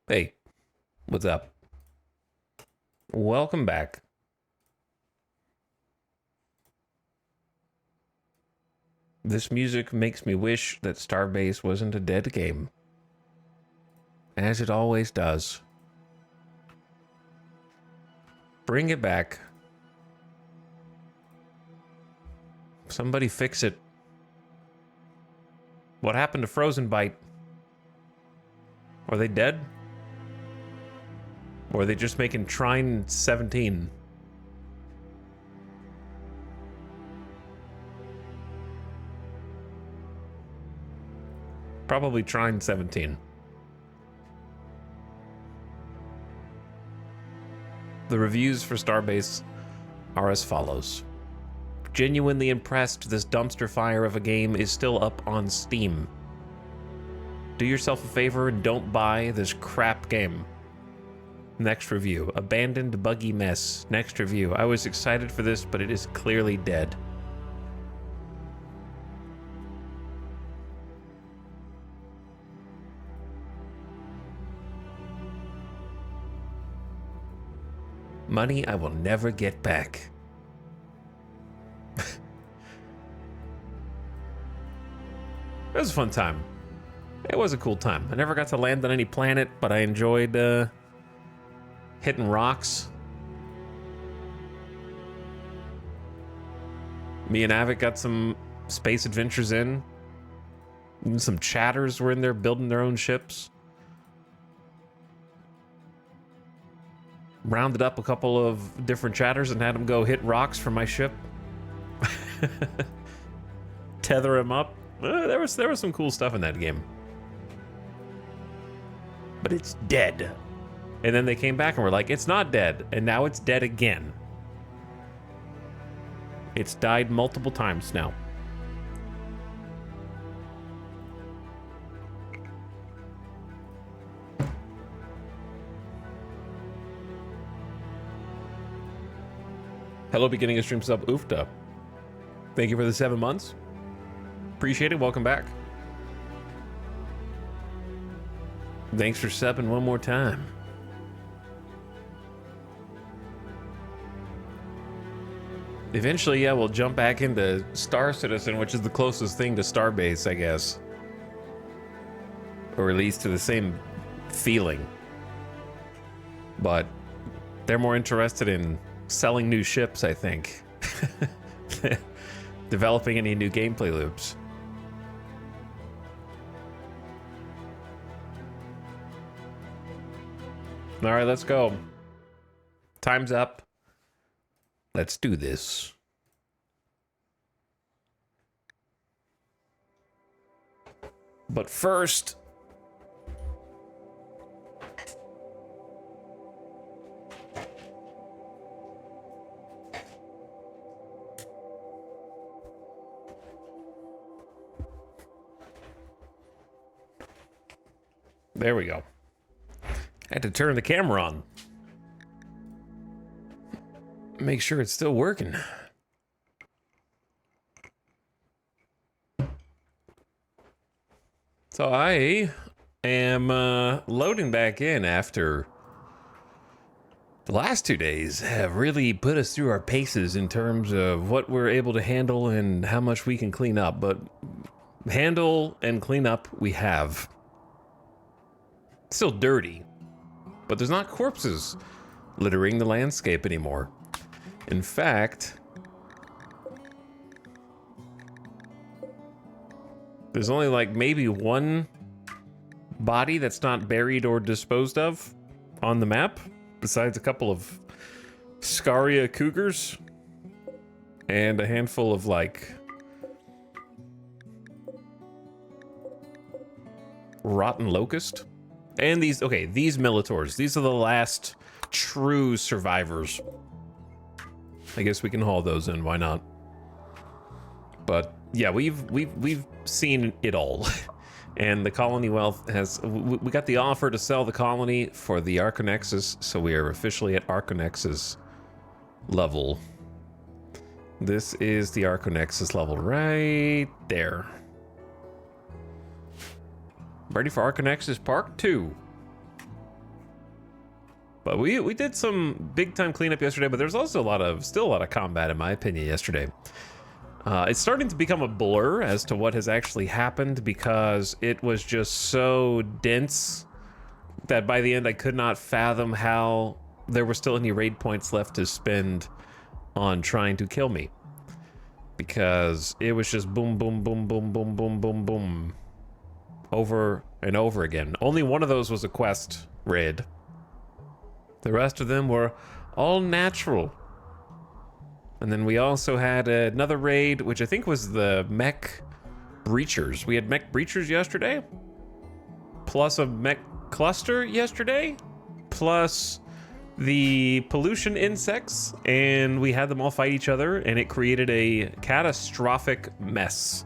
Hey, what's up? Welcome back. This music makes me wish that Starbase wasn't a dead game. As it always does. Bring it back. Somebody fix it. What happened to Frozen Bite? Are they dead? Or are they just making Trine 17? Probably Trine 17. The reviews for Starbase are as follows. Genuinely impressed, this dumpster fire of a game is still up on Steam. Do yourself a favor and don't buy this crap game. Next review. Abandoned buggy mess. Next review. I was excited for this, but it is clearly dead. Money I will never get back. It was a fun time. It was a cool time. I never got to land on any planet, but I enjoyed hitting rocks. Me and Avic got some space adventures in. Some chatters were in there building their own ships. Rounded up a couple of different chatters and had them go hit rocks for my ship. Tether him up. There was some cool stuff in that game. But it's dead. And then they came back and were like, it's not dead. And now it's dead again. It's died multiple times now. Hello, beginning of stream sub, Oofta. Thank you for the 7 months. Appreciate it. Welcome back. Thanks for subbing one more time. Eventually, yeah, we'll jump back into Star Citizen, which is the closest thing to Starbase, I guess. Or at least to the same feeling. But they're more interested in selling new ships, I think. Developing any new gameplay loops. All right, let's go. Time's up. Let's do this. But first, there we go. I had to turn the camera on. Make sure it's still working. So I am loading back in after the last 2 days have really put us through our paces in terms of what we're able to handle and how much we can clean up. But handle and clean up we have. It's still dirty, but there's not corpses littering the landscape anymore. In fact, there's only like maybe one body that's not buried or disposed of on the map, besides a couple of Scaria cougars and a handful of like rotten locust. And these, okay, these Militors, these are the last true survivors. I guess we can haul those in, why not? But yeah, we've seen it all. And the colony wealth has, we got the offer to sell the colony for the Arconexus, so we are officially at Arconexus level. This is the Arconexus level right there. Ready for Arconexus Part 2. But we did some big time cleanup yesterday, but there's also still a lot of combat in my opinion yesterday. It's starting to become a blur as to what has actually happened because it was just so dense that by the end I could not fathom how there were still any raid points left to spend on trying to kill me. Because it was just boom, boom, boom, boom, boom, boom, boom, boom. Over and over again. Only one of those was a quest raid. The rest of them were all natural. And then we also had another raid, which I think was the mech breachers. We had mech breachers yesterday, plus a mech cluster yesterday, plus the pollution insects, and we had them all fight each other, and it created a catastrophic mess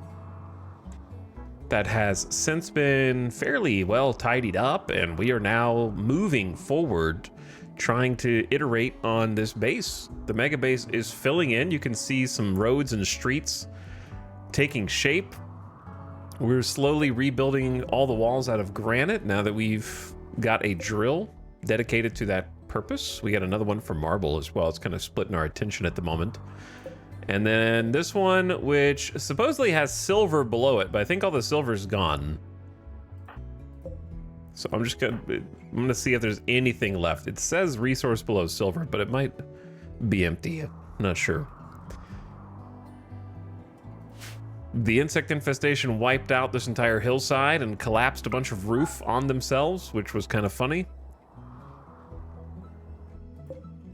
that has since been fairly well tidied up, and we are now moving forward trying to iterate on this base. The mega base is filling in. You can see some roads and streets taking shape. We're slowly rebuilding all the walls out of granite now that we've got a drill dedicated to that purpose. We got another one for marble as well. It's kind of splitting our attention at the moment. And then this one, which supposedly has silver below it, but I think all the silver's gone. So I'm gonna see if there's anything left. It says resource below silver, but it might be empty. I'm not sure. The insect infestation wiped out this entire hillside and collapsed a bunch of roof on themselves, which was kind of funny.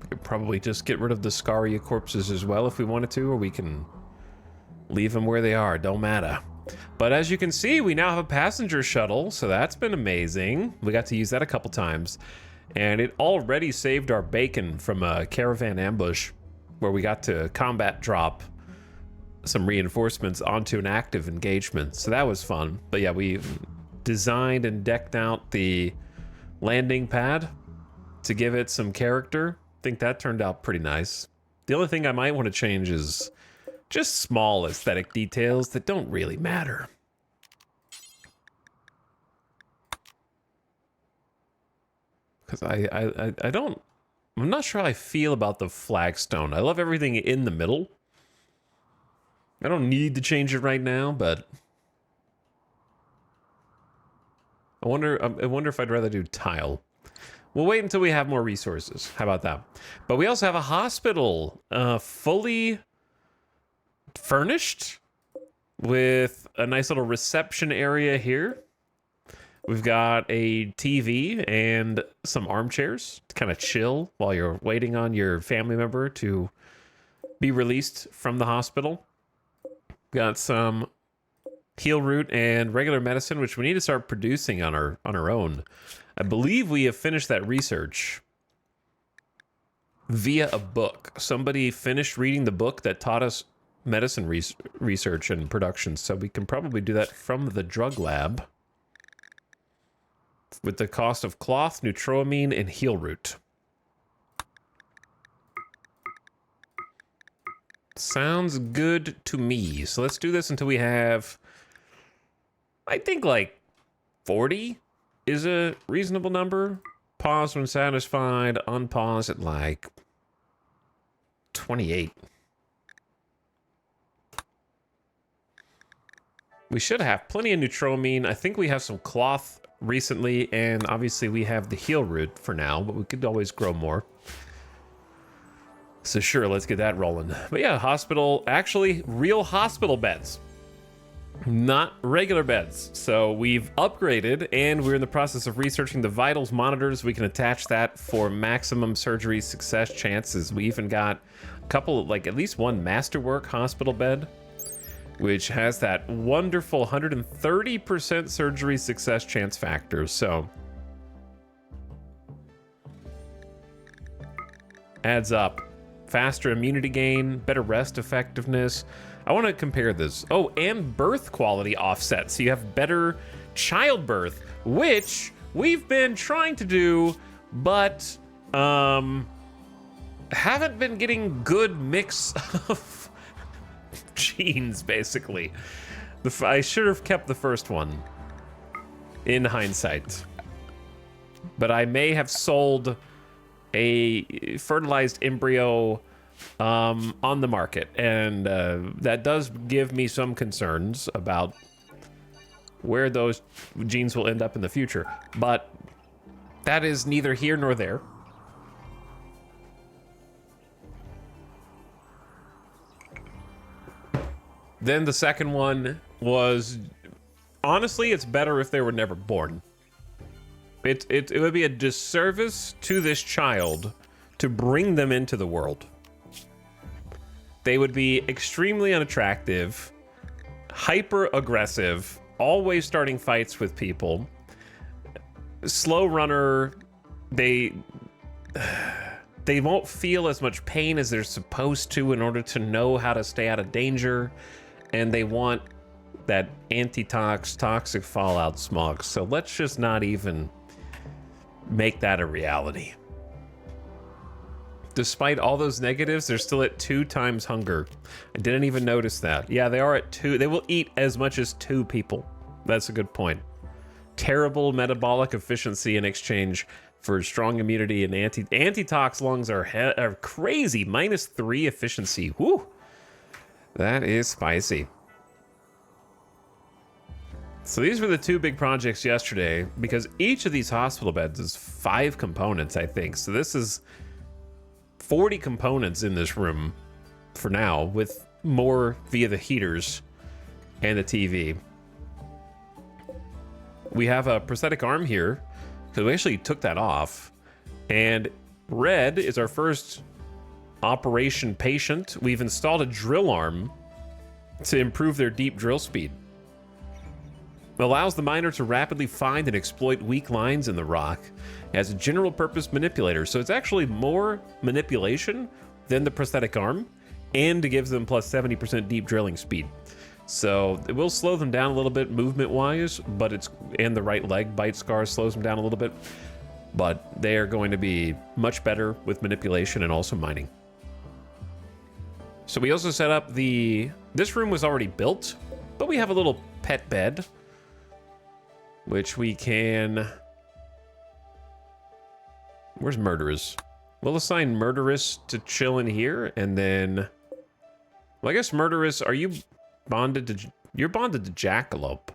We could probably just get rid of the Scaria corpses as well if we wanted to, or we can leave them where they are, don't matter. But as you can see, we now have a passenger shuttle, so that's been amazing. We got to use that a couple times, and it already saved our bacon from a caravan ambush where we got to combat drop some reinforcements onto an active engagement, so that was fun. But yeah, we designed and decked out the landing pad to give it some character. I think that turned out pretty nice. The only thing I might want to change is just small aesthetic details that don't really matter. Because I'm not sure how I feel about the flagstone. I love everything in the middle. I don't need to change it right now, but I wonder if I'd rather do tile. We'll wait until we have more resources. How about that? But we also have a hospital, fully furnished with a nice little reception area here. We've got a TV and some armchairs to kind of chill while you're waiting on your family member to be released from the hospital. Got some heal root and regular medicine, which we need to start producing on our own. I believe we have finished that research via a book. Somebody finished reading the book that taught us medicine research and production, so we can probably do that from the drug lab with the cost of cloth, neutroamine, and heal root. Sounds good to me. So let's do this until we have, I think, like 40 is a reasonable number. Pause when satisfied, unpause at like 28. We should have plenty of neutroamine. I think we have some cloth recently, and obviously we have the heal root for now, but we could always grow more. So sure, let's get that rolling. But yeah, hospital, actually real hospital beds, not regular beds. So we've upgraded, and we're in the process of researching the vitals monitors. We can attach that for maximum surgery success chances. We even got a couple, like at least one masterwork hospital bed, which has that wonderful 130% surgery success chance factor. So adds up. Faster immunity gain, better rest effectiveness. I want to compare this. Oh, and birth quality offset. So you have better childbirth, which we've been trying to do, but haven't been getting good mix of genes, basically. I should have kept the first one in hindsight, but I may have sold a fertilized embryo on the market, and that does give me some concerns about where those genes will end up in the future. But that is neither here nor there. Then the second one was, honestly, it's better if they were never born. It would be a disservice to this child to bring them into the world. They would be extremely unattractive, hyper aggressive, always starting fights with people, slow runner. They won't feel as much pain as they're supposed to in order to know how to stay out of danger, and they want that toxic fallout smog. So let's just not even make that a reality. Despite all those negatives, they're still at 2 times hunger. I didn't even notice that. Yeah, they are at 2. They will eat as much as 2 people. That's a good point. Terrible metabolic efficiency in exchange for strong immunity, and anti-tox lungs are crazy. -3 efficiency. Whew. That is spicy. So these were the 2 big projects yesterday, because each of these hospital beds is 5 components, I think. So this is 40 components in this room for now, with more via the heaters and the TV. We have a prosthetic arm here, because we actually took that off. And red is our first operation patient. We've installed a drill arm to improve their deep drill speed. It allows the miner to rapidly find and exploit weak lines in the rock as a general purpose manipulator. So it's actually more manipulation than the prosthetic arm, and it gives them plus 70% deep drilling speed. So it will slow them down a little bit movement wise, but and the right leg bite scar slows them down a little bit, but they are going to be much better with manipulation and also mining. So we also set up this room was already built, but we have a little pet bed, which we can... Where's Murderous? We'll assign Murderous to chill in here, and then... Well, I guess Murderous, are you bonded to... You're bonded to Jackalope.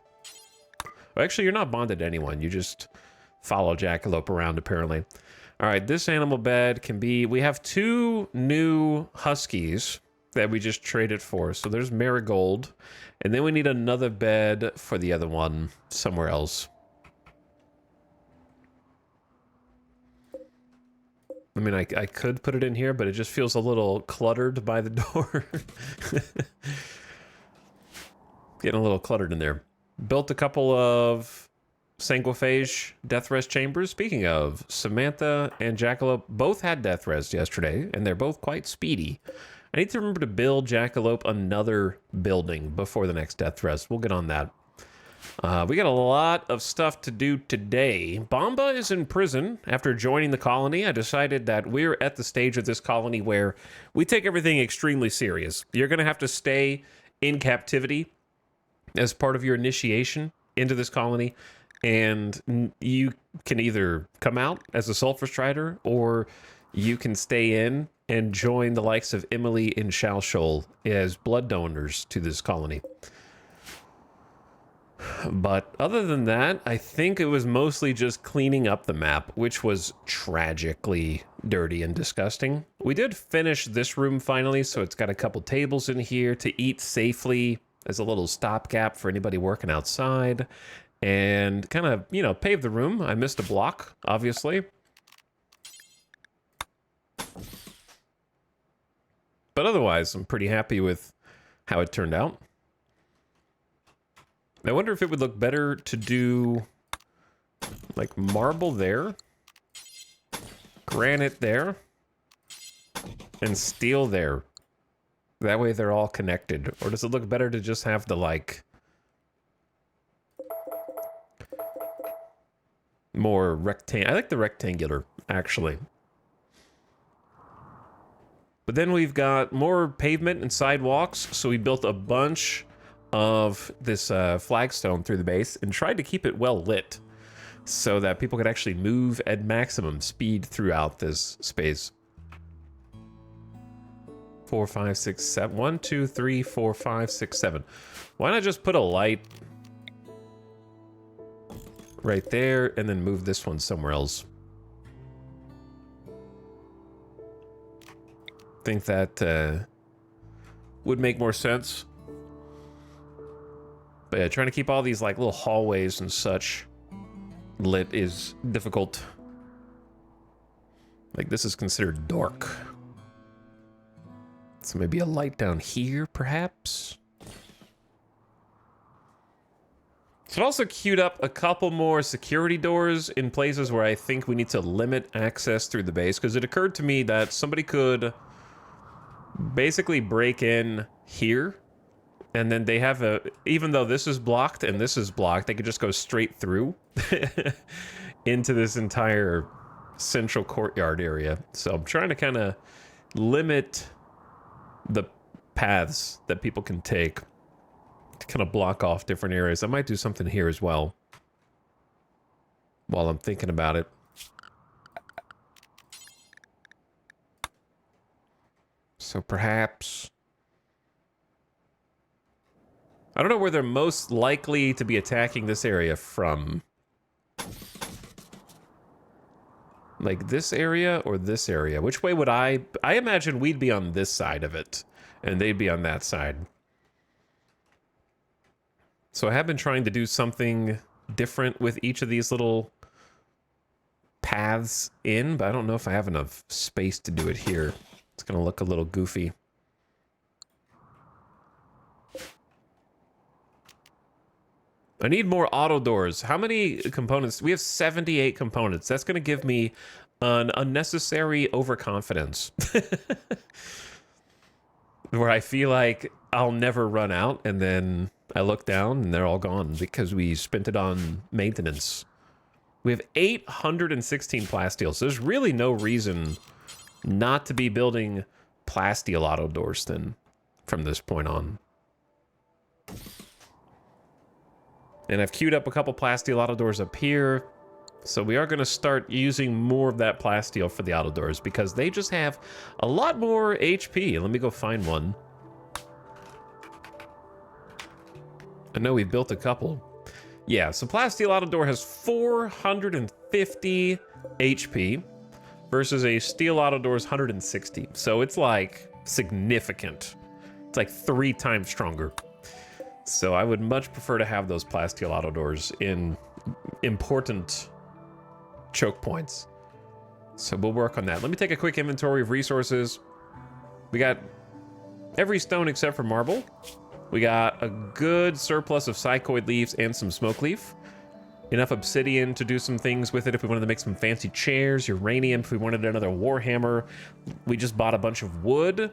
Well, actually, you're not bonded to anyone. You just follow Jackalope around, apparently. All right, this animal bed can be... We have 2 new Huskies that we just traded for. So there's Marigold. And then we need another bed for the other one somewhere else. I mean, I could put it in here, but it just feels a little cluttered by the door. Getting a little cluttered in there. Built a couple of Sanguiphage death rest chambers. Speaking of, Samantha and Jackalope both had death rest yesterday, and they're both quite speedy. I need to remember to build Jackalope another building before the next death rest. We'll get on that. We got a lot of stuff to do today. Bomba is in prison after joining the colony. I decided that we're at the stage of this colony where we take everything extremely serious. You're going to have to stay in captivity as part of your initiation into this colony, and you can either come out as a Sulfurstrider, or you can stay in and join the likes of Emily and Shalshol as blood donors to this colony. But other than that, I think it was mostly just cleaning up the map, which was tragically dirty and disgusting. We did finish this room finally, so it's got a couple tables in here to eat safely as a little stopgap for anybody working outside, and kind of, you know, pave the room. I missed a block, obviously. But otherwise, I'm pretty happy with how it turned out. I wonder if it would look better to do like marble there, granite there, and steel there. That way they're all connected. Or does it look better to just have the like more rectangle? I like the rectangular, actually. But then we've got more pavement and sidewalks, so we built a bunch of this flagstone through the base and tried to keep it well lit. so that people could actually move at maximum speed throughout this space. 4, 5, 6, 7. 1, 2, 3, 4, 5, 6, 7. Why not just put a light right there and then move this one somewhere else? Think that would make more sense. But yeah, trying to keep all these like little hallways and such lit is difficult. Like this is considered dark. So maybe a light down here, perhaps? So I've also queued up a couple more security doors in places where I think we need to limit access through the base, because it occurred to me that somebody could basically break in here, and then they have a, even though this is blocked and this is blocked, they could just go straight through into this entire central courtyard area. So I'm trying to kind of limit the paths that people can take to kind of block off different areas. I might do something here as well while I'm thinking about it. So perhaps, I don't know where they're most likely to be attacking this area from. Like this area or this area? Which way would I imagine we'd be on this side of it, and they'd be on that side. So I have been trying to do something different with each of these little paths in, but I don't know if I have enough space to do it here. It's gonna look a little goofy. I need more auto doors. How many components? We have 78 components. That's going to give me an unnecessary overconfidence. Where I feel like I'll never run out, and then I look down and they're all gone because we spent it on maintenance. We have 816 plasteel, so there's really no reason not to be building plasteel auto doors then from this point on. And I've queued up a couple plasteel auto doors up here. So we are going to start using more of that plasteel for the auto doors because they just have a lot more HP. Let me go find one. I know we built a couple. Yeah, so plasteel auto door has 450 HP versus a steel auto door's 160. So it's like significant. It's like 3 times stronger. So I would much prefer to have those plasteel auto doors in important choke points. So we'll work on that. Let me take a quick inventory of resources. We got every stone except for marble. We got a good surplus of psychoid leaves and some smoke leaf. Enough obsidian to do some things with it if we wanted to make some fancy chairs, uranium if we wanted another warhammer. We just bought a bunch of wood.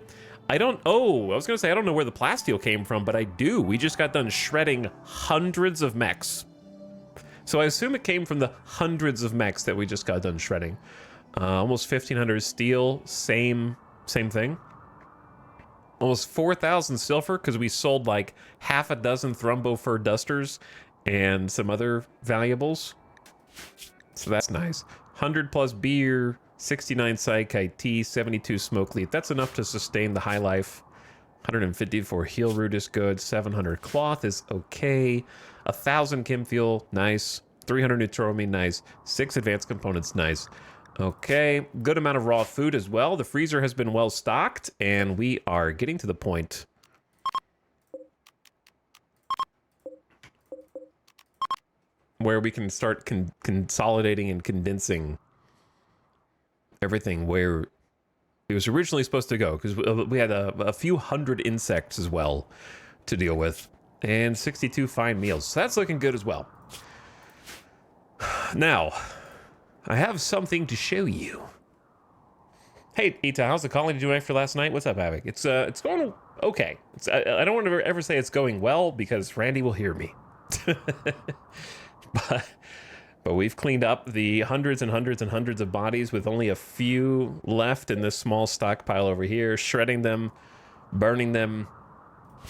I was gonna say I don't know where the plasteel came from, but I do. We just got done shredding hundreds of mechs. So I assume it came from the hundreds of mechs that we just got done shredding. Almost 1,500 steel, same thing. Almost 4,000 silver because we sold like half a dozen Thrumbo fur dusters and some other valuables. So that's nice. 100 plus beer, 69 psychite tea, 72 smoke leaf. That's enough to sustain the high life. 150 for heel root is good. 700 cloth is okay. 1,000 chem fuel, nice. 300 neutroamine, nice. 6 advanced components, nice. Okay, good amount of raw food as well. The freezer has been well stocked, and we are getting to the point where we can start consolidating and condensing everything where it was originally supposed to go, because we had a few hundred insects as well to deal with, and 62 fine meals. So that's looking good as well. Now, I have something to show you. Hey, Etal, how's the colony doing after last night? What's up, Havoc? It's going okay. I don't want to ever say it's going well because Randy will hear me. But we've cleaned up the hundreds and hundreds and hundreds of bodies with only a few left in this small stockpile over here, shredding them, burning them.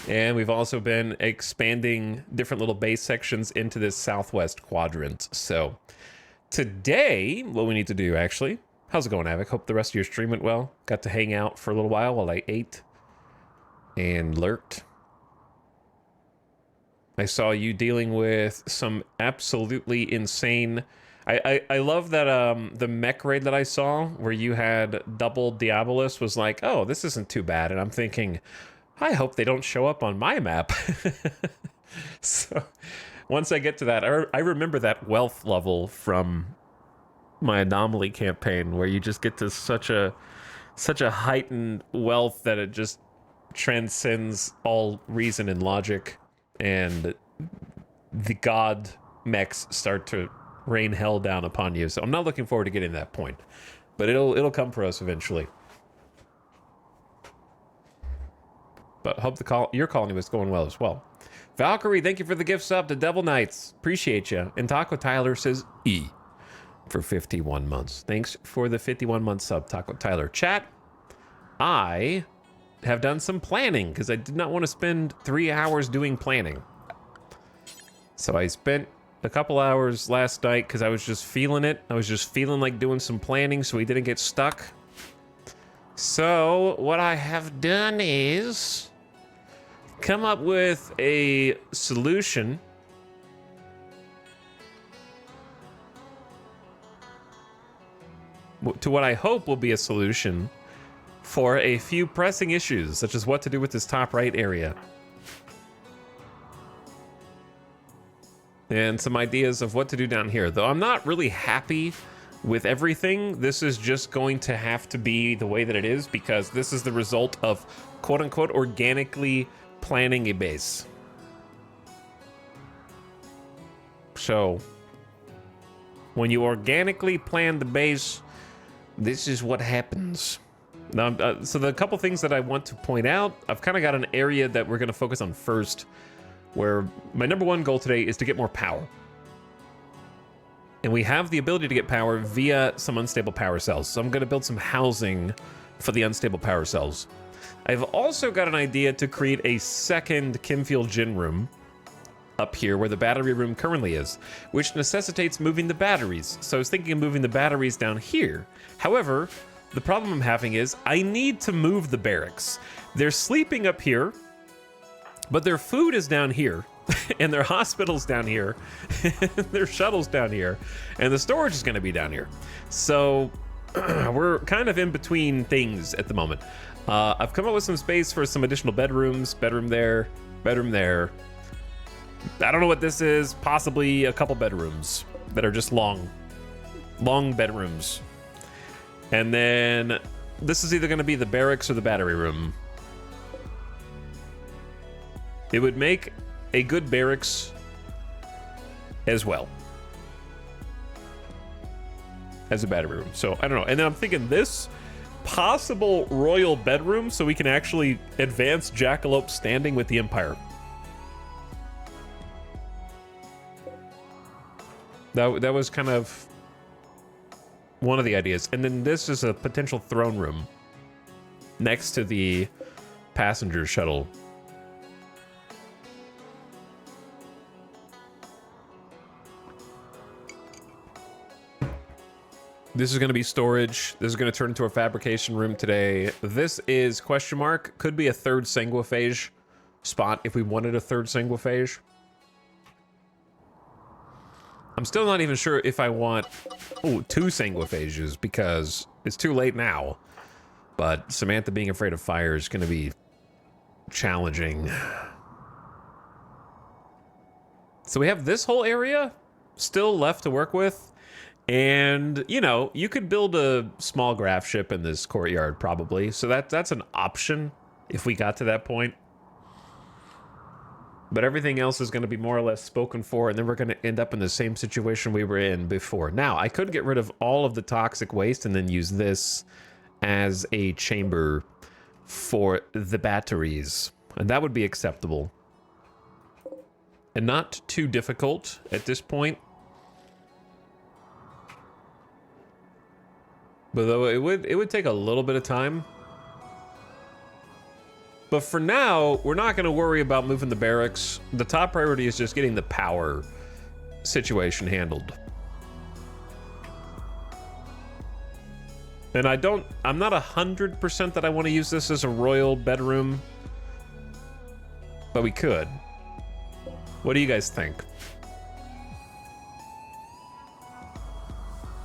And we've also been expanding different little base sections into this southwest quadrant. So Today, what we need to do, actually... How's it going, Avic? Hope the rest of your stream went well. Got to hang out for a little while I ate and lurked. I saw you dealing with some absolutely insane... I love that the mech raid that I saw where you had double Diabolus was like, oh, this isn't too bad. And I'm thinking, I hope they don't show up on my map. So once I get to that, I remember that wealth level from my anomaly campaign where you just get to such a heightened wealth that it just transcends all reason and logic, and the god mechs start to rain hell down upon you. So I'm not looking forward to getting to that point, but it'll come for us eventually. But hope your colony was going well as well. Valkyrie, thank you for the gift sub to Devil Knights. Appreciate you. And Taco Tyler says E for 51 months. Thanks for the 51-month sub, Taco Tyler. Chat, I have done some planning because I did not want to spend 3 hours doing planning. So I spent a couple hours last night because I was just feeling it. I was just feeling like doing some planning so we didn't get stuck. So what I have done is come up with a solution to what I hope will be a solution for a few pressing issues, such as what to do with this top right area. And some ideas of what to do down here. Though I'm not really happy with everything, this is just going to have to be the way that it is because this is the result of quote-unquote organically planning a base. So when you organically plan the base, this is what happens. Now, so the couple things that I want to point out, I've kind of got an area that we're going to focus on first, where my number one goal today is to get more power. And we have the ability to get power via some unstable power cells. So I'm going to build some housing for the unstable power cells. I've also got an idea to create a second Kimfield Gin room up here where the battery room currently is, which necessitates moving the batteries. So I was thinking of moving the batteries down here. However, the problem I'm having is I need to move the barracks. They're sleeping up here, but their food is down here, and their hospital's down here, and their shuttle's down here, and the storage is going to be down here. So we're kind of in between things at the moment. I've come up with some space for some additional bedrooms. Bedroom there, bedroom there. I don't know what this is. Possibly a couple bedrooms that are just long bedrooms. And then this is either going to be the barracks or the battery room. It would make a good barracks as well as a battery room. So I don't know. And then I'm thinking this possible royal bedroom so we can actually advance Jackalope standing with the Empire. That was kind of one of the ideas. And then this is a potential throne room next to the passenger shuttle. This is going to be storage. This is going to turn into a fabrication room today. This is question mark. Could be a third sanguiphage spot if we wanted a third sanguiphage. I'm still not even sure if I want two sanguiphages because it's too late now. But Samantha being afraid of fire is going to be challenging. So we have this whole area still left to work with. And, you know, you could build a small graph ship in this courtyard, probably. So that's an option if we got to that point. But everything else is going to be more or less spoken for, and then we're going to end up in the same situation we were in before. Now, I could get rid of all of the toxic waste and then use this as a chamber for the batteries. And that would be acceptable. And not too difficult at this point. But though it would take a little bit of time. But for now, we're not going to worry about moving the barracks. The top priority is just getting the power situation handled. And I'm not 100% that I want to use this as a royal bedroom, but we could. What do you guys think?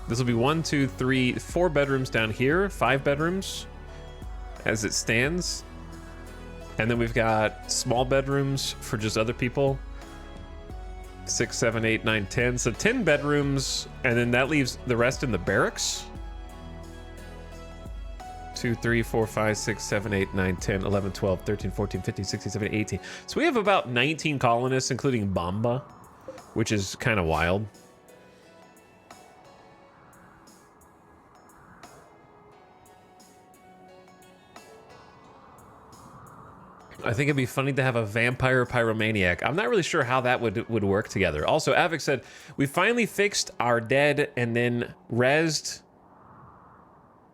This will be 1, 2, 3, 4 bedrooms down here, 5 bedrooms as it stands. And then we've got small bedrooms for just other people. 6, 7, 8, 9, 10. So 10 bedrooms, and then that leaves the rest in the barracks. 2, 3, 4, 5, 6, 7, 8, 9, 10, 11, 12, 13, 14, 15, 16, 17, 18. So we have about 19 colonists, including Bamba, which is kind of wild. I think it'd be funny to have a vampire pyromaniac. I'm not really sure how that would work together. Also, Avik said, we finally fixed our dead and then rezzed.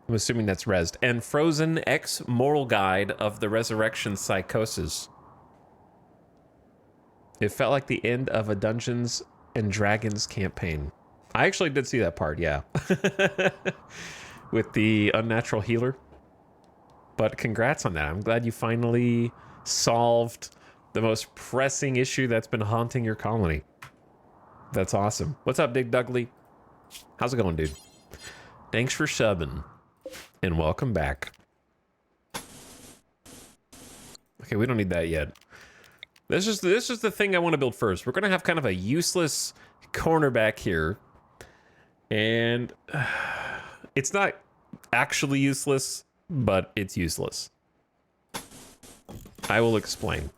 I'm assuming that's rezzed. And frozen X moral guide of the resurrection psychosis. It felt like the end of a Dungeons and Dragons campaign. I actually did see that part, yeah. With the unnatural healer. But congrats on that. I'm glad you finally solved the most pressing issue that's been haunting your colony. That's awesome. What's up, Dig Dudley? How's it going, dude? Thanks for subbing. And welcome back. Okay, we don't need that yet. This is the thing I want to build first. We're going to have kind of a useless cornerback here. And it's not actually useless, but it's useless. I will explain.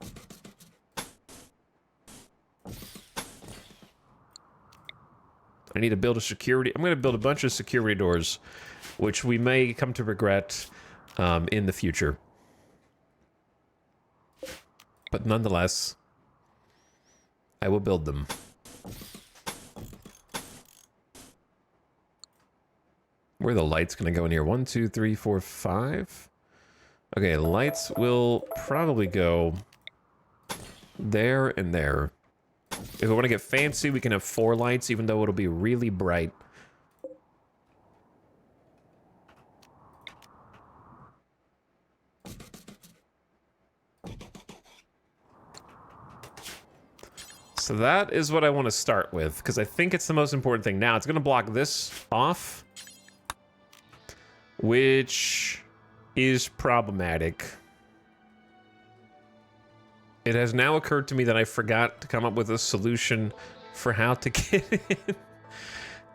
I need to build a security. I'm going to build a bunch of security doors, which we may come to regret in the future. But nonetheless, I will build them. Where are the lights going to go in here? 1, 2, 3, 4, 5. Okay, the lights will probably go there and there. If we want to get fancy, we can have 4 lights, even though it'll be really bright. So that is what I want to start with, because I think it's the most important thing. Now, it's going to block this off, which is problematic. It has now occurred to me that I forgot to come up with a solution for how to get in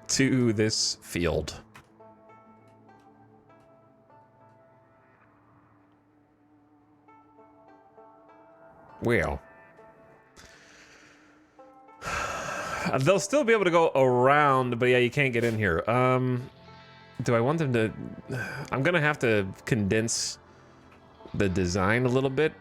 to this field. Well, they'll still be able to go around, but yeah, you can't get in here. Do I want them to... I'm gonna have to condense the design a little bit.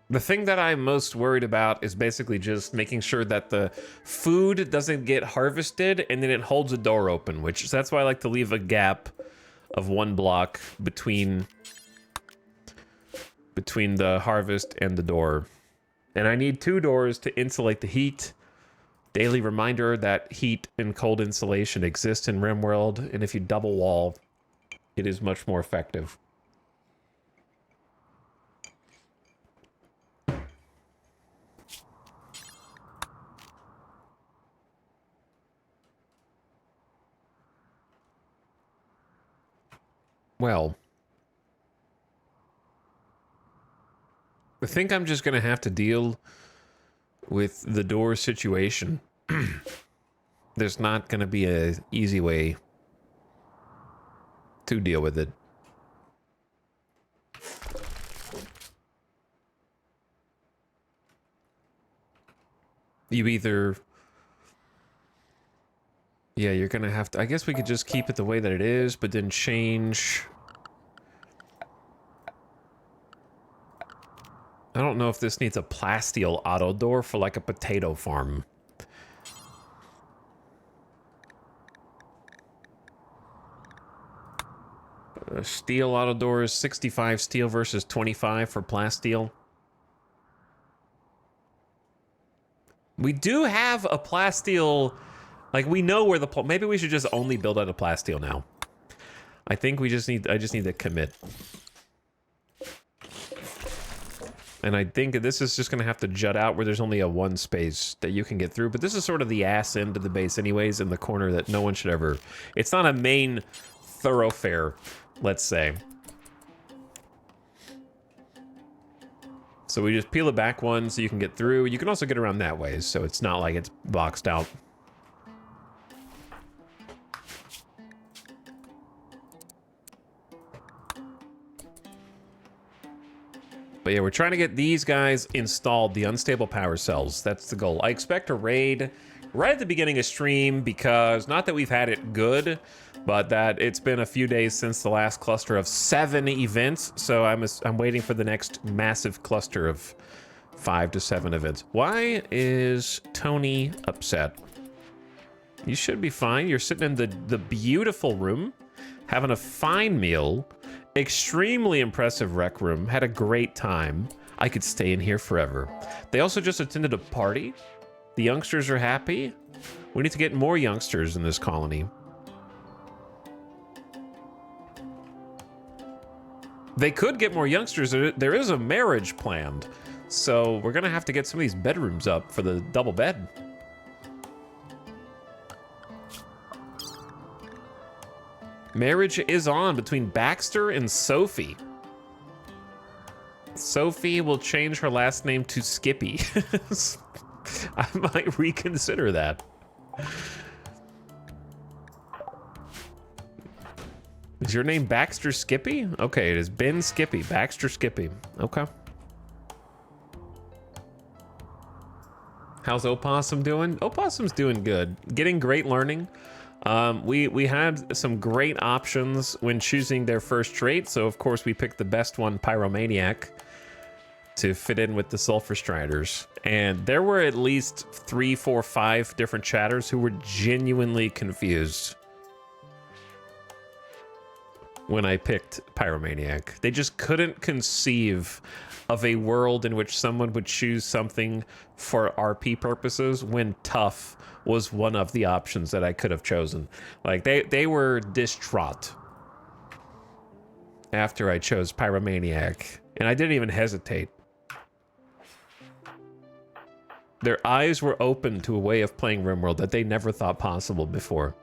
The thing that I'm most worried about is basically just making sure that the food doesn't get harvested and then it holds a door open, which that's why I like to leave a gap of 1 block between the harvest and the door. And I need 2 doors to insulate the heat. Daily reminder that heat and cold insulation exist in RimWorld, and if you double wall, it is much more effective. Well, I think I'm just going to have to deal with the door situation. There's not going to be an easy way to deal with it. You either... Yeah, you're going to have to... I guess we could just keep it the way that it is, but then change... I don't know if this needs a plasteel auto door for like a potato farm. Steel auto door is 65 steel versus 25 for plasteel. We do have a plasteel, like we know where the, maybe we should just only build out a plasteel now. I think we just need, I just need to commit. And I think this is just gonna have to jut out where there's only a one space that you can get through. But this is sort of the ass end of the base anyways, in the corner that no one should ever, it's not a main thoroughfare, let's say. So we just peel it back one so you can get through. You can also get around that way, so it's not like it's boxed out. But yeah, we're trying to get these guys installed, the unstable power cells. That's the goal. I expect a raid right at the beginning of stream because, not that we've had it good, but that it's been a few days since the last cluster of 7 events. So I'm waiting for the next massive cluster of 5 to 7 events. Why is Tony upset? You should be fine. You're sitting in the beautiful room, having a fine meal. Extremely impressive rec room. Had a great time. I could stay in here forever. They also just attended a party. The youngsters are happy. We need to get more youngsters in this colony. They could get more youngsters. There is a marriage planned. So we're gonna have to get some of these bedrooms up for the double bed. Marriage is on between Baxter and Sophie. Sophie will change her last name to Skippy. I might reconsider that. Is your name Baxter Skippy? Okay, it is Ben Skippy. Baxter Skippy. Okay. How's Opossum doing? Opossum's doing good. Getting great learning. We had some great options when choosing their first trait, so of course we picked the best one, Pyromaniac, to fit in with the Sulfurstriders. And there were at least 3, 4, 5 different chatters who were genuinely confused when I picked Pyromaniac. They just couldn't conceive of a world in which someone would choose something for RP purposes when tough was one of the options that I could have chosen. Like, they were distraught after I chose Pyromaniac, and I didn't even hesitate. Their eyes were open to a way of playing RimWorld that they never thought possible before.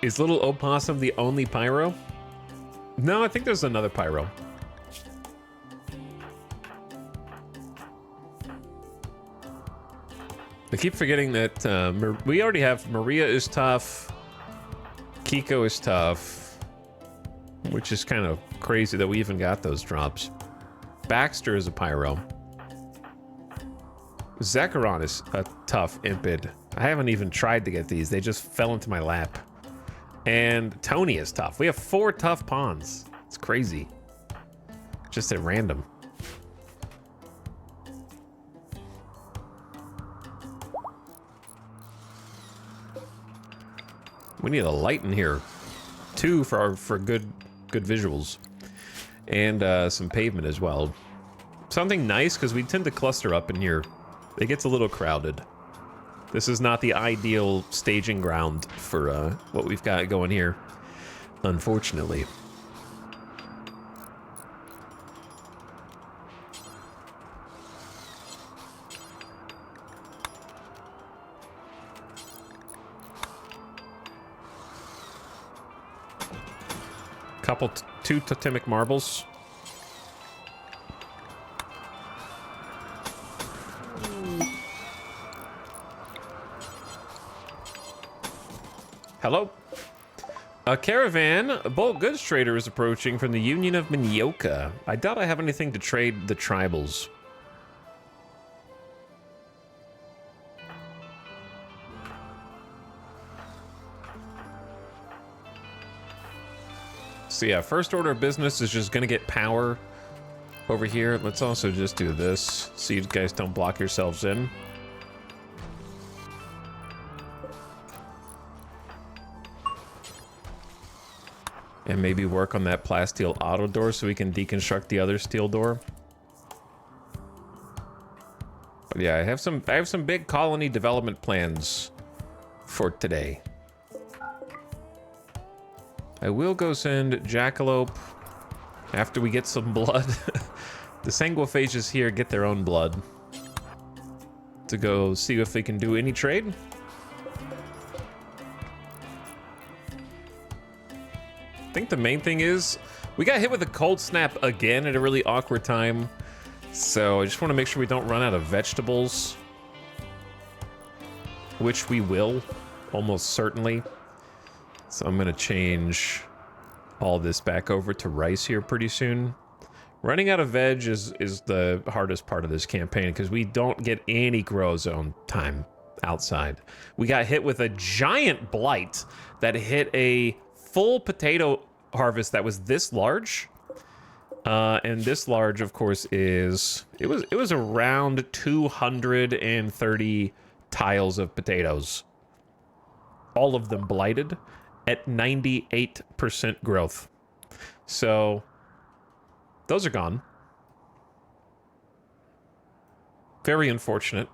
Is Little Opossum the only pyro? No, I think there's another pyro. I keep forgetting that we already have Maria is tough, Kiko is tough, which is kind of crazy that we even got those drops. Baxter is a pyro. Zecharon is a tough impid. I haven't even tried to get these. They just fell into my lap. And Tony is tough. We have 4 tough pawns. It's crazy. Just at random. We need a light in here. 2 for good visuals. And some pavement as well. Something nice, because we tend to cluster up in here. It gets a little crowded. This is not the ideal staging ground for what we've got going here, unfortunately. Couple, 2 totemic marbles. Hello. A caravan, a bulk goods trader is approaching from the Union of Minyoka. I doubt I have anything to trade the tribals. So yeah, first order of business is just gonna get power over here. Let's also just do this so you guys don't block yourselves in. And maybe work on that plasteel auto door so we can deconstruct the other steel door. But yeah, I have some big colony development plans for today. I will go send Jackalope after we get some blood. The Sanguiphages here get their own blood to go see if they can do any trade. I think the main thing is we got hit with a cold snap again at a really awkward time. So I just want to make sure we don't run out of vegetables, which we will almost certainly. So I'm going to change all this back over to rice here pretty soon. Running out of veg is the hardest part of this campaign because we don't get any grow zone time outside. We got hit with a giant blight that hit a full potato harvest that was this large. And this large, of course, is... It was around 230 tiles of potatoes. All of them blighted at 98% growth. So... those are gone. Very unfortunate.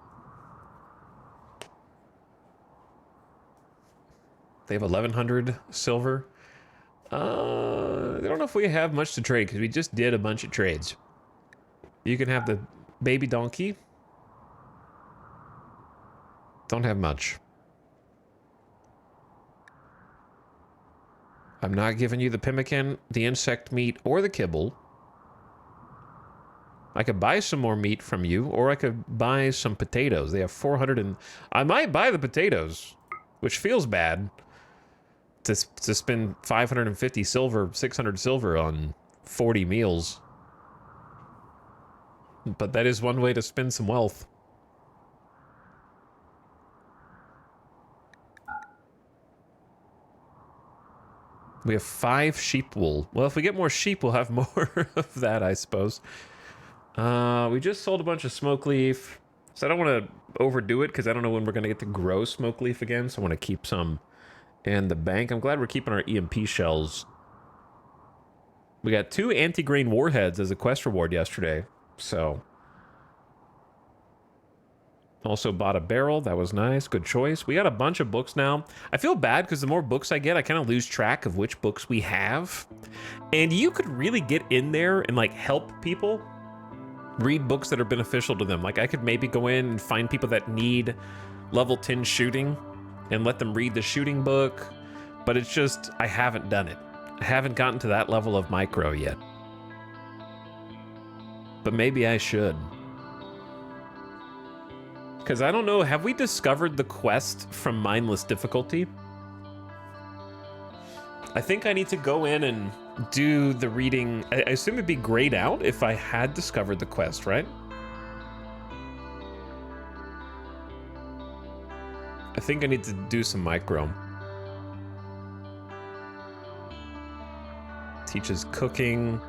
They have 1,100 silver. I don't know if we have much to trade because we just did a bunch of trades. You can have the baby donkey. Don't have much. I'm not giving you the pemmican, the insect meat, or the kibble. I could buy some more meat from you, or I could buy some potatoes. They have 400 and... I might buy the potatoes, which feels bad to spend 550 silver, 600 silver on 40 meals. But that is one way to spend some wealth. We have 5 sheep wool. Well, if we get more sheep, we'll have more of that, I suppose. We just sold a bunch of smoke leaf, so I don't want to overdo it because I don't know when we're going to get to grow smoke leaf again, so I want to keep some in the bank. I'm glad we're keeping our EMP shells. We got 2 anti-grain warheads as a quest reward yesterday, so... Also bought a barrel. That was nice. Good choice. We got a bunch of books now. I feel bad because the more books I get, I kind of lose track of which books we have. And you could really get in there and, like, help people read books that are beneficial to them. Like, I could maybe go in and find people that need level 10 shooting and let them read the shooting book. But it's just, I haven't done it. I haven't gotten to that level of micro yet. But maybe I should. Because I don't know, have we discovered the quest from mindless difficulty? I think I need to go in and do the reading. I assume it'd be grayed out if I had discovered the quest, right? I think I need to do some micro. Teaches cooking.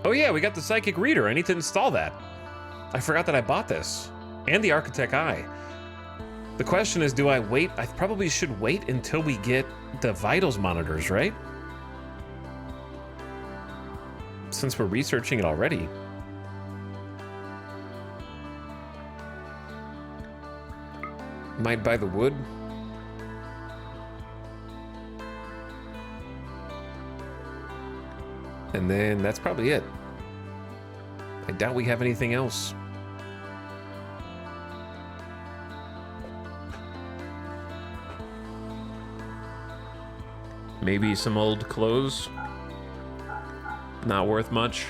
Oh yeah, we got the Psychic Reader. I need to install that. I forgot that I bought this. And the Architect Eye. The question is, do I wait? I probably should wait until we get the vitals monitors, right? Since we're researching it already. Might buy the wood. And then that's probably it. I doubt we have anything else. Maybe some old clothes. Not worth much.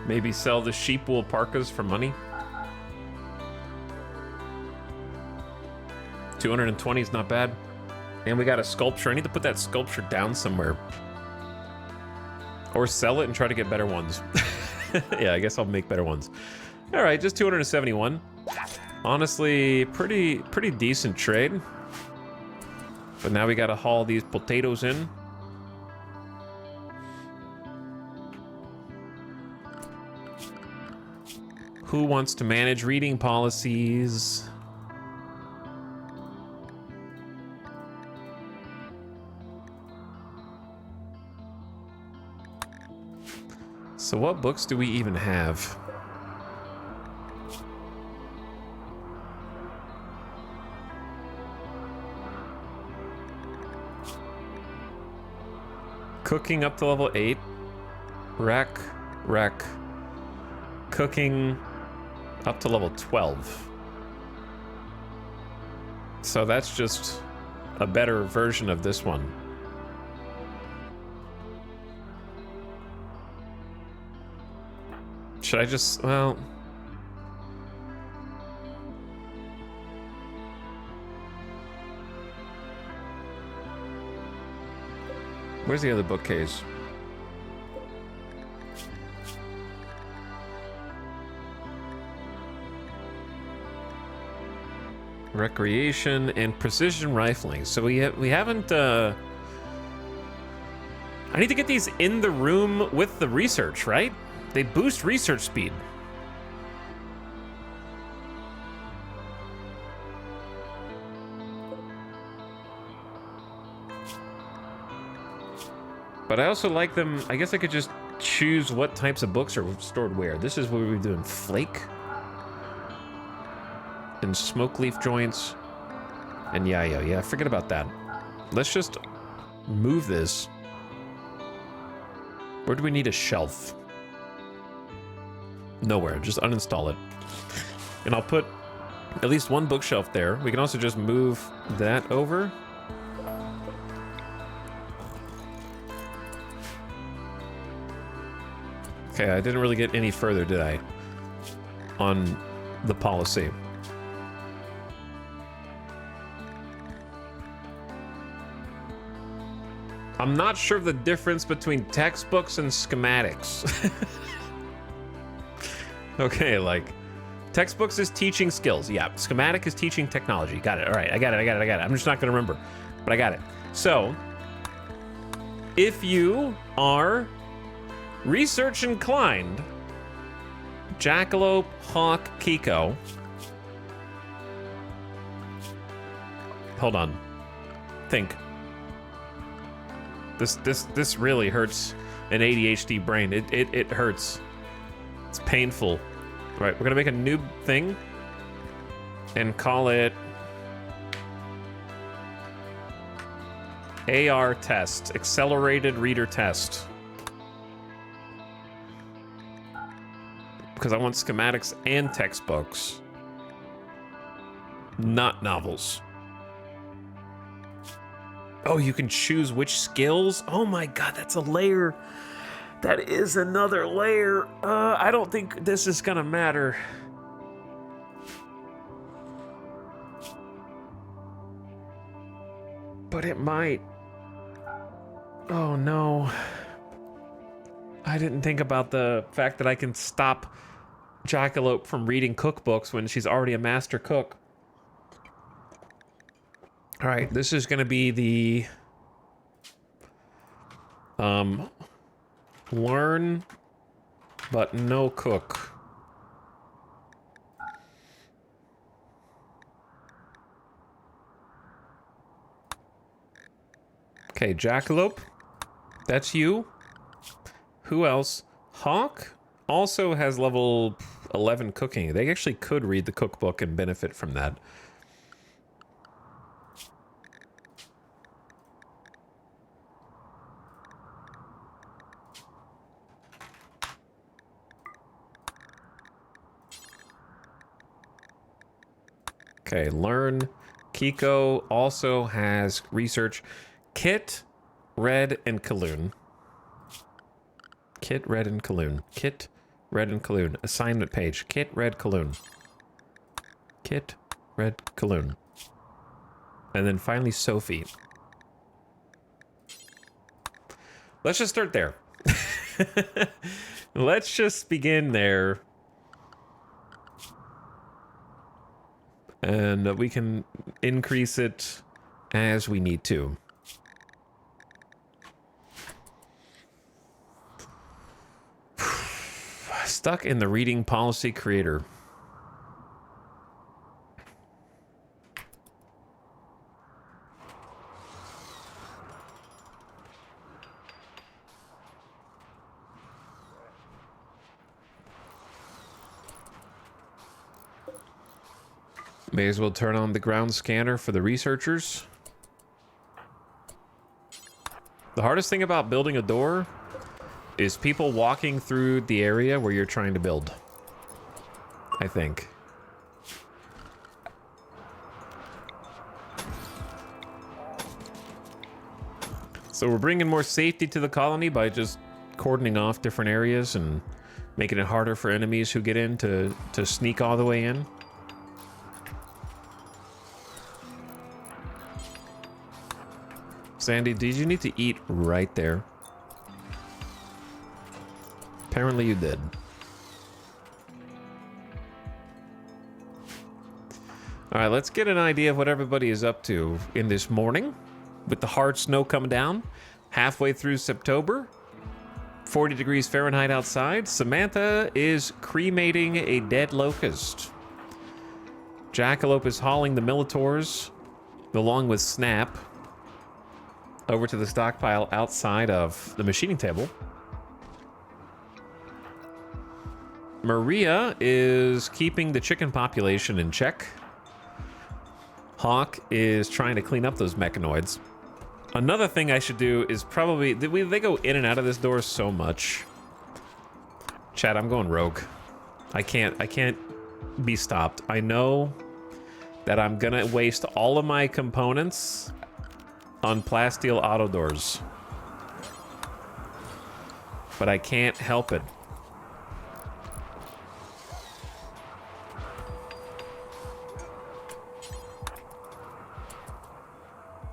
Maybe sell the sheep wool parkas for money. 220 is not bad. And we got a sculpture. I need to put that sculpture down somewhere. Or sell it and try to get better ones. Yeah, I guess I'll make better ones. All right, just 271. Honestly, pretty decent trade. But now we gotta haul these potatoes in. Who wants to manage reading policies? So what books do we even have? Cooking up to level 8. Rec. Cooking up to level 12. So that's just a better version of this one. Should I just, well... Where's the other bookcase? Recreation and precision rifling. So we haven't, I need to get these in the room with the research, right? They boost research speed. But I also like them. I guess I could just choose what types of books are stored where. This is what we're doing. Flake. And smoke leaf joints. And yayo. Yeah, forget about that. Let's just move this. Where do we need a shelf? Nowhere. Just uninstall it. And I'll put at least one bookshelf there. We can also just move that over. Okay, I didn't really get any further, did I? On the policy. I'm not sure of the difference between textbooks and schematics. Okay, like, textbooks is teaching skills. Yeah, schematic is teaching technology. Got it. All right, I got it. I'm just not going to remember, but I got it. So, if you are research inclined, Jackalope, Hawk, Kiko. Hold on. Think. This really hurts an ADHD brain. It hurts. It's painful. All right, we're gonna make a new thing and call it AR test, accelerated reader test. Because I want schematics and textbooks, not novels. Oh, you can choose which skills? Oh my god, that's a layer. That is another layer. I don't think this is gonna matter. But it might. Oh no. I didn't think about the fact that I can stop Jackalope from reading cookbooks when she's already a master cook. All right, this is going to be the learn but no cook. Okay, Jackalope, that's you. Who else? Hawk also has level 11 cooking. They actually could read the cookbook and benefit from that. Okay, learn. Kiko also has research. Kit, Red, and Kaloon. Kit, Red, and Kaloon. Kit, Red, and Kaloon. Assignment page. Kit, Red, Kaloon. Kit, Red, Kaloon. And then finally Sophie. Let's just start there. Let's just begin there. And we can increase it as we need to. Stuck in the reading policy creator. May as well turn on the ground scanner for the researchers. The hardest thing about building a door is people walking through the area where you're trying to build, I think. So we're bringing more safety to the colony by just cordoning off different areas and making it harder for enemies who get in to sneak all the way in. Sandy, did you need to eat right there? Apparently you did. All right, let's get an idea of what everybody is up to in this morning. With the hard snow coming down, halfway through September, 40 degrees Fahrenheit outside, Samantha is cremating a dead locust. Jackalope is hauling the Militaurs, along with Snap, over to the stockpile outside of the machining table. Maria is keeping the chicken population in check. Hawk is trying to clean up those mechanoids. Another thing I should do is probably... They go in and out of this door so much. Chat, I'm going rogue. I can't be stopped. I know that I'm gonna waste all of my components on plasteel auto doors. But I can't help it.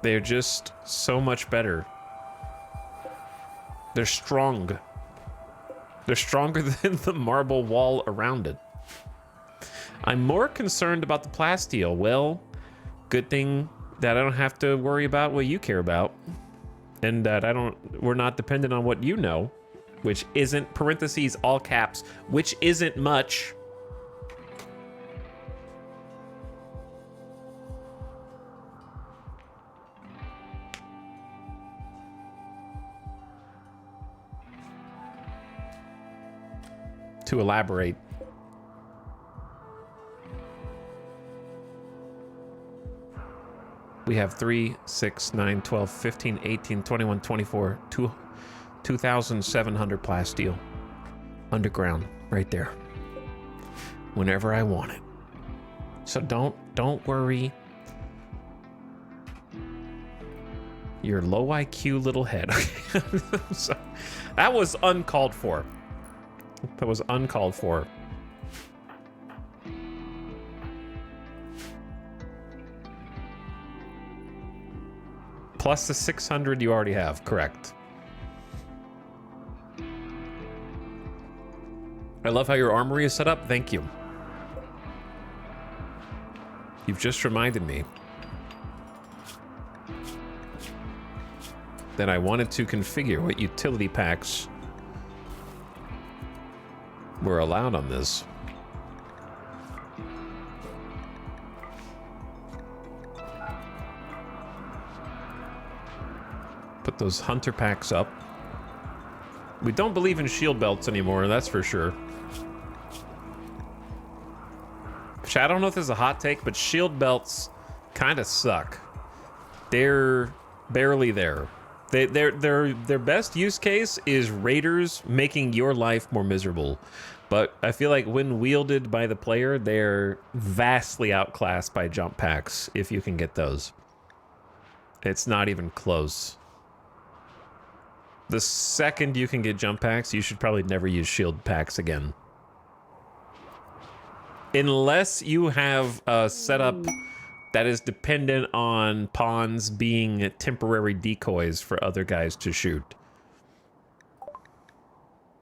They're just so much better. They're strong. They're stronger than the marble wall around it. I'm more concerned about the plasteel. Well, good thing that I don't have to worry about what you care about. And that we're not dependent on what you know, which isn't, parentheses, all caps, which isn't much. To elaborate. We have 3, 6, 9, 12, 15, 18, 21, 24, 2,700 plasteel. Underground, right there. Whenever I want it. So don't worry. Your low IQ little head. So, that was uncalled for. That was uncalled for. Plus the 600 you already have, correct. I love how your armory is set up. Thank you. You've just reminded me that I wanted to configure what utility packs were allowed on this. Put those hunter packs up. We don't believe in shield belts anymore, that's for sure. I don't know if this is a hot take, but shield belts kind of suck. They're barely there. Their best use case is raiders making your life more miserable. But I feel like when wielded by the player, they're vastly outclassed by jump packs, if you can get those. It's not even close. The second you can get jump packs, you should probably never use shield packs again. Unless you have a setup that is dependent on pawns being temporary decoys for other guys to shoot.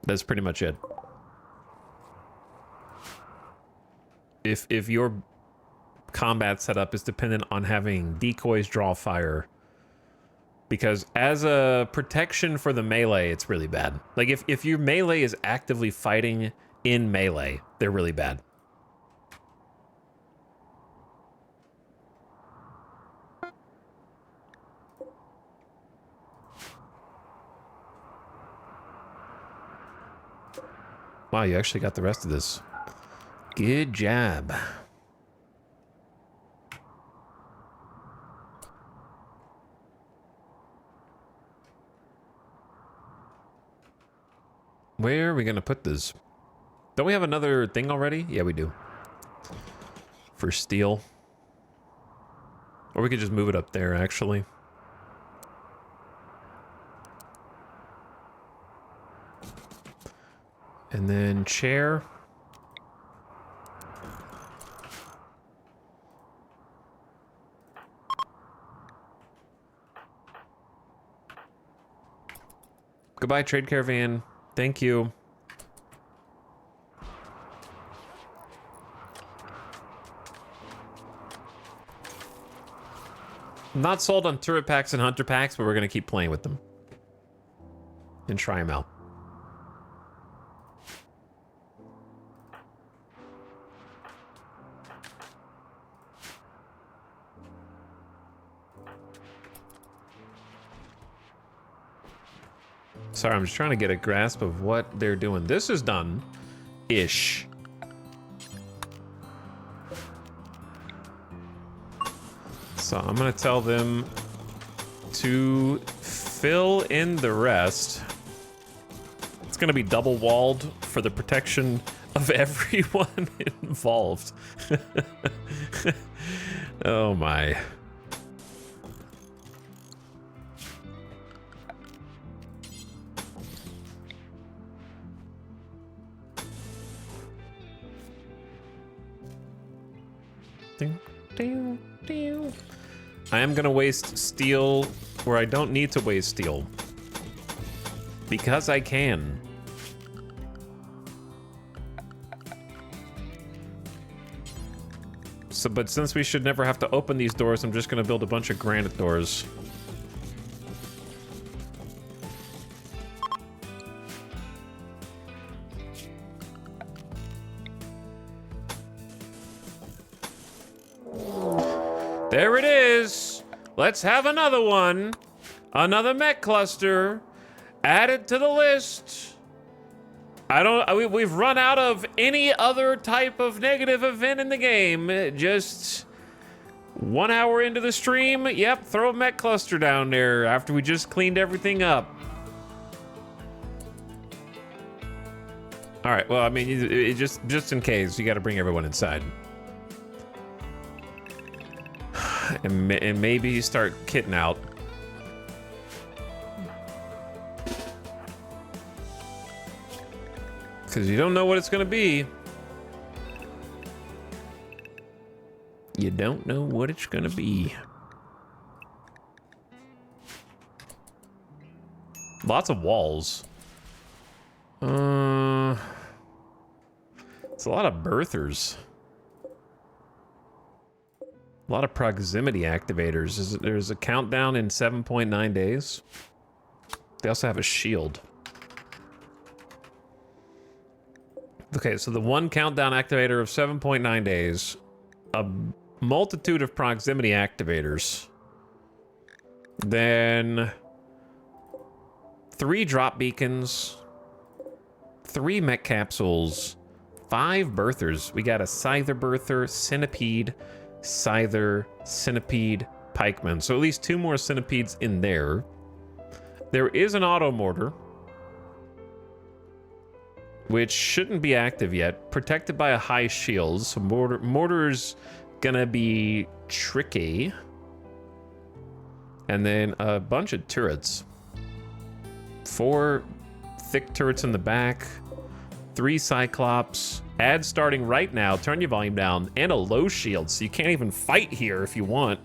That's pretty much it. If your combat setup is dependent on having decoys draw fire. Because as a protection for the melee, it's really bad. Like, if your melee is actively fighting in melee, they're really bad. Wow, you actually got the rest of this. Good job. Where are we gonna put this? Don't we have another thing already? Yeah, we do. For steel. Or we could just move it up there, actually. And then chair. Goodbye, trade caravan. Thank you. Not sold on turret packs and hunter packs, but we're gonna keep playing with them. And try them out. Sorry, I'm just trying to get a grasp of what they're doing. This is done-ish. So I'm gonna tell them to fill in the rest. It's gonna be double walled for the protection of everyone involved. Oh my. I am gonna waste steel where I don't need to waste steel. Because I can. So, but since we should never have to open these doors, I'm just gonna build a bunch of granite doors. There it is. Let's have another one. Another mech cluster added to the list. We've run out of any other type of negative event in the game. Just 1 hour into the stream. Yep, throw a mech cluster down there after we just cleaned everything up. All right, well, I mean, just in case, you got to bring everyone inside. And maybe start kitting out. Because you don't know what it's going to be. You don't know what it's going to be. Lots of walls. It's a lot of birthers. A lot of proximity activators. There's a countdown in 7.9 days. They also have a shield. Okay, so the one countdown activator of 7.9 days, a multitude of proximity activators, then 3 drop beacons, 3 mech capsules, 5 birthers. We got a Scyther birther, Centipede, Scyther, Centipede, Pikeman. So at least 2 more Centipedes in there. There is an auto mortar, which shouldn't be active yet. Protected by a high shield, so mortar's gonna be tricky. And then a bunch of turrets. 4 thick turrets in the back, 3 Cyclops. Ad starting right now. Turn your volume down. And a low shield, so you can't even fight here if you want.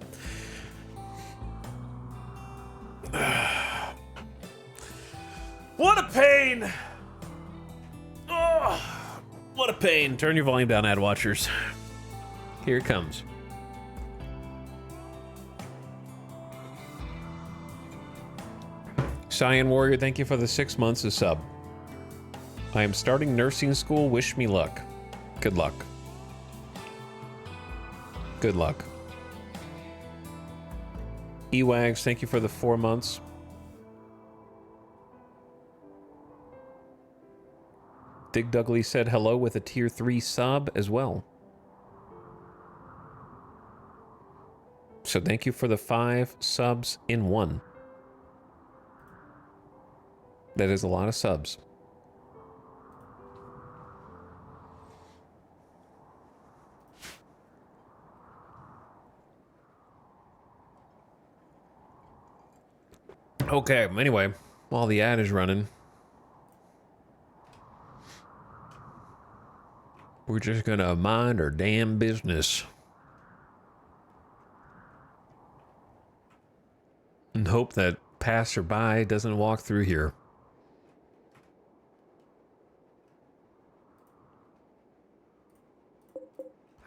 What a pain! Oh, what a pain. Turn your volume down, ad watchers. Here it comes. Cyan Warrior, thank you for the 6 months of sub. I am starting nursing school. Wish me luck. Good luck. Good luck. Ewags, thank you for the 4 months. Dig Duggley said hello with a tier 3 sub as well. So thank you for the 5 subs in 1. That is a lot of subs. Okay, anyway, while the ad is running, we're just gonna mind our damn business. And hope that passerby doesn't walk through here.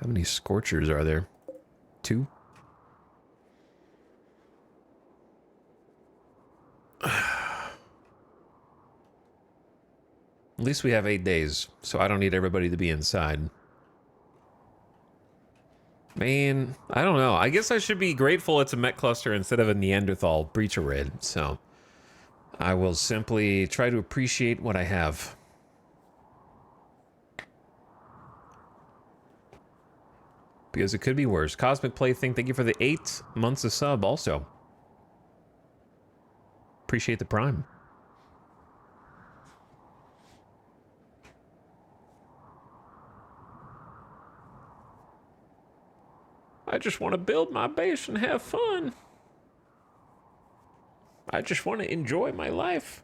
How many scorchers are there? 2? At least we have 8 days, so I don't need everybody to be inside. Man, I don't know. I guess I should be grateful it's a mech cluster instead of a Neanderthal breacher raid, so I will simply try to appreciate what I have. Because it could be worse. Cosmic Plaything, thank you for the 8 months of sub also. Appreciate the prime. I just want to build my base and have fun. I just want to enjoy my life.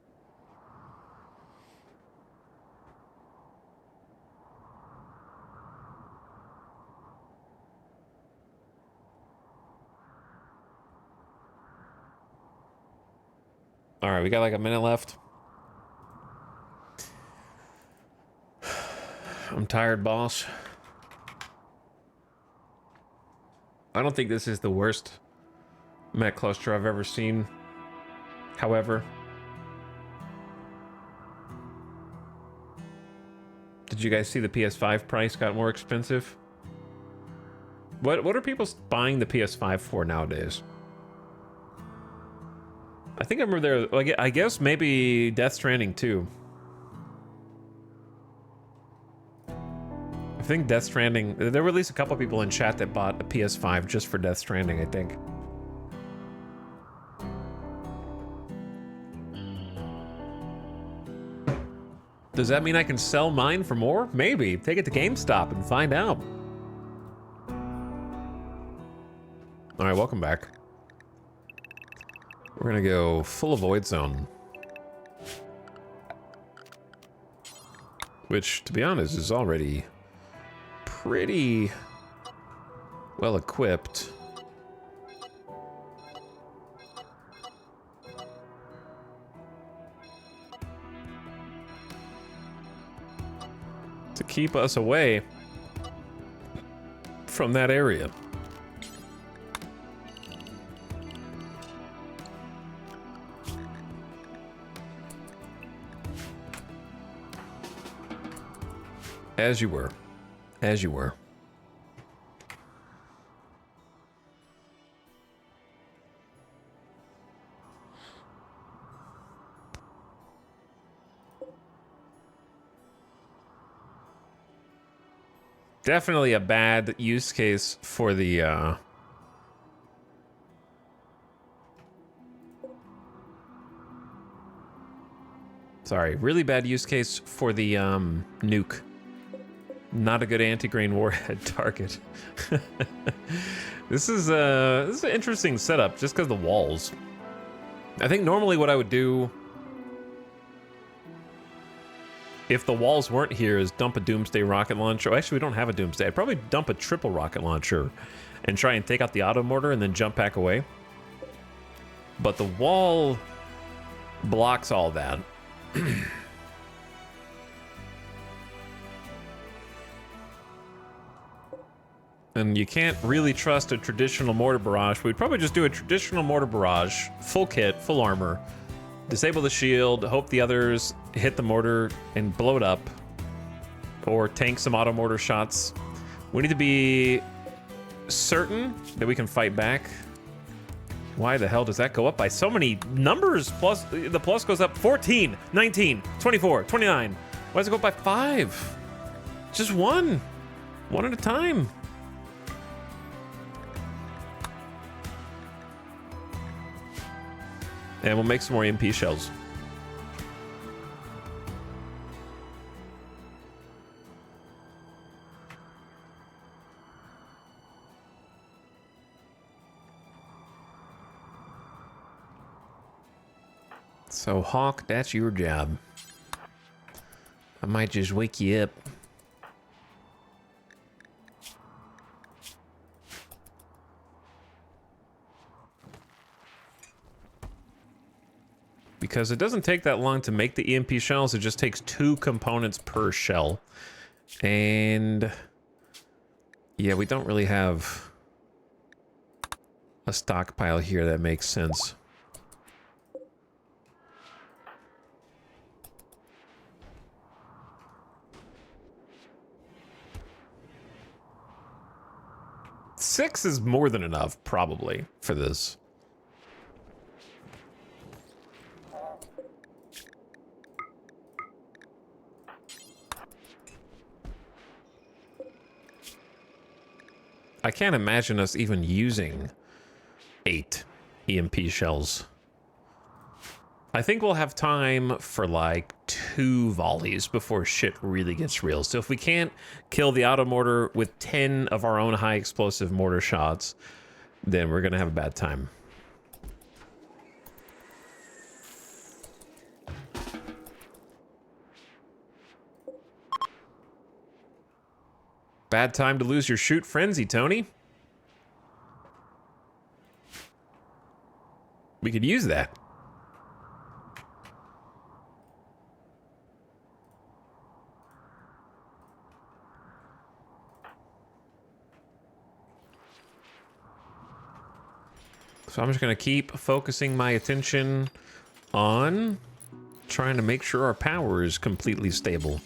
All right, we got like a minute left. I'm tired, boss. I don't think this is the worst mech cluster I've ever seen. However, did you guys see the PS5 price got more expensive? What are people buying the PS5 for nowadays? I think I remember there, like, I guess maybe Death Stranding 2. I think Death Stranding, there were at least a couple people in chat that bought a PS5 just for Death Stranding, I think. Does that mean I can sell mine for more? Maybe. Take it to GameStop and find out. All right, welcome back. We're gonna go full Void Zone. Which, to be honest, is already pretty well equipped. To keep us away from that area. As you were. As you were. Definitely a bad use case for the, sorry, really bad use case for the, nuke. Not a good anti-grain warhead target. This is an interesting setup just because the walls. I think normally what I would do if the walls weren't here is dump a Doomsday rocket launcher. Actually, we don't have a Doomsday. I'd probably dump a triple rocket launcher and try and take out the auto mortar and then jump back away. But the wall blocks all that. And you can't really trust a traditional mortar barrage. We'd probably just do a traditional mortar barrage, full kit, full armor, Disable the shield, hope the others hit the mortar and blow it up. Or tank some auto mortar shots. We need to be certain that we can fight back. Why the hell does that go up by so many numbers? Plus, the plus goes up 14, 19, 24, 29. Why does it go up by 5? Just one. One at a time. And we'll make some more EMP shells. So, Hawk, that's your job. I might just wake you up. Because it doesn't take that long to make the EMP shells, it just takes 2 components per shell. And yeah, we don't really have a stockpile here that makes sense. Six is more than enough, probably, for this. I can't imagine us even using 8 EMP shells. I think we'll have time for like 2 volleys before shit really gets real. So if we can't kill the auto mortar with 10 of our own high explosive mortar shots, then we're gonna have a bad time. Bad time to lose your shoot frenzy, Tony. We could use that. So I'm just going to keep focusing my attention on trying to make sure our power is completely stable.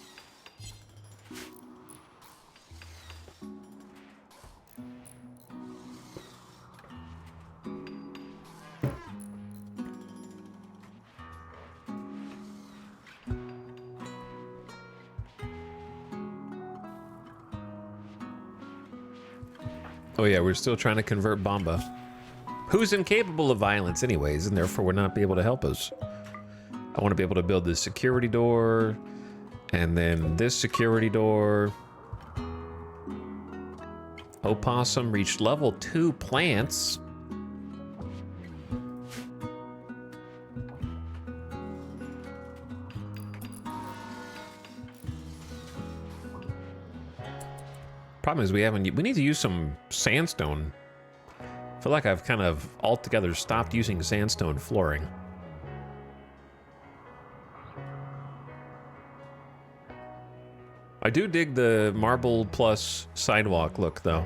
Oh yeah, we're still trying to convert Bomba, who's incapable of violence anyways, and therefore would not be able to help us. I want to be able to build this security door, and then this security door. Opossum reached level 2 plants. Problem is we need to use some sandstone. I feel like I've kind of altogether stopped using sandstone flooring. I do dig the marble plus sidewalk look though.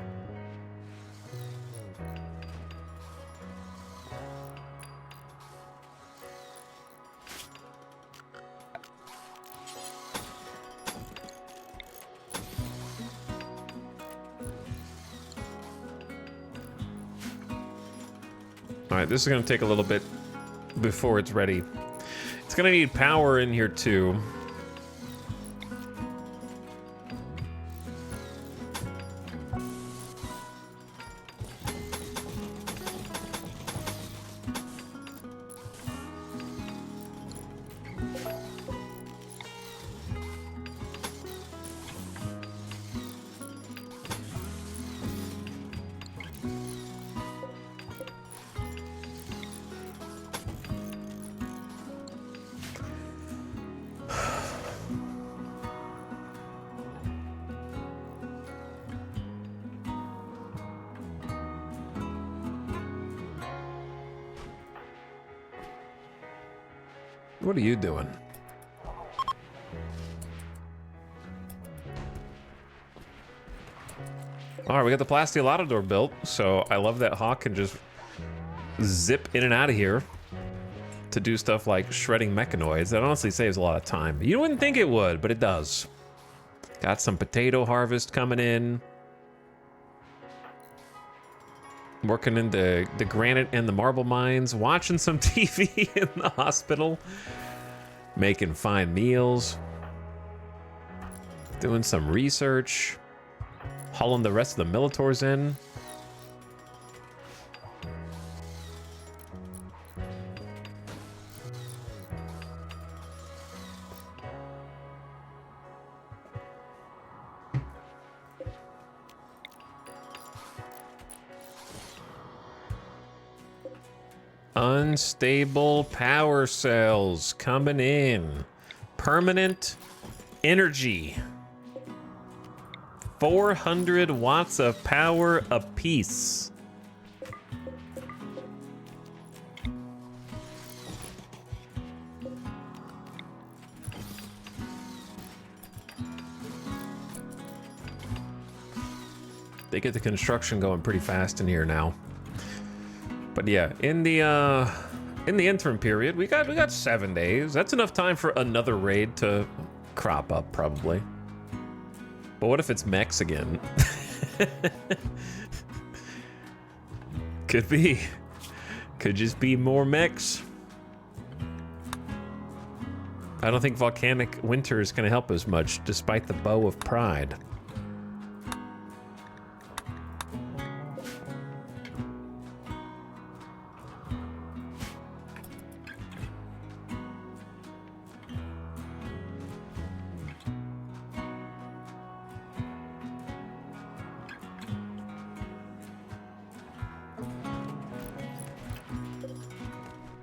All right, this is going to take a little bit before it's ready. It's going to need power in here too. What are you doing? All right, we got the Plastiolata door built, so I love that Hawk can just zip in and out of here to do stuff like shredding mechanoids. That honestly saves a lot of time. You wouldn't think it would, but it does. Got some potato harvest coming in. Working in the granite and the marble mines. Watching some TV in the hospital. Making fine meals. Doing some research. Hauling the rest of the Militors in. Unstable power cells coming in. Permanent energy. 400 watts of power apiece. They get the construction going pretty fast in here now. But yeah, in the interim period, we got 7 days. That's enough time for another raid to crop up, probably. But what if it's mechs again? Could be. Could just be more mechs. I don't think volcanic winter is gonna help as much, despite the bow of pride.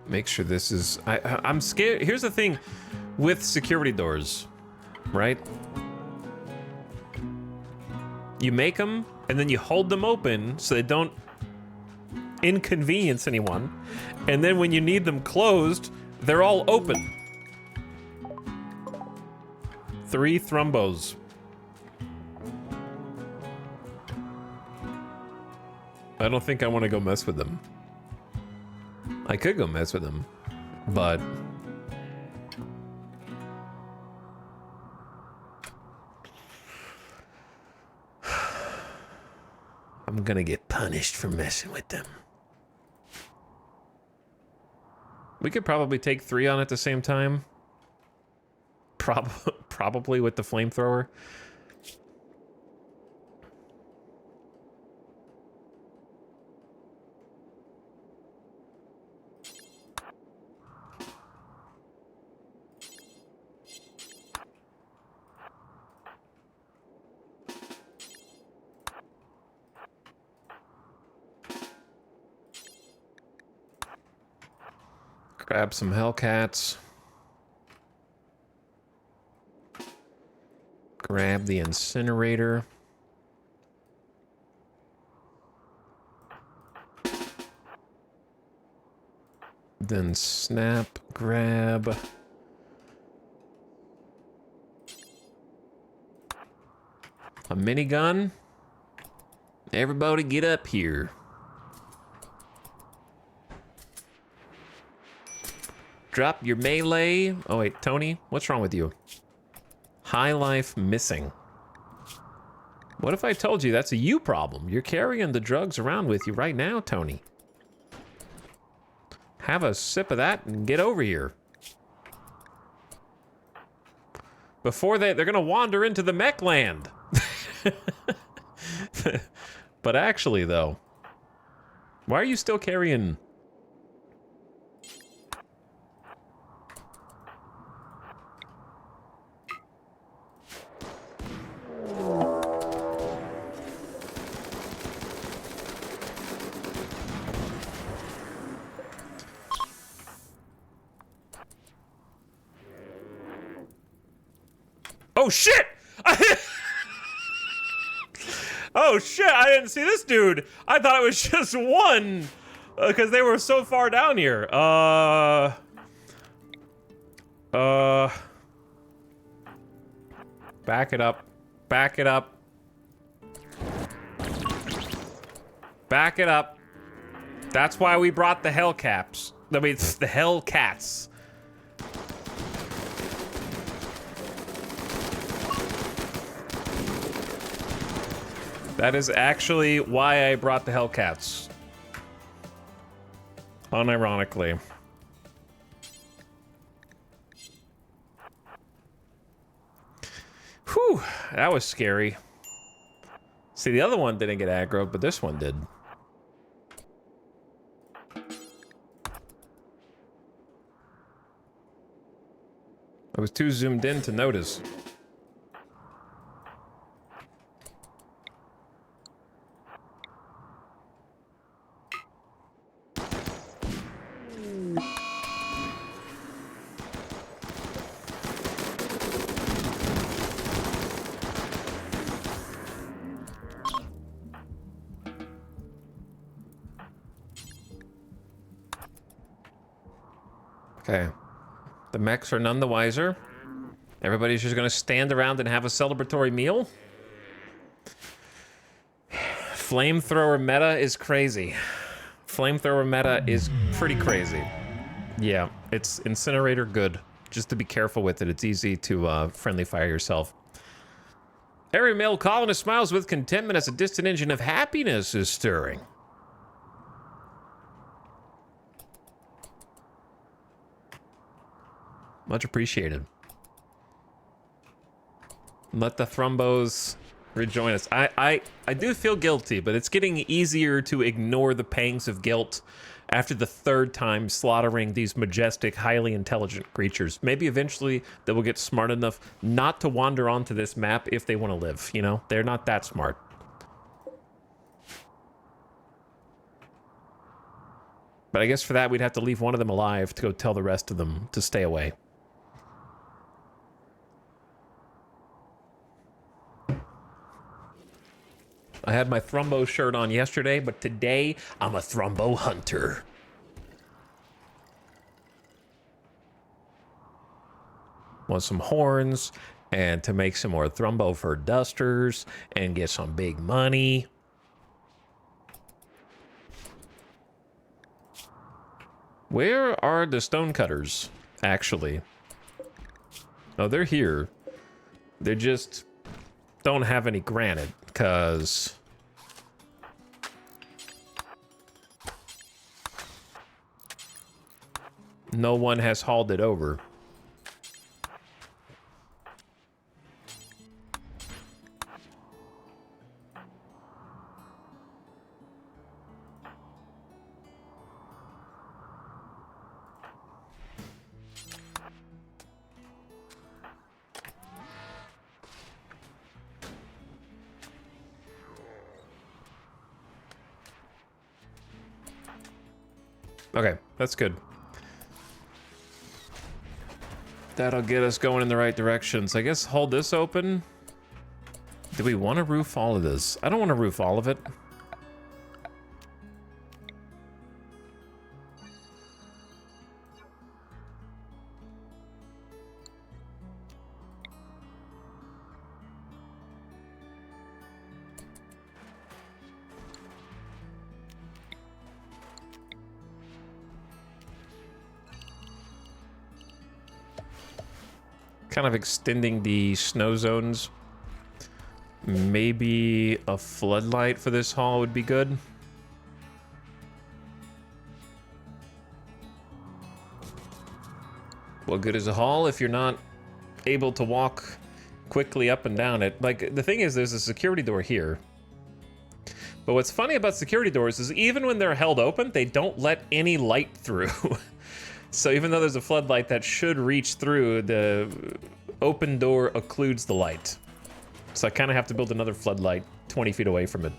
Make sure this is... I'm scared. Here's the thing with security doors, right? You make them, and then you hold them open so they don't inconvenience anyone. And then when you need them closed, they're all open. 3 thrombos. I don't think I want to go mess with them. I could go mess with them, but I'm gonna get punished for messing with them. We could probably take 3 on at the same time. Probably with the flamethrower. Grab some Hellcats. Grab the incinerator. Then snap, grab. A minigun. Everybody get up here. Drop your melee. Oh wait, Tony, what's wrong with you? High life missing. What if I told you that's a you problem? You're carrying the drugs around with you right now, Tony. Have a sip of that and get over here. Before they're gonna wander into the mech land. But actually though, why are you still carrying... Oh shit! Oh shit, I didn't see this dude. I thought it was just one. Because they were so far down here. Back it up. Back it up. Back it up. That's why we brought the Hellcaps. I mean, the hell cats. That is actually why I brought the Hellcats. Unironically. Whew, that was scary. See, the other one didn't get aggro, but this one did. I was too zoomed in to notice. Okay. The mechs are none the wiser. Everybody's just gonna stand around and have a celebratory meal. Flamethrower meta is crazy. Flamethrower meta is pretty crazy. Yeah, it's incinerator good. Just to be careful with it. It's easy to friendly fire yourself. Every male colonist smiles with contentment as a distant engine of happiness is stirring. Much appreciated. Let the thrombos rejoin us. I do feel guilty, but it's getting easier to ignore the pangs of guilt after the third time slaughtering these majestic, highly intelligent creatures. Maybe eventually they will get smart enough not to wander onto this map if they want to live, you know? They're not that smart. But I guess for that, we'd have to leave one of them alive to go tell the rest of them to stay away. I had my Thrumbo shirt on yesterday, but today I'm a Thrumbo hunter. Want some horns, and to make some more Thrumbo for dusters, and get some big money. Where are the stonecutters, actually? Oh, they're here. They just don't have any granite, because no one has hauled it over. Okay, that's good. That'll get us going in the right directions. I guess hold this open. Do we want to roof all of this? I don't want to roof all of it. Kind of extending the snow zones. Maybe a floodlight for this hall would be good. What good is a hall if you're not able to walk quickly up and down it? Like, the thing is, there's a security door here. But what's funny about security doors is even when they're held open, they don't let any light through. So even though there's a floodlight that should reach through, the open door occludes the light. So I kind of have to build another floodlight 20 feet away from it.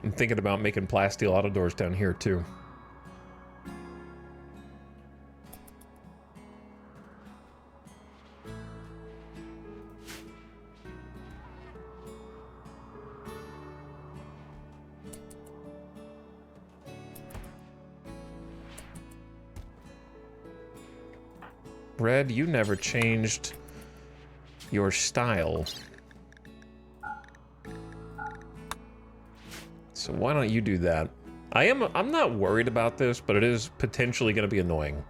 I'm thinking about making plasteel auto doors down here too. Red, you never changed your style. So why don't you do that? I'm not worried about this, but it is potentially going to be annoying.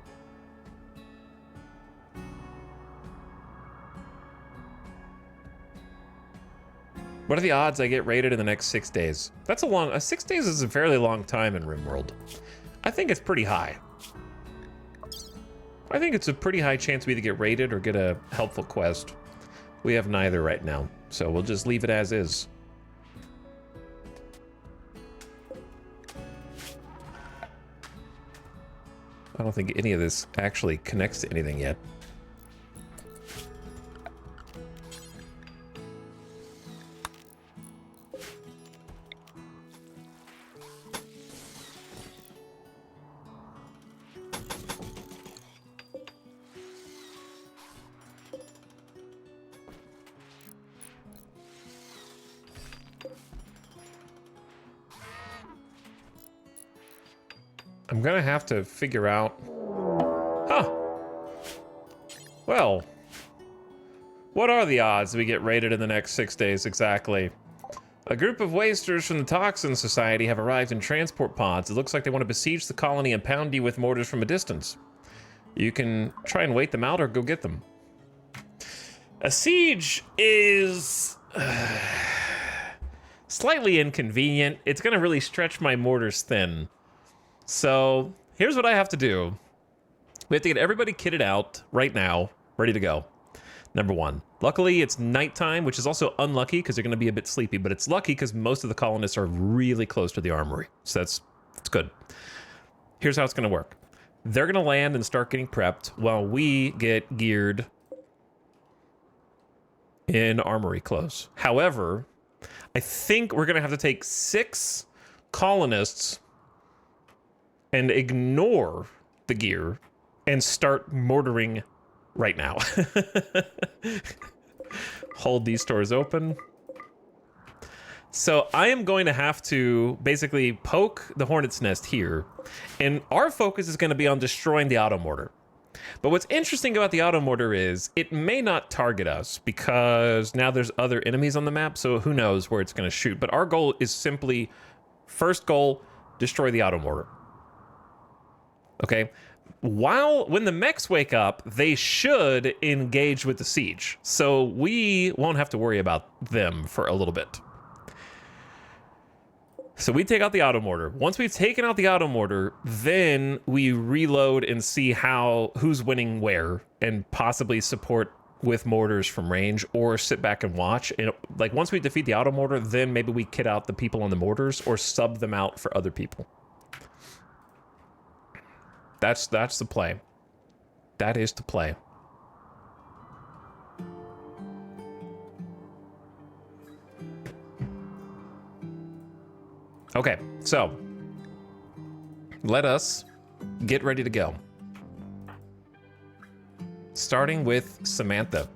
What are the odds I get raided in the next 6 days? That's 6 days is a fairly long time in RimWorld. I think it's pretty high. I think it's a pretty high chance we either get raided or get a helpful quest. We have neither right now, so we'll just leave it as is. I don't think any of this actually connects to anything yet. I'm gonna have to figure out... Huh. Well. What are the odds we get raided in the next 6 days exactly? A group of wasters from the Toxin Society have arrived in transport pods. It looks like they want to besiege the colony and pound you with mortars from a distance. You can try and wait them out or go get them. A siege is... slightly inconvenient. It's gonna really stretch my mortars thin. So, here's what I have to do. We have to get everybody kitted out right now, ready to go. Number one. Luckily, it's nighttime, which is also unlucky because they're going to be a bit sleepy, but it's lucky because most of the colonists are really close to the armory. So that's good. Here's how it's going to work. They're going to land and start getting prepped while we get geared in armory clothes. However, I think we're going to have to take 6 colonists and ignore the gear and start mortaring right now. Hold these doors open. So I am going to have to basically poke the hornet's nest here, and our focus is going to be on destroying the auto mortar. But what's interesting about the auto mortar is it may not target us because now there's other enemies on the map, so who knows where it's going to shoot. But our goal is simply, first goal, destroy the auto mortar. Okay, when the mechs wake up, they should engage with the siege. So we won't have to worry about them for a little bit. So we take out the auto mortar. Once we've taken out the auto mortar, then we reload and see who's winning where, and possibly support with mortars from range, or sit back and watch. And like once we defeat the auto mortar, then maybe we kit out the people on the mortars or sub them out for other people. That's the play. That is the play. Okay, so let us get ready to go. Starting with Samantha.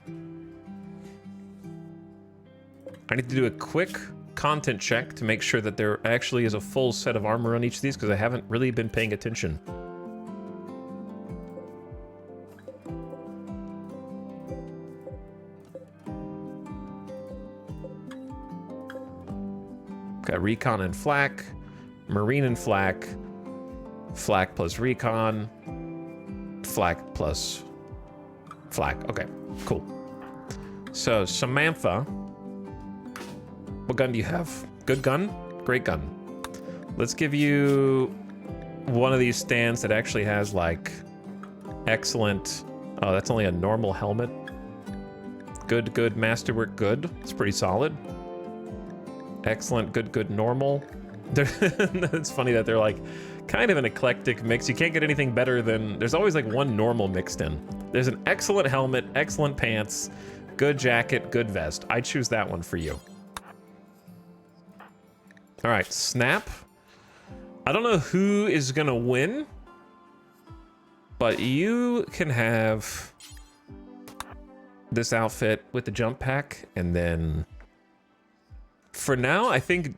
I need to do a quick content check to make sure that there actually is a full set of armor on each of these, because I haven't really been paying attention. Got recon and flak, marine and flak, flak plus recon, flak plus flak. Okay, cool. So Samantha, what gun do you have? Good gun? Great gun. Let's give you one of these stands that actually has like excellent... Oh, that's only a normal helmet. Good, masterwork, good. It's pretty solid. Excellent, good, normal. It's funny that they're like kind of an eclectic mix. You can't get anything better than... There's always like one normal mixed in. There's an excellent helmet, excellent pants, good jacket, good vest. I choose that one for you. All right, Snap. I don't know who is gonna win, but you can have this outfit with the jump pack, and then for now, I think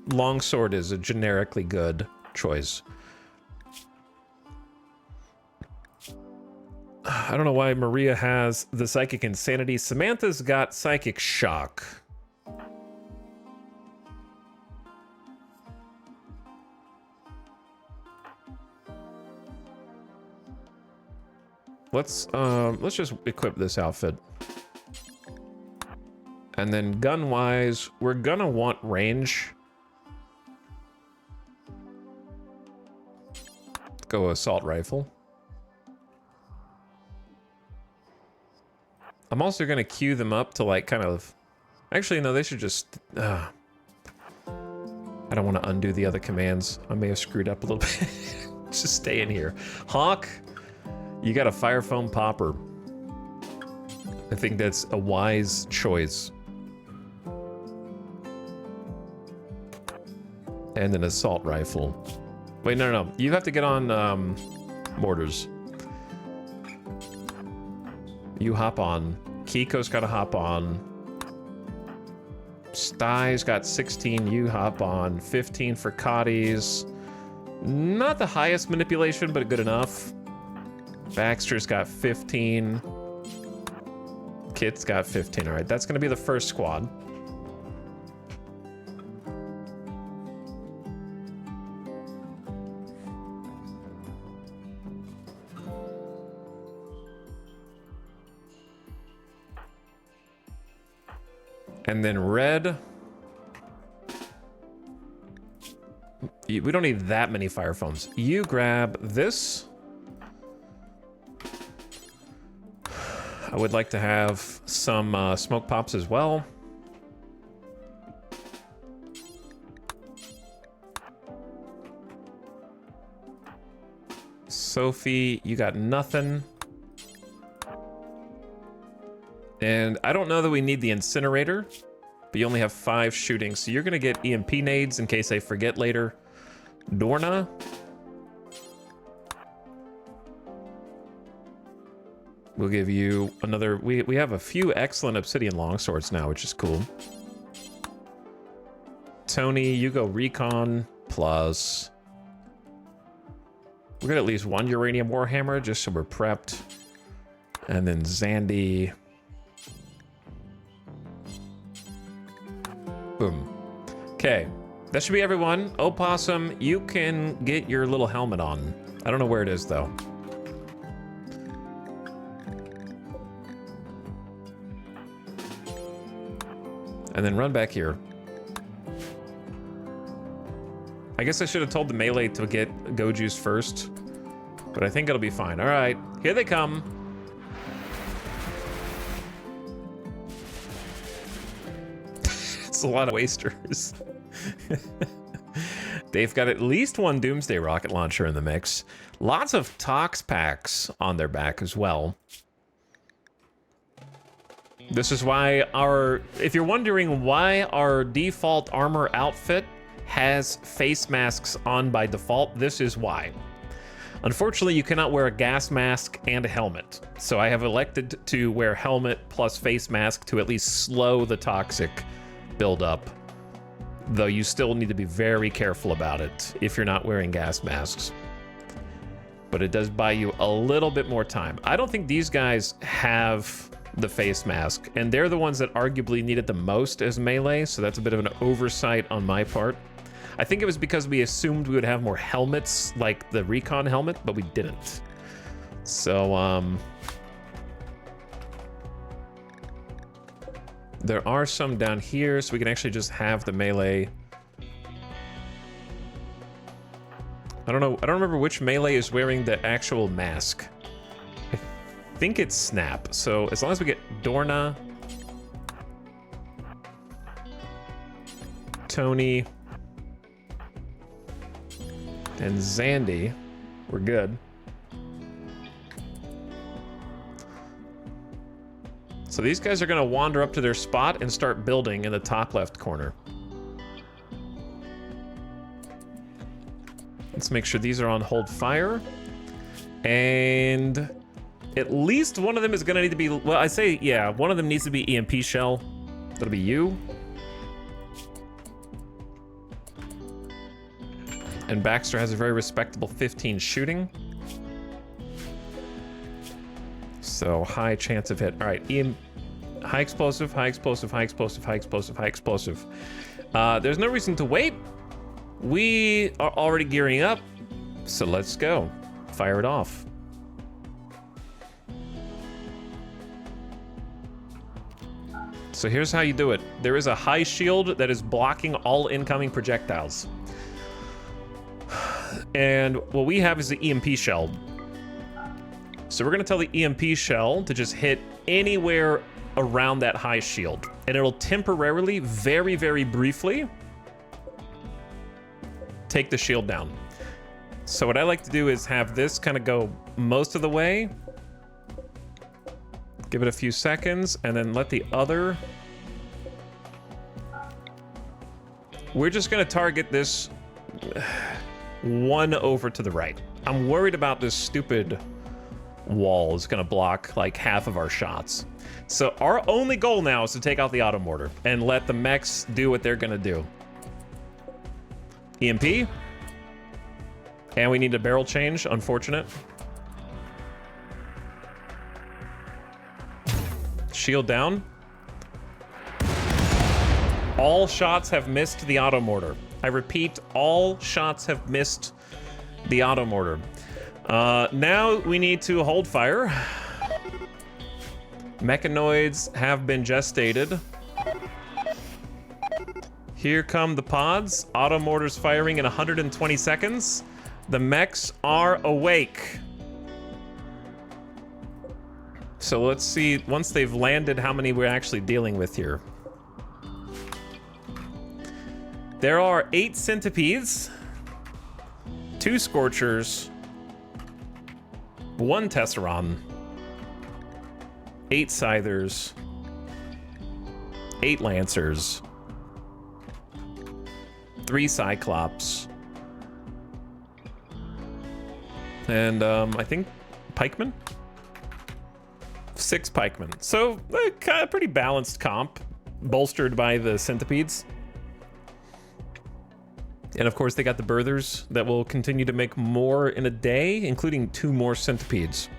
Longsword is a generically good choice. I don't know why Maria has the Psychic Insanity. Samantha's got Psychic Shock. Let's just equip this outfit. And then gun-wise, we're gonna want range. Let's go assault rifle. I'm also gonna queue them up to like kind of... Actually, no, they should just... I don't want to undo the other commands. I may have screwed up a little bit. Just stay in here. Hawk, you got a fire foam popper. I think that's a wise choice. And an assault rifle. Wait, no. You have to get on mortars. You hop on. Kiko's got to hop on. Stai's got 16. You hop on. 15 for Cotties. Not the highest manipulation, but good enough. Baxter's got 15. Kit's got 15. All right, that's going to be the first squad. And then red. We don't need that many fire foams. You grab this. I would like to have some smoke pops as well. Sophie, you got nothing. And I don't know that we need the incinerator, but you only have 5 shooting, so you're gonna get EMP nades in case I forget later. Dorna. We'll give you another... We have a few excellent obsidian longswords now, which is cool. Tony, you go recon plus... We'll get at least 1 uranium warhammer, just so we're prepped. And then Zandy... Boom. Okay, that should be everyone. Opossum, you can get your little helmet on. I don't know where it is, though. And then run back here. I guess I should have told the melee to get Goju's first, but I think it'll be fine. All right, here they come. A lot of wasters. They've got at least 1 Doomsday rocket launcher in the mix. Lots of Tox packs on their back as well. This is why if you're wondering why our default armor outfit has face masks on by default, this is why. Unfortunately, you cannot wear a gas mask and a helmet. So I have elected to wear helmet plus face mask to at least slow the toxic build up, though you still need to be very careful about it if you're not wearing gas masks. But it does buy you a little bit more time. I don't think these guys have the face mask, and they're the ones that arguably need it the most as melee, so that's a bit of an oversight on my part. I think it was because we assumed we would have more helmets like the recon helmet, but we didn't. So there are some down here, so we can actually just have the melee. I don't remember which melee is wearing the actual mask. I think it's Snap. So as long as we get Dorna, Tony, and Zandy, we're good. So these guys are gonna wander up to their spot and start building in the top left corner. Let's make sure these are on hold fire. And at least one of them is gonna need to be, well, I say, yeah, one of them needs to be EMP shell. That'll be you. And Baxter has a very respectable 15 shooting. So high chance of hit. All right, high explosive, high explosive, high explosive, high explosive, high explosive. There's no reason to wait. We are already gearing up, so let's go. Fire it off. So here's how you do it. There is a high shield that is blocking all incoming projectiles. And what we have is the EMP shell. So we're gonna tell the EMP shell to just hit anywhere around that high shield. And it'll temporarily, very, very briefly, take the shield down. So what I like to do is have this kind of go most of the way. Give it a few seconds, and then let the other... We're just gonna target this one over to the right. I'm worried about this stupid wall is gonna block like half of our shots. So our only goal now is to take out the auto mortar and let the mechs do what they're gonna do. EMP. And we need a barrel change, unfortunate. Shield down. All shots have missed the auto mortar. I repeat, all shots have missed the auto mortar. Now we need to hold fire. Mechanoids have been gestated. Here come the pods. Auto mortars firing in 120 seconds. The mechs are awake. So let's see, once they've landed, how many we're actually dealing with here. There are 8 centipedes, 2 scorchers, 1 tesseron, 8 scythers, 8 lancers, 3 cyclops, and I think pikemen? 6 pikemen. So kind of pretty balanced comp, bolstered by the centipedes. And of course they got the birthers that will continue to make more in a day, including 2 more centipedes.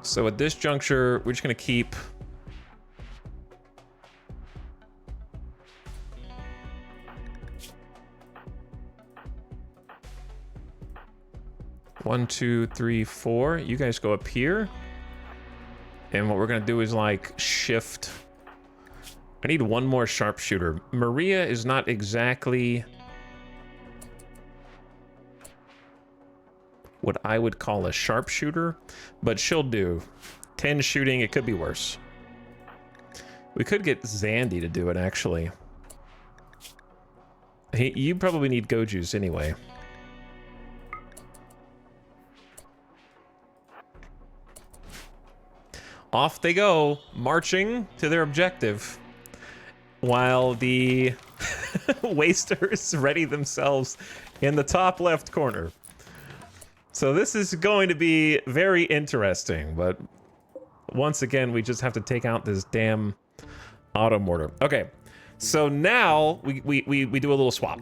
So at this juncture, we're just gonna keep one, 2, 3, 4. You guys go up here. And what we're gonna do is like shift. I need 1 more sharpshooter. Maria is not exactly what I would call a sharpshooter, but she'll do. 10 shooting, it could be worse. We could get Zandy to do it, actually. You probably need Goju's anyway. Off they go, marching to their objective, while the wasters ready themselves in the top left corner. So this is going to be very interesting, but once again, we just have to take out this damn auto mortar. Okay, so now we do a little swap.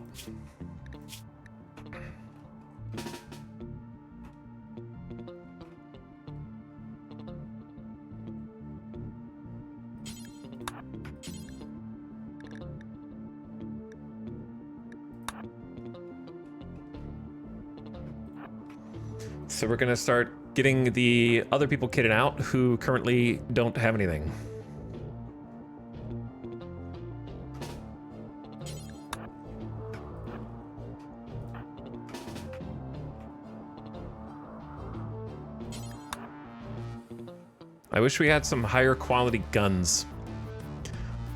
So we're gonna start getting the other people kitted out who currently don't have anything. I wish we had some higher quality guns.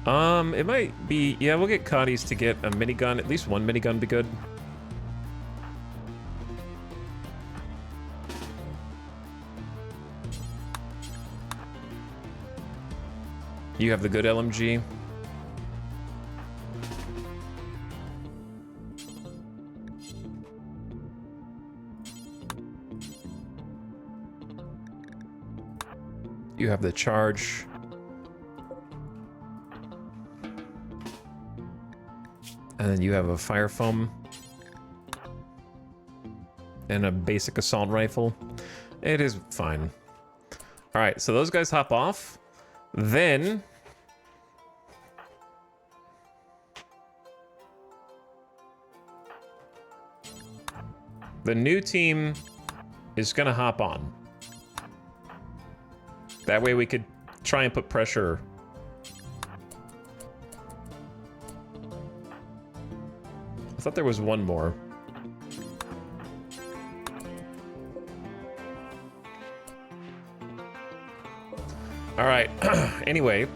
It might be, yeah, we'll get Cotties to get a minigun. At least 1 minigun would be good. You have the good LMG. You have the charge. And then you have a fire foam. And a basic assault rifle. It is fine. All right, so those guys hop off. Then the new team is gonna hop on. That way we could try and put pressure. I thought there was one more. All right, anyway,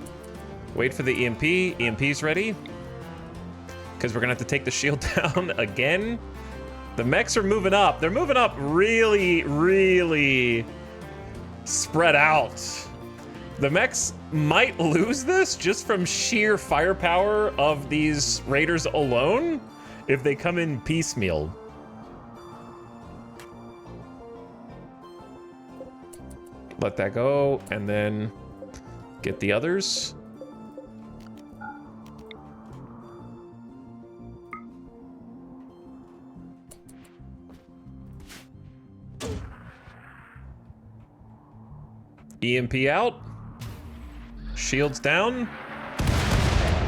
wait for the EMP. EMP's ready. Because we're gonna have to take the shield down again. The mechs are moving up. They're moving up really, really spread out. The mechs might lose this just from sheer firepower of these raiders alone if they come in piecemeal. Let that go, and then get the others. EMP out. Shields down.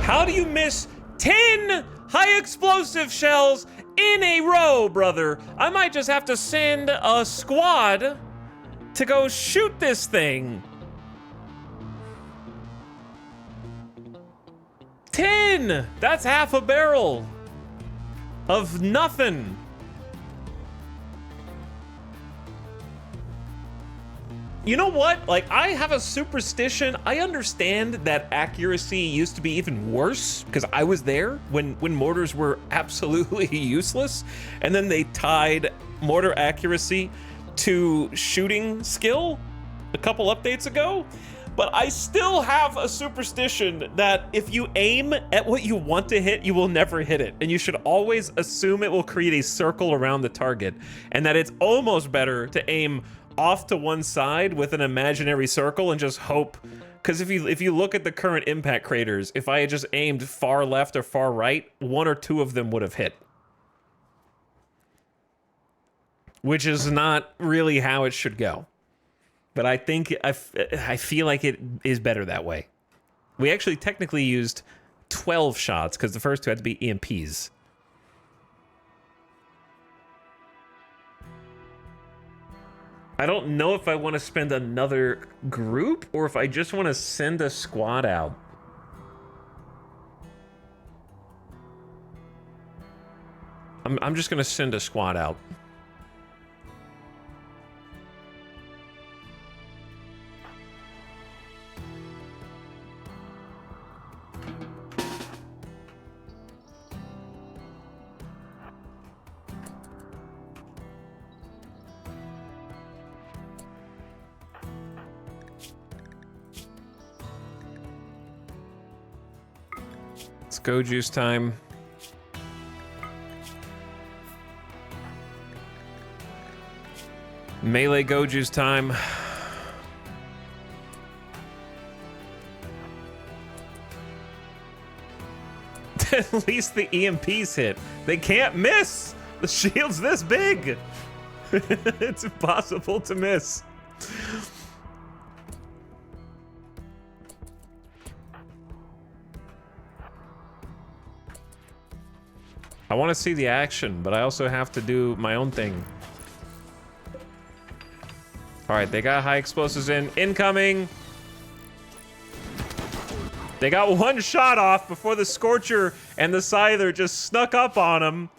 How do you miss 10 high explosive shells in a row, brother? I might just have to send a squad to go shoot this thing. 10! That's half a barrel of nothing. You know what? Like, I have a superstition. I understand that accuracy used to be even worse because I was there when mortars were absolutely useless, and then they tied mortar accuracy to shooting skill a couple updates ago. But I still have a superstition that if you aim at what you want to hit, you will never hit it. And you should always assume it will create a circle around the target, and that it's almost better to aim off to one side with an imaginary circle and just hope. Because if you look at the current impact craters, if I had just aimed far left or far right, one or two of them would have hit. Which is not really how it should go. But I think, I feel like it is better that way. We actually technically used 12 shots because the first two had to be EMPs. I don't know if I want to spend another group or if I just want to send a squad out. I'm just going to send a squad out. It's go juice time. Melee go juice time. At least the EMPs hit. They can't miss. The shield's this big. It's impossible to miss. I want to see the action, but I also have to do my own thing. All right, they got high explosives incoming. They got one shot off before the Scorcher and the Scyther just snuck up on them.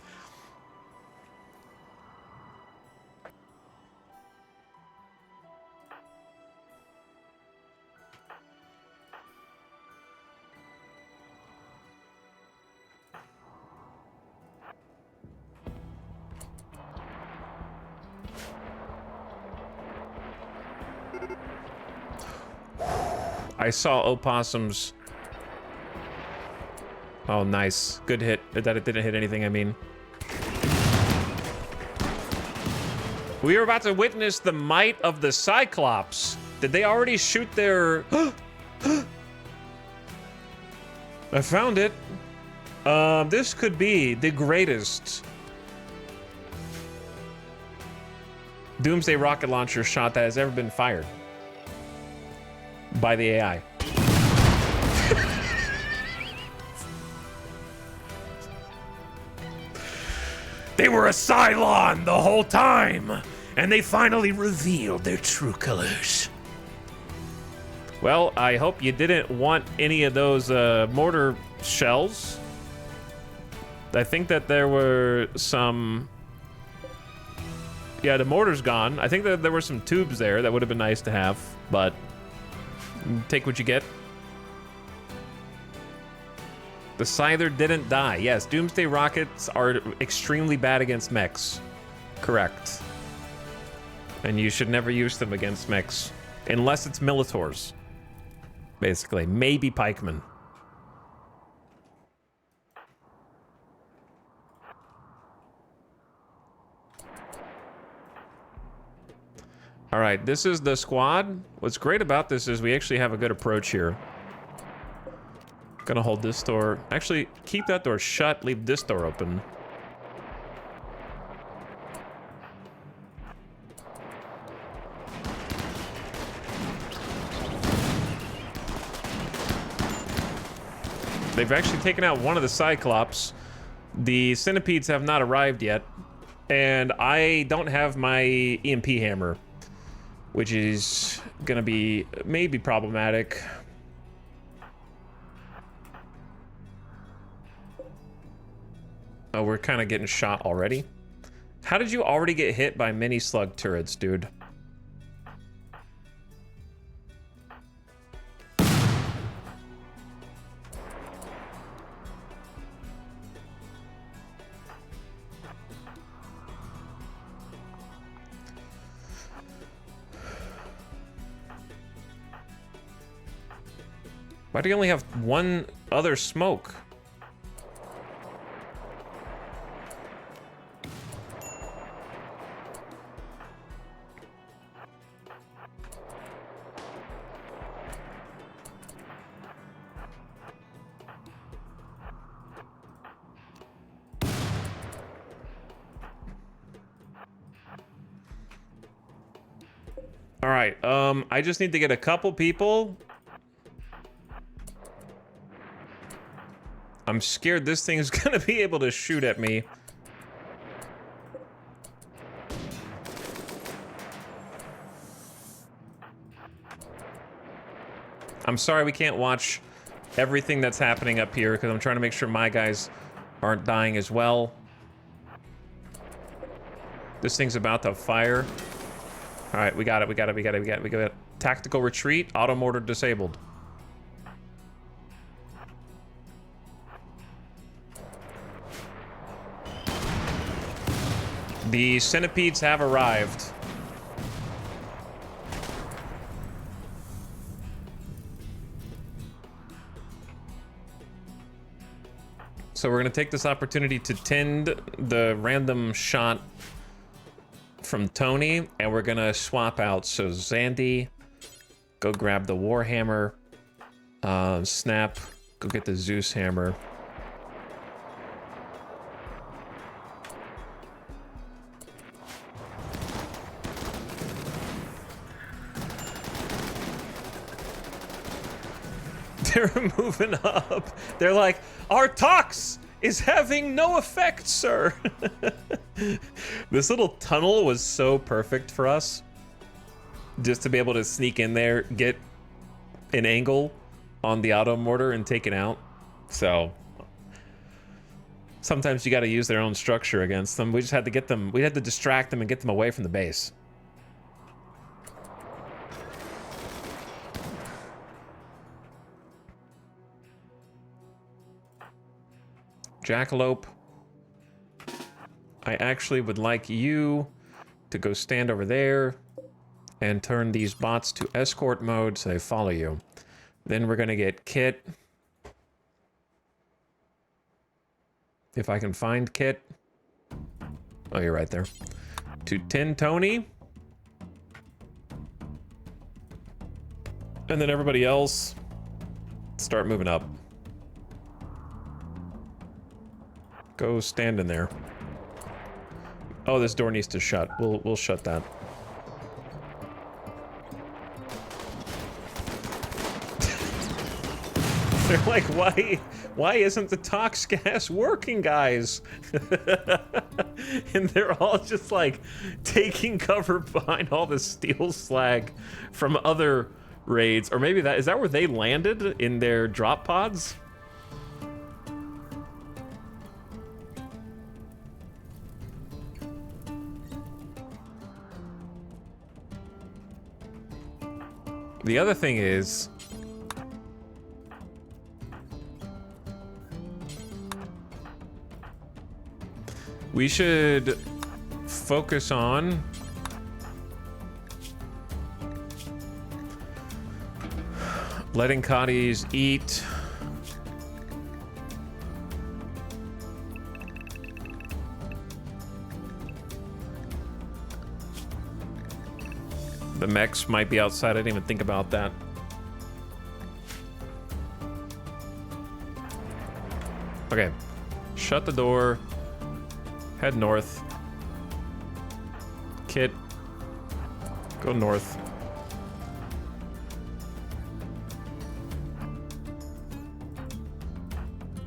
I saw opossums. Oh, nice. Good hit. That it didn't hit anything, I mean. We are about to witness the might of the Cyclops. Did they already shoot their... I found it. This could be the greatest Doomsday rocket launcher shot that has ever been fired. by the AI. They were a Cylon the whole time, and they finally revealed their true colors. Well, I hope you didn't want any of those mortar shells. I think that there were some... Yeah, the mortar's gone. I think that there were some tubes there that would have been nice to have, but take what you get. The Scyther didn't die. Yes, Doomsday rockets are extremely bad against mechs. Correct. And you should never use them against mechs. Unless it's Militors. Basically. Maybe pikemen. Alright, this is the squad. What's great about this is we actually have a good approach here. Gonna hold this door. Actually, keep that door shut, leave this door open. They've actually taken out one of the Cyclops. The Centipedes have not arrived yet. And I don't have my EMP hammer, which is gonna be maybe problematic. Oh, we're kind of getting shot already. How did you already get hit by mini slug turrets, dude? Why do you only have one other smoke? All right, I just need to get a couple people. I'm scared this thing is gonna be able to shoot at me. I'm sorry we can't watch everything that's happening up here because I'm trying to make sure my guys aren't dying as well. This thing's about to fire. All right, we got it. Tactical retreat, auto mortar disabled. The Centipedes have arrived. So we're gonna take this opportunity to tend the random shot from Tony, and we're gonna swap out. So Zandy, go grab the Warhammer. Snap, go get the Zeus hammer. They're moving up. They're like, our tox is having no effect, sir. This little tunnel was so perfect for us. Just to be able to sneak in there, get an angle on the auto mortar and take it out. So sometimes you got to use their own structure against them. We just had to get them, we had to distract them and get them away from the base. Jackalope, I actually would like you to go stand over there and turn these bots to escort mode so they follow you. Then we're gonna get Kit. If I can find Kit. Oh, you're right there. To Tin Tony. And then everybody else start moving up. Go stand in there. Oh, this door needs to shut. We'll shut that. They're like, why isn't the tox gas working, guys? And they're all just like taking cover behind all the steel slag from other raids. Or maybe is that where they landed in their drop pods? The other thing is, we should focus on letting Cotties eat. The mechs might be outside. I didn't even think about that. Okay, shut the door. Head north. Kit, go north.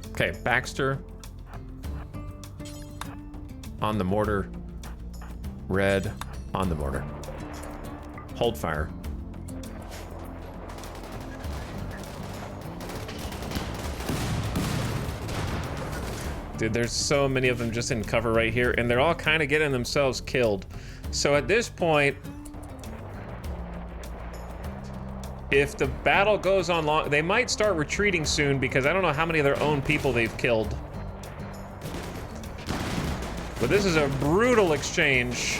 Okay, Baxter. On the mortar. Red, on the mortar. Hold fire. Dude, there's so many of them just in cover right here, and they're all kind of getting themselves killed. So at this point, if the battle goes on long, they might start retreating soon because I don't know how many of their own people they've killed. But this is a brutal exchange.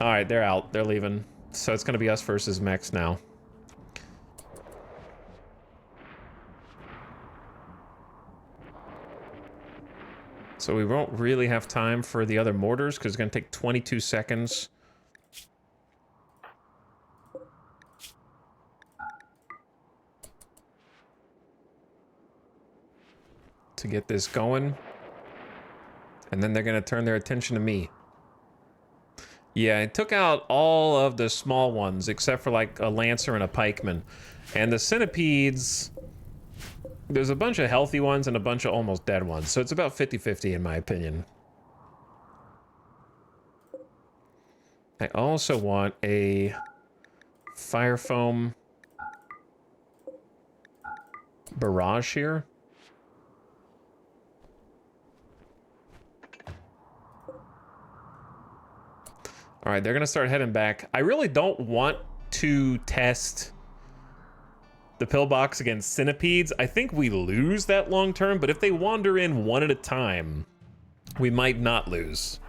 All right, they're out. They're leaving. So it's gonna be us versus mechs now. So we won't really have time for the other mortars because it's gonna take 22 seconds. To get this going. And then they're gonna turn their attention to me. Yeah, it took out all of the small ones, except for like a lancer and a pikeman. And the centipedes, there's a bunch of healthy ones and a bunch of almost dead ones. So it's about 50-50 in my opinion. I also want a fire foam barrage here. All right, they're gonna start heading back. I really don't want to test the pillbox against centipedes. I think we lose that long term, but if they wander in one at a time, we might not lose.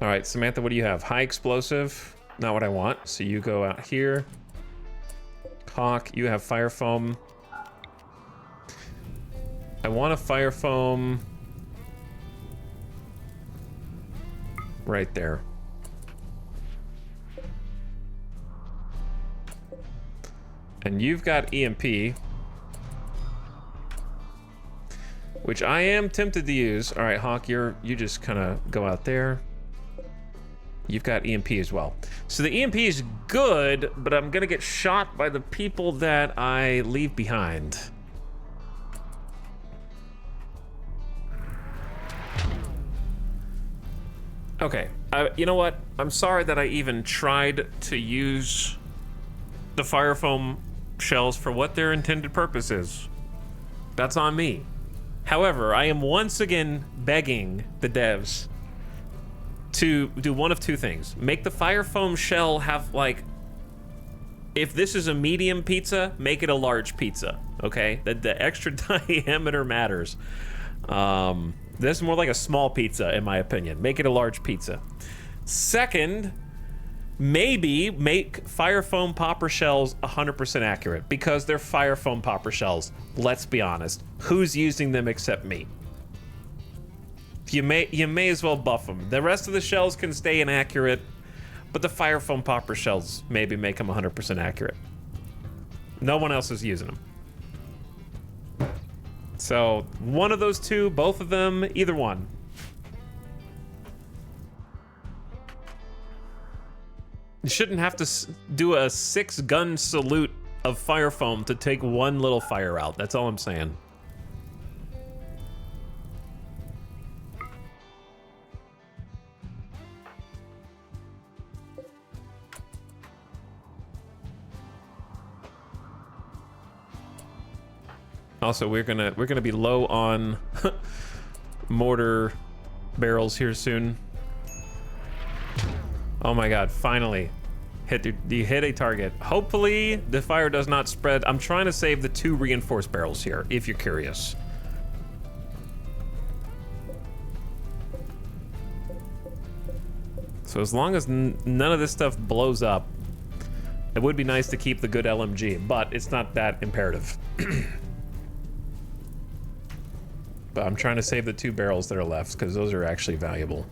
All right, Samantha, what do you have? High explosive. Not what I want. So you go out here. Hawk, you have fire foam. I want a fire foam right there. And you've got EMP, which I am tempted to use. All right, Hawk, you just kind of go out there. You've got EMP as well. So the EMP is good, but I'm gonna get shot by the people that I leave behind. Okay, you know what? I'm sorry that I even tried to use the fire foam shells for what their intended purpose is. That's on me. However, I am once again begging the devs to do one of two things. Make the fire foam shell have, like, if this is a medium pizza, make it a large pizza, okay? The extra diameter matters. This is more like a small pizza, in my opinion. Make it a large pizza. Second, maybe make fire foam popper shells 100% accurate, because they're fire foam popper shells. Let's be honest. Who's using them except me? You may as well buff them. The rest of the shells can stay inaccurate, but the fire foam popper shells maybe make them 100% accurate. No one else is using them. So one of those two, both of them, either one. You shouldn't have to do a 6-gun salute of fire foam to take one little fire out. That's all I'm saying. Also, we're gonna be low on mortar barrels here soon. Oh my god, finally. You hit a target. Hopefully the fire does not spread. I'm trying to save the 2 reinforced barrels here, if you're curious. So as long as none of this stuff blows up, it would be nice to keep the good LMG, but it's not that imperative. But I'm trying to save the 2 barrels that are left, because those are actually valuable.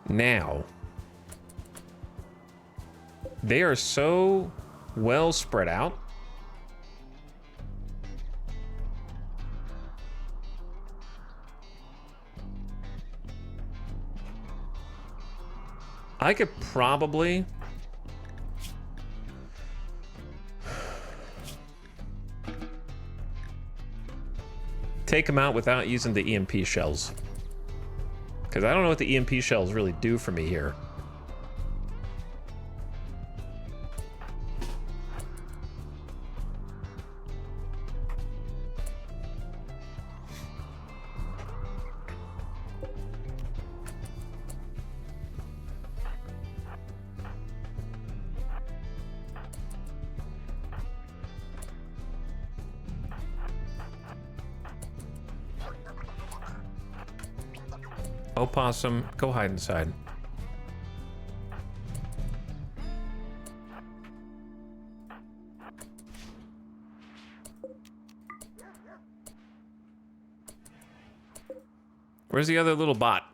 Now, they are so well spread out. I could probably take them out without using the EMP shells. Because I don't know what the EMP shells really do for me here. Opossum, go hide inside. Where's the other little bot?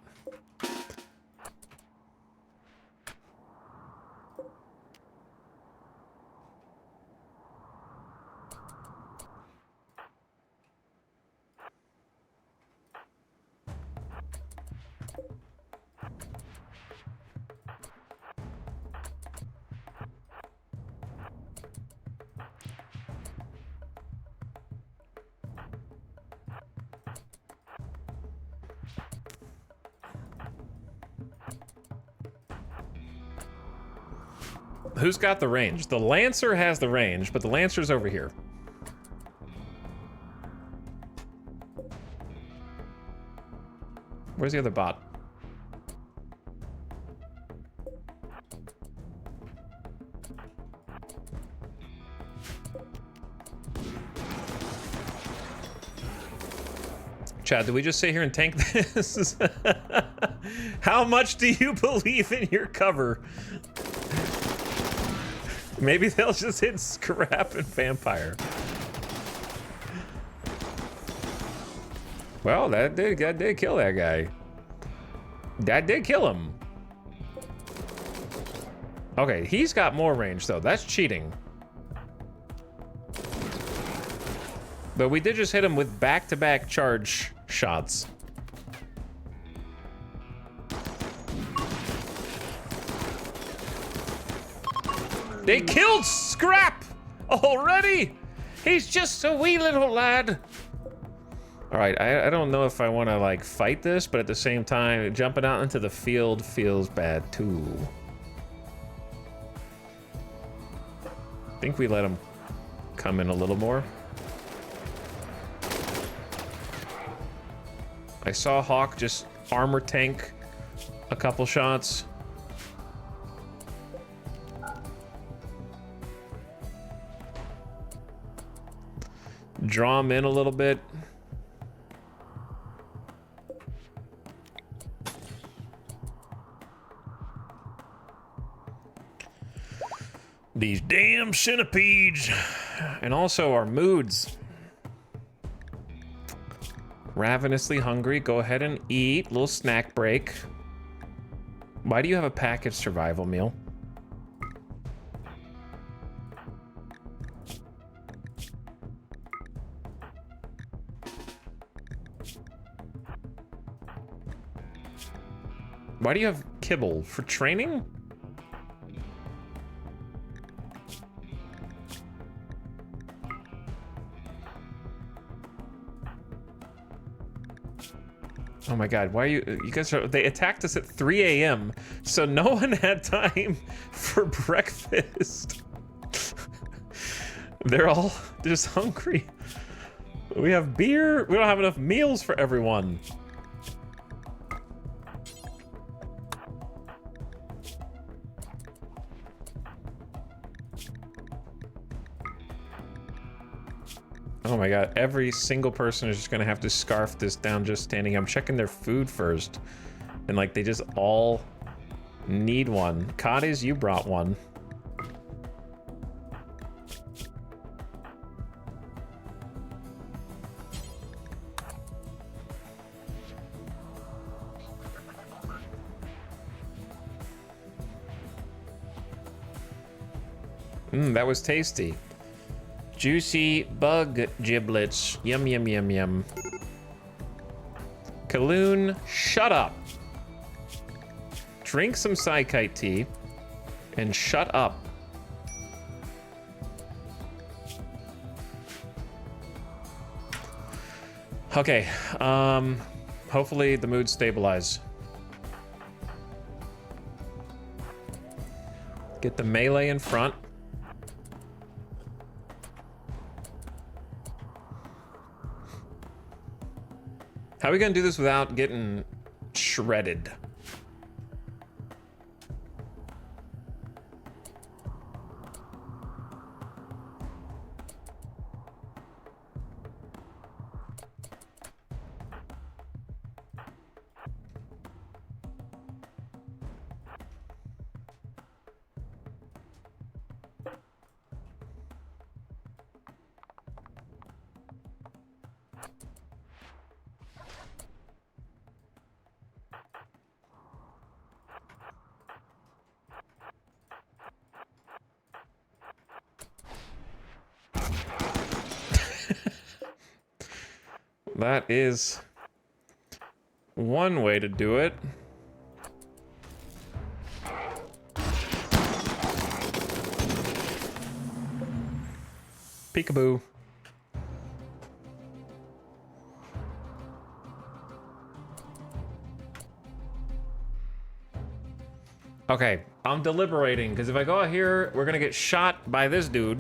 Who's got the range? The Lancer has the range, but the Lancer's over here. Where's the other bot? Chad, do we just sit here and tank this? How much do you believe in your cover? Maybe they'll just hit scrap and vampire. Well, that did kill that guy. That did kill him. Okay, he's got more range though. That's cheating. But we did just hit him with back-to-back charge shots. They killed Scrap already. He's just a wee little lad. All right, I don't know if I want to like fight this, but at the same time, jumping out into the field feels bad too. I think we let him come in a little more. I saw Hawk just armor tank a couple shots. Draw him in a little bit. These damn centipedes. And also our moods. Ravenously hungry. Go ahead and eat. Little snack break. Why do you have a packaged survival meal? Why do you have kibble? For training? Oh my god, why are you guys are, they attacked us at 3 a.m. so no one had time for breakfast. They're all just hungry. We have beer, we don't have enough meals for everyone. Oh my god, every single person is just gonna have to scarf this down just standing. I'm checking their food first. And like, they just all need one. Cotties, you brought one. That was tasty. Juicy bug giblets. Yum, yum, yum, yum. Kaloon, shut up. Drink some Psykite tea and shut up. Okay, hopefully the mood stabilize. Get the melee in front. How are we gonna do this without getting shredded? That is one way to do it. Peekaboo. Okay, I'm deliberating, because if I go out here, we're gonna get shot by this dude.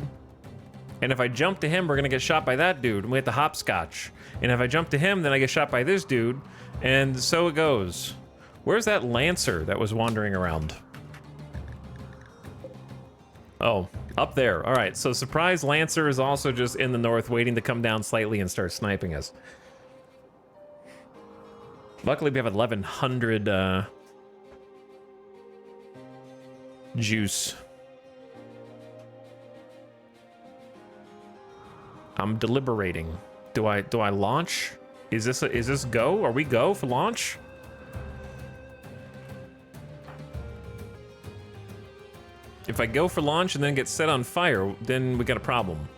And if I jump to him, we're gonna get shot by that dude, and we have to hopscotch. And if I jump to him, then I get shot by this dude, and so it goes. Where's that Lancer that was wandering around? Oh, up there. All right, so Surprise Lancer is also just in the north, waiting to come down slightly and start sniping us. Luckily, we have 1,100 juice. I'm deliberating. Do I launch? Is this go? Are we go for launch? If I go for launch and then get set on fire, then we got a problem.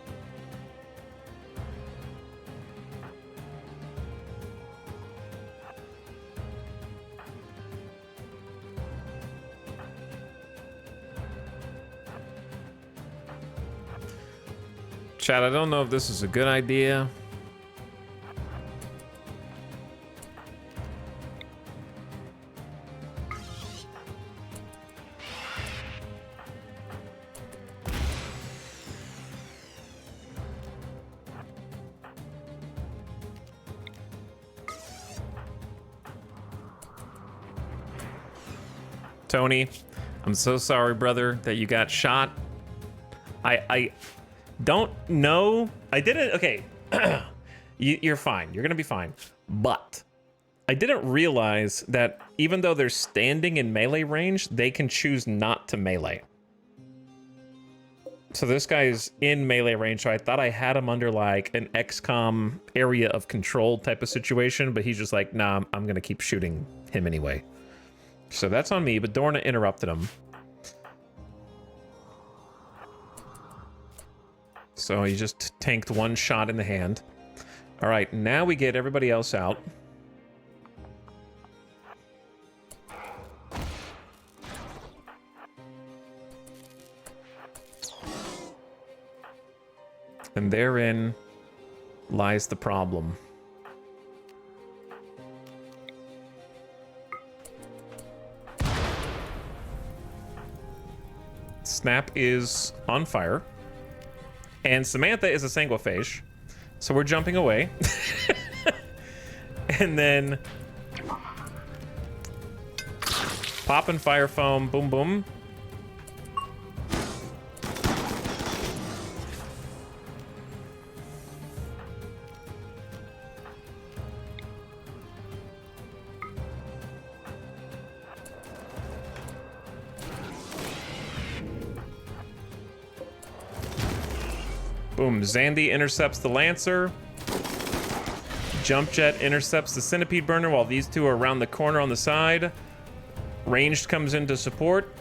Chad, I don't know if this is a good idea. Tony, I'm so sorry, brother, that you got shot. I don't know. I didn't. Okay, you're fine. You're gonna be fine. But I didn't realize that even though they're standing in melee range, they can choose not to melee. So this guy is in melee range, so I thought I had him under like an XCOM area of control type of situation, but he's just like, nah, I'm gonna keep shooting him anyway. So that's on me, but Dorna interrupted him. So he just tanked one shot in the hand. All right, now we get everybody else out. And therein lies the problem. Snap is on fire. And Samantha is a sanguiphage. So we're jumping away. And then popping fire foam, boom, boom. Boom, Zandy intercepts the Lancer. Jump Jet intercepts the Centipede Burner while these two are around the corner on the side. Ranged comes in to support.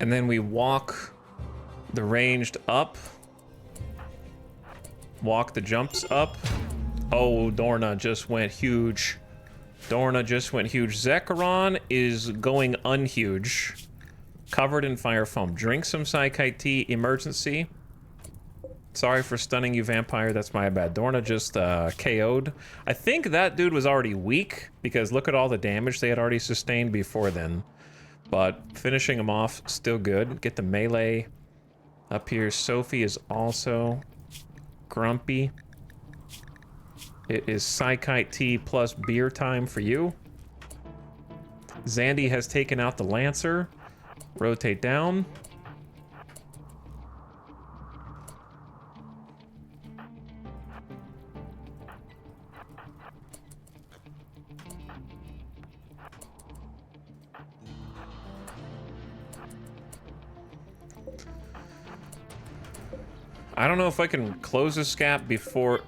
And then we walk the ranged up. Walk the jumps up. Oh, Dorna just went huge. Dorna just went huge. Zekrom is going unhuge. Covered in fire foam. Drink some Psykite tea. Emergency. Sorry for stunning you, vampire. That's my bad. Dorna just KO'd. I think that dude was already weak because look at all the damage they had already sustained before then. But finishing him off, still good. Get the melee up here. Sophie is also grumpy. It is Psykite tea plus beer time for you. Zandy has taken out the Lancer. Rotate down. I don't know if I can close this gap before...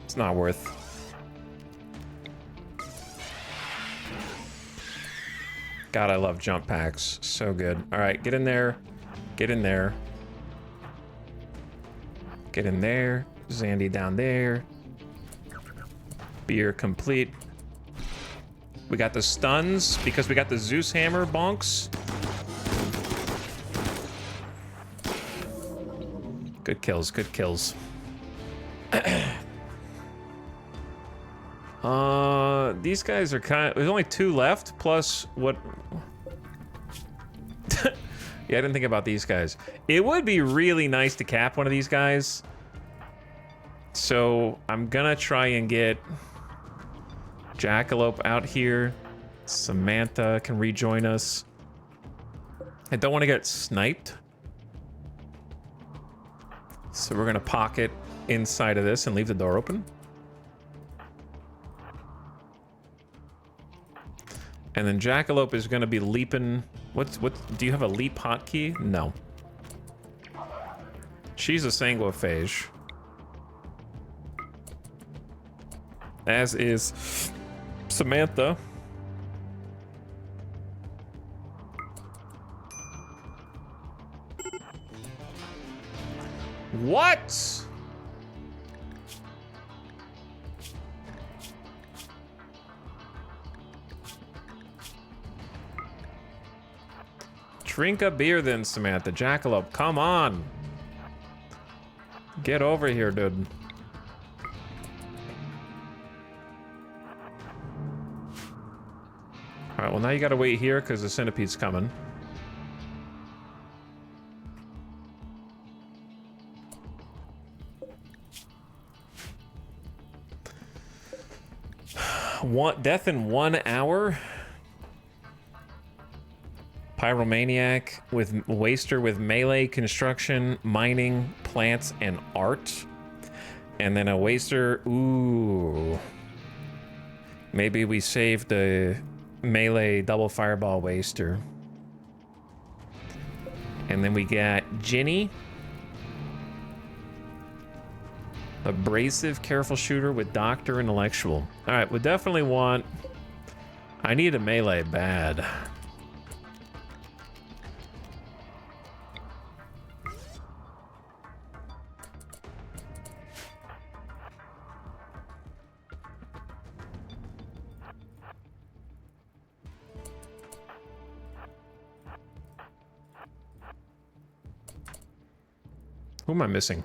It's not worth. God, I love jump packs. So good. All right, get in there. Get in there. Get in there. Zandy down there. Beer complete. We got the stuns because we got the Zeus hammer bonks. Good kills, good kills. These guys are kind of... There's only 2 left, plus what... Yeah, I didn't think about these guys. It would be really nice to cap one of these guys. So, I'm gonna try and get Jackalope out here. Samantha can rejoin us. I don't want to get sniped. So we're gonna pocket inside of this and leave the door open. And then Jackalope is gonna be leaping. What? Do you have a leap hotkey? No. She's a sanguiphage. As is Samantha. What? Drink a beer then, Samantha. Jackalope, come on. Get over here, dude. Alright, well now you gotta wait here because the centipede's coming. Death in 1 hour. Pyromaniac with Waster with melee, construction, mining, plants, and art. And then a Waster. Ooh. Maybe we saved the melee double fireball Waster. And then we got Ginny. Abrasive, careful shooter with Doctor Intellectual. Alright, we definitely want... I need a melee bad. Who am I missing?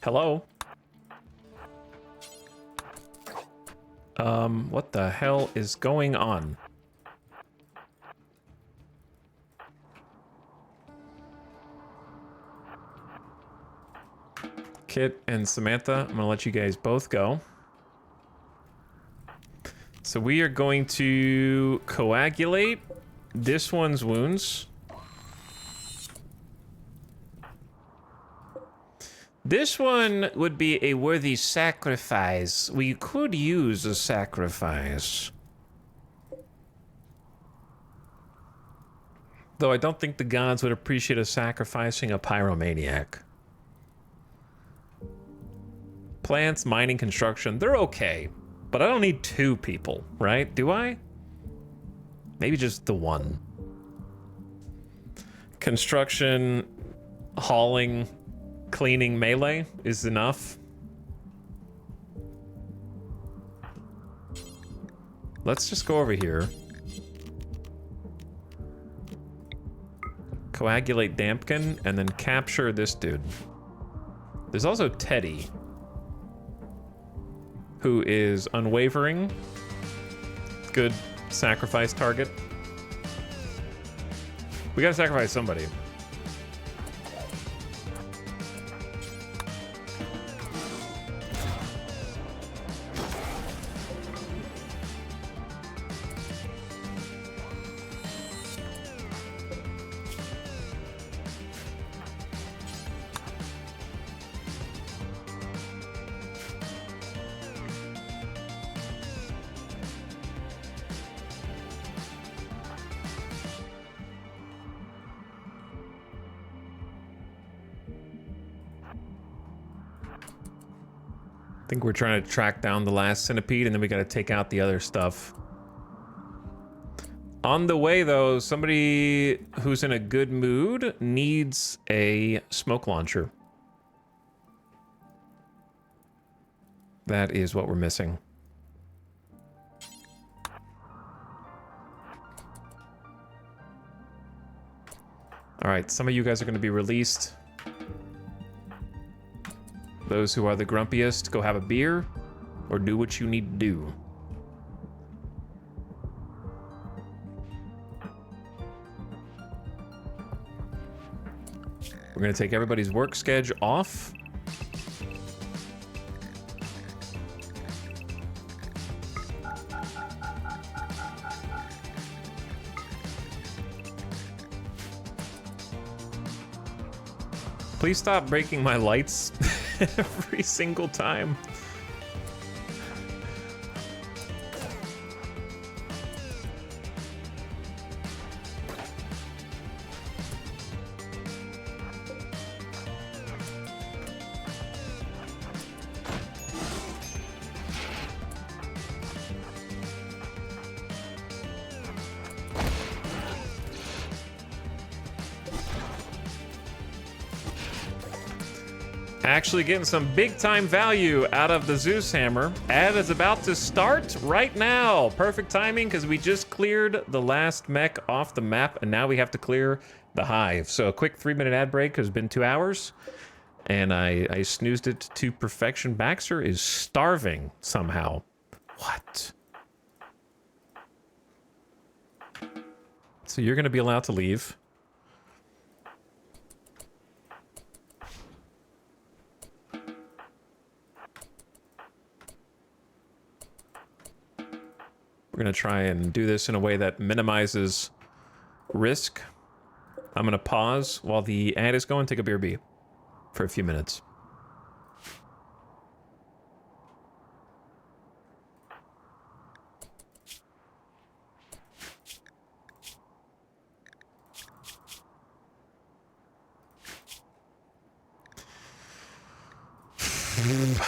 Hello? What the hell is going on? Kit and Samantha, I'm gonna let you guys both go. So we are going to coagulate this one's wounds. This one would be a worthy sacrifice. We could use a sacrifice. Though I don't think the gods would appreciate us sacrificing a pyromaniac. Plants, mining, construction, they're okay. But I don't need 2 people, right? Do I? Maybe just the 1. Construction, hauling, cleaning, melee is enough. Let's just go over here. Coagulate Dampkin, and then capture this dude. There's also Teddy, who is unwavering. Good sacrifice target. We gotta sacrifice somebody. I think we're trying to track down the last centipede, and then we gotta take out the other stuff. On the way, though, somebody who's in a good mood needs a smoke launcher. That is what we're missing. All right, some of you guys are gonna be released. Those who are the grumpiest, go have a beer or do what you need to do. We're gonna take everybody's work schedule off. Please stop breaking my lights every single time. Actually getting some big time value out of the Zeus hammer. Ad is about to start right now. Perfect timing because we just cleared the last mech off the map and now we have to clear the hive. So a quick 3-minute ad break has been 2 hours and I snoozed it to perfection. Baxter is starving somehow. What? So you're going to be allowed to leave. We're going to try and do this in a way that minimizes risk. I'm going to pause while the ad is going. Take a BRB for a few minutes.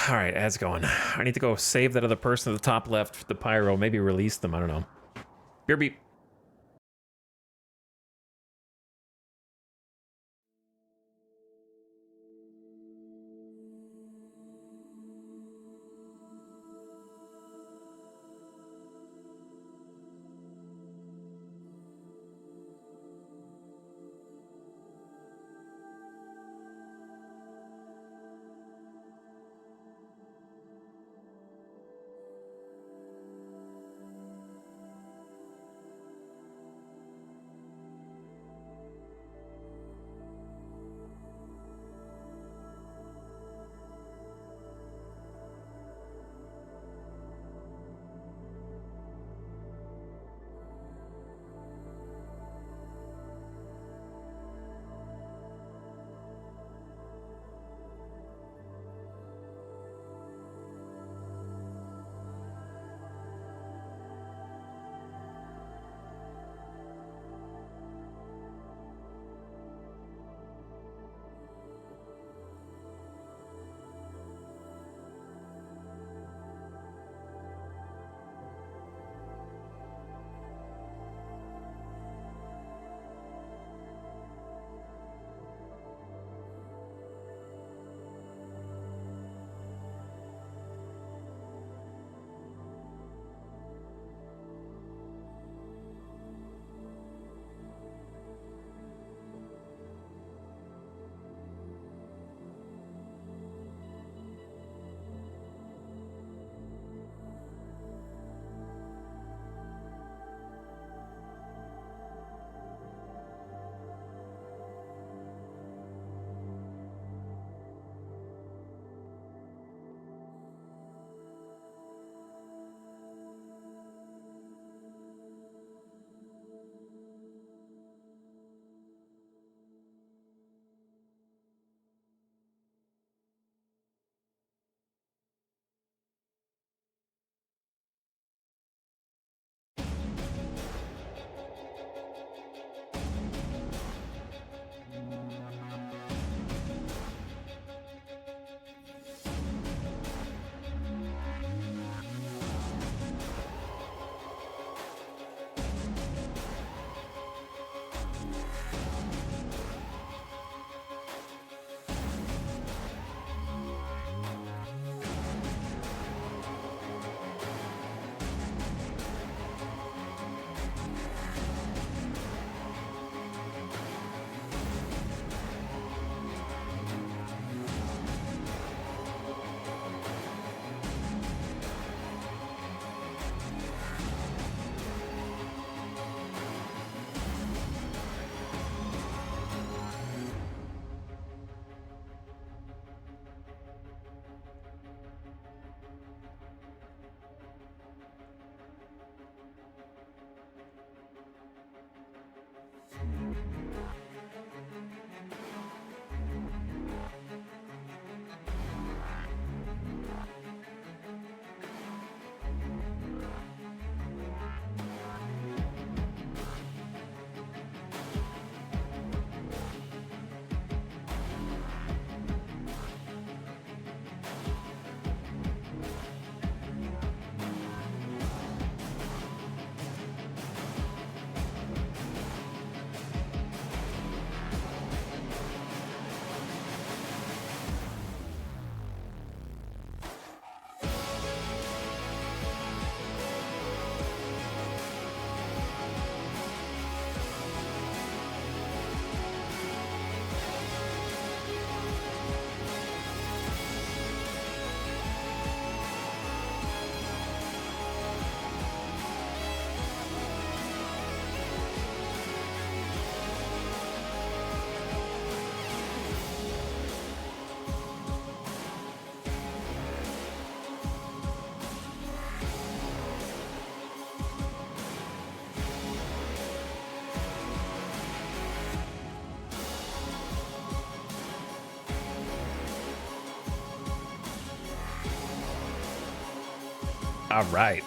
All right, ad's going. I need to go save that other person at the top left, the pyro. Maybe release them. I don't know. BRB. All right.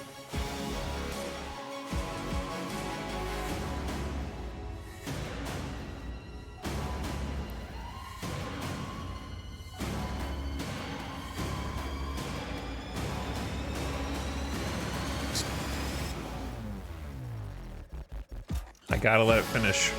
I gotta let it finish.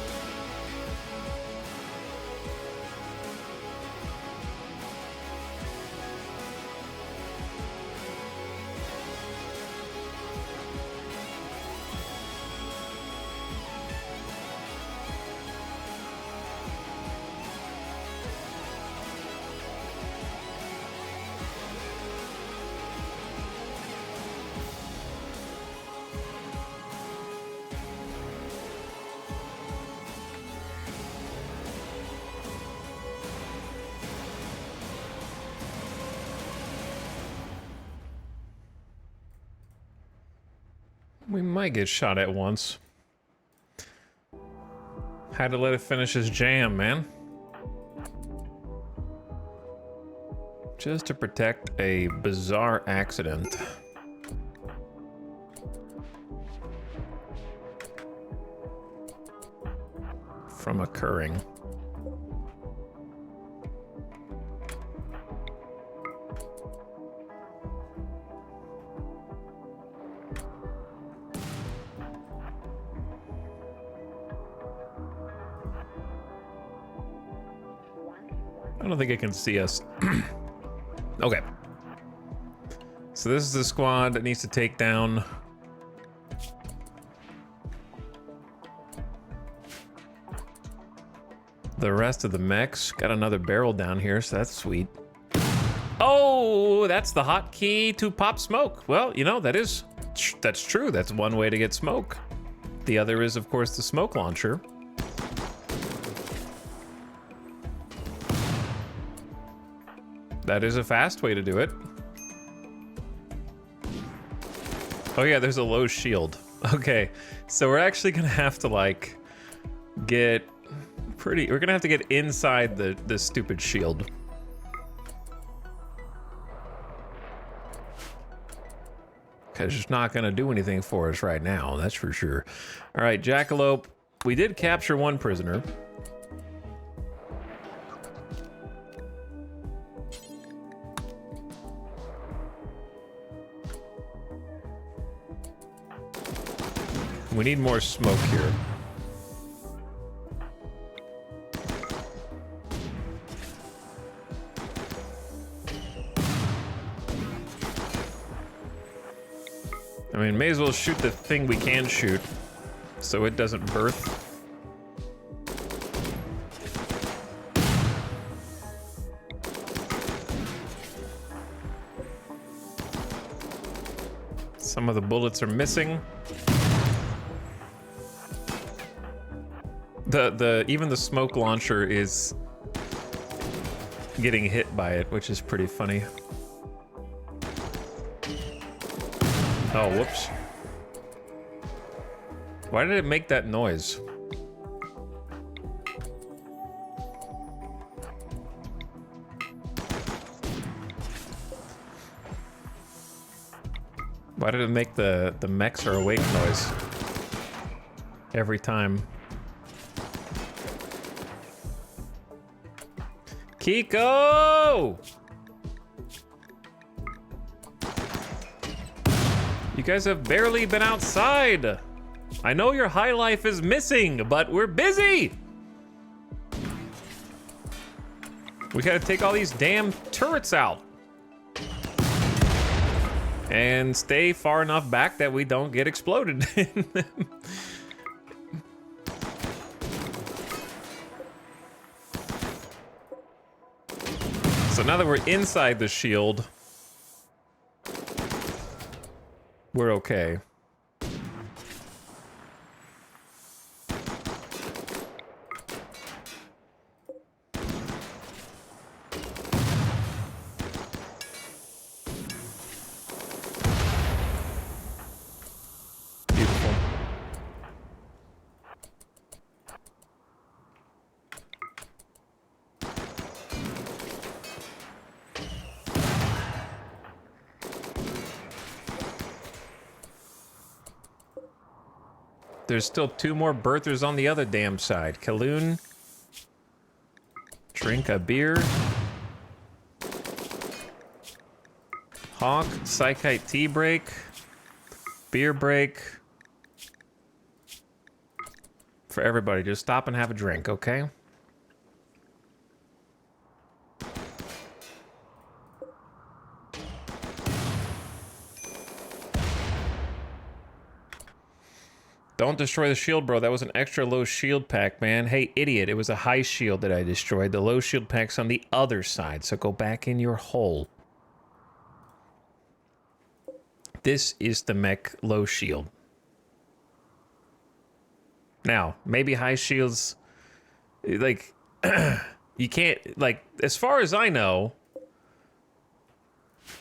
We might get shot at once. Had to let it finish his jam, man. Just to protect a bizarre accident from occurring. I don't think it can see us. Okay. So this is the squad that needs to take down the rest of the mechs. Got another barrel down here, so that's sweet. Oh, that's the hotkey to pop smoke. Well, you know, that's true. That's one way to get smoke. The other is, of course, the smoke launcher. That is a fast way to do it. Oh yeah, there's a low shield. Okay, so we're actually gonna have to like get we're gonna have to get inside the stupid shield. Cause it's not gonna do anything for us right now, that's for sure. All right, Jackalope, we did capture one prisoner. We need more smoke here. I mean, may as well shoot the thing we can shoot so it doesn't birth. Some of the bullets are missing. Even the smoke launcher is getting hit by it, which is pretty funny. Oh, whoops. Why did it make that noise? Why did it make the mechs are awake noise every time? Kiko! You guys have barely been outside. I know your high life is missing, but we're busy. We gotta take all these damn turrets out. And stay far enough back that we don't get exploded in them. So now that we're inside the shield, we're okay. Beautiful. There's still 2 more birthers on the other damn side. Kaloon. Drink a beer. Hawk, Psychite tea break. Beer break. For everybody, just stop and have a drink, okay? Don't destroy the shield, bro. That was an extra low shield pack, man. Hey, idiot. It was a high shield that I destroyed. The low shield pack's on the other side, so go back in your hole. This is the mech low shield. Now, maybe high shields... Like, you can't... Like, as far as I know,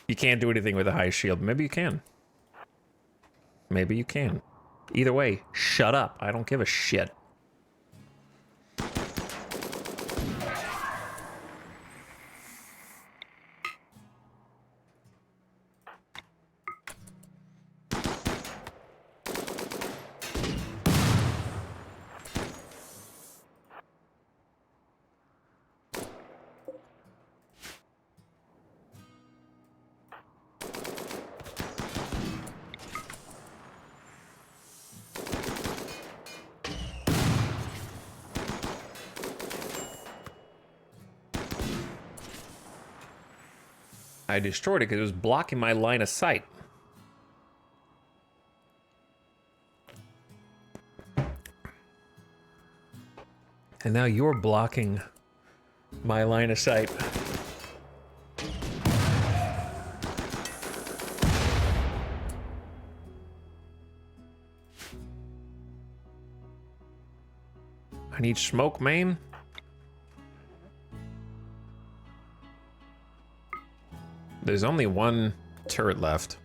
you can't do anything with a high shield. Maybe you can. Maybe you can. Either way, shut up. I don't give a shit. I destroyed it because it was blocking my line of sight. And now you're blocking my line of sight. I need smoke, man. There's only one turret left.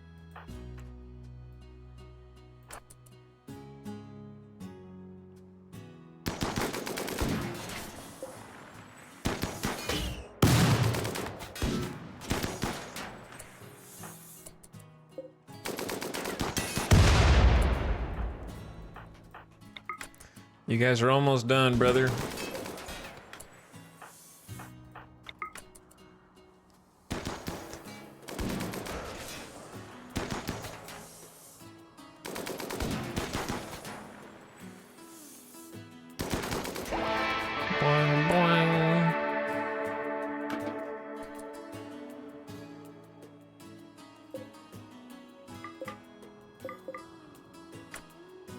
You guys are almost done, brother. Boing, boing.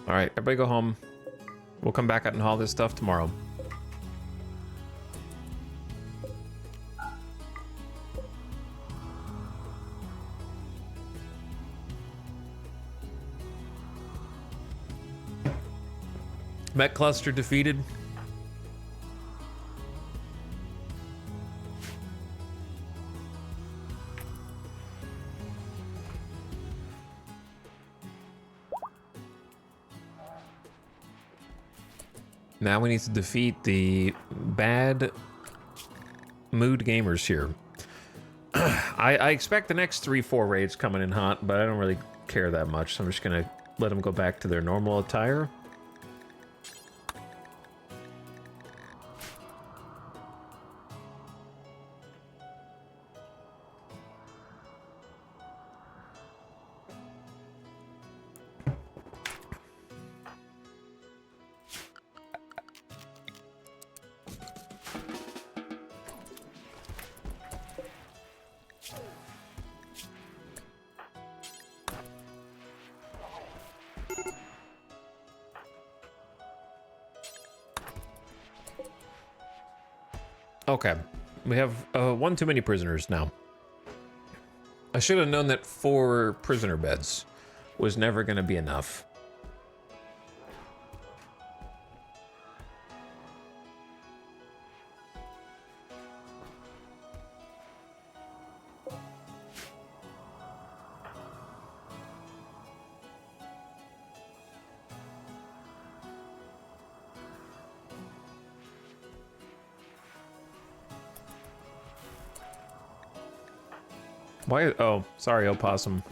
All right, everybody go home. We'll come back out and haul this stuff tomorrow. Mech cluster defeated. Now we need to defeat the bad mood gamers here. I expect the next 3-4 raids coming in hot, but I don't really care that much, so I'm just gonna let them go back to their normal attire. Okay, we have one too many prisoners now. I should have known that 4 prisoner beds was never going to be enough. Why? Oh, sorry, opossum.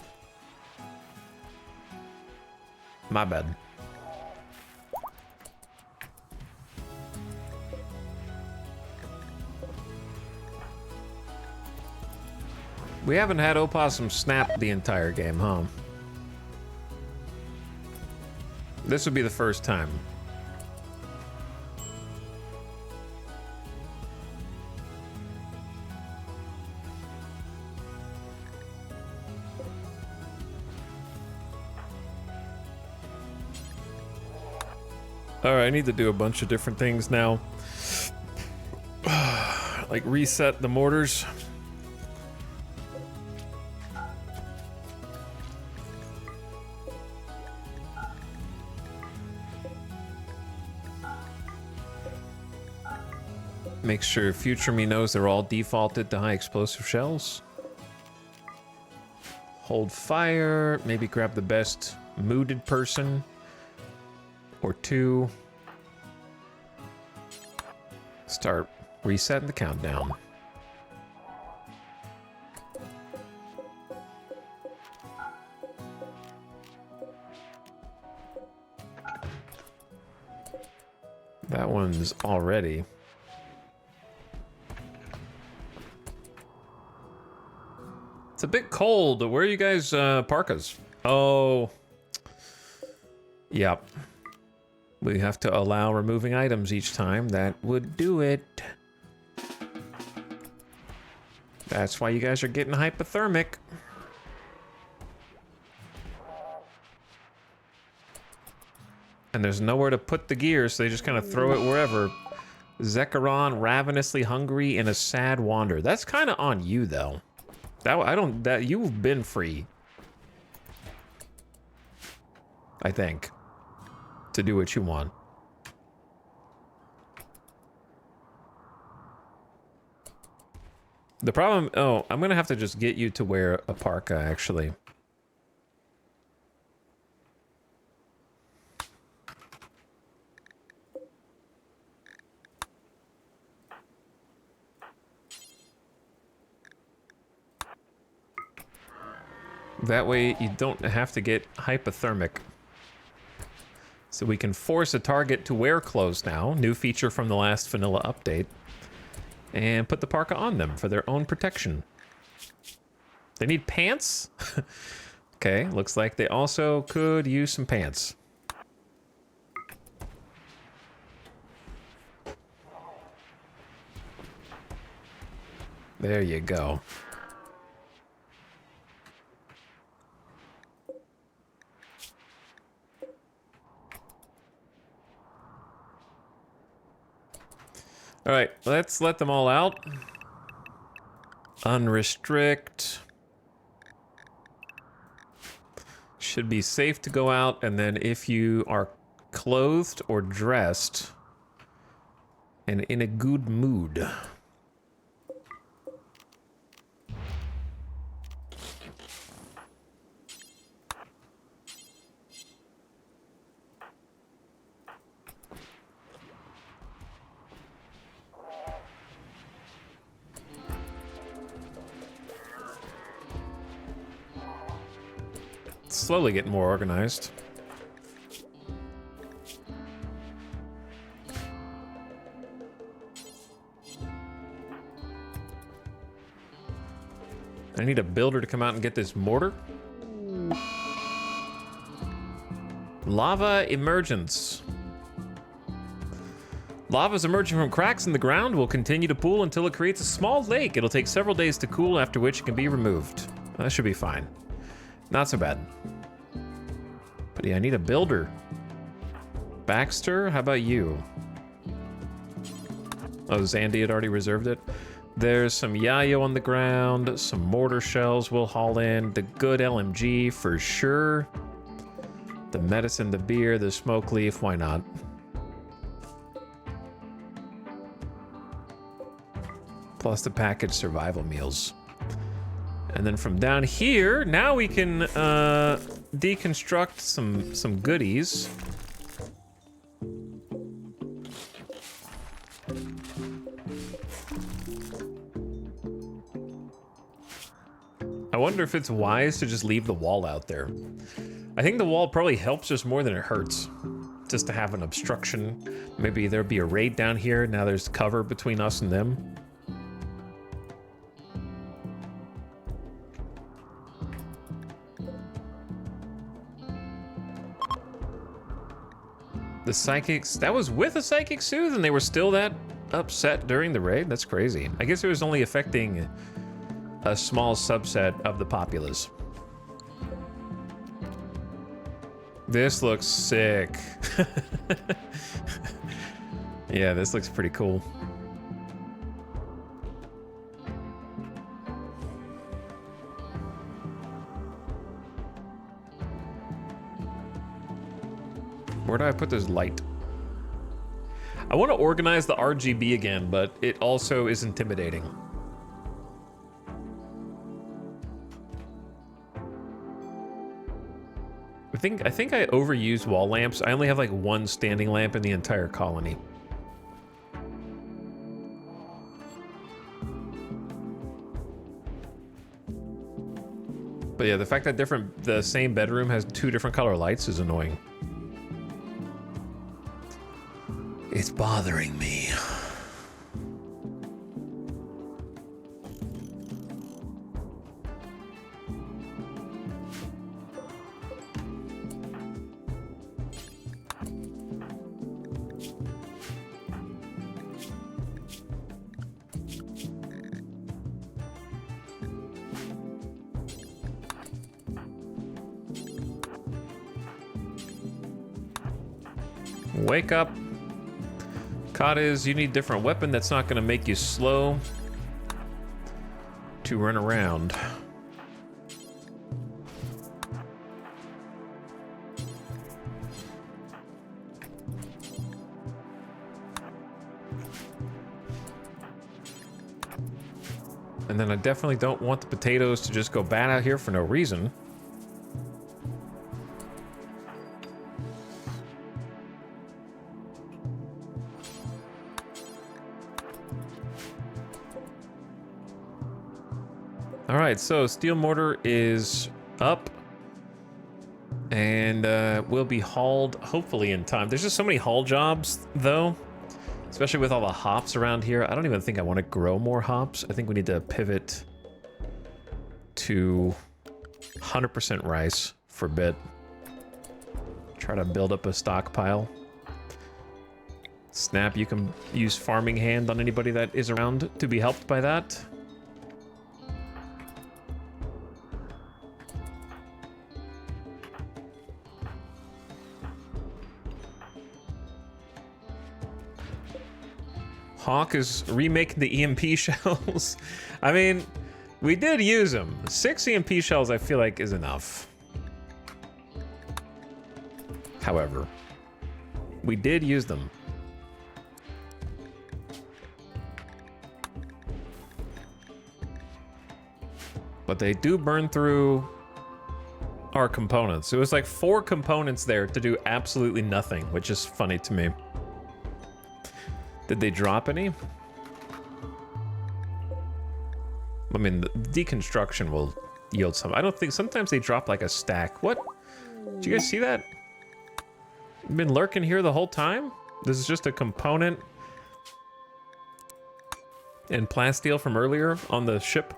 My bad. We haven't had Opossum snap the entire game, huh? This would be the first time. All right, I need to do a bunch of different things now. Like reset the mortars. Make sure future me knows they're all defaulted to high explosive shells. Hold fire, maybe grab the best mooded person or two. Start resetting the countdown. That one's already. It's a bit cold. Where are you guys parkas? Oh. Yep. We have to allow removing items each time. That would do it. That's why you guys are getting hypothermic. And there's nowhere to put the gear, so they just kind of throw it wherever. Zekaron, ravenously hungry in a sad wander. That's kind of on you, though. That you've been free. I think. To do what you want. The problem, oh, I'm gonna have to just get you to wear a parka, actually. That way you don't have to get hypothermic. So we can force a target to wear clothes now, new feature from the last vanilla update, and put the parka on them for their own protection. They need pants? Okay, looks like they also could use some pants. There you go. All right, let's let them all out. Unrestrict. Should be safe to go out, and then if you are clothed or dressed and in a good mood. Slowly getting more organized. I need a builder to come out and get this mortar. Lava emergence. Lava's emerging from cracks in the ground will continue to pool until it creates a small lake. It'll take several days to cool, after which it can be removed. That should be fine. Not so bad. But yeah, I need a builder. Baxter, how about you? Oh, Zandy had already reserved it. There's some yayo on the ground, some mortar shells we'll haul in, the good LMG for sure. The medicine, the beer, the smoke leaf, why not? Plus the packaged survival meals. And then from down here, now we can deconstruct some goodies. I wonder if it's wise to just leave the wall out there. I think the wall probably helps us more than it hurts. Just to have an obstruction. Maybe there'd be a raid down here, now there's cover between us and them. The psychics, that was with a psychic soothe and they were still that upset during the raid? That's crazy. I guess it was only affecting a small subset of the populace. This looks sick. Yeah, this looks pretty cool. Where do I put this light? I want to organize the RGB again, but it also is intimidating. I think I overused wall lamps. I only have like one standing lamp in the entire colony. But yeah, the fact that the same bedroom has 2 different color lights is annoying. It's bothering me. Wake up. Kata's, you need a different weapon that's not going to make you slow to run around. And then I definitely don't want the potatoes to just go bad out here for no reason. All right, so steel mortar is up and will be hauled hopefully in time. There's just so many haul jobs though, especially with all the hops around here. I don't even think I want to grow more hops. I think we need to pivot to 100% rice for a bit. Try to build up a stockpile. Snap, you can use farming hand on anybody that is around to be helped by that. Hawk is remaking the EMP shells. I mean, we did use them. 6 EMP shells I feel like is enough. However, we did use them. But they do burn through our components. It was like 4 components there to do absolutely nothing, which is funny to me. Did they drop any? I mean, the deconstruction will yield some. I don't think, sometimes they drop like a stack. What? Did you guys see that? You've been lurking here the whole time? This is just a component and plasteel from earlier on the ship.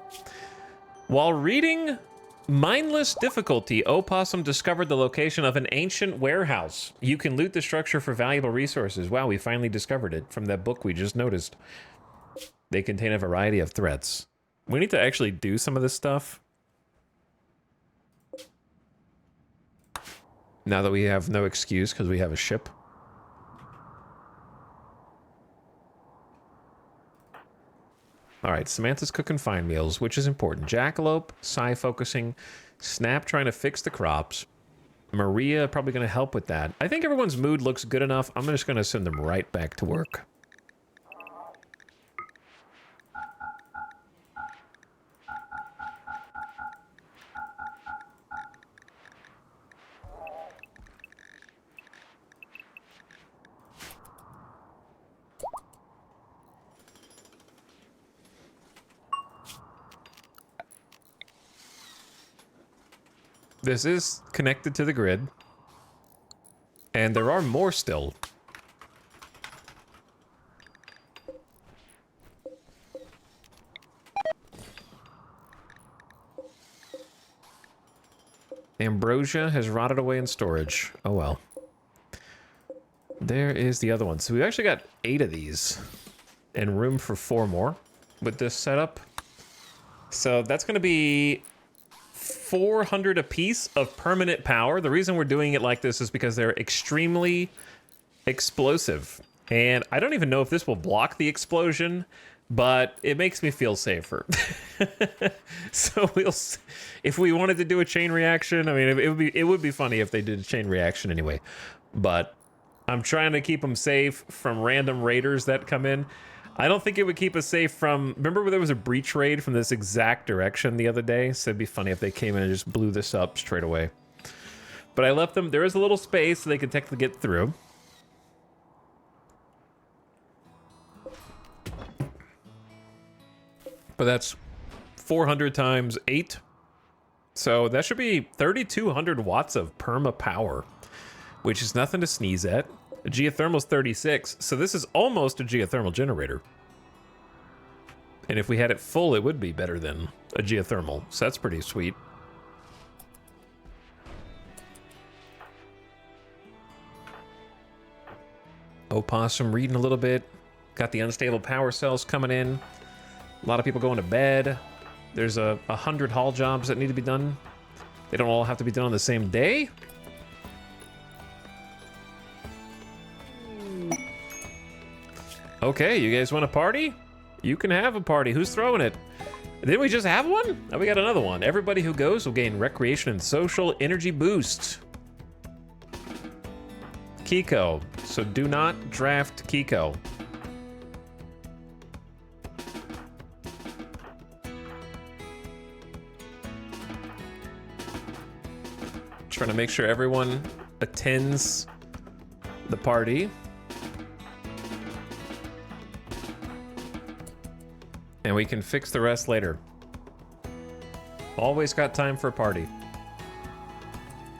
While reading Mindless Difficulty, Opossum discovered the location of an ancient warehouse. You can loot the structure for valuable resources. Wow, we finally discovered it from that book we just noticed. They contain a variety of threats. We need to actually do some of this stuff. Now that we have no excuse because we have a ship. All right, Samantha's cooking fine meals, which is important. Jackalope, Psy focusing, Snap trying to fix the crops. Maria probably going to help with that. I think everyone's mood looks good enough. I'm just going to send them right back to work. This is connected to the grid. And there are more still. Ambrosia has rotted away in storage. Oh well. there is the other one. So we've actually got 8 of these and room for 4 more with this setup. So that's going to be 400 a piece of permanent power. The reason we're doing it like this is because they're extremely explosive. And I don't even know if this will block the explosion, but it makes me feel safer. So if we wanted to do a chain reaction, I mean, it would be funny if they did a chain reaction anyway. But I'm trying to keep them safe from random raiders that come in. I don't think it would keep us safe from... Remember where there was a breach raid from this exact direction the other day? So it'd be funny if they came in and just blew this up straight away. But I left them... There is a little space so they can technically get through. But that's 400 times 8. So that should be 3,200 watts of perma power, which is nothing to sneeze at. A geothermal's 36, so this is almost a geothermal generator. And if we had it full, it would be better than a geothermal, so that's pretty sweet. Opossum reading a little bit. Got the unstable power cells coming in. A lot of people going to bed. There's 100 haul jobs that need to be done. They don't all have to be done on the same day. Okay, you guys want a party? You can have a party. Who's throwing it? Didn't we just have one? Oh, we got another one. Everybody who goes will gain recreation and social energy boost. Kiko. So do not draft Kiko. Trying to make sure everyone attends the party. And we can fix the rest later. Always got time for a party.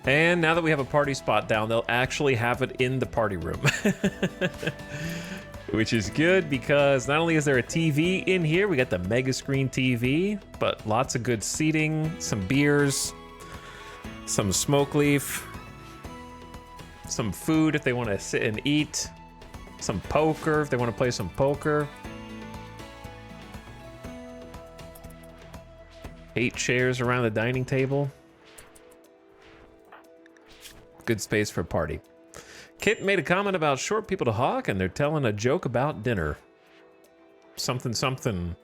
And now that we have a party spot down, they'll actually have it in the party room. Which is good because not only is there a TV in here, we got the mega screen TV, but lots of good seating, some beers, some smoke leaf, some food if they want to sit and eat, some poker if they want to play some poker. 8 chairs around the dining table. Good space for a party. Kit made a comment about short people to hawk, and they're telling a joke about dinner. Something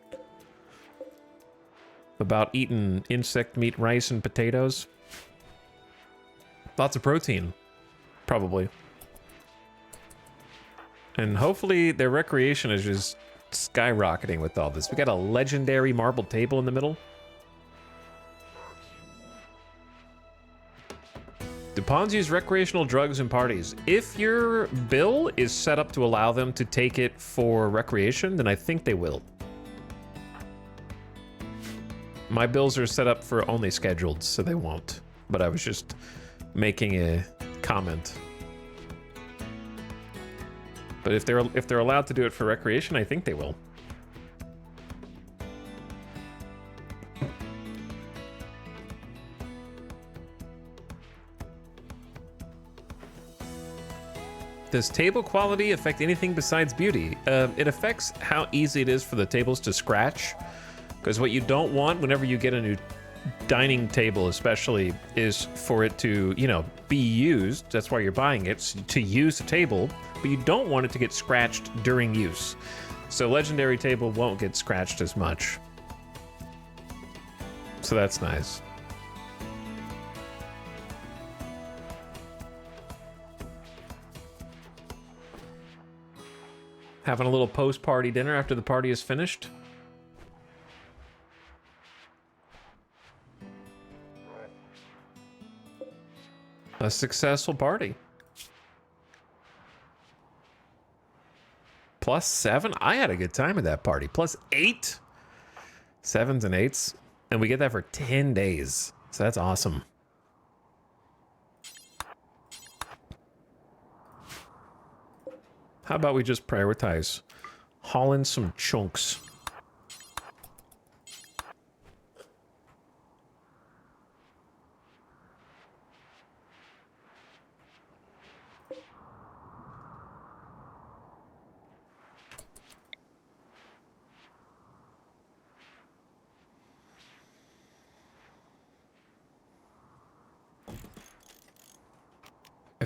about eating insect meat, rice, and potatoes. Lots of protein, probably. And hopefully their recreation is just skyrocketing with all this. We got a legendary marble table in the middle. Do pawns use recreational drugs in parties? If your bill is set up to allow them to take it for recreation, then I think they will. My bills are set up for only scheduled, so they won't. But I was just making a comment. But if they're allowed to do it for recreation, I think they will. Does table quality affect anything besides beauty? It affects how easy it is for the tables to scratch. Because what you don't want whenever you get a new dining table especially is for it to, you know, be used. That's why you're buying it, to use the table. But you don't want it to get scratched during use. So legendary table won't get scratched as much. So that's nice. Having a little post-party dinner after the party is finished. A successful party. +7? I had a good time at that party. +8? 7s and 8s. And we get that for 10 days. So that's awesome. How about we just prioritize hauling some chunks?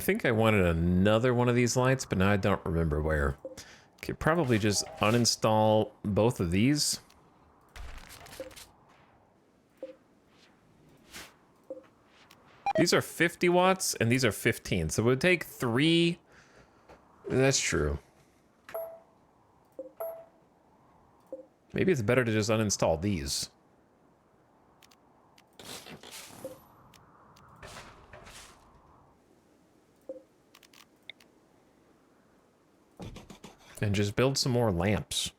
think I wanted another one of these lights, but now I don't remember where. Could probably just uninstall both of these. These are 50 watts and these are 15. So it would take 3. That's true. Maybe it's better to just uninstall these. And just build some more lamps.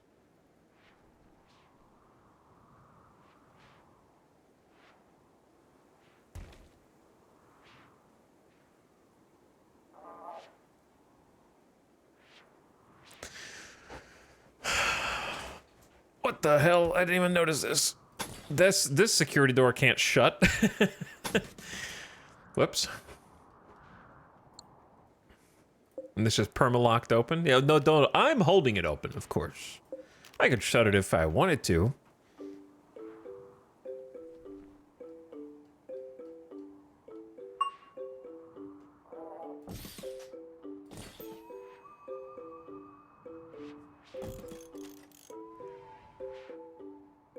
What the hell? I didn't even notice this. This security door can't shut. Whoops. And this is perma-locked open? Yeah, no, don't. I'm holding it open, of course. I could shut it if I wanted to.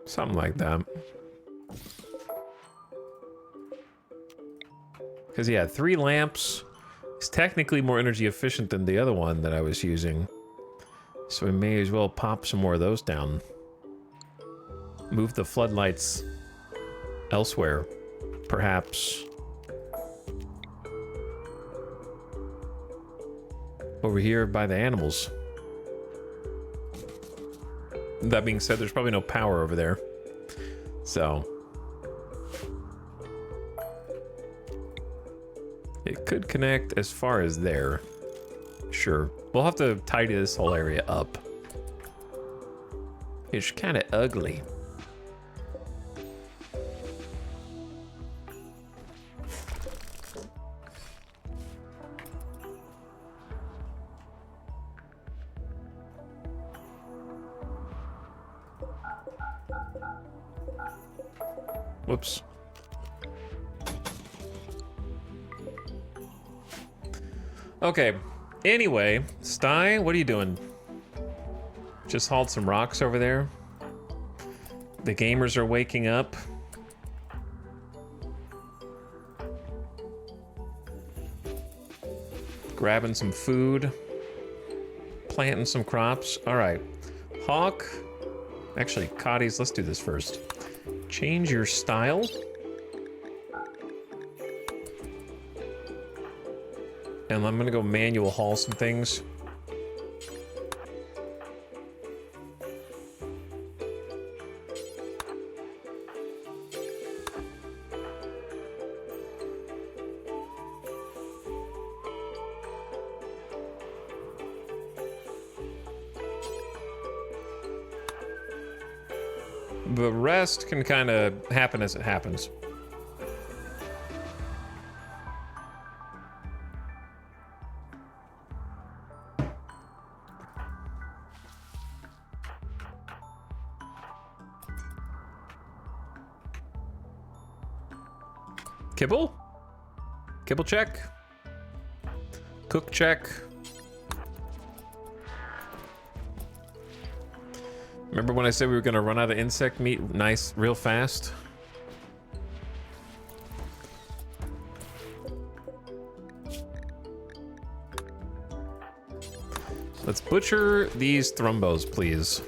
Something like that. Because, yeah, 3 lamps. It's technically more energy efficient than the other one that I was using. So we may as well pop some more of those down. Move the floodlights elsewhere, perhaps. Over here by the animals. That being said, there's probably no power over there. So it could connect as far as there. Sure. We'll have to tidy this whole area up. It's kind of ugly. Whoops. Okay. Anyway, Sty, what are you doing? Just hauled some rocks over there. The gamers are waking up. Grabbing some food. Planting some crops. All right. Hawk. Actually, Cotties, let's do this first. Change your style. And I'm gonna go manual haul some things. The rest can kind of happen as it happens. Kibble? Kibble check. Cook check. Remember when I said we were gonna run out of insect meat nice real fast? Let's butcher these thrumbos, please.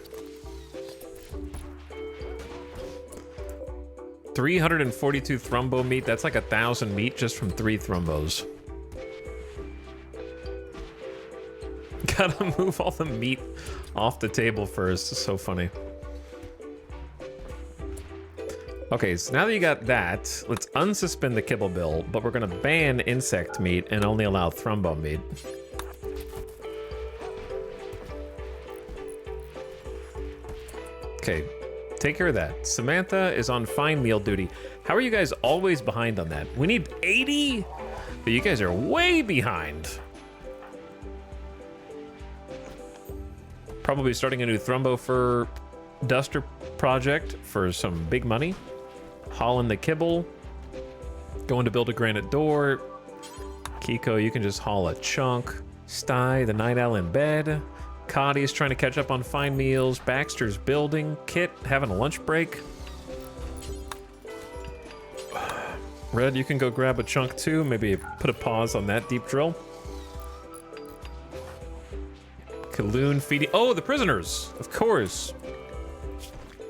342 thrumbo meat. That's like 1,000 meat just from 3 thrumbos. Gotta move all the meat off the table first. It's so funny. Okay, so now that you got that, let's unsuspend the kibble bill, but we're gonna ban insect meat and only allow thrumbo meat. Okay, take care of that. Samantha is on fine meal duty. How are you guys always behind on that? We need 80, but you guys are way behind. Probably starting a new thrumbo for duster project for some big money. Hauling the kibble. Going to build a granite door. Kiko, you can just haul a chunk. Sty, the night owl in bed. Coddy's trying to catch up on fine meals. Baxter's building. Kit having a lunch break. Red, you can go grab a chunk too. Maybe put a pause on that deep drill. Kaloon feeding. Oh, the prisoners! Of course.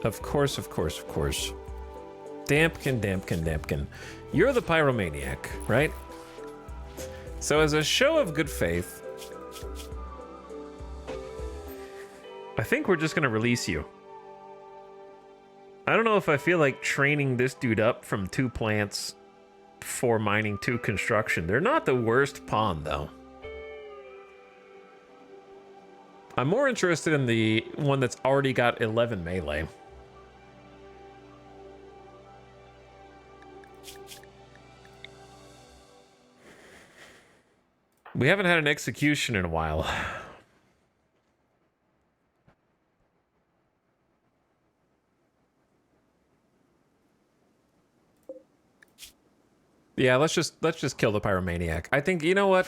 Of course, of course, of course. Dampkin. You're the pyromaniac, right? So as a show of good faith, I think we're just gonna release you. I don't know if I feel like training this dude up from 2 plants, 4 mining, 2 construction. They're not the worst pawn, though. I'm more interested in the one that's already got 11 melee. We haven't had an execution in a while. Yeah, let's just kill the pyromaniac. I think, you know what?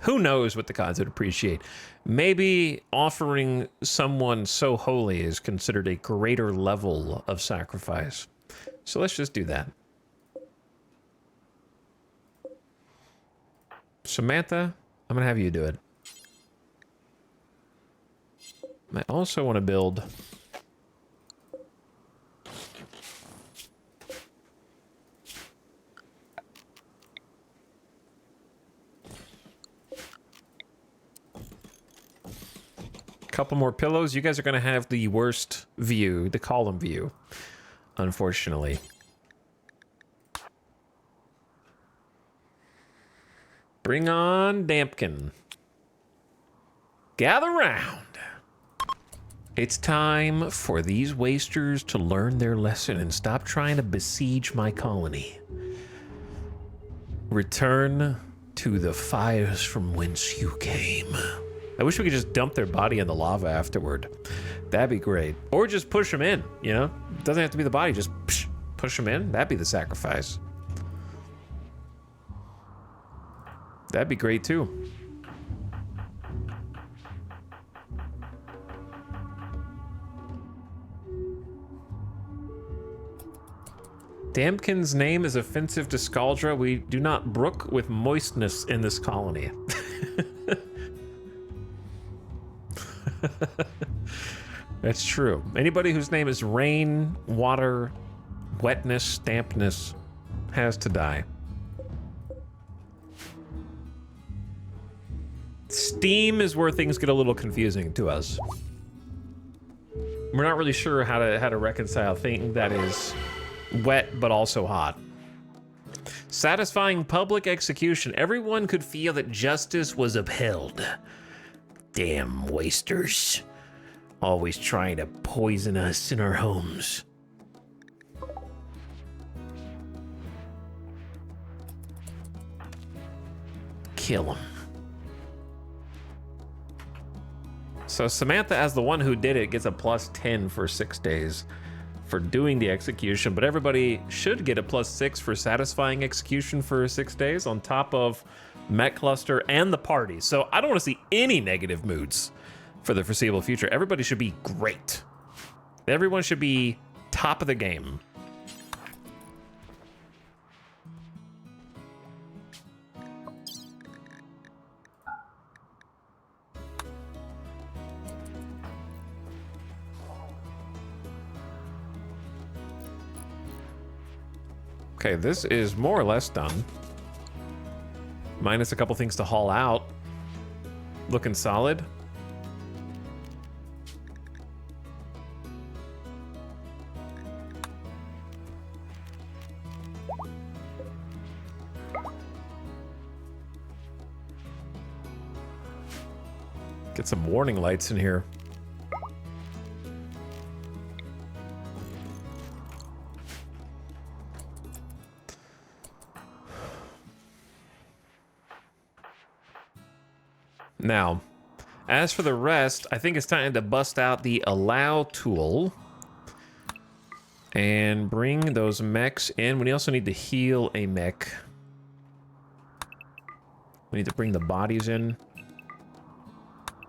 Who knows what the gods would appreciate? Maybe offering someone so holy is considered a greater level of sacrifice. So let's just do that. Samantha, I'm gonna have you do it. I also want to build a couple more pillows. You guys are gonna have the worst view, the column view, unfortunately. Bring on Dampkin. Gather round. It's time for these wasters to learn their lesson and stop trying to besiege my colony. Return to the fires from whence you came. I wish we could just dump their body in the lava afterward. That'd be great. Or just push them in, you know? It doesn't have to be the body, just push them in. That'd be the sacrifice. That'd be great too. Dampkin's name is offensive to Scaldra. We do not brook with moistness in this colony. That's true. Anybody whose name is rain, water, wetness, dampness has to die. Steam is where things get a little confusing to us. We're not really sure how to reconcile thing that is wet but also hot. Satisfying public execution. Everyone could feel that justice was upheld. Damn wasters. Always trying to poison us in our homes. Kill them. So Samantha, as the one who did it, gets a +10 for 6 days for doing the execution, but everybody should get a +6 for satisfying execution for 6 days on top of Mech Cluster and the party. So I don't want to see any negative moods for the foreseeable future. Everybody should be great. Everyone should be top of the game. Okay, this is more or less done. Minus a couple things to haul out. Looking solid. Get some warning lights in here. Now, as for the rest, I think it's time to bust out the allow tool and bring those mechs in. We also need to heal a mech. We need to bring the bodies in.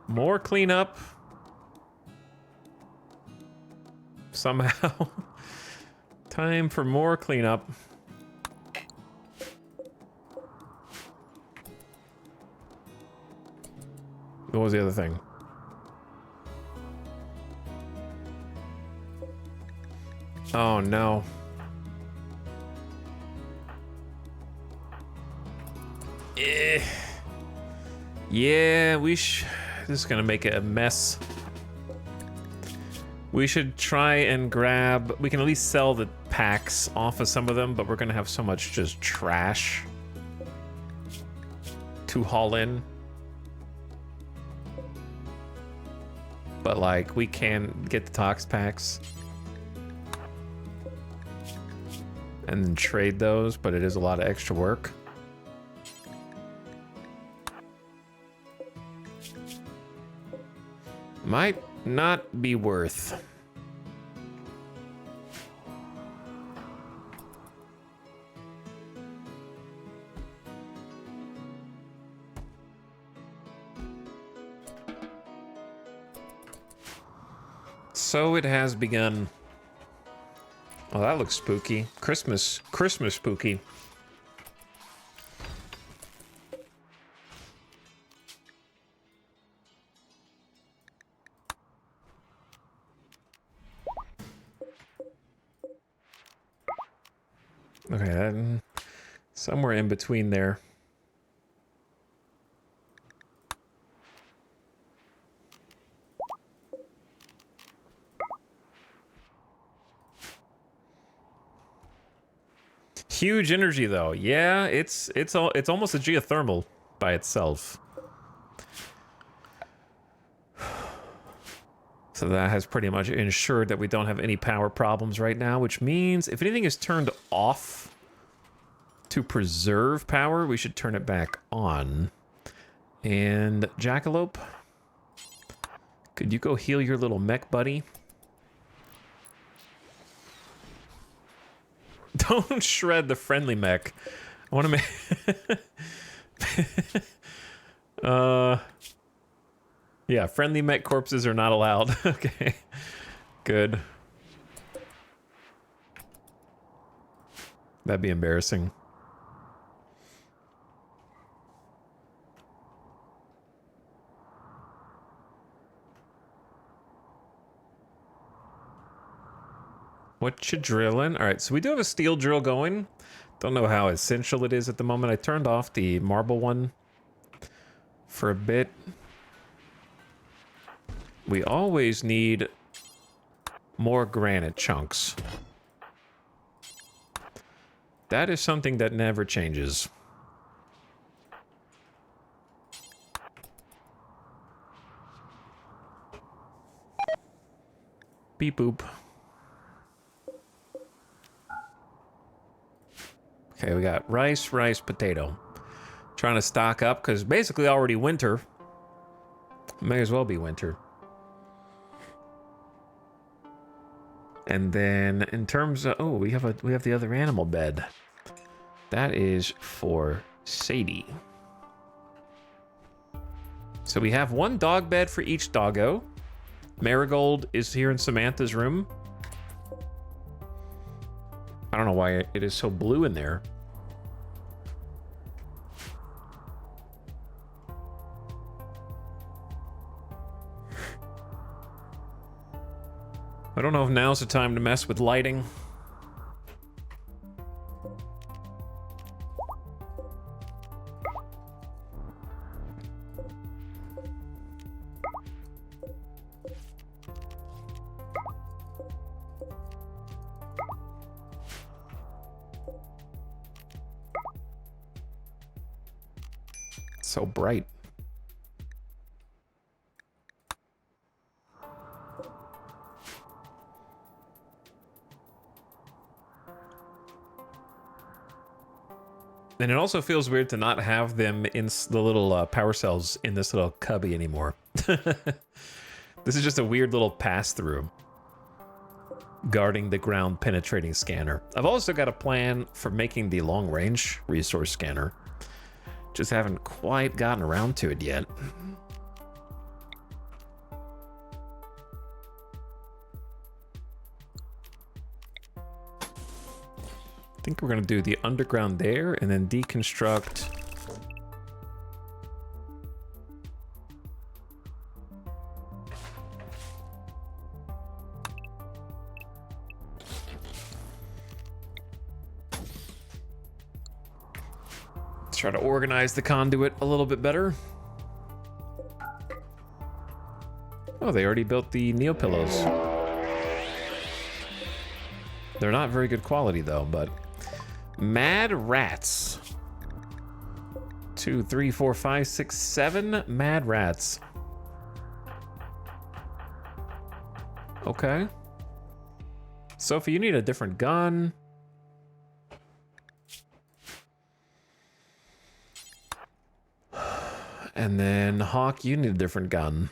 More cleanup. Somehow. Time for more cleanup. What was the other thing? Oh no. Yeah, this is gonna make it a mess. We should try and grab, we can at least sell the packs off of some of them, but we're gonna have so much just trash to haul in. But like, we can get the tox packs and then trade those, but it is a lot of extra work. Might not be worth. So it has begun. Oh, that looks spooky. Christmas spooky. Okay, somewhere in between there. Huge energy though. Yeah, it's almost a geothermal by itself. So that has pretty much ensured that we don't have any power problems right now, which means if anything is turned off to preserve power, we should turn it back on. And Jackalope, could you go heal your little mech buddy? Don't shred the friendly mech. I want to make... Yeah, friendly mech corpses are not allowed. Okay, good. That'd be embarrassing. What you drilling? All right, so we do have a steel drill going. Don't know how essential it is at the moment. I turned off the marble one for a bit. We always need more granite chunks. That is something that never changes. Beep boop. Okay, we got rice, potato. Trying to stock up because basically already winter. May as well be winter. And then in terms of, oh, we have the other animal bed. That is for Sadie. So we have one dog bed for each doggo. Marigold is here in Samantha's room. I don't know why it is so blue in there. I don't know if now's the time to mess with lighting. It's so bright. And it also feels weird to not have them in the little power cells in this little cubby anymore. This is just a weird little pass-through guarding the ground penetrating scanner. I've also got a plan for making the long-range resource scanner. Just haven't quite gotten around to it yet. I think we're gonna do the underground there and then deconstruct. Let's try to organize the conduit a little bit better. Oh, they already built the Neo pillows. They're not very good quality though, but mad rats. 2, 3, 4, 5, 6, 7 mad rats. Okay. Sophie, you need a different gun. And then Hawk, you need a different gun.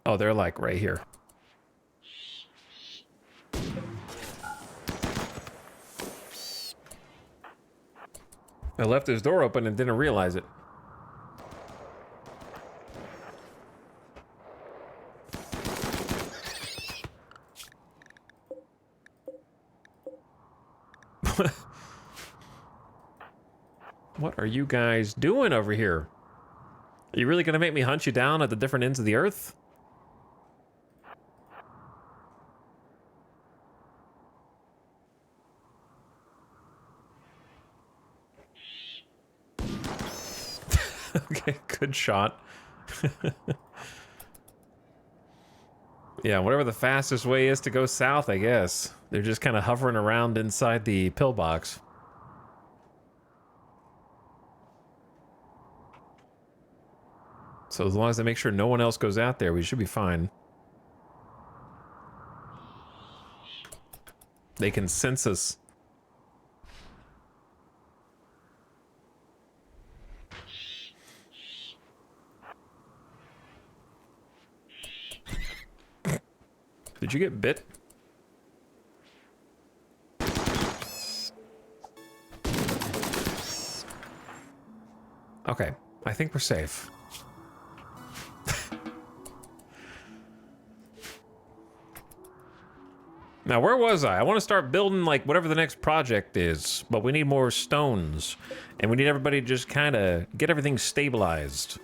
Oh, they're like right here. I left his door open and didn't realize it. What are you guys doing over here? Are you really gonna make me hunt you down at the different ends of the earth? Okay, good shot. Yeah, whatever the fastest way is to go south, I guess. They're just kind of hovering around inside the pillbox. So as long as they make sure no one else goes out there, we should be fine. They can sense us. Did you get bit? Okay, I think we're safe. Now, where was I? I want to start building, like, whatever the next project is, but we need more stones, and we need everybody to just kind of get everything stabilized.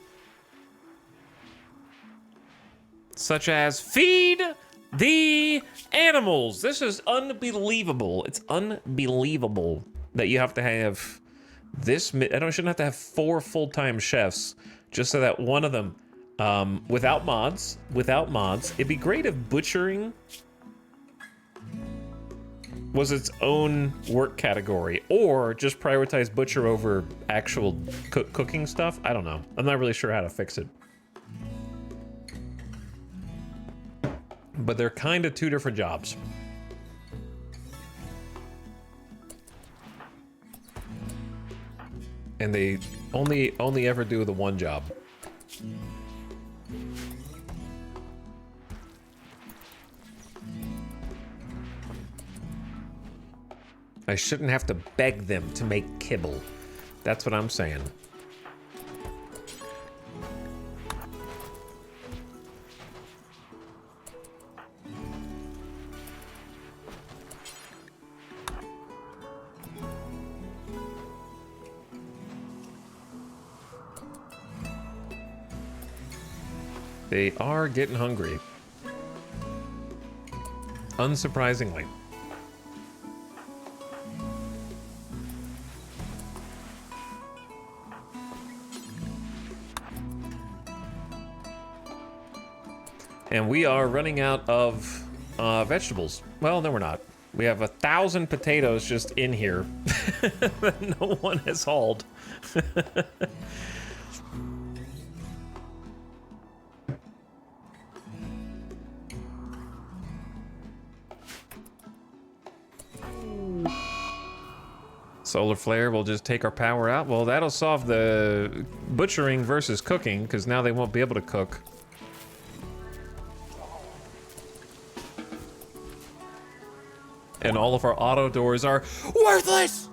Such as feed the animals. This is unbelievable. It's unbelievable that you have to have this. I shouldn't have to have 4 full-time chefs just so that one of them, without mods, it'd be great if butchering was its own work category, or just prioritize butcher over actual cooking stuff. I don't know. I'm not really sure how to fix it. But they're kind of 2 different jobs. And they only ever do the one job. I shouldn't have to beg them to make kibble. That's what I'm saying. They are getting hungry. Unsurprisingly. And we are running out of vegetables. Well, no, we're not. We have 1,000 potatoes just in here that no one has hauled. Solar flare will just take our power out. Well, that'll solve the butchering versus cooking, because now they won't be able to cook. And all of our auto doors are worthless!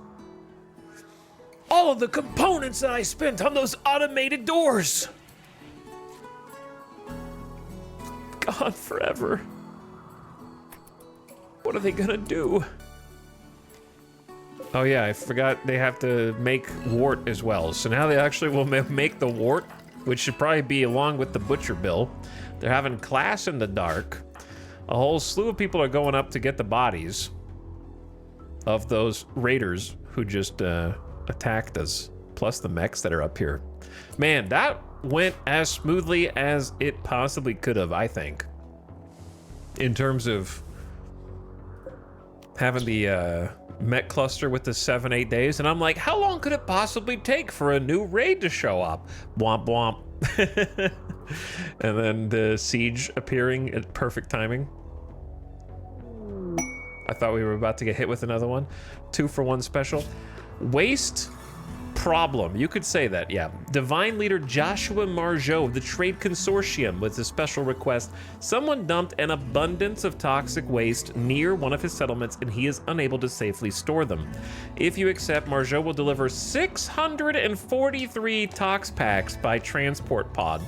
All of the components that I spent on those automated doors! Gone forever. What are they gonna do? Oh yeah, I forgot they have to make wart as well. So now they actually will make the wart, which should probably be along with the butcher bill. They're having class in the dark. A whole slew of people are going up to get the bodies of those raiders who just attacked us, plus the mechs that are up here. Man, that went as smoothly as it possibly could have, I think. In terms of having the mech cluster with the 7-8 days, and I'm like, how long could it possibly take for a new raid to show up? Womp womp. And then the siege appearing at perfect timing. I thought we were about to get hit with another one. 2-for-1 special. Waste problem. You could say that, yeah. Divine leader Joshua Margeau of the Trade Consortium with a special request. Someone dumped an abundance of toxic waste near one of his settlements and he is unable to safely store them. If you accept, Margeau will deliver 643 tox packs by transport pod.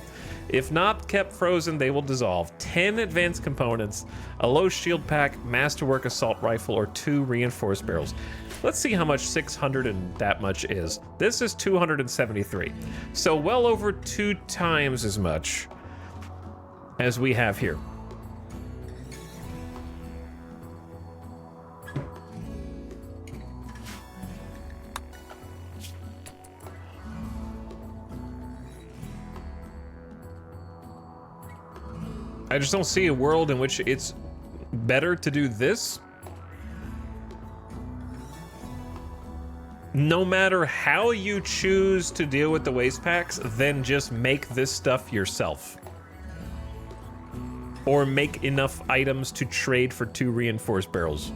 If not kept frozen, they will dissolve. 10 advanced components, a low shield pack, masterwork assault rifle, or 2 reinforced barrels. Let's see how much 600 and that much is. This is 273. So well over 2 times as much as we have here. I just don't see a world in which it's better to do this. No matter how you choose to deal with the waste packs, then just make this stuff yourself. Or make enough items to trade for 2 reinforced barrels.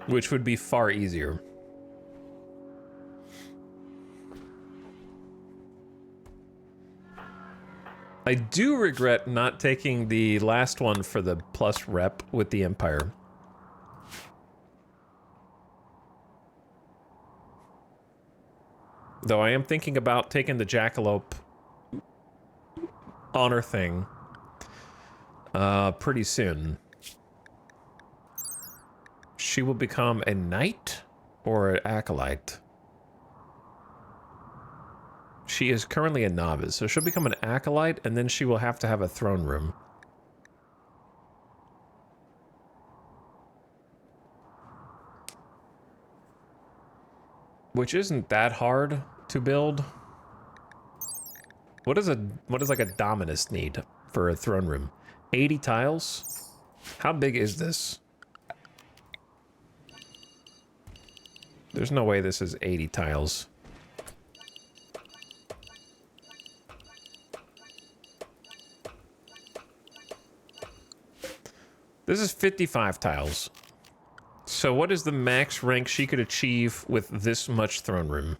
Which would be far easier. I do regret not taking the last one for the plus rep with the Empire. Though I am thinking about taking the Jackalope honor thing pretty soon. She will become a knight or an acolyte. She is currently a novice, so she'll become an acolyte, and then she will have to have a throne room. Which isn't that hard to build. What does like a Dominus need for a throne room? 80 tiles? How big is this? There's no way this is 80 tiles. This is 55 tiles. So what is the max rank she could achieve with this much throne room?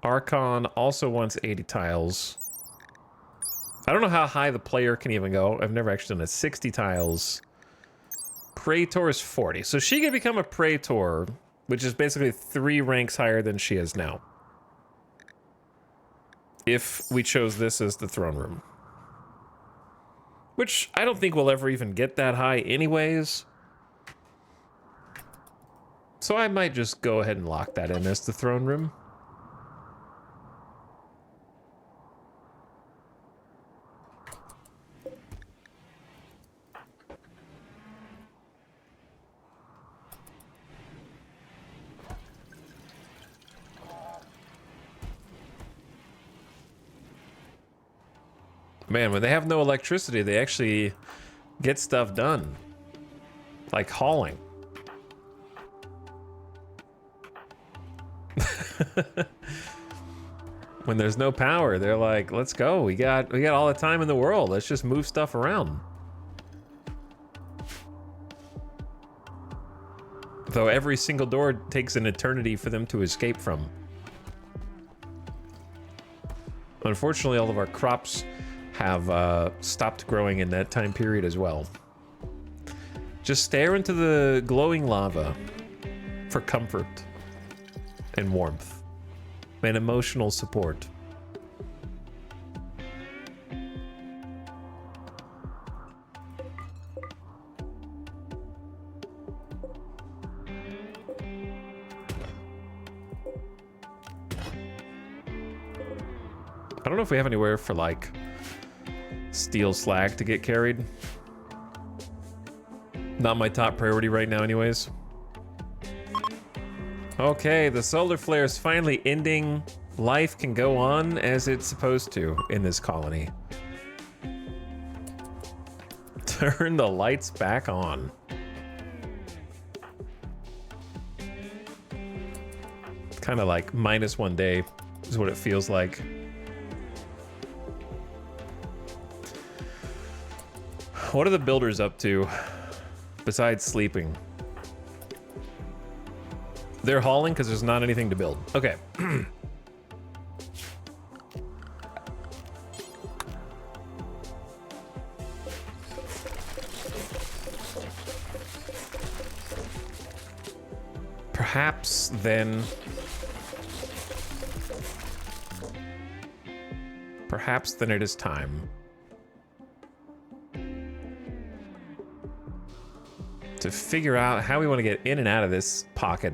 Archon also wants 80 tiles. I don't know how high the player can even go. I've never actually done it. 60 tiles. Praetor is 40. So she can become a Praetor, which is basically 3 ranks higher than she is now. If we chose this as the throne room. Which I don't think we'll ever even get that high anyways. So I might just go ahead and lock that in as the throne room. Man, when they have no electricity, they actually get stuff done. Like hauling. When there's no power, they're like, let's go. We got all the time in the world. Let's just move stuff around. Though every single door takes an eternity for them to escape from. Unfortunately, all of our crops have stopped growing in that time period as well. Just stare into the glowing lava for comfort and warmth and emotional support. I don't know if we have anywhere for like steel slag to get carried. Not my top priority right now anyways. Okay, the solar flare is finally ending. Life can go on as it's supposed to in this colony. Turn the lights back on. Kind of like -1 day is what it feels like. What are the builders up to besides sleeping? They're hauling because there's not anything to build. Okay. Perhaps then it is time to figure out how we want to get in and out of this pocket.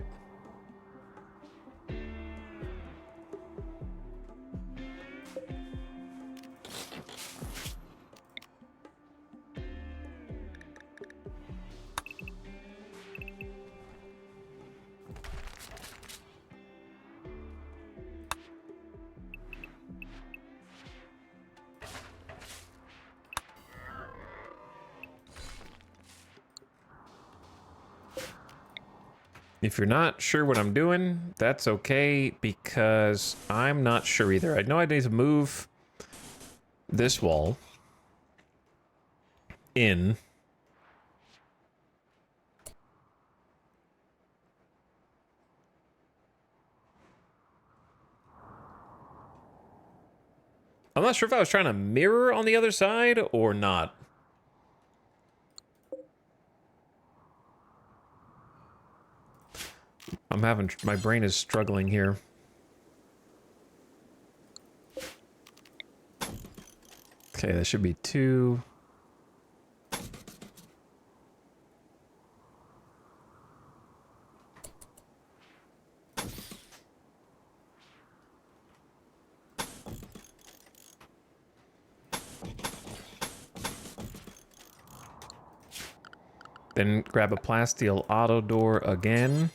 If you're not sure what I'm doing, that's okay, because I'm not sure either. I know I need to move this wall in. I'm not sure if I was trying to mirror on the other side or not. My brain is struggling here. Okay, that should be 2. Then grab a plasteel auto door again.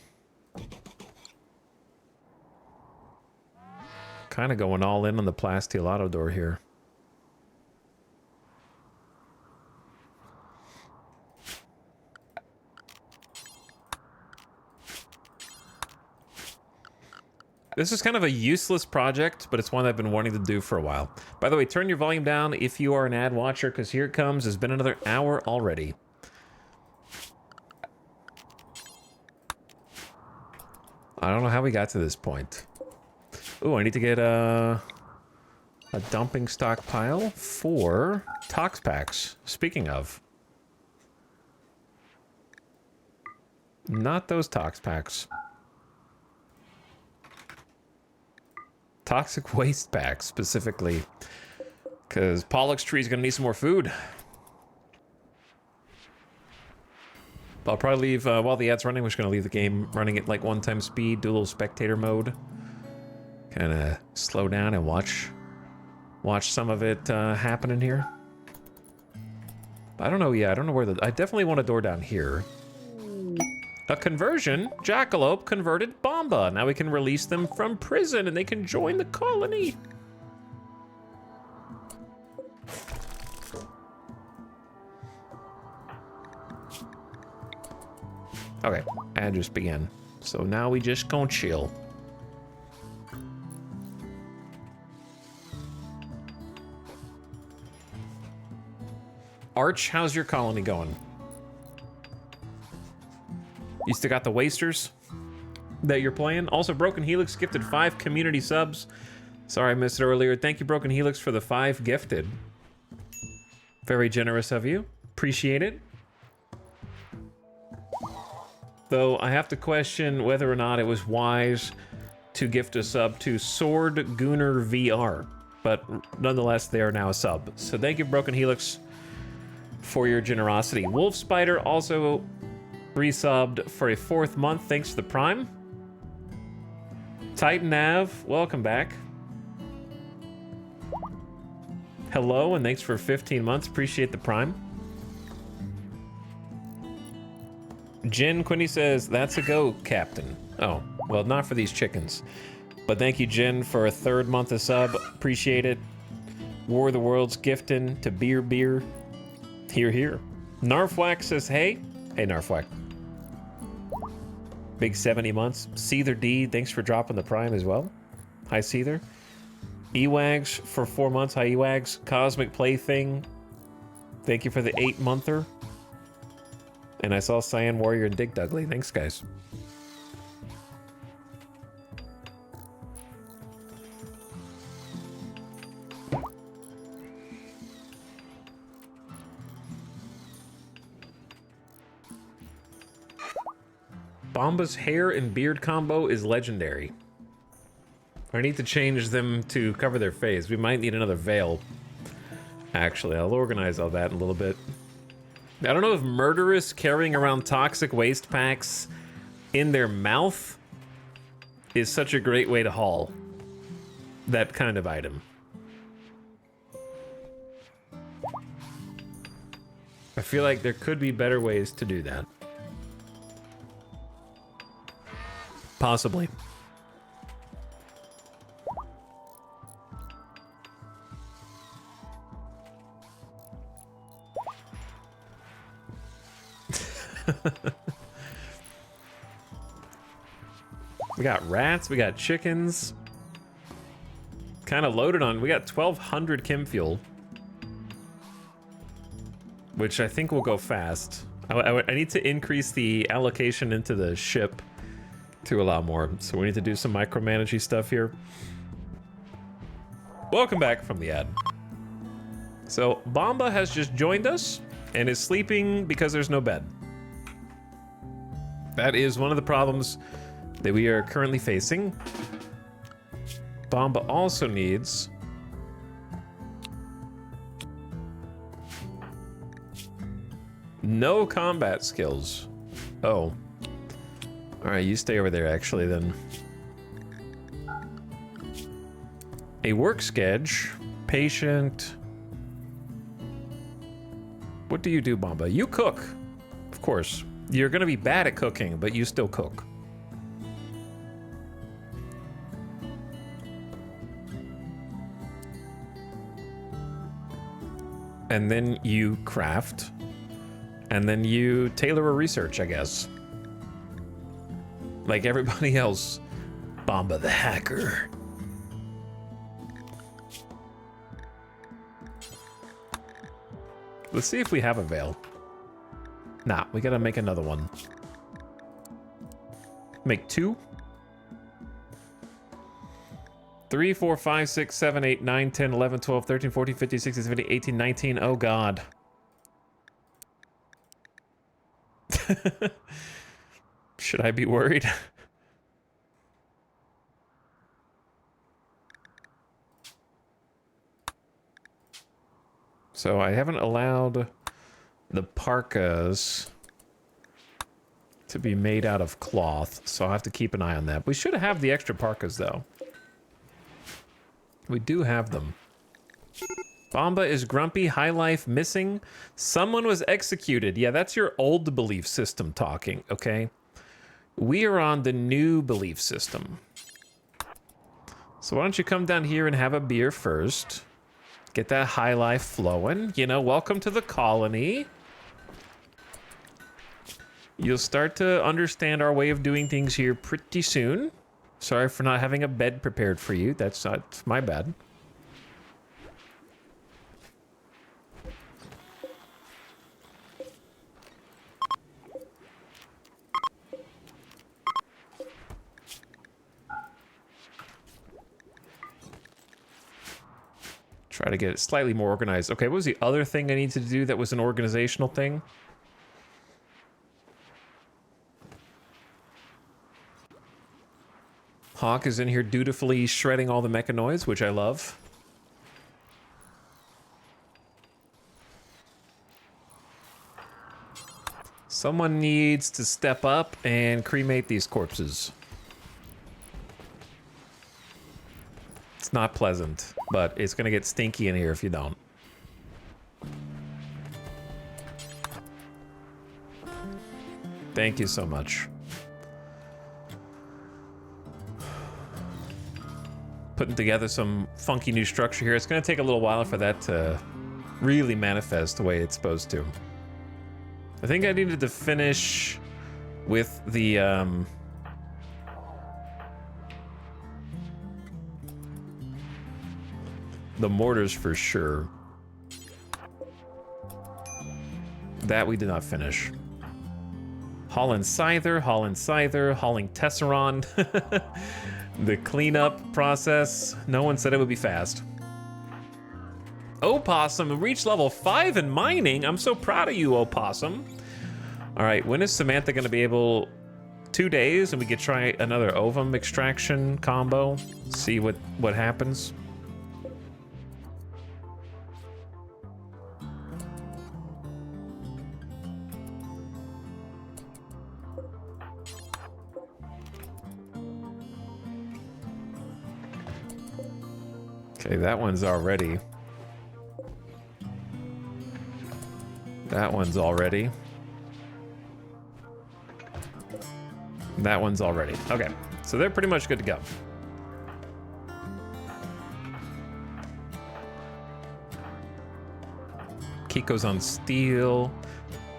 Kind of going all in on the plasteel auto door here. This is kind of a useless project, but it's one I've been wanting to do for a while. By the way, turn your volume down if you are an ad watcher, because here it comes. It's been another hour already. I don't know how we got to this point. Ooh, I need to get a dumping stockpile for tox packs. Speaking of. Not those tox packs. Toxic waste packs, specifically. Because Pollux Tree is going to need some more food. I'll probably leave, while the ad's running, we're just going to leave the game running at like 1x speed, do a little spectator mode. Kind of slow down and watch some of it happening here. I don't know, yeah, I don't know where I definitely want a door down here. A conversion? Jackalope converted Bomba. Now we can release them from prison and they can join the colony. Okay, ad just began. So now we just gonna chill. Arch, how's your colony going? You still got the Wasters that you're playing? Also, Broken Helix gifted 5 community subs. Sorry I missed it earlier. Thank you, Broken Helix, for the 5 gifted. Very generous of you. Appreciate it. Though I have to question whether or not it was wise to gift a sub to Sword Gooner VR. But nonetheless, they are now a sub. So thank you, Broken Helix, for your generosity. Wolf Spider also resubbed for a 4th month. Thanks for the Prime. Titan Nav, welcome back. Hello, and thanks for 15 months. Appreciate the Prime. Jen Quinny says, that's a go, Captain. Oh, well, not for these chickens. But thank you, Jen, for a 3rd month of sub. Appreciate it. War of the Worlds gifting to Beer. Here, here. Narfwack says, hey. Hey, Narfwack. Big 70 months. Seether D, thanks for dropping the Prime as well. Hi, Seether. Ewags for 4 months. Hi, Ewags. Cosmic Plaything, thank you for the 8-monther. And I saw Cyan Warrior and Dig Dugly. Thanks, guys. Bomba's hair and beard combo is legendary. I need to change them to cover their face. We might need another veil. Actually, I'll organize all that in a little bit. I don't know if murderers carrying around toxic waste packs in their mouth is such a great way to haul that kind of item. I feel like there could be better ways to do that. Possibly. We got rats, we got chickens. Kind of loaded on. We got 1,200 chem fuel, which I think will go fast. I need to increase the allocation into the ship to allow more. So we need to do some micromanaging stuff here. Welcome back from the ad. So Bomba has just joined us and is sleeping because there's no bed. That is one of the problems that we are currently facing. Bomba also needs no combat skills. Oh. All right, you stay over there actually then. A work sketch, patient. What do you do, Bomba? You cook, of course. You're gonna be bad at cooking, but you still cook. And then you craft. And then you tailor a research, I guess. Like everybody else. Bomba the hacker. Let's see if we have a veil. Nah, we gotta make another one. Make 2. 3, 4, 5, 6, 7, 8, 9, 10, 11, 12, 13, 14, 15, 16, 17, 18, 19. Oh, God. Should I be worried? So I haven't allowed the parkas to be made out of cloth, so I'll have to keep an eye on that. We should have the extra parkas, though. We do have them. Bomba is grumpy, high life, missing. Someone was executed. Yeah, that's your old belief system talking, okay? We are on the new belief system. So why don't you come down here and have a beer first? Get that high life flowing. You know, welcome to the colony. You'll start to understand our way of doing things here pretty soon. Sorry for not having a bed prepared for you. That's my bad. Try to get it slightly more organized. Okay, what was the other thing I need to do that was an organizational thing? Hawk is in here dutifully shredding all the mechanoids, which I love. Someone needs to step up and cremate these corpses. It's not pleasant, but it's gonna get stinky in here if you don't. Thank you so much. Putting together some funky new structure here. It's gonna take a little while for that to really manifest the way it's supposed to. I think I needed to finish with the mortars for sure. That we did not finish. Hauling Scyther, hauling Tesseron. The cleanup process. No one said it would be fast. Opossum reached level 5 in mining. I'm so proud of you, Opossum. All right, when is Samantha gonna be able? 2 days, and we could try another ovum extraction combo. See what happens. Okay, that one's already. That one's already. That one's already. Okay, so they're pretty much good to go. Kiko's on steel.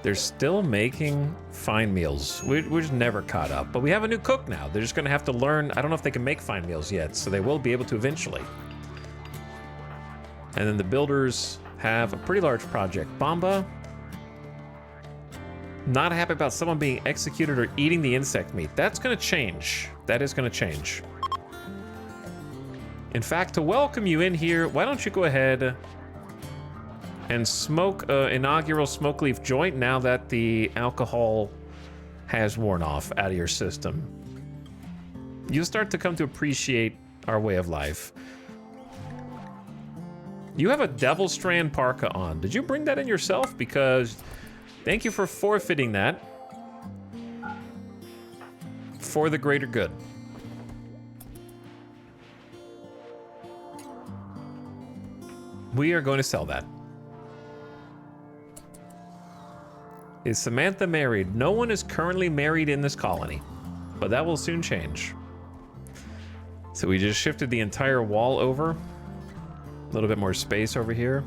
They're still making fine meals. We're just never caught up, but we have a new cook now. They're just gonna have to learn. I don't know if they can make fine meals yet, so they will be able to eventually. And then the builders have a pretty large project. Bomba. Not happy about someone being executed or eating the insect meat. That's gonna change. That is gonna change. In fact, to welcome you in here, why don't you go ahead and smoke an inaugural smoke leaf joint now that the alcohol has worn off out of your system. You'll start to come to appreciate our way of life. You have a Devil Strand parka on. Did you bring that in yourself? Because thank you for forfeiting that for the greater good. We are going to sell that. Is Samantha married? No one is currently married in this colony, but that will soon change. So we just shifted the entire wall over. A little bit more space over here.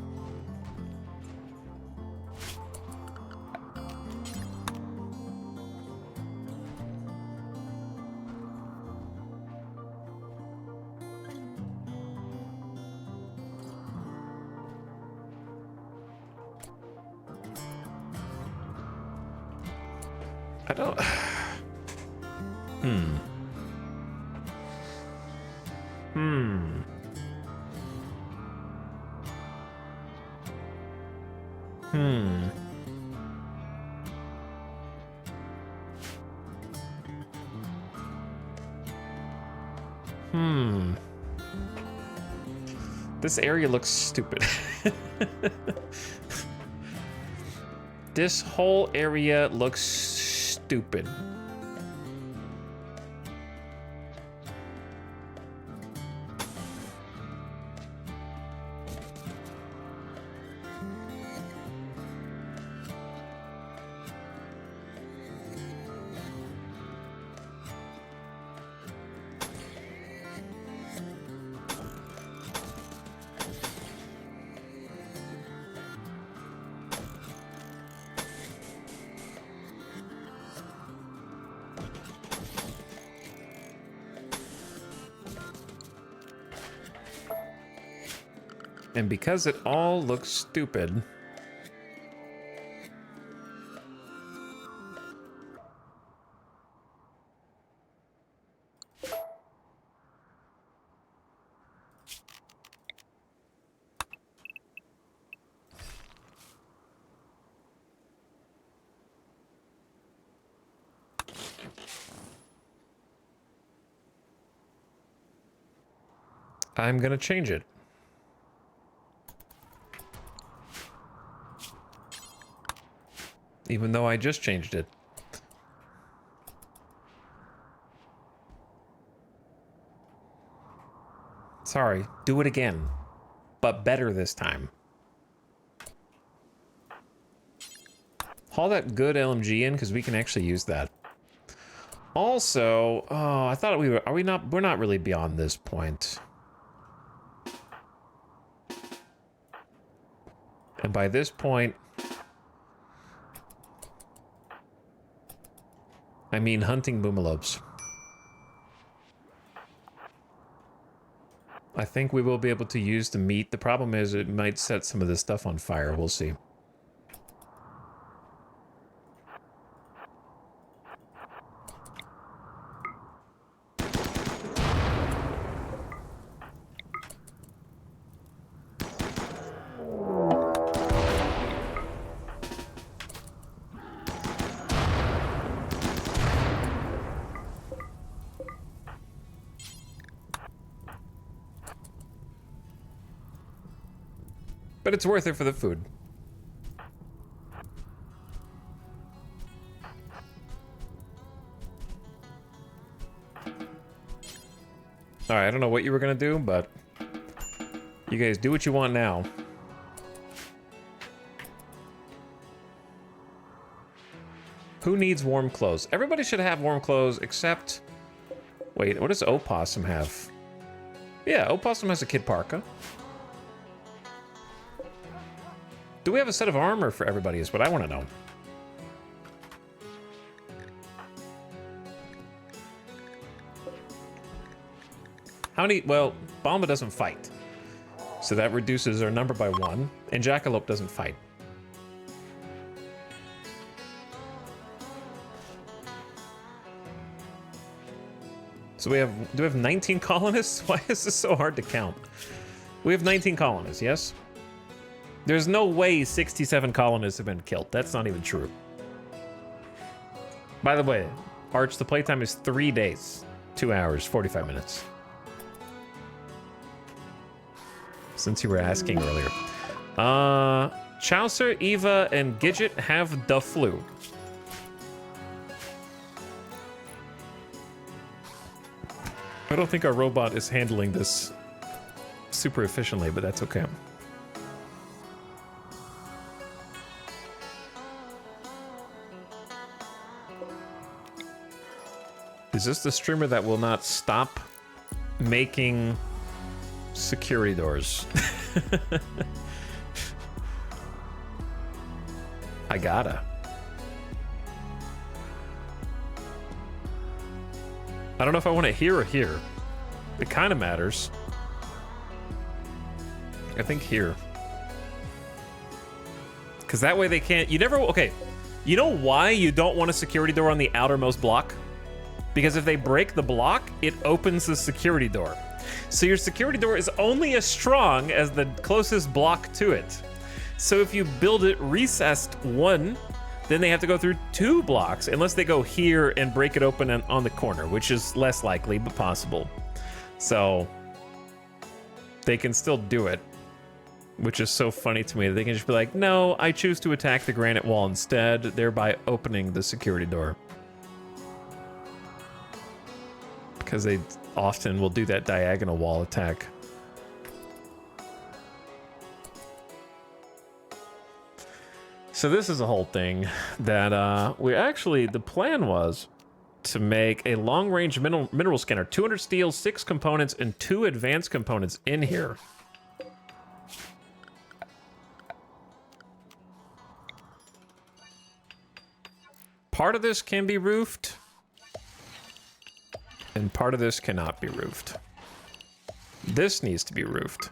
I don't... This area looks stupid. This whole area looks stupid. And because it all looks stupid, I'm gonna change it. Even though I just changed it. Sorry, do it again. But better this time. Haul that good LMG in, because we can actually use that. Also, oh, I thought we were, are we not, we're not really beyond this point. And by this point, I mean hunting boomalopes. I think we will be able to use the meat. The problem is it might set some of this stuff on fire. We'll see. But it's worth it for the food. Alright, I don't know what you were gonna do, but you guys do what you want now. Who needs warm clothes? Everybody should have warm clothes except... Wait, what does Opossum have? Yeah, Opossum has a kid parka. Do we have a set of armor for everybody is what I want to know. How many... Well, Bomba doesn't fight. So that reduces our number by 1. And Jackalope doesn't fight. So we have... Do we have 19 colonists? Why is this so hard to count? We have 19 colonists, yes? There's no way 67 colonists have been killed. That's not even true. By the way, Arch, the playtime is 3 days. 2 hours, 45 minutes. Since you were asking earlier. Chaucer, Eva, and Gidget have the flu. I don't think our robot is handling this super efficiently, but that's okay. Is this the streamer that will not stop making security doors? I gotta. I don't know if I want it here or here. It kind of matters. I think here. Because that way they can't... You never... Okay. You know why you don't want a security door on the outermost block? Because if they break the block, it opens the security door. So your security door is only as strong as the closest block to it. So if you build it recessed 1, then they have to go through 2 blocks, unless they go here and break it open on the corner, which is less likely, but possible. So they can still do it, which is so funny to me. They can just be like, no, I choose to attack the granite wall instead, thereby opening the security door. Because they often will do that diagonal wall attack. So this is a whole thing that we actually, the plan was to make a long-range mineral scanner, 200 steel, 6 components, and 2 advanced components in here. Part of this can be roofed. And part of this cannot be roofed. This needs to be roofed.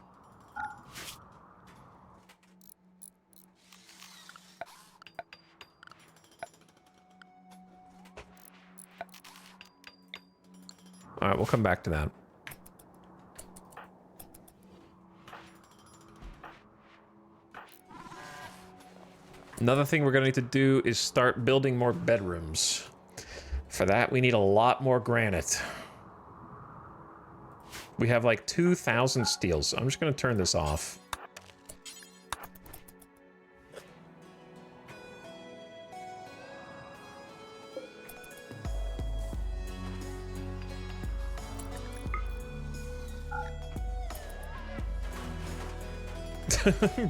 All right, we'll come back to that. Another thing we're gonna need to do is start building more bedrooms. For that, we need a lot more granite. We have like 2,000 steel, so I'm just gonna turn this off.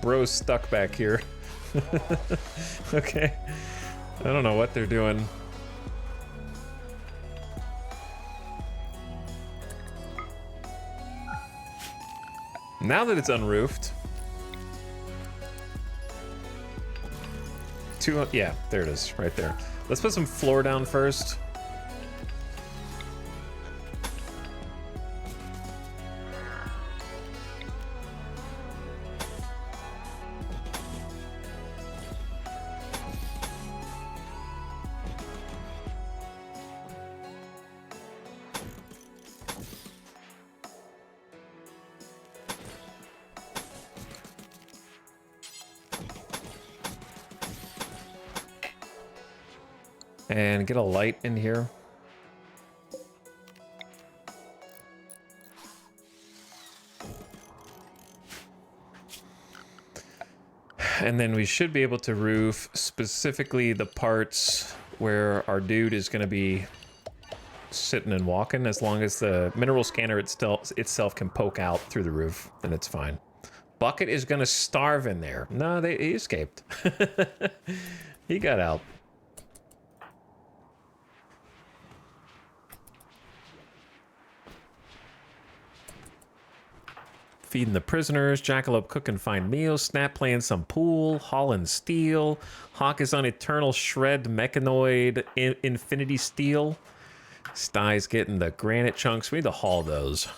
Bro's stuck back here. Okay. I don't know what they're doing. Now that it's unroofed. Yeah, there it is, right there. Let's put some floor down first. And get a light in here. And then we should be able to roof specifically the parts where our dude is going to be sitting and walking. As long as the mineral scanner itself can poke out through the roof, then it's fine. Bucket is going to starve in there. No, he escaped. He got out. Feeding the prisoners, Jackalope cook and find meals, Snap playing some pool, hauling steel, Hawk is on eternal shred mechanoid infinity steel, Stye's getting the granite chunks. We need to haul those.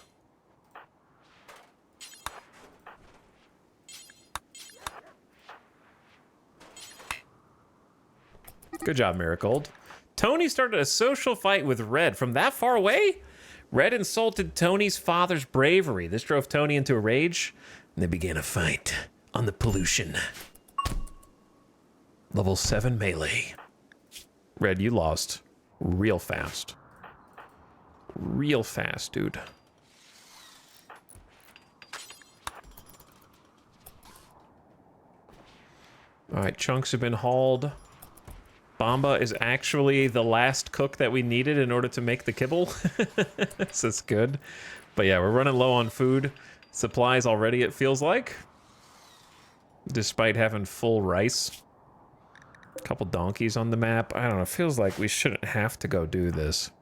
Good job, Marigold. Tony started a social fight with Red from that far away? Red insulted Tony's father's bravery. This drove Tony into a rage, and they began a fight on the pollution. Level 7 melee. Red, you lost real fast. Real fast, dude. All right, chunks have been hauled. Bamba is actually the last cook that we needed in order to make the kibble. So it's good. But yeah, we're running low on food. Supplies already, it feels like. Despite having full rice. A couple donkeys on the map. I don't know, it feels like we shouldn't have to go do this.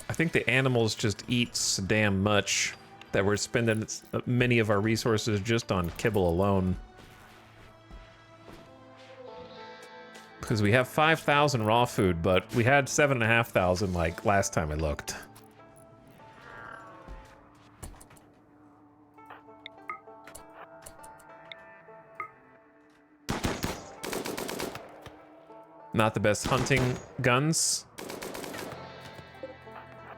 I think the animals just eat so damn much that we're spending many of our resources just on kibble alone. Because we have 5,000 raw food, but we had 7,500 like last time I looked. Not the best hunting guns,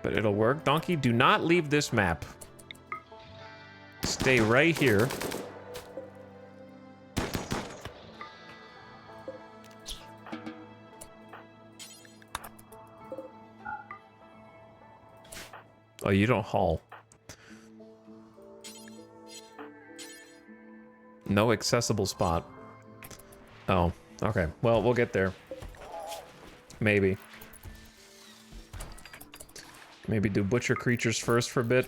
but it'll work. Donkey, do not leave this map. Stay right here. Oh, you don't haul. No accessible spot. Oh, okay. Well, we'll get there. Maybe. Maybe do butcher creatures first for a bit.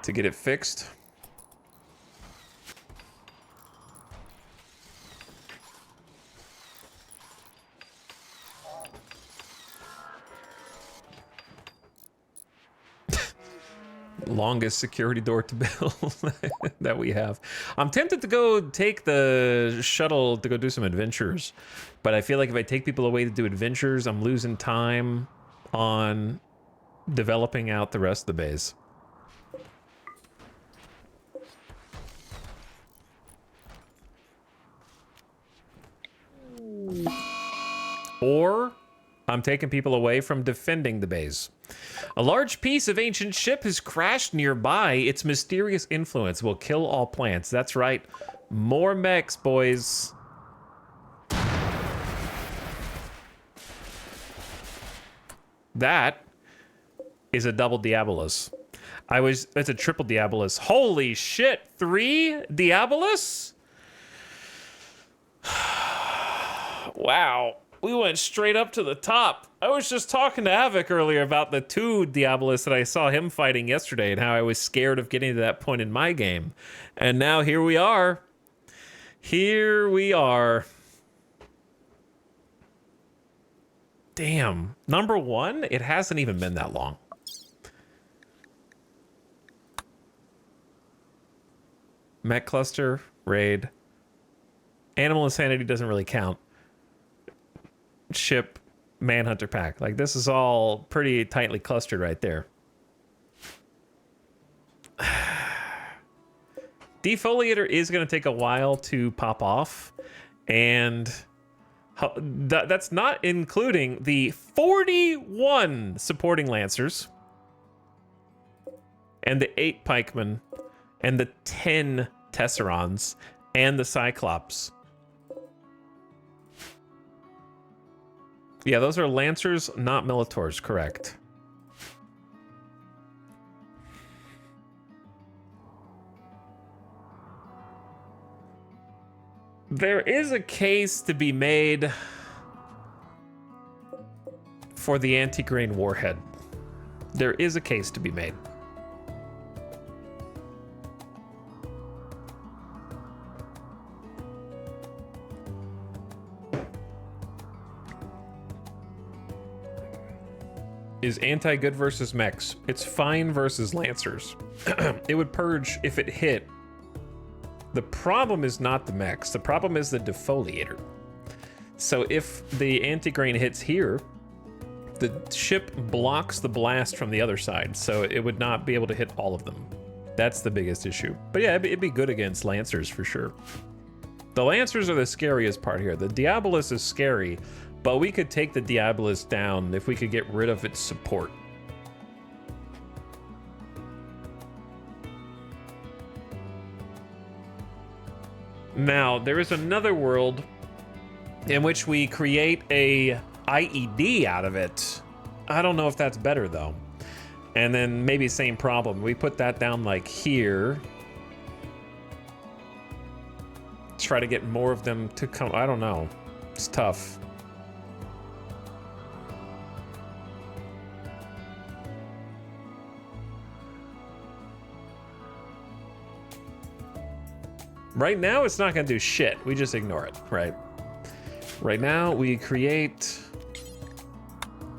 To get it fixed. Longest security door to build that we have. I'm tempted to go take the shuttle to go do some adventures, but I feel like if I take people away to do adventures, I'm losing time on developing out the rest of the base. Or I'm taking people away from defending the base. A large piece of ancient ship has crashed nearby. Its mysterious influence will kill all plants. That's right. More mechs, boys. That is a double Diabolus. It's a triple Diabolus. Holy shit, 3 Diabolus? Wow, we went straight up to the top. I was just talking to Havoc earlier about the 2 Diabolus that I saw him fighting yesterday and how I was scared of getting to that point in my game. And now here we are. Here we are. Damn. Number 1? It hasn't even been that long. Mech cluster, raid. Animal Insanity doesn't really count. Ship, Manhunter pack. Like, this is all pretty tightly clustered right there. Defoliator is going to take a while to pop off. And that's not including the 41 supporting Lancers. And the 8 Pikemen. And the 10 Tesserons. And the Cyclops. Yeah, those are Lancers, not Militors, correct. There is a case to be made for the anti-grain warhead. There is a case to be made. Is anti-good versus mechs. It's fine versus Lancers. It would purge if it hit. The problem is not the mechs. The problem is the defoliator. So if the anti-grain hits here, the ship blocks the blast from the other side, so it would not be able to hit all of them. That's the biggest issue. But yeah, it'd be good against Lancers for sure. The Lancers are the scariest part here. The Diabolus is scary, but we could take the Diabolus down if we could get rid of its support. Now, there is another world in which we create a IED out of it. I don't know if that's better, though. And then maybe same problem. We put that down like here. Try to get more of them to come. I don't know. It's tough. Right now, it's not going to do shit. We just ignore it, right? Right now, we create...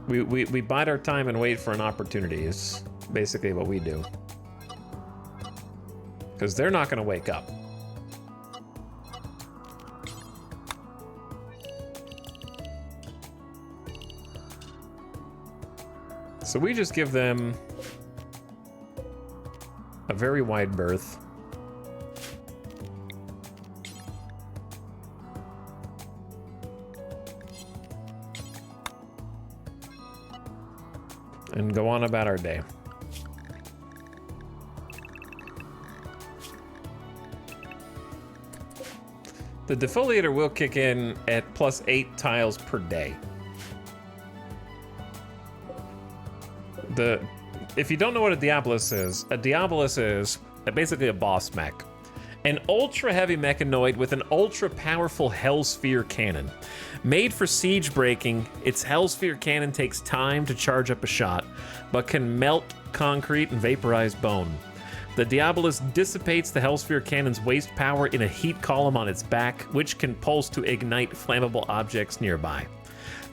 We bide our time and wait for an opportunity is basically what we do. Because they're not going to wake up. So we just give them a very wide berth. And go on about our day. The defoliator will kick in at +8 tiles per day. If you don't know what a Diabolus is basically a boss mech. An ultra heavy mechanoid with an ultra powerful Hellsphere cannon. Made for siege breaking, its Hellsphere cannon takes time to charge up a shot, but can melt concrete and vaporize bone. The Diabolus dissipates the Hellsphere cannon's waste power in a heat column on its back, which can pulse to ignite flammable objects nearby.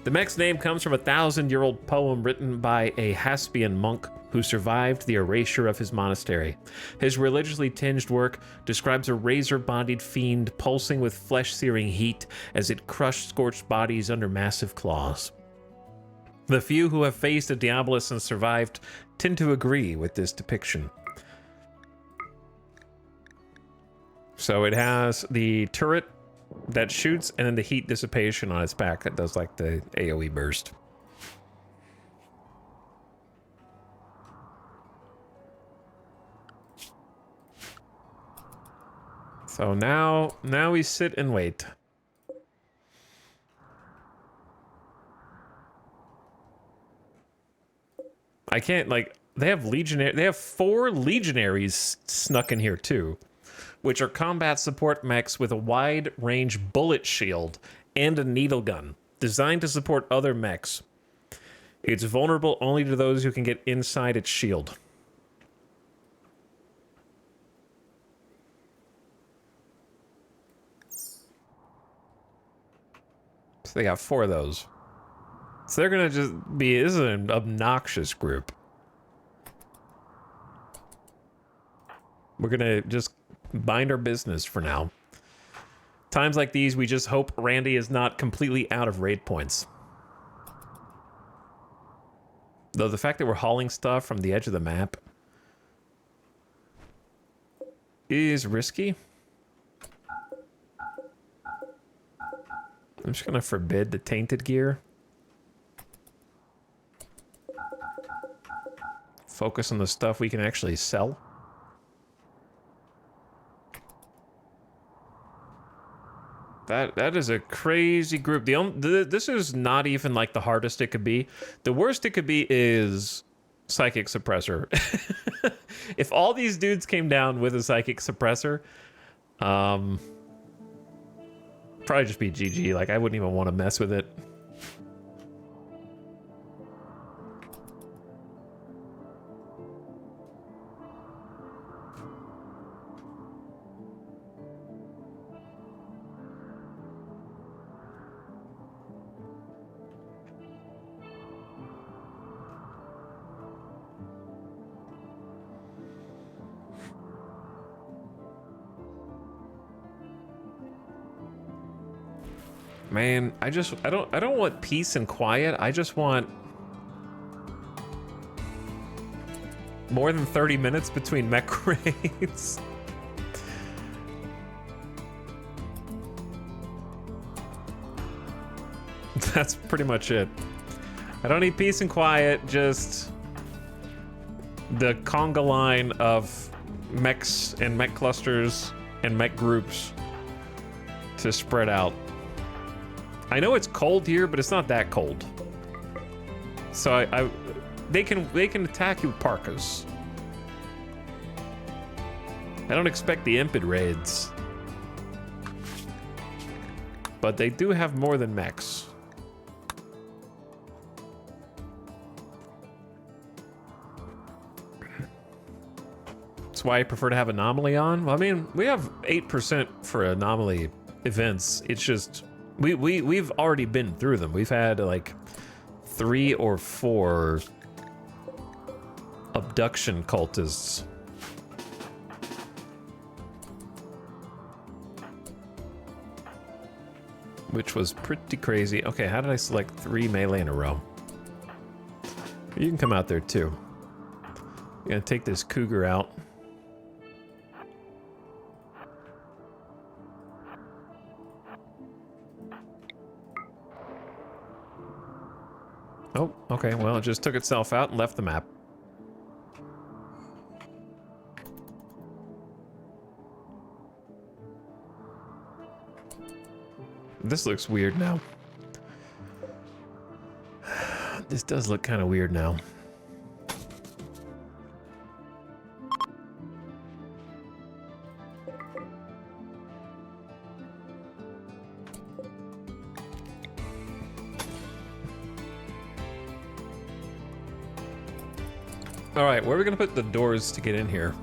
The mech's name comes from a 1,000-year-old poem written by a Haspian monk who survived the erasure of his monastery. His religiously tinged work describes a razor-bodied fiend pulsing with flesh-searing heat as it crushed scorched bodies under massive claws. The few who have faced a Diabolus and survived tend to agree with this depiction. So it has the turret that shoots and then the heat dissipation on its back that does like the AoE burst. So now we sit and wait. I can't, like, they have they have 4 legionaries snuck in here too, which are combat support mechs with a wide range bullet shield and a needle gun, designed to support other mechs. It's vulnerable only to those who can get inside its shield. So they got 4 of those. So they're gonna just be, this is an obnoxious group. We're gonna just mind our business for now. Times like these, we just hope Randy is not completely out of raid points. Though the fact that we're hauling stuff from the edge of the map is risky. I'm just gonna forbid the tainted gear. Focus on the stuff we can actually sell. That is a crazy group. This is not even like the hardest it could be. The worst it could be is psychic suppressor. If all these dudes came down with a psychic suppressor, probably just be GG. Like, I wouldn't even want to mess with it. Man, I don't want peace and quiet. I just want more than 30 minutes between mech raids. That's pretty much it. I don't need peace and quiet, just the conga line of mechs and mech clusters and mech groups to spread out. I know it's cold here, but it's not that cold. So they can attack you with parkas. I don't expect the impid raids, but they do have more than mechs. That's why I prefer to have anomaly on. Well, I mean, we have 8% for anomaly events. It's just we've already been through them. We've had like 3 or 4 abduction cultists. Which was pretty crazy. Okay, how did I select 3 melee in a row? You can come out there too. I'm gonna take this cougar out. Oh, okay, well, it just took itself out and left the map. This looks weird now. This does look kind of weird now. All right, where are we gonna put the doors to get in here?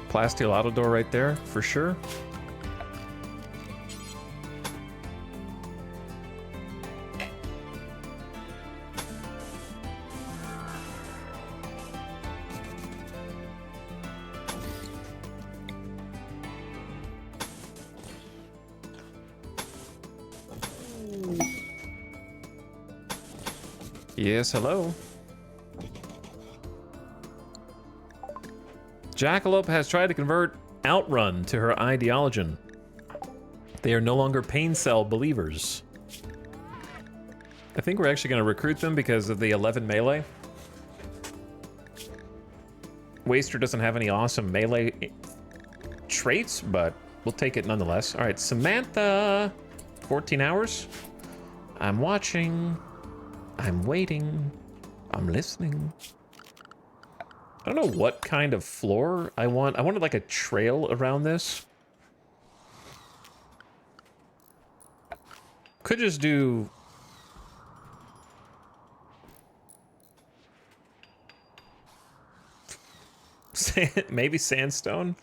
Plasteel auto door right there, for sure. Yes, hello. Jackalope has tried to convert Outrun to her ideology. They are no longer pain cell believers. I think we're actually going to recruit them because of the 11 melee. Waster doesn't have any awesome melee traits, but we'll take it nonetheless. All right, Samantha. 14 hours. I'm watching. I'm waiting. I'm listening. I don't know what kind of floor I want. I wanted like a trail around this. Could just do... maybe sandstone?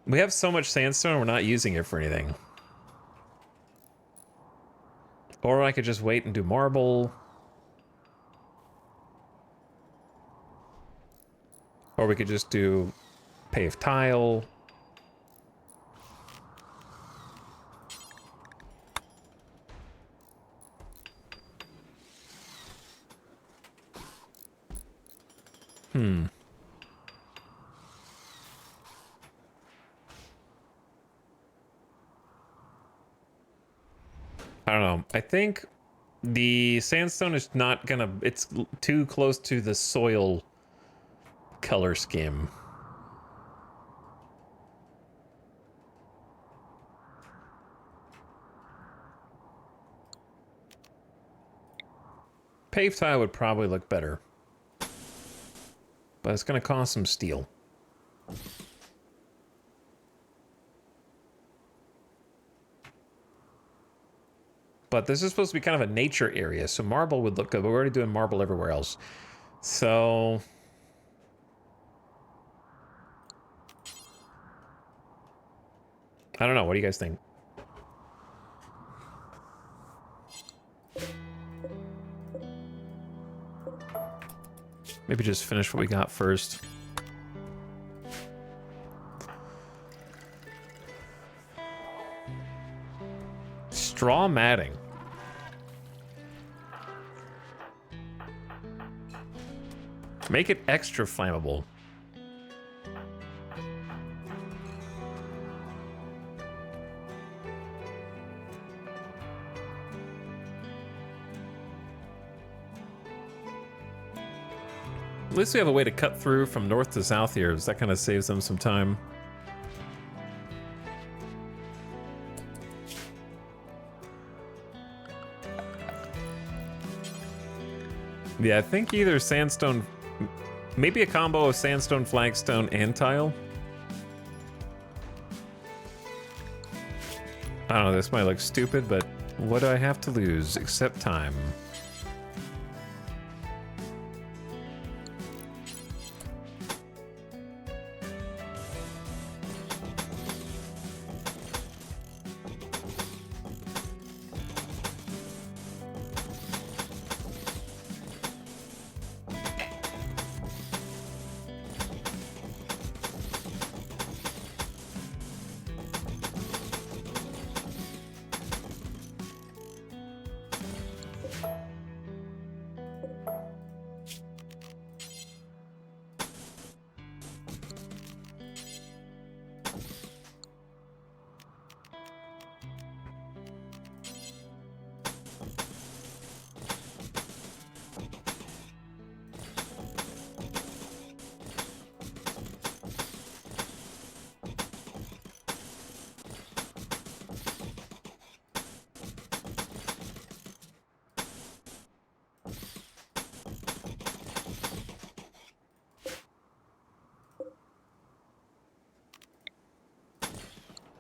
We have so much sandstone, we're not using it for anything. Or I could just wait and do marble. Or we could just do paved tile. I don't know. I think the sandstone is not gonna... it's too close to the soil color scheme. Paved tile would probably look better. But it's gonna cost some steel. But this is supposed to be kind of a nature area, so marble would look good, but we're already doing marble everywhere else. So... I don't know, what do you guys think? Maybe just finish what we got first. Straw matting. Make it extra flammable. At least we have a way to cut through from north to south here, so that kind of saves them some time. Yeah, I think either sandstone... maybe a combo of sandstone, flagstone, and tile. I don't know, this might look stupid, but what do I have to lose except time?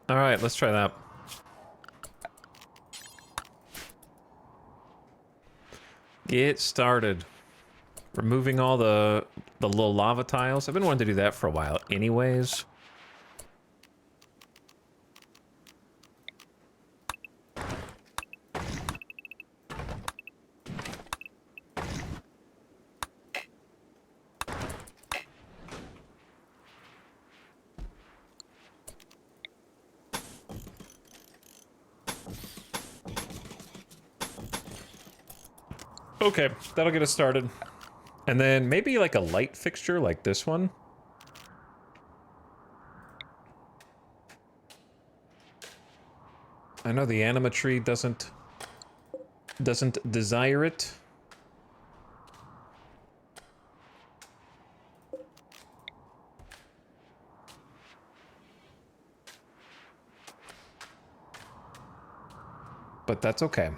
All right, let's try that. Get started. Removing all the little lava tiles. I've been wanting to do that for a while anyways. Okay, that'll get us started. And then maybe like a light fixture like this one. I know the anima tree doesn't desire it. But that's okay.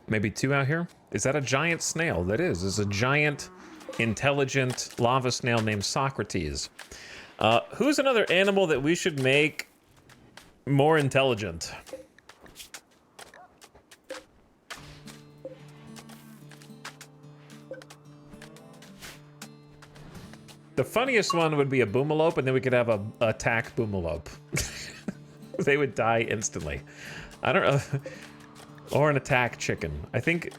Maybe 2 out here? Is that a giant snail? That is. It's a giant, intelligent lava snail named Socrates. Who's another animal that we should make more intelligent? The funniest one would be a boomalope, and then we could have a attack boomalope. They would die instantly. I don't know. Or an attack chicken. I think...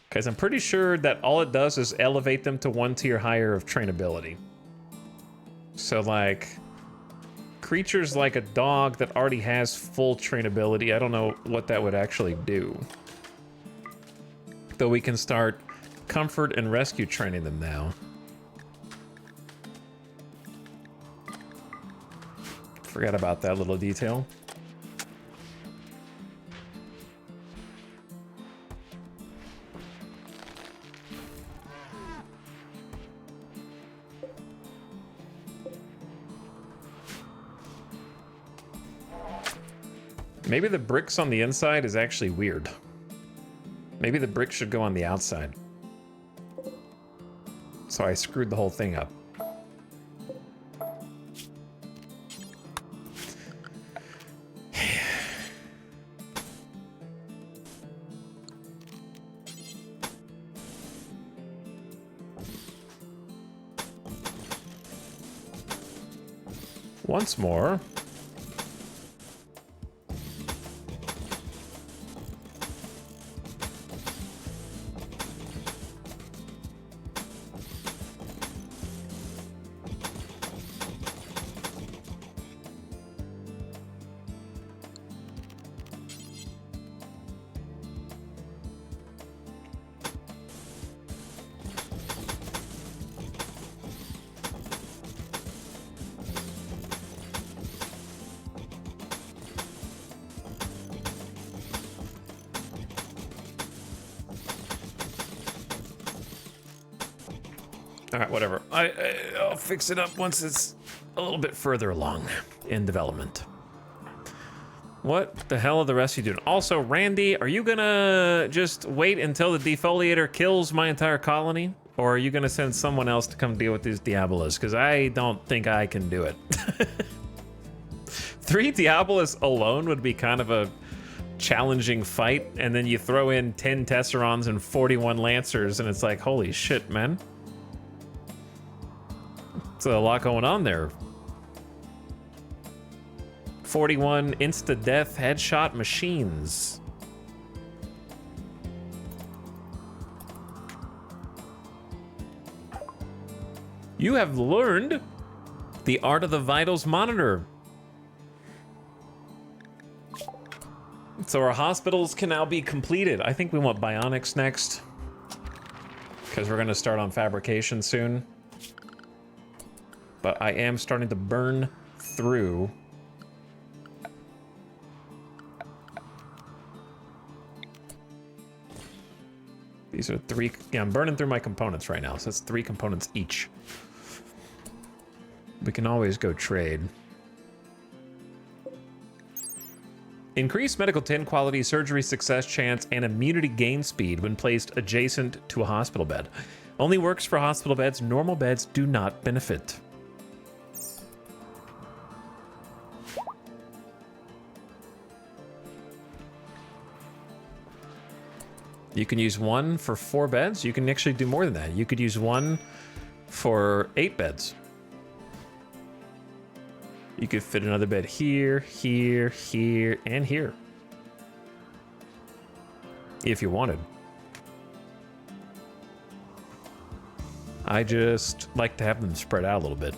Because I'm pretty sure that all it does is elevate them to 1 tier higher of trainability. So, like... creatures like a dog that already has full trainability, I don't know what that would actually do. Though we can start comfort and rescue training them now. Forgot about that little detail. Maybe the bricks on the inside is actually weird. Maybe the bricks should go on the outside. So I screwed the whole thing up. Once more. All right, whatever. I'll fix it up once it's a little bit further along in development. What the hell are the rest of you doing? Also, Randy, are you gonna just wait until the defoliator kills my entire colony? Or are you gonna send someone else to come deal with these Diabolos? Because I don't think I can do it. 3 Diabolos alone would be kind of a challenging fight, and then you throw in 10 Tesserons and 41 Lancers, and it's like, holy shit, man. It's a lot going on there. 41 insta-death headshot machines. You have learned the art of the vitals monitor. So our hospitals can now be completed. I think we want bionics next, because we're going to start on fabrication soon. But I am starting to burn through these are 3. Yeah, I'm burning through my components right now, so that's 3 components each. We can always go trade. Increased medical 10 quality, surgery success chance, and immunity gain speed when placed adjacent to a hospital bed. Only works for hospital beds. Normal beds do not benefit. You can use 1 for 4 beds. You can actually do more than that. You could use 1 for 8 beds. You could fit another bed here, here, here, and here. If you wanted. I just like to have them spread out a little bit.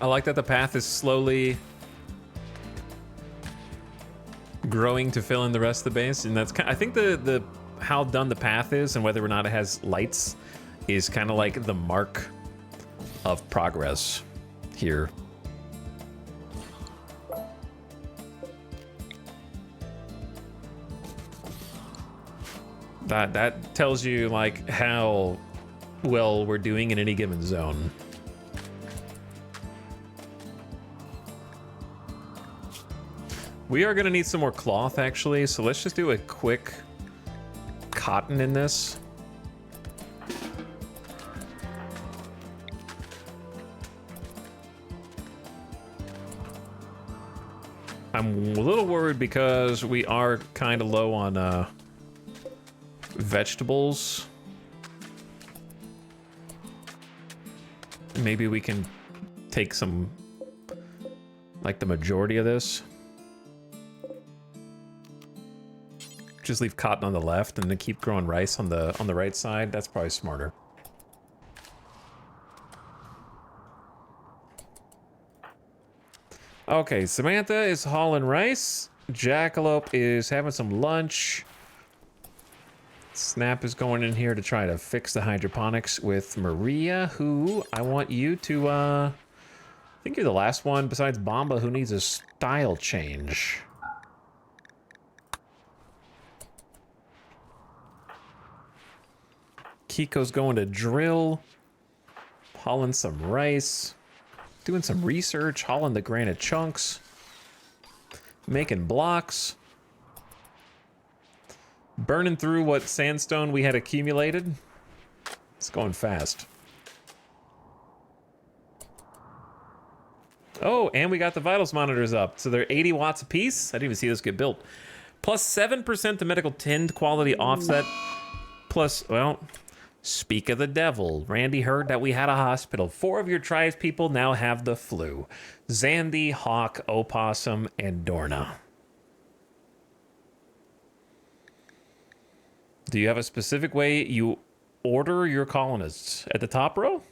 I like that the path is slowly growing to fill in the rest of the base, and that's kind of, I think the how done the path is and whether or not it has lights is kind of like the mark of progress here. That tells you like how well we're doing in any given zone. We are gonna need some more cloth actually, so let's just do a quick cotton in this. I'm a little worried because we are kind of low on vegetables. Maybe we can take some, like the majority of this. Just leave cotton on the left and then keep growing rice on the right side. That's probably smarter. Okay, Samantha is hauling rice. Jackalope is having some lunch. Snap is going in here to try to fix the hydroponics with Maria, who I want you to, I think you're the last one besides Bomba who needs a style change. Kiko's going to drill, hauling some rice, doing some research, hauling the granite chunks, making blocks, burning through what sandstone we had accumulated. It's going fast. Oh, and we got the vitals monitors up. So they're 80 watts a piece. I didn't even see this get built. Plus 7% to medical tinned quality offset. Plus, well, speak of the devil. Randy heard that we had a hospital. 4 of your tribe's people now have the flu. Zandy, Hawk, Opossum, and Dorna. Do you have a specific way you order your colonists? At the top row,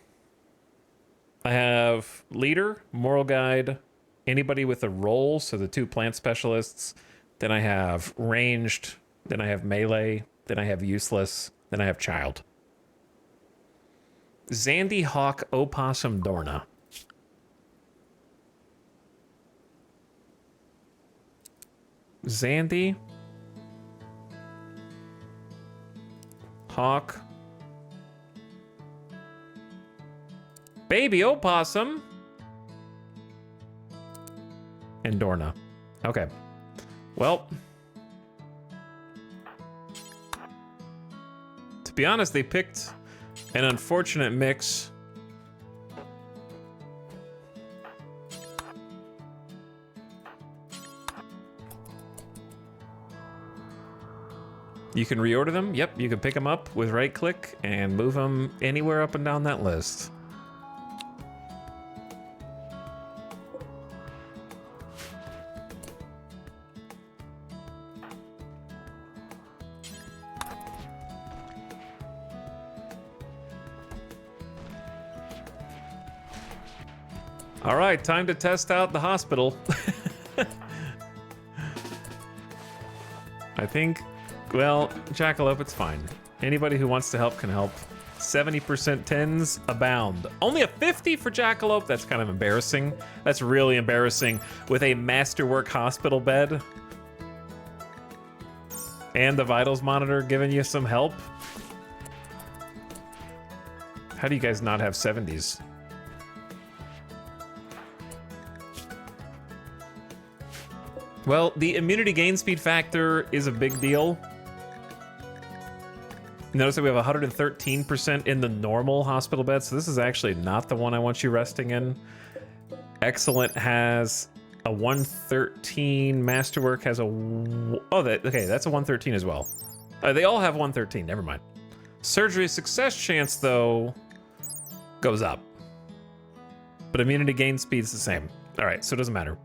I have leader, moral guide, anybody with a role, so the 2 plant specialists. Then I have ranged, then I have melee, then I have useless, then I have child. Zandy, Hawk, Opossum, Dorna. Zandy, Hawk, baby Opossum, and Dorna. Okay. Well, to be honest, they picked an unfortunate mix. You can reorder them. Yep, you can pick them up with right click and move them anywhere up and down that list. All right, time to test out the hospital. I think, well, Jackalope, it's fine. Anybody who wants to help can help. 70% tens abound. Only a 50 for Jackalope? That's kind of embarrassing. That's really embarrassing with a masterwork hospital bed. And the vitals monitor giving you some help. How do you guys not have 70s? Well, the immunity gain speed factor is a big deal. Notice that we have 113% in the normal hospital bed, so this is actually not the one I want you resting in. Excellent has a 113. Masterwork has a... Oh, okay, that's a 113 as well. They all have 113, never mind. Surgery success chance, though, goes up. But immunity gain speed's the same. All right, so it doesn't matter.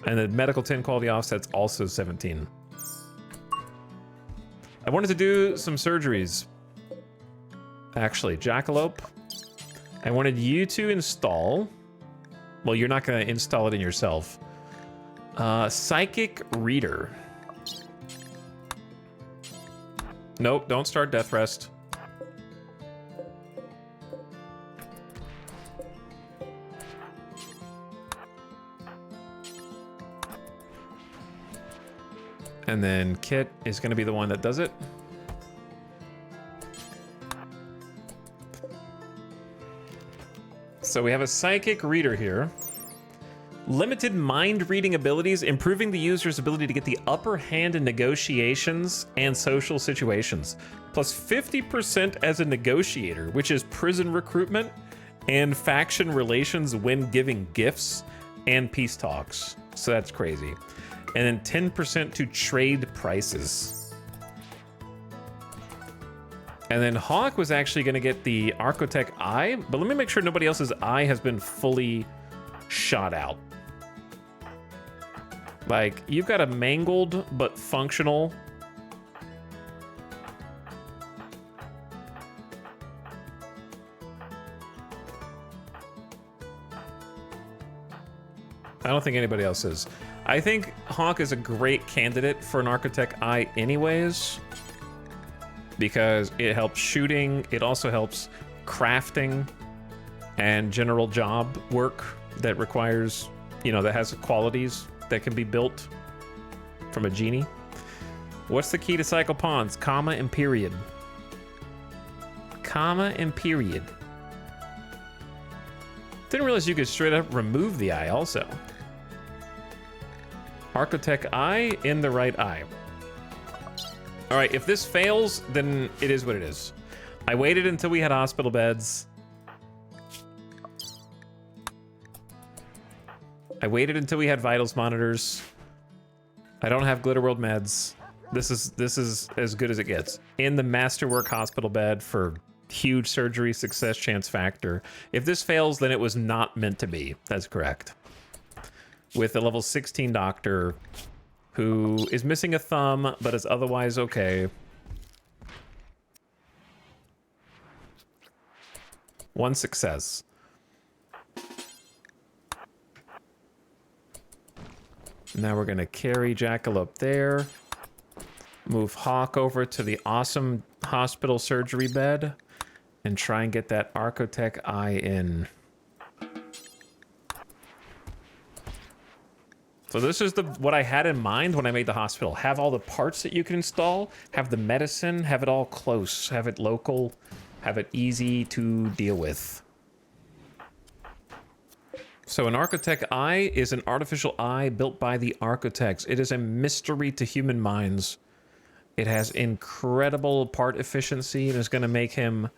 And the medical 10 quality offset's also 17. I wanted to do some surgeries. Actually, Jackalope, I wanted you to install... Well, you're not going to install it in yourself. Psychic Reader. Nope, don't start Death Rest. And then Kit is going to be the one that does it. So we have a Psychic Reader here. Limited mind reading abilities, improving the user's ability to get the upper hand in negotiations and social situations. Plus 50% as a negotiator, which is prison recruitment and faction relations when giving gifts and peace talks. So that's crazy. And then 10% to trade prices. And then Hawk was actually going to get the Archotech eye, but let me make sure nobody else's eye has been fully shot out. Like, you've got a mangled but functional. I don't think anybody else is. I think Hawk is a great candidate for an Architect eye anyways, because it helps shooting, it also helps crafting and general job work that requires, you know, that has qualities that can be built from a genie. What's the key to cycle pawns? Comma and period. Comma and period. Didn't realize you could straight up remove the eye also. Architect eye in the right eye. All right, if this fails, then it is what it is. I waited until we had hospital beds. I waited until we had vitals monitors. I don't have Glitter World meds. This is as good as it gets. In the Masterwork hospital bed for huge surgery success chance factor. If this fails, then it was not meant to be. That's correct. With a level 16 doctor who is missing a thumb, but is otherwise okay. One success. Now we're gonna carry Jackalope there. Move Hawk over to the awesome hospital surgery bed and try and get that Archotech eye in. So this is what I had in mind when I made the hospital. Have all the parts that you can install, have the medicine, have it all close, have it local, have it easy to deal with. So an Architect eye is an artificial eye built by the architects. It is a mystery to human minds. It has incredible part efficiency and is going to make him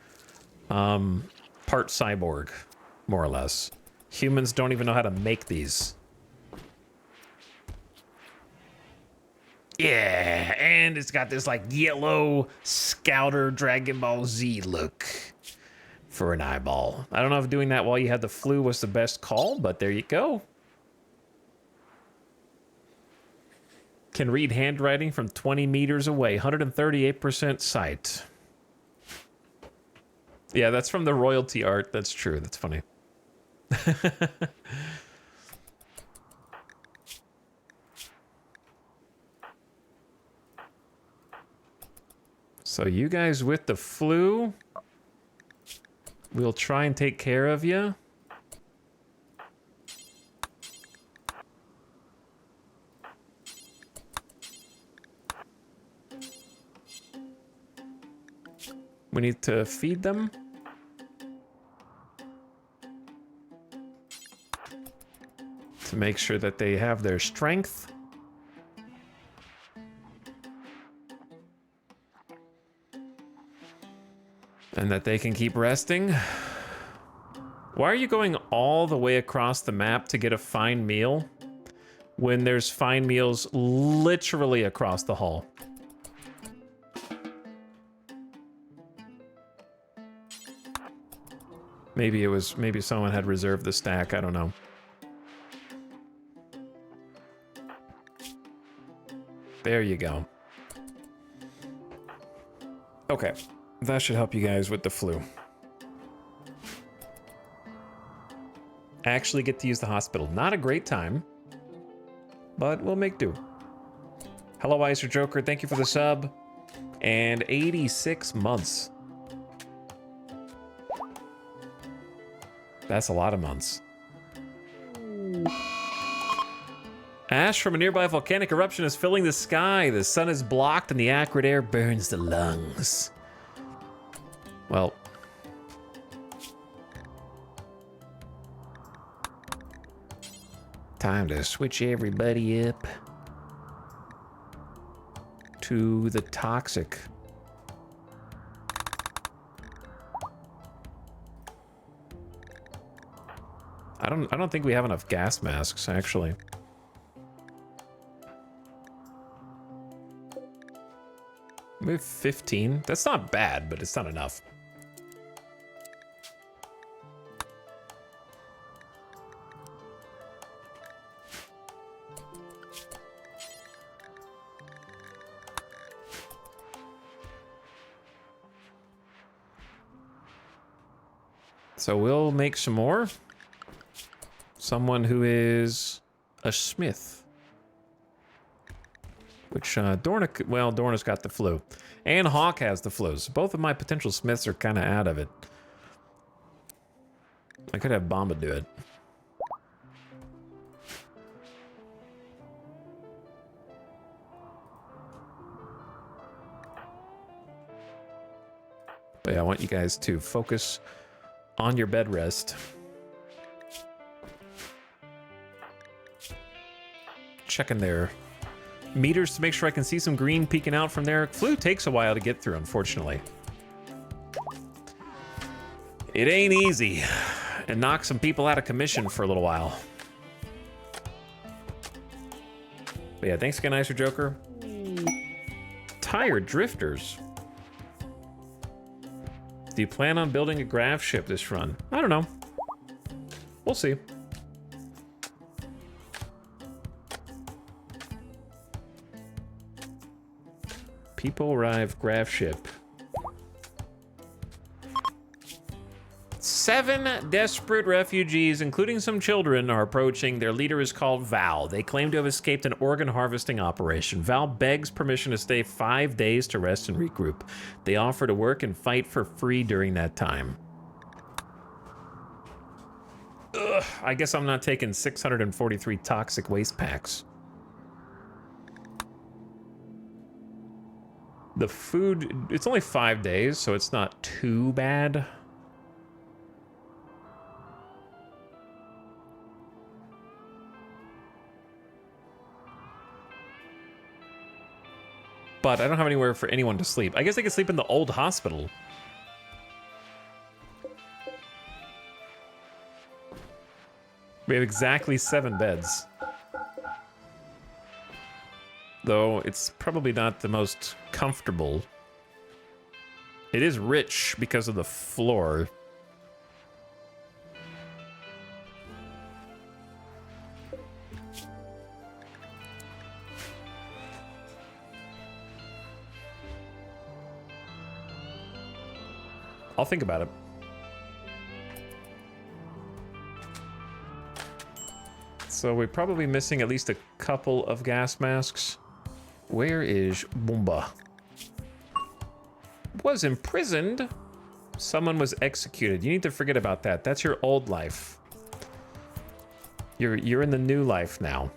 part cyborg, more or less. Humans don't even know how to make these. Yeah, and it's got this like yellow Scouter Dragon Ball Z look for an eyeball. I don't know if doing that while you had the flu was the best call, but there you go. Can read handwriting from 20 meters away, 138% sight. Yeah, that's from the royalty art. That's true. That's funny. So you guys with the flu, we'll try and take care of you. We need to feed them. To make sure that they have their strength. And that they can keep resting. Why are you going all the way across the map to get a fine meal when there's fine meals literally across the hall? Maybe someone had reserved the stack, I don't know. There you go. Okay. That should help you guys with the flu. Actually get to use the hospital. Not a great time, but we'll make do. Hello, Icer Joker. Thank you for the sub. And 86 months. That's a lot of months. Ash from a nearby volcanic eruption is filling the sky. The sun is blocked and the acrid air burns the lungs. Well, time to switch everybody up to the toxic. I don't think we have enough gas masks, actually. We have 15. That's not bad, but it's not enough. So we'll make some more. Someone who is a smith. Which, Dorna's got the flu. And Hawk has the flu. So both of my potential smiths are kind of out of it. I could have Bomba do it. But yeah, I want you guys to focus on your bed rest. Checking their meters to make sure I can see some green peeking out from there. Flu takes a while to get through, unfortunately. It ain't easy. It knocks some people out of commission for a little while. But yeah, thanks again, Icer Joker. Tired drifters. Do you plan on building a grav ship this run? I don't know. We'll see. People arrive, grav ship. 7 desperate refugees, including some children, are approaching. Their leader is called Val. They claim to have escaped an organ harvesting operation. Val begs permission to stay 5 days to rest and regroup. They offer to work and fight for free during that time. Ugh, I guess I'm not taking 643 toxic waste packs. The food, it's only 5 days, so it's not too bad. But I don't have anywhere for anyone to sleep. I guess they could sleep in the old hospital. We have exactly 7 beds. Though it's probably not the most comfortable. It is rich because of the floor. I'll think about it. So we're probably missing at least a couple of gas masks. Where is Boomba? Was imprisoned. Someone was executed. You need to forget about that. That's your old life. You're in the new life now.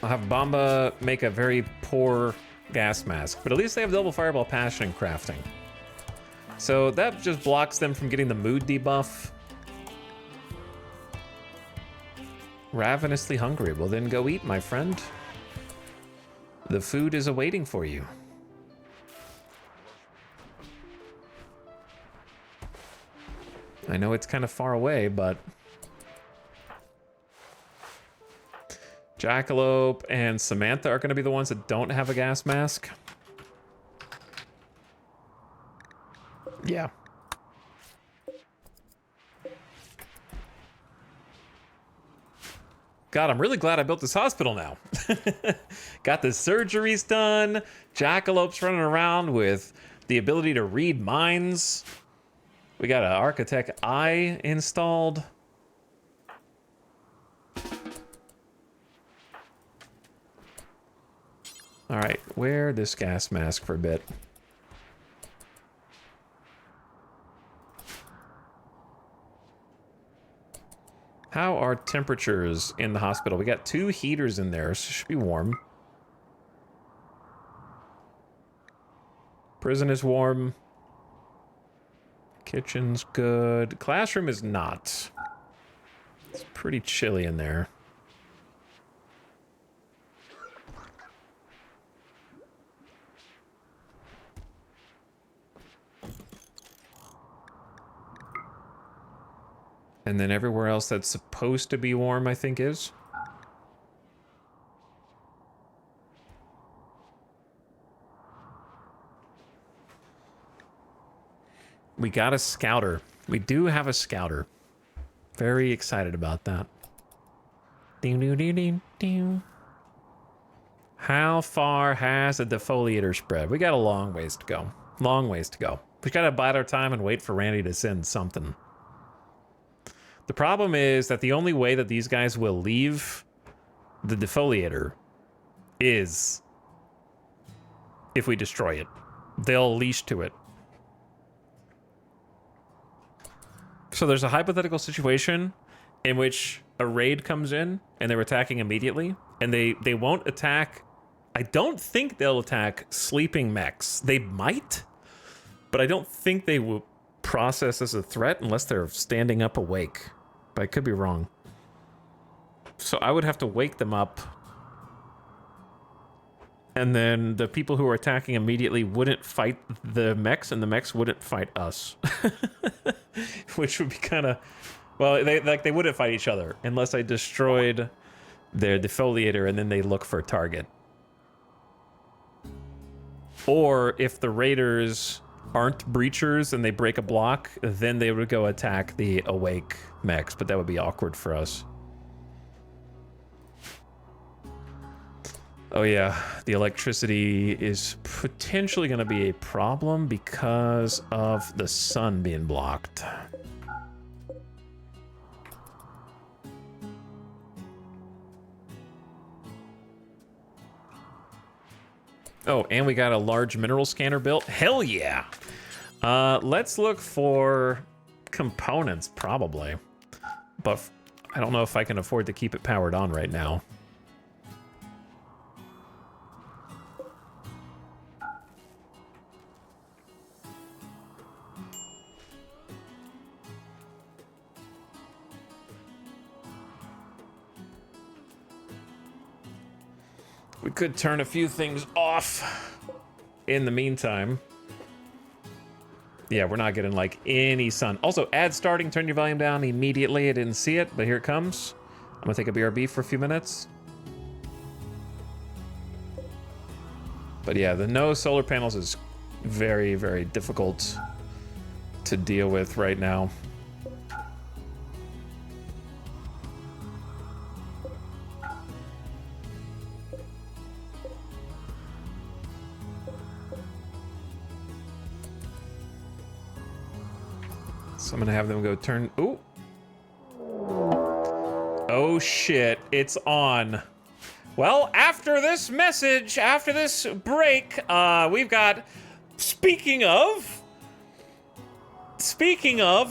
I'll have Bomba make a very poor gas mask, but at least they have double fireball passion and crafting. So that just blocks them from getting the mood debuff. Ravenously hungry. Well, then go eat, my friend. The food is awaiting for you. I know it's kind of far away, but Jackalope and Samantha are going to be the ones that don't have a gas mask. Yeah. God, I'm really glad I built this hospital now. Got the surgeries done. Jackalopes running around with the ability to read minds. We got an architect eye installed. All right, wear this gas mask for a bit. How are temperatures in the hospital? We got 2 heaters in there, so it should be warm. Prison is warm. Kitchen's good. Classroom is not. It's pretty chilly in there. And then everywhere else that's supposed to be warm, I think, is. We got a scouter. We do have a scouter. Very excited about that. How far has the defoliator spread? We got a long ways to go. Long ways to go. We gotta bide our time and wait for Randy to send something. The problem is that the only way that these guys will leave the defoliator is if we destroy it. They'll leash to it. So there's a hypothetical situation in which a raid comes in and they're attacking immediately, and they won't attack. I don't think they'll attack sleeping mechs. They might, but I don't think they will process as a threat unless they're standing up awake. But I could be wrong. So I would have to wake them up. And then the people who are attacking immediately wouldn't fight the mechs, and the mechs wouldn't fight us. Which would be kind of... Well, they wouldn't fight each other unless I destroyed their defoliator and then they look for a target. Or if the raiders aren't breachers and they break a block, then they would go attack the awake mechs, but that would be awkward for us. Oh yeah, the electricity is potentially going to be a problem because of the sun being blocked. Oh, and we got a large mineral scanner built. Hell yeah! Let's look for components, probably. But I don't know if I can afford to keep it powered on right now. We could turn a few things off in the meantime. Yeah, we're not getting like any sun. Also, ad starting, turn your volume down immediately. I didn't see it, but here it comes. I'm gonna take a BRB for a few minutes. But yeah, the no solar panels is very, very difficult to deal with right now. So I'm gonna have them go turn. Ooh. Oh shit, it's on. Well, after this message, after this break, we've got, speaking of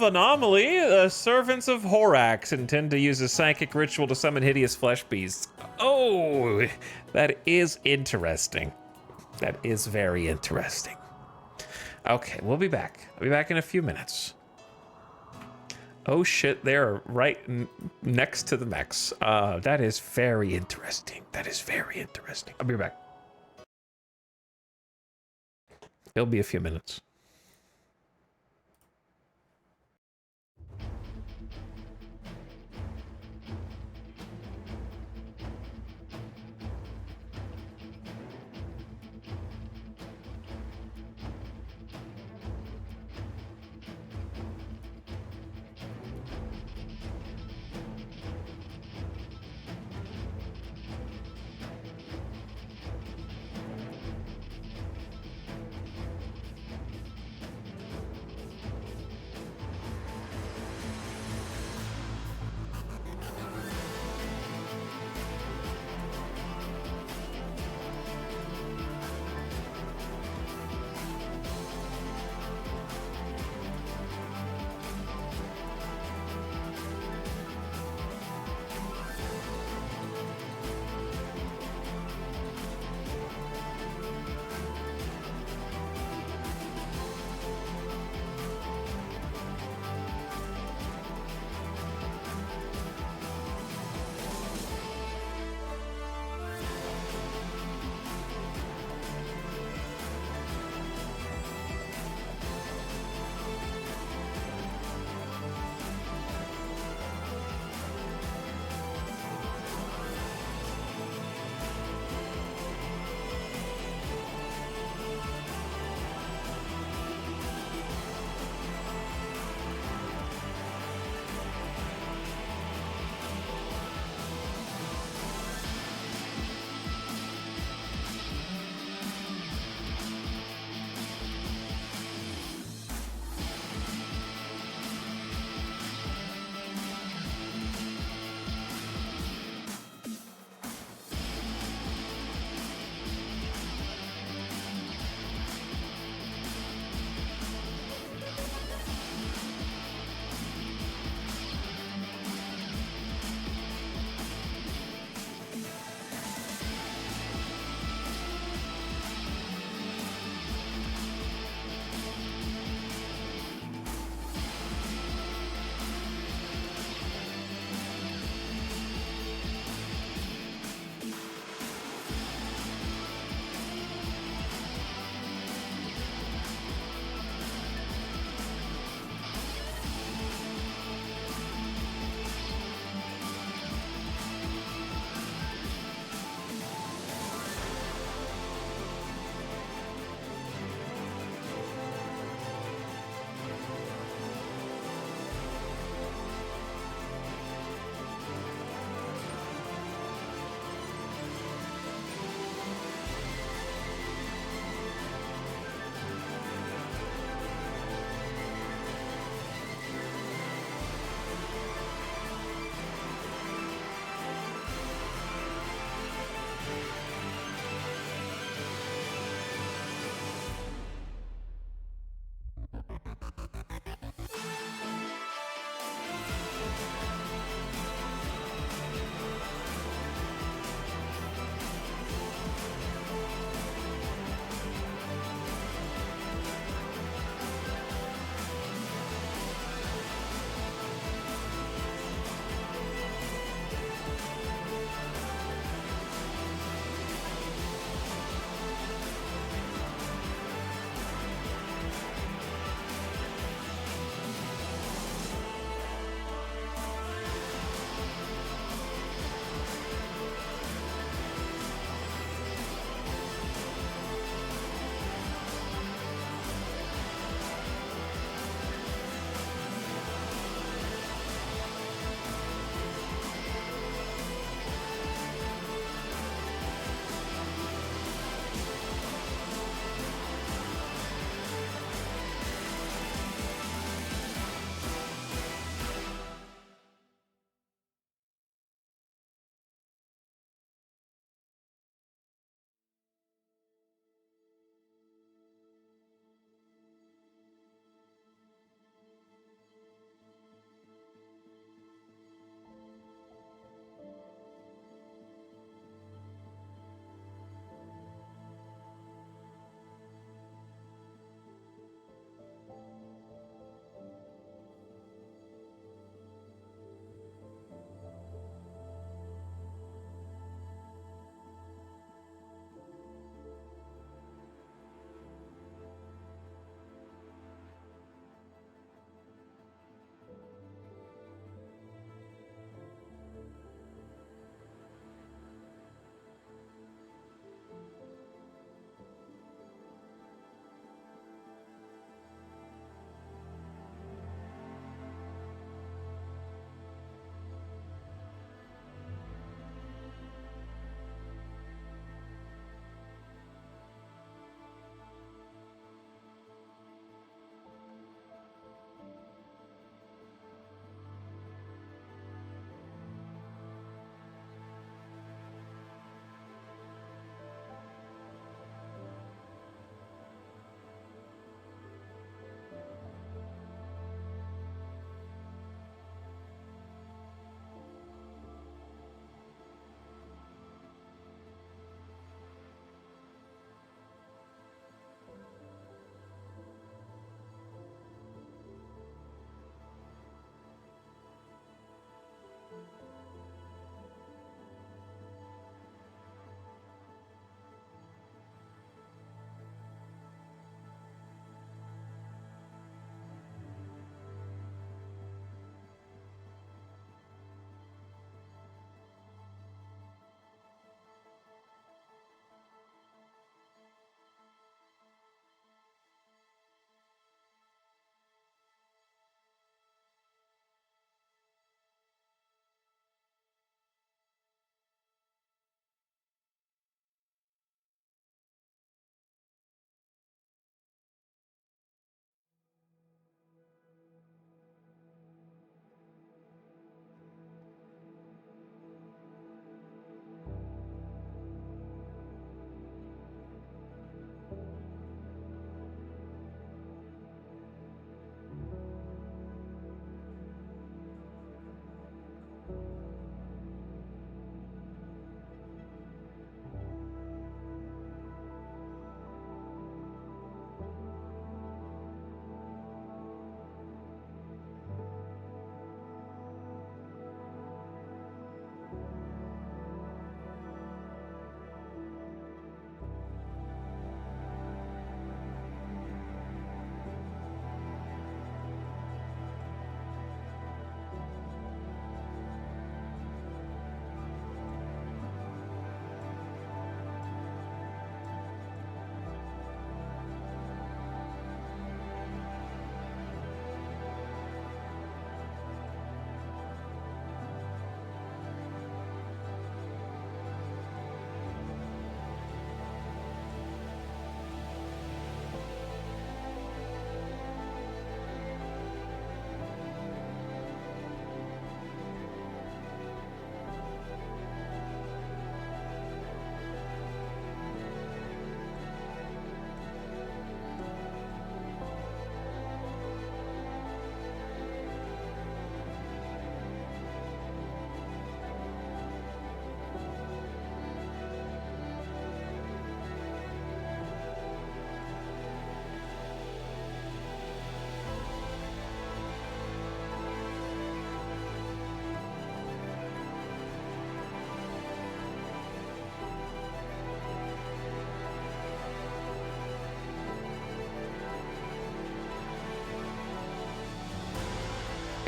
anomaly, servants of Horax intend to use a psychic ritual to summon hideous flesh beasts. Oh, that is interesting. That is very interesting. Okay, we'll be back. I'll be back in a few minutes. Oh shit, they're right next to the mechs. That is very interesting. That is very interesting. I'll be back. It'll be a few minutes.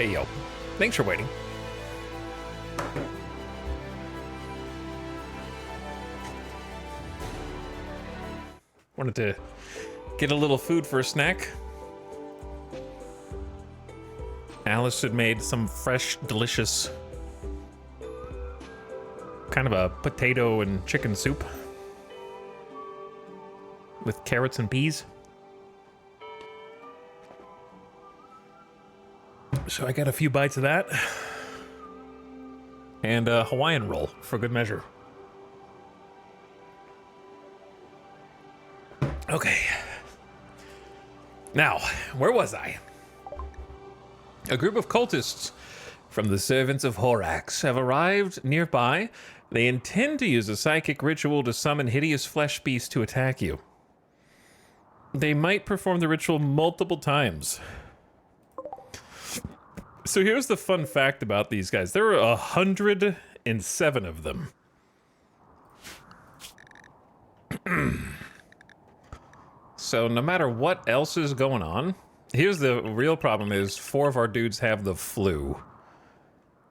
Hey, yo. Thanks for waiting. Wanted to get a little food for a snack. Alice had made some fresh, delicious kind of a potato and chicken soup with carrots and peas. So I got a few bites of that and a Hawaiian roll for good measure. Okay. Now, where was I? A group of cultists from the Servants of Horax have arrived nearby. They intend to use a psychic ritual to summon hideous flesh beasts to attack you. They might perform the ritual multiple times. So here's the fun fact about these guys. There are 107 of them. So no matter what else is going on, here's the real problem is 4 of our dudes have the flu.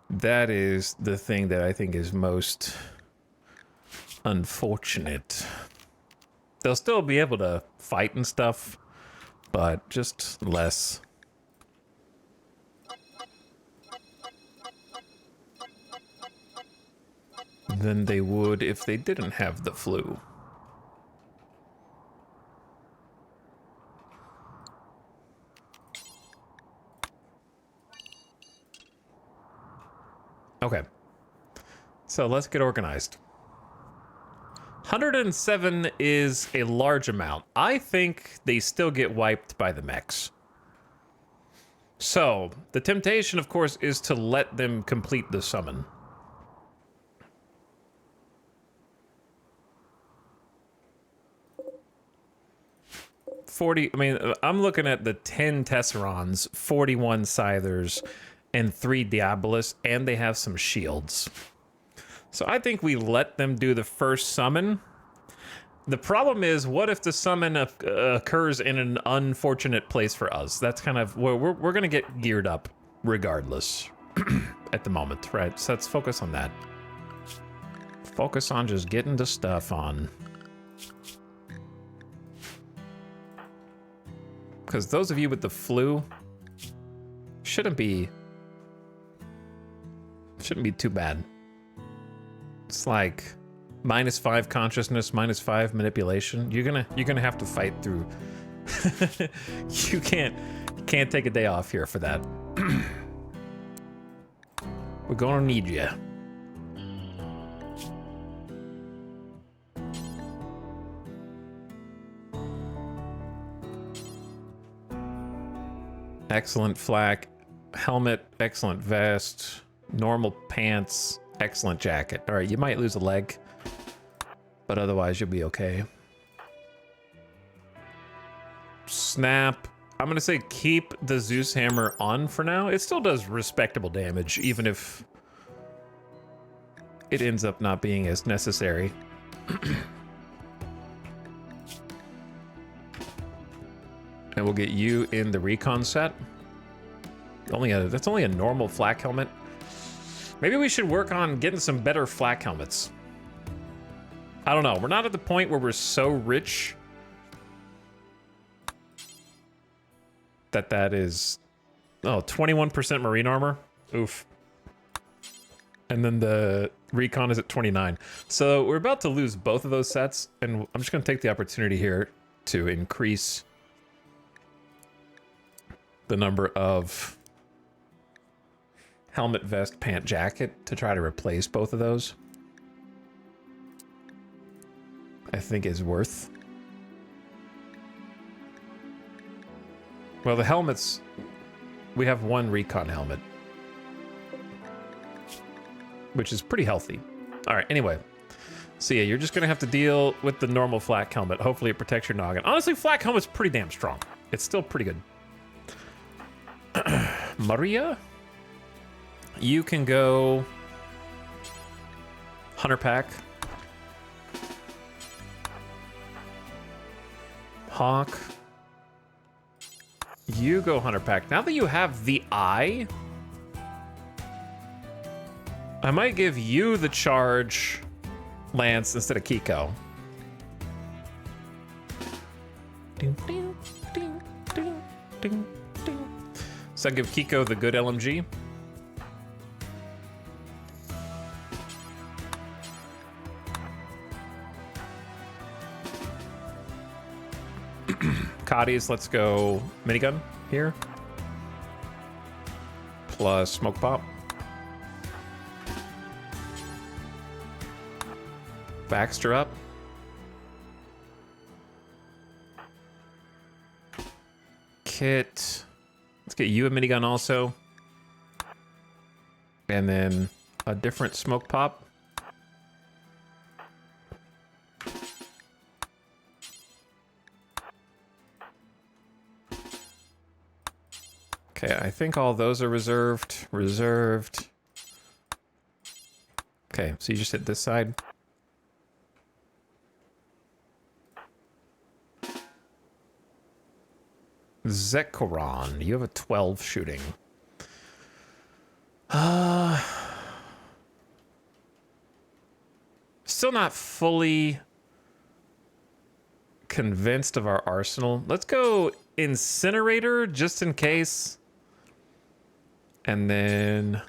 That is the thing that I think is most unfortunate. They'll still be able to fight and stuff, but just less. Than they would if they didn't have the flu. Okay, so let's get organized. 107 is a large amount. I think they still get wiped by the mechs. So, the temptation, of course, is to let them complete the summon. I'm looking at the 10 Tesserons, 41 Scythers, and 3 Diabolus, and they have some shields. So I think we let them do the first summon. The problem is, what if the summon occurs in an unfortunate place for us? That's kind of where we're going to get geared up regardless at the moment, right? So let's focus on that. Focus on just getting the stuff on. Because those of you with the flu shouldn't be too bad. It's like -5 consciousness, -5 manipulation. You're gonna have to fight through. You can't take a day off here for that. We're gonna need you. Excellent flak, helmet, excellent vest, normal pants, excellent jacket. All right, you might lose a leg, but otherwise you'll be okay. Snap. I'm gonna say keep the Zeus hammer on for now. It still does respectable damage, even if it ends up not being as necessary. And we'll get you in the recon set. That's only a normal flak helmet. Maybe we should work on getting some better flak helmets. I don't know. We're not at the point where we're so rich that is... Oh, 21% marine armor. Oof. And then the recon is at 29. So we're about to lose both of those sets, and I'm just going to take the opportunity here to increase the number of helmet, vest, pant, jacket to try to replace both of those. I think is worth. Well, the helmets, we have 1 recon helmet, which is pretty healthy. All right, anyway. So yeah, you're just gonna have to deal with the normal flak helmet. Hopefully it protects your noggin. Honestly, flak helmet's pretty damn strong. It's still pretty good. Maria, you can go Hunter Pack. Hawk, you go Hunter Pack. Now that you have the eye, I might give you the charge, Lance, instead of Kiko. Ding, ding, ding, ding, ding, ding. So I give Kiko the good LMG. Cotties, let's go minigun here. Plus smoke pop. Baxter up. Kit. Let's get you a minigun also. And then a different smoke pop. Okay, I think all those are reserved. Reserved. Okay, so you just hit this side. Zekkoron, you have a 12 shooting. Still not fully convinced of our arsenal. Let's go incinerator just in case. And then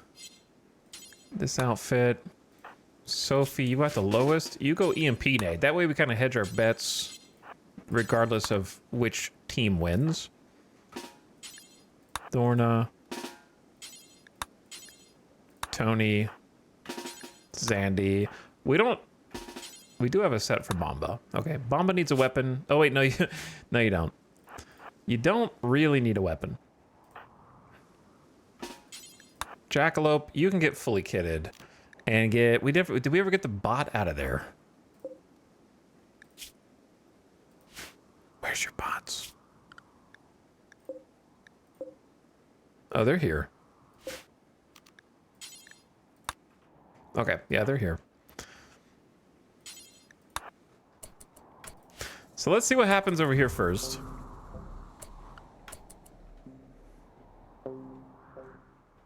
this outfit. Sophie, you got the lowest. You go EMP nade. That way we kind of hedge our bets regardless of which team wins. Thorna. Tony. Zandy. We do have a set for Bomba. Okay, Bomba needs a weapon. Oh wait, no, no you don't. You don't really need a weapon. Jackalope, you can get fully kitted and get. Did we ever get the bot out of there? Where's your bots? Oh, they're here. Okay, yeah, they're here. So let's see what happens over here first.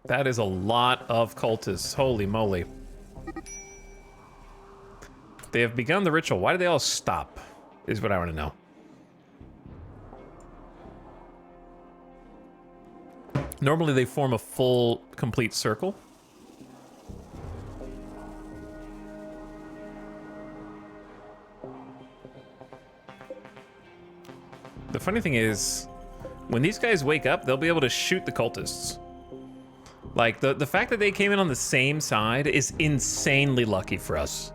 That is a lot of cultists. Holy moly. They have begun the ritual. Why did they all stop? Is what I want to know. Normally they form a full, complete circle. The funny thing is, when these guys wake up, they'll be able to shoot the cultists. Like, the fact that they came in on the same side is insanely lucky for us.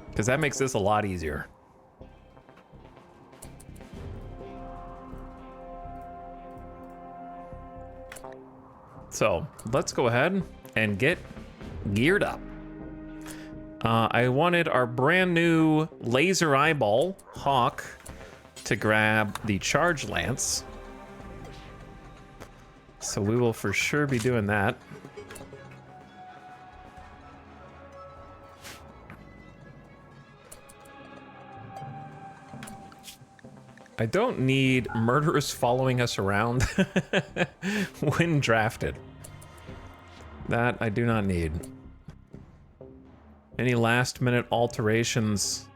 Because that makes this a lot easier. So, let's go ahead and get geared up. I wanted our brand new laser eyeball, Hawk, to grab the charge lance. So we will for sure be doing that. I don't need murderers following us around when drafted. That I do not need. Any last minute alterations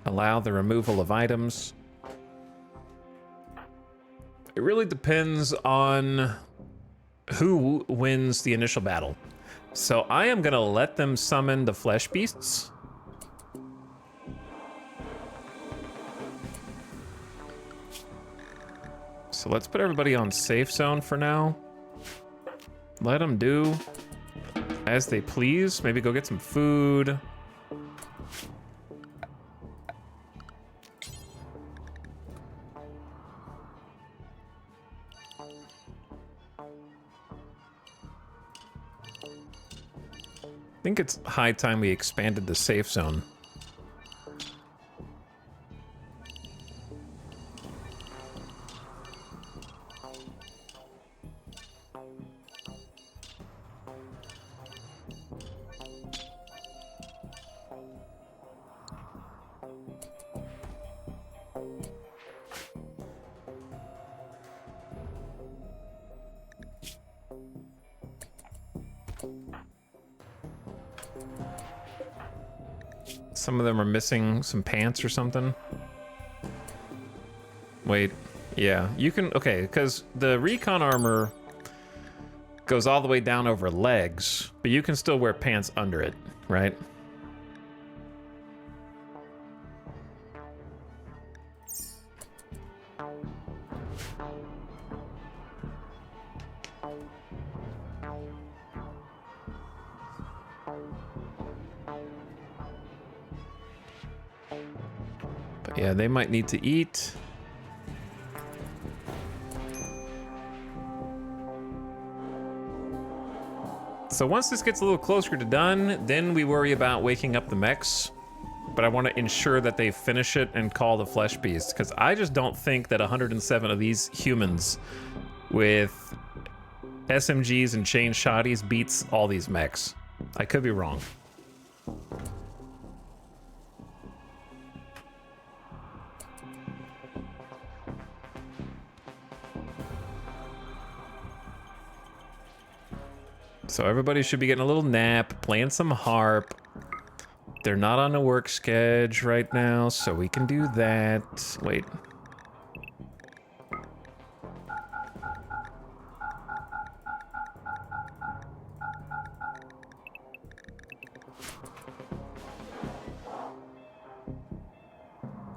allow the removal of items. It really depends on who wins the initial battle. So I am gonna let them summon the flesh beasts. So let's put everybody on safe zone for now. Let them do as they please. Maybe go get some food. I think it's high time we expanded the safe zone. Some of them are missing some pants or something. Wait, yeah, you can, okay, because the recon armor goes all the way down over legs, but you can still wear pants under it, right? But yeah, they might need to eat. So once this gets a little closer to done, then we worry about waking up the mechs. But I want to ensure that they finish it and call the flesh beast, because I just don't think that 107 of these humans with SMGs and chain shotties beats all these mechs. I could be wrong. So everybody should be getting a little nap, playing some harp. They're not on a work schedule right now, so we can do that. Wait.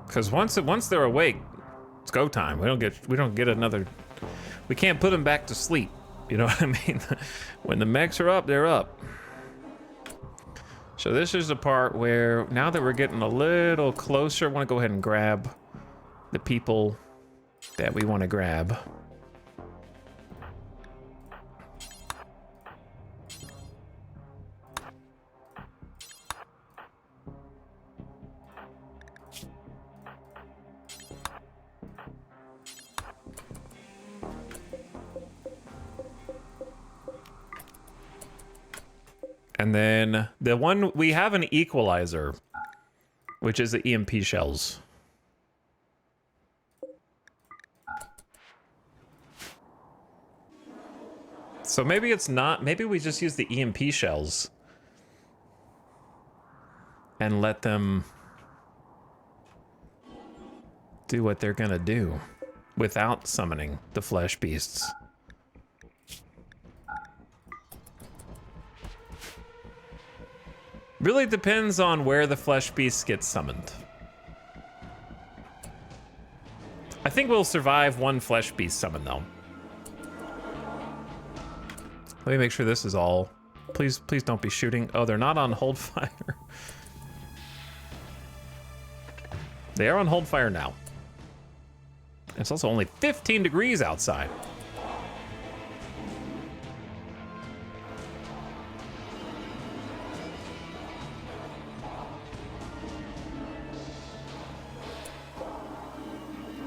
Because once they're awake, it's go time. We don't get another. We can't put them back to sleep. You know what I mean? When the mechs are up, they're up. So this is the part where, now that we're getting a little closer, I want to go ahead and grab the people that we want to grab. And then the one, we have an equalizer, which is the EMP shells. So maybe it's not, maybe we just use the EMP shells and let them do what they're gonna do without summoning the flesh beasts. Really depends on where the flesh beast gets summoned. I think we'll survive one flesh beast summon though. Let me make sure this is all. Please don't be shooting. Oh, they're not on hold fire. They are on hold fire now. It's also only 15 degrees outside.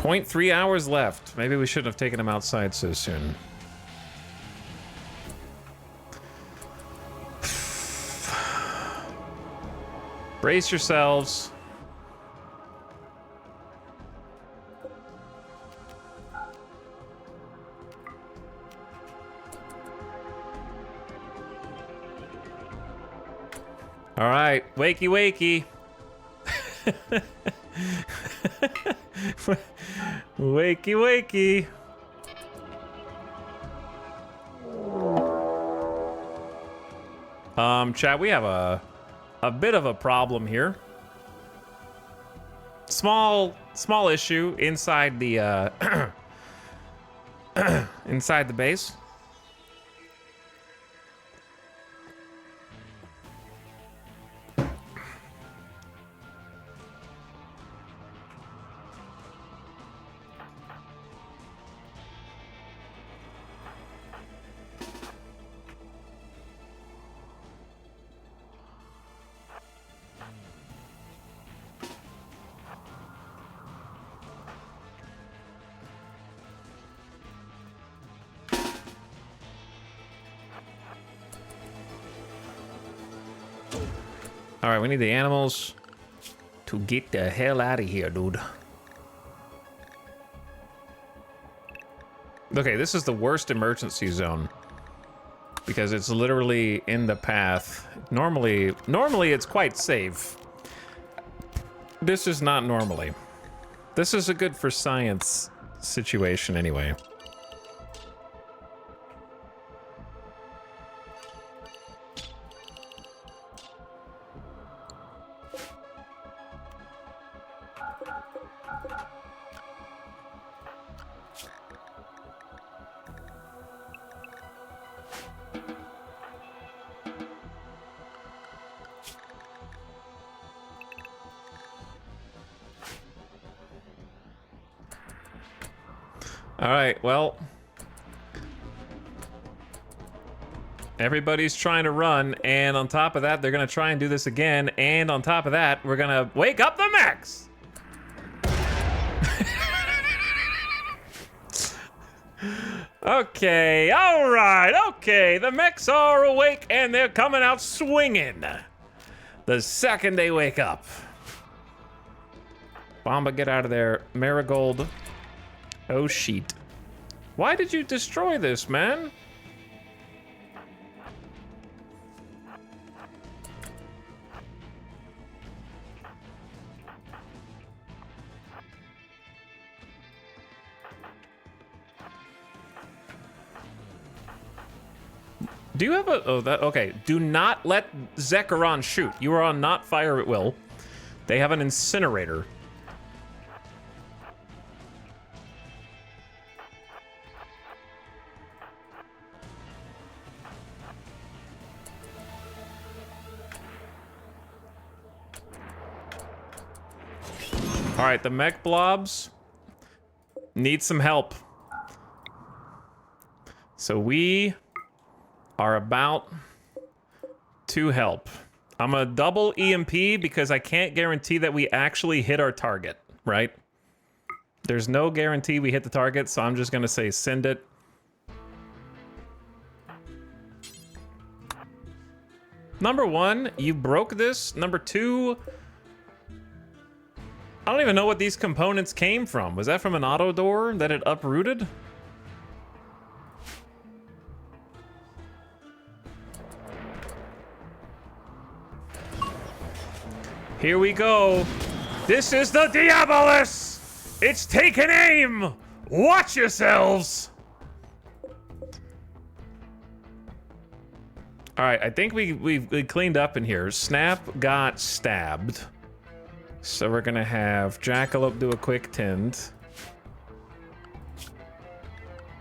.3 hours left. Maybe we shouldn't have taken him outside so soon. Brace yourselves. All right, wakey, wakey. Wakey, wakey. Chat, we have a bit of a problem here. Small issue inside the inside the base. All right, we need the animals to get the hell out of here, dude. Okay, this is the worst emergency zone because it's literally in the path. Normally it's quite safe. This is not normally. This is a good for science situation anyway. All right, well, everybody's trying to run, and on top of that, they're gonna try and do this again, and on top of that, we're gonna wake up the mechs! Okay, all right, okay, the mechs are awake, and they're coming out swinging the second they wake up. Bomba, get out of there. Marigold. Oh, sheet. Why did you destroy this, man? Do you have a... Oh, that... Okay. Do not let Zekrom shoot. You are on not fire at will. They have an incinerator. All right, the mech blobs need some help. So we are about to help. I'm gonna double EMP because I can't guarantee that we actually hit our target, right? There's no guarantee we hit the target, so I'm just gonna say send it. Number one, you broke this. Number two, I don't even know what these components came from. Was that from an auto door that it uprooted? Here we go. This is the Diabolus! It's taken aim! Watch yourselves! All right, I think we cleaned up in here. Snap got stabbed. So we're gonna have Jackalope do a quick tend.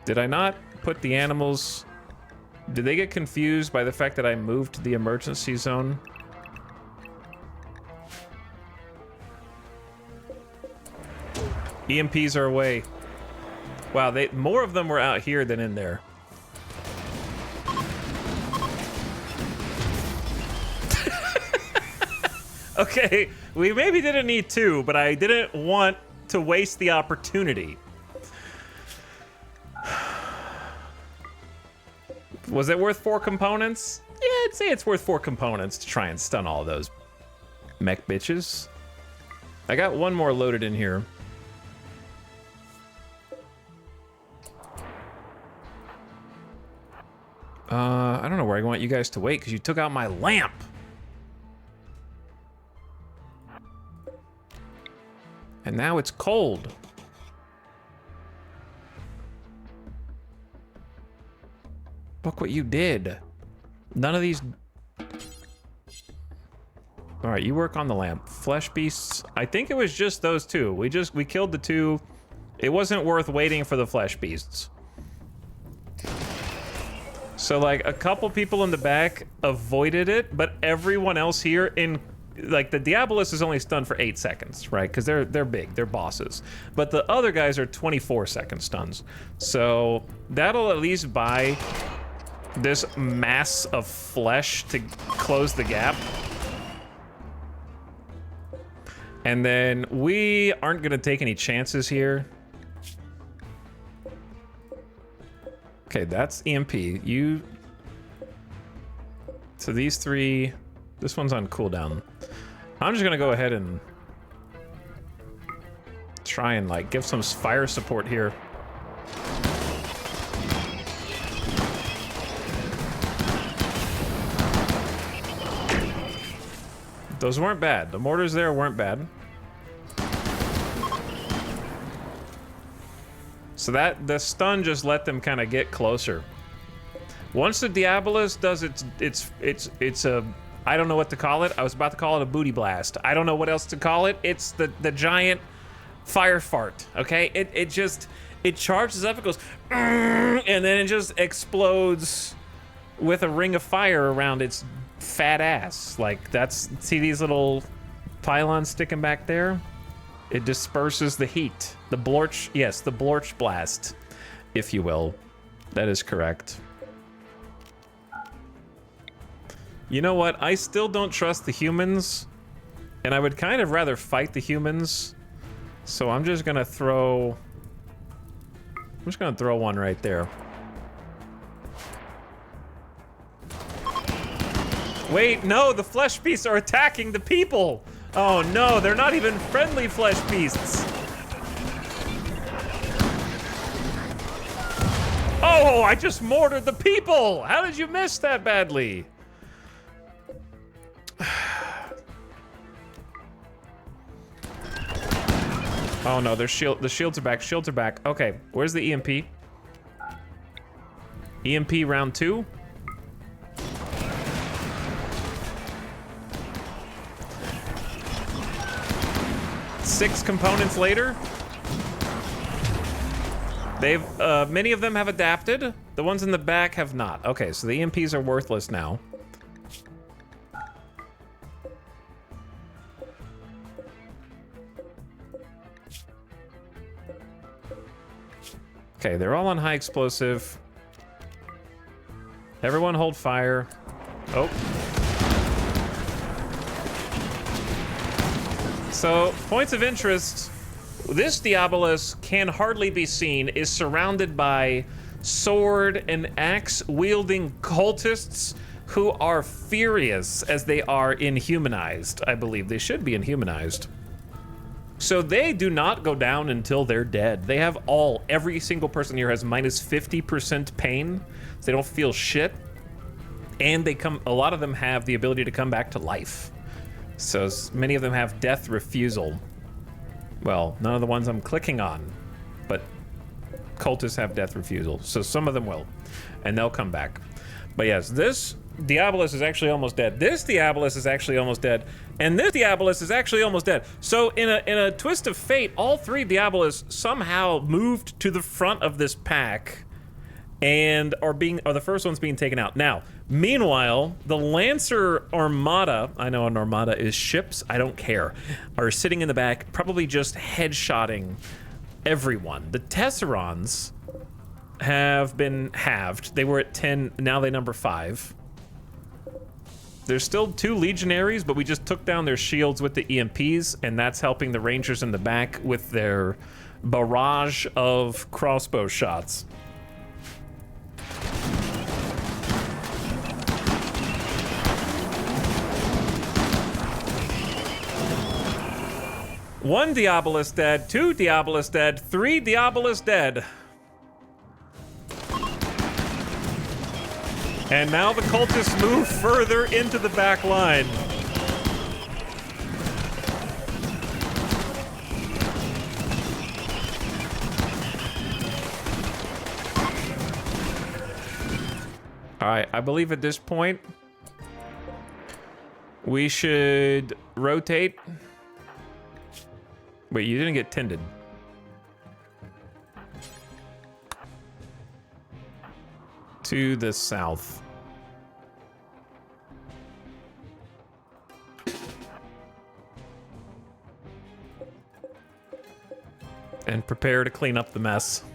Did I not put the animals... Did they get confused by the fact that I moved to the emergency zone? EMPs are away. Wow, more of them were out here than in there. Okay, we maybe didn't need two, but I didn't want to waste the opportunity. Was it worth 4 components? Yeah, I'd say it's worth 4 components to try and stun all those mech bitches. I got one more loaded in here. I don't know where I want you guys to wait because you took out my lamp. And now it's cold. Look what you did. None of these... All right, you work on the lamp. Flesh beasts. I think it was just those two. We killed the 2. It wasn't worth waiting for the flesh beasts. So like a couple people in the back avoided it, but everyone else here in... Like, the Diabolus is only stunned for 8 seconds, right? Because they're big, they're bosses. But the other guys are 24-second stuns. So that'll at least buy this mass of flesh to close the gap. And then we aren't gonna take any chances here. Okay, that's EMP. So these 3... This one's on cooldown. I'm just gonna go ahead and try and like give some fire support here. Those weren't bad. The mortars there weren't bad. So that the stun just let them kind of get closer. Once the Diabolus does it's a, I don't know what to call it. I was about to call it a booty blast. I don't know what else to call it. It's the giant fire fart, okay? It charges up, it goes, and then it just explodes with a ring of fire around its fat ass. Like, that's, see these little pylons sticking back there? It disperses the heat. The blorch, yes, the blorch blast, if you will. That is correct. You know what? I still don't trust the humans, and I would kind of rather fight the humans. So I'm just gonna throw one right there. Wait, no, the flesh beasts are attacking the people. Oh no, they're not even friendly flesh beasts. Oh, I just mortared the people. How did you miss that badly? Oh no, the shields are back, shields are back. Okay, where's the EMP? EMP round 2? Six components later. They've, many of them have adapted. The ones in the back have not. Okay, so the EMPs are worthless now. Okay, they're all on high explosive. Everyone hold fire. Oh. So, points of interest. This Diabolus can hardly be seen, is surrounded by sword and axe wielding cultists who are furious as they are inhumanized. I believe they should be inhumanized. So they do not go down until they're dead. They have every single person here has minus 50% pain. So they don't feel shit. And a lot of them have the ability to come back to life. So many of them have death refusal. Well, none of the ones I'm clicking on, but cultists have death refusal. So some of them will, and they'll come back. But yes, this Diabolus is actually almost dead. This Diabolus is actually almost dead. And this Diabolus is actually almost dead. So in a twist of fate, all three Diabolus somehow moved to the front of this pack and are the first one's being taken out. Now, meanwhile, the Lancer Armada, I know an Armada is ships, I don't care, are sitting in the back, probably just headshotting everyone. The Tesserons have been halved. They were at 10, now they number 5. There's still 2 Legionaries, but we just took down their shields with the EMPs, and that's helping the Rangers in the back with their barrage of crossbow shots. One Diabolus dead, 2 Diabolus dead, 3 Diabolus dead. And now the cultists move further into the back line. All right, I believe at this point, we should rotate. Wait, you didn't get tended. To the south. And prepare to clean up the mess.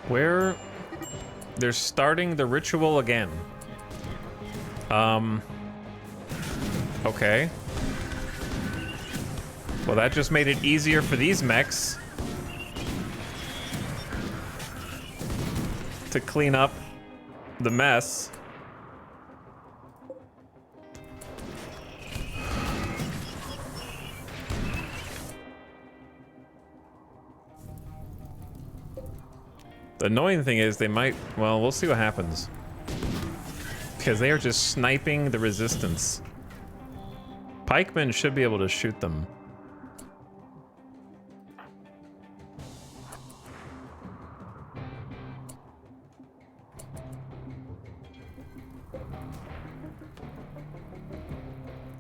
Where they're starting the ritual again. Okay. Well, that just made it easier for these mechs to clean up the mess. The annoying thing is they might, well, we'll see what happens. Because they are just sniping the resistance. Pikemen should be able to shoot them.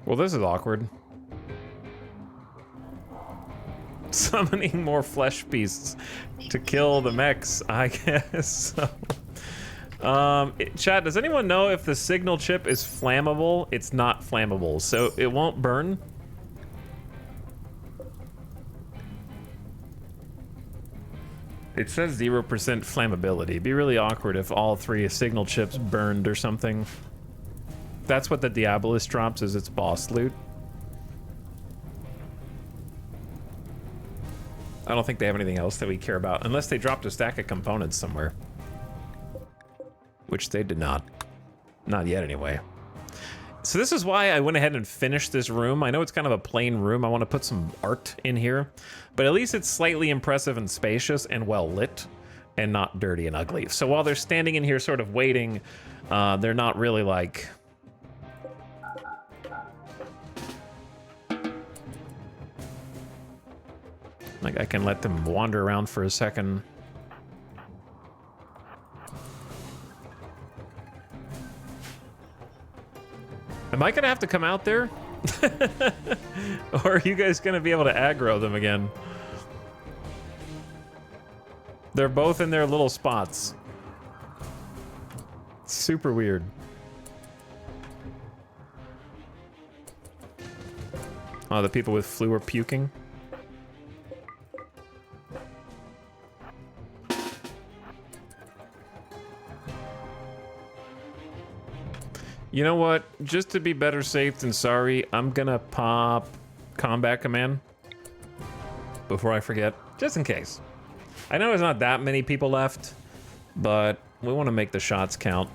Well, this is awkward. Summoning more flesh beasts to kill the mechs, I guess. Chat, does anyone know if the signal chip is flammable? It's not flammable, so it won't burn. It says 0% flammability. It'd be really awkward if all 3 signal chips burned or something. That's what the Diabolus drops as its boss loot. I don't think they have anything else that we care about, unless they dropped a stack of components somewhere. Which they did not. Not yet, anyway. So this is why I went ahead and finished this room. I know it's kind of a plain room. I want to put some art in here. But at least it's slightly impressive and spacious and well lit. And not dirty and ugly. So while they're standing in here sort of waiting, they're not really like... Like, I can let them wander around for a second. Am I gonna have to come out there? Or are you guys gonna be able to aggro them again? They're both in their little spots. Super weird. Oh, the people with flu are puking. You know what? Just to be better safe than sorry, I'm gonna pop combat command before I forget, just in case. I know there's not that many people left, but we want to make the shots count.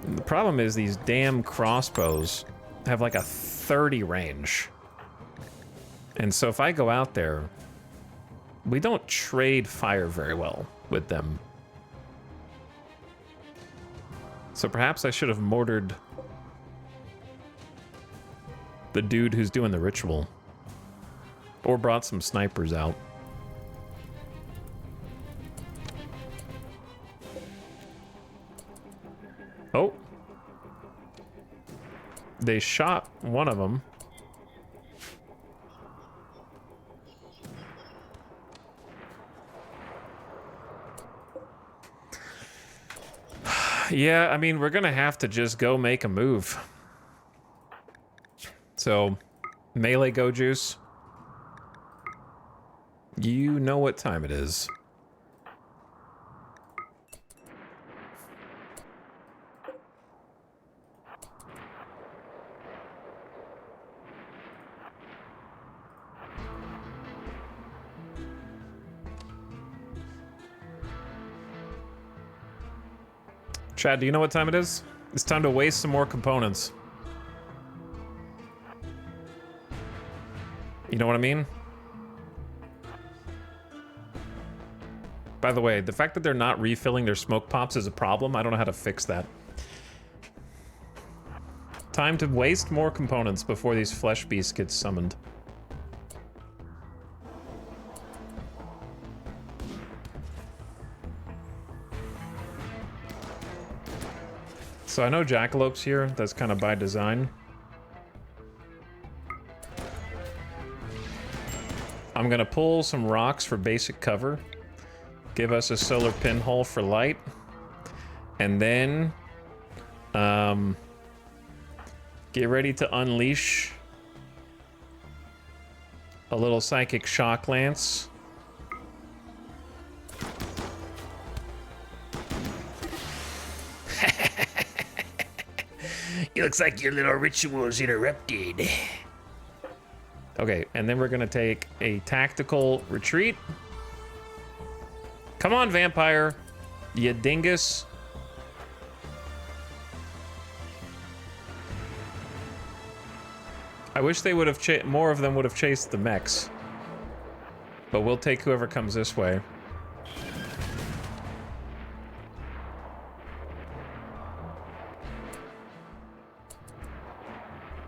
The problem is these damn crossbows have like a 30 range. And so if I go out there, we don't trade fire very well with them. So perhaps I should have mortared the dude who's doing the ritual. Or brought some snipers out. Oh. They shot one of them. Yeah, I mean, we're gonna have to just go make a move. So, melee go juice. You know what time it is. Chad, do you know what time it is? It's time to waste some more components. You know what I mean? By the way, the fact that they're not refilling their smoke pops is a problem. I don't know how to fix that. Time to waste more components before these flesh beasts get summoned. So I know Jackalope's here. That's kind of by design. I'm gonna pull some rocks for basic cover. Give us a solar pinhole for light. And then... get ready to unleash a little psychic shock lance. It looks like your little ritual is interrupted. Okay, and then we're gonna take a tactical retreat. Come on, vampire, you dingus. I wish they would have more of them would have chased the mechs. But we'll take whoever comes this way.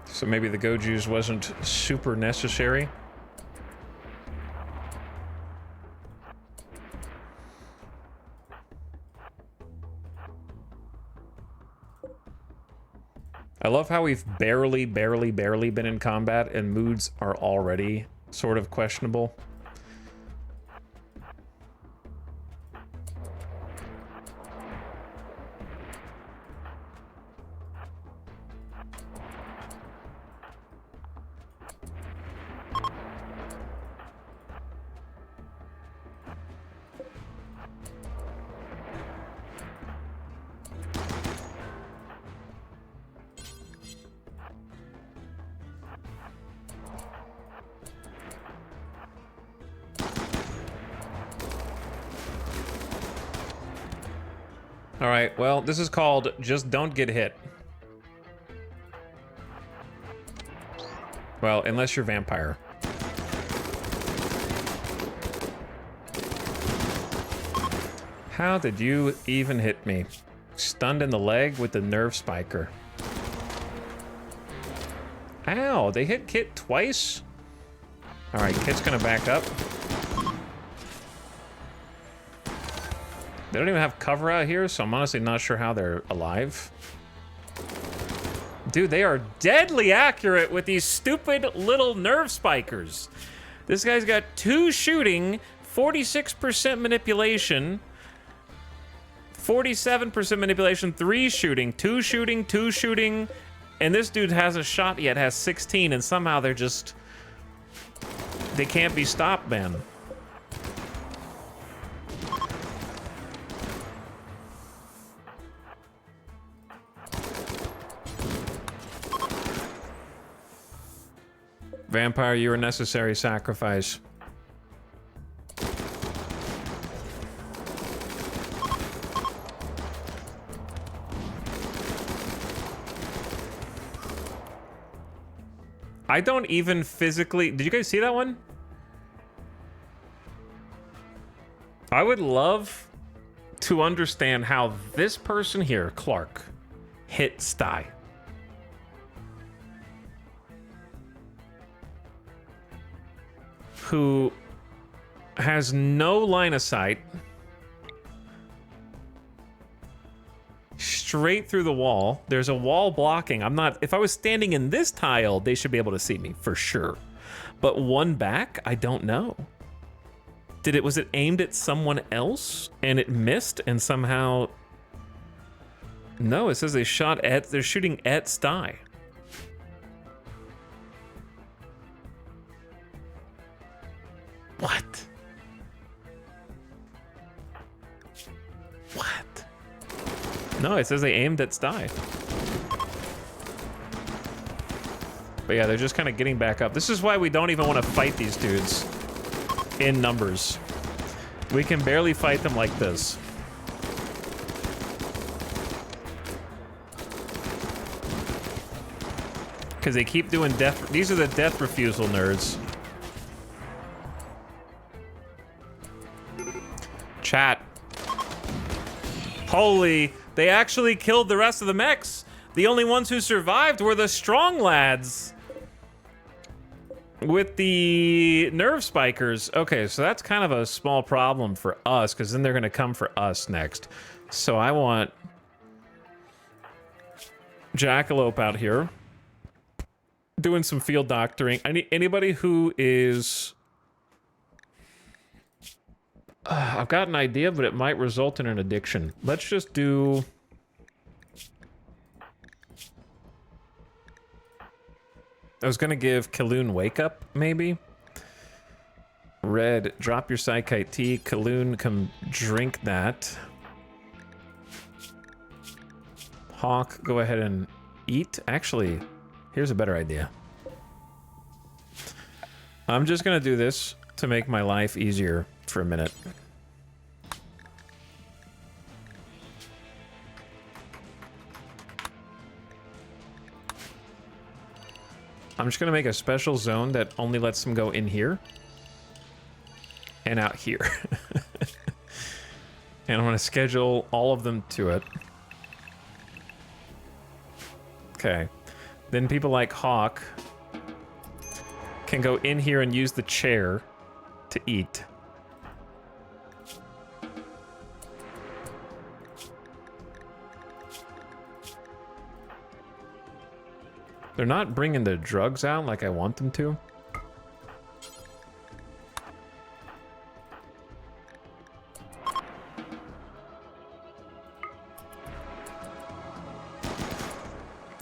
So maybe the Goju's wasn't super necessary. I love how we've barely been in combat and moods are already sort of questionable. All right, well, this is called Just Don't Get Hit. Well, unless you're vampire. How did you even hit me? Stunned in the leg with the nerve spiker. Ow, they hit Kit twice? All right, Kit's gonna back up. They don't even have cover out here, so I'm honestly not sure how they're alive. Dude, they are deadly accurate with these stupid little nerve spikers. This guy's got 2 shooting, 46% manipulation, 47% manipulation, 3 shooting, 2 shooting, 2 shooting, and this dude hasn't shot yet, has 16, and somehow they're just... They can't be stopped, man. Vampire, you're a necessary sacrifice. I don't even physically... Did you guys see that one? I would love to understand how this person here, Clark, hit Sty. Who has no line of sight, straight through the wall. There's a wall blocking. I'm not, if I was standing in this tile, they should be able to see me for sure. But one back, I don't know. Was it aimed at someone else and it missed and somehow... No, it says they're shooting at Sty. What? What? No, it says they aimed at Sty. But yeah, they're just kind of getting back up. This is why we don't even want to fight these dudes in numbers. We can barely fight them like this. Because they keep doing death... These are the death refusal nerds. Chat. Holy, they actually killed the rest of the mechs. The only ones who survived were the strong lads with the nerve spikers. Okay, so that's kind of a small problem for us because then they're going to come for us next. So I want Jackalope out here doing some field doctoring. I need anybody who is... I've got an idea, but it might result in an addiction. Let's just do... I was gonna give Kaloon Wake Up, maybe? Red, drop your Psychite tea. Kaloon, come drink that. Hawk, go ahead and eat. Actually, here's a better idea. I'm just gonna do this to make my life easier for a minute. I'm just gonna make a special zone that only lets them go in here. and out here. And I'm gonna schedule all of them to it. Okay. Then people like Hawk can go in here and use the chair to eat. They're not bringing the drugs out like I want them to.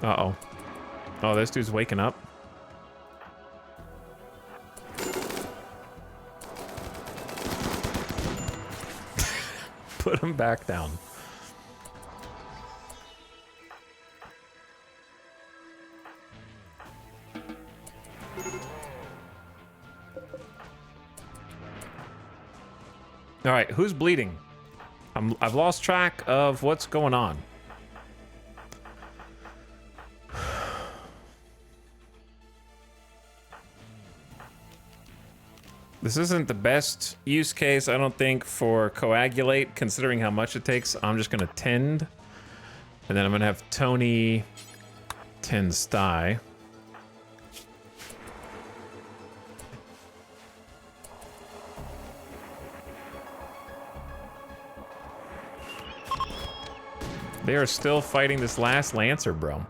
Uh-oh. Oh, this dude's waking up. Put him back down. All right, who's bleeding? I've lost track of what's going on. This isn't the best use case, I don't think, for coagulate, considering how much it takes. I'm just gonna tend, and then I'm gonna have Tony tend sty. They are still fighting this last Lancer, bro.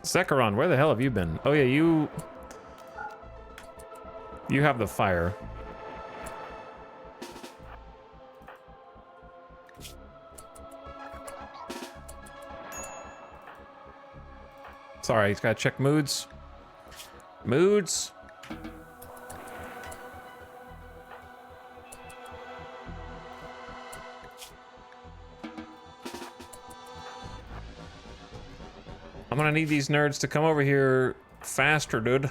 Zekrom, where the hell have you been? Oh yeah, you have the fire. Sorry, he's gotta check moods. Moods. I'm gonna need these nerds to come over here faster, dude.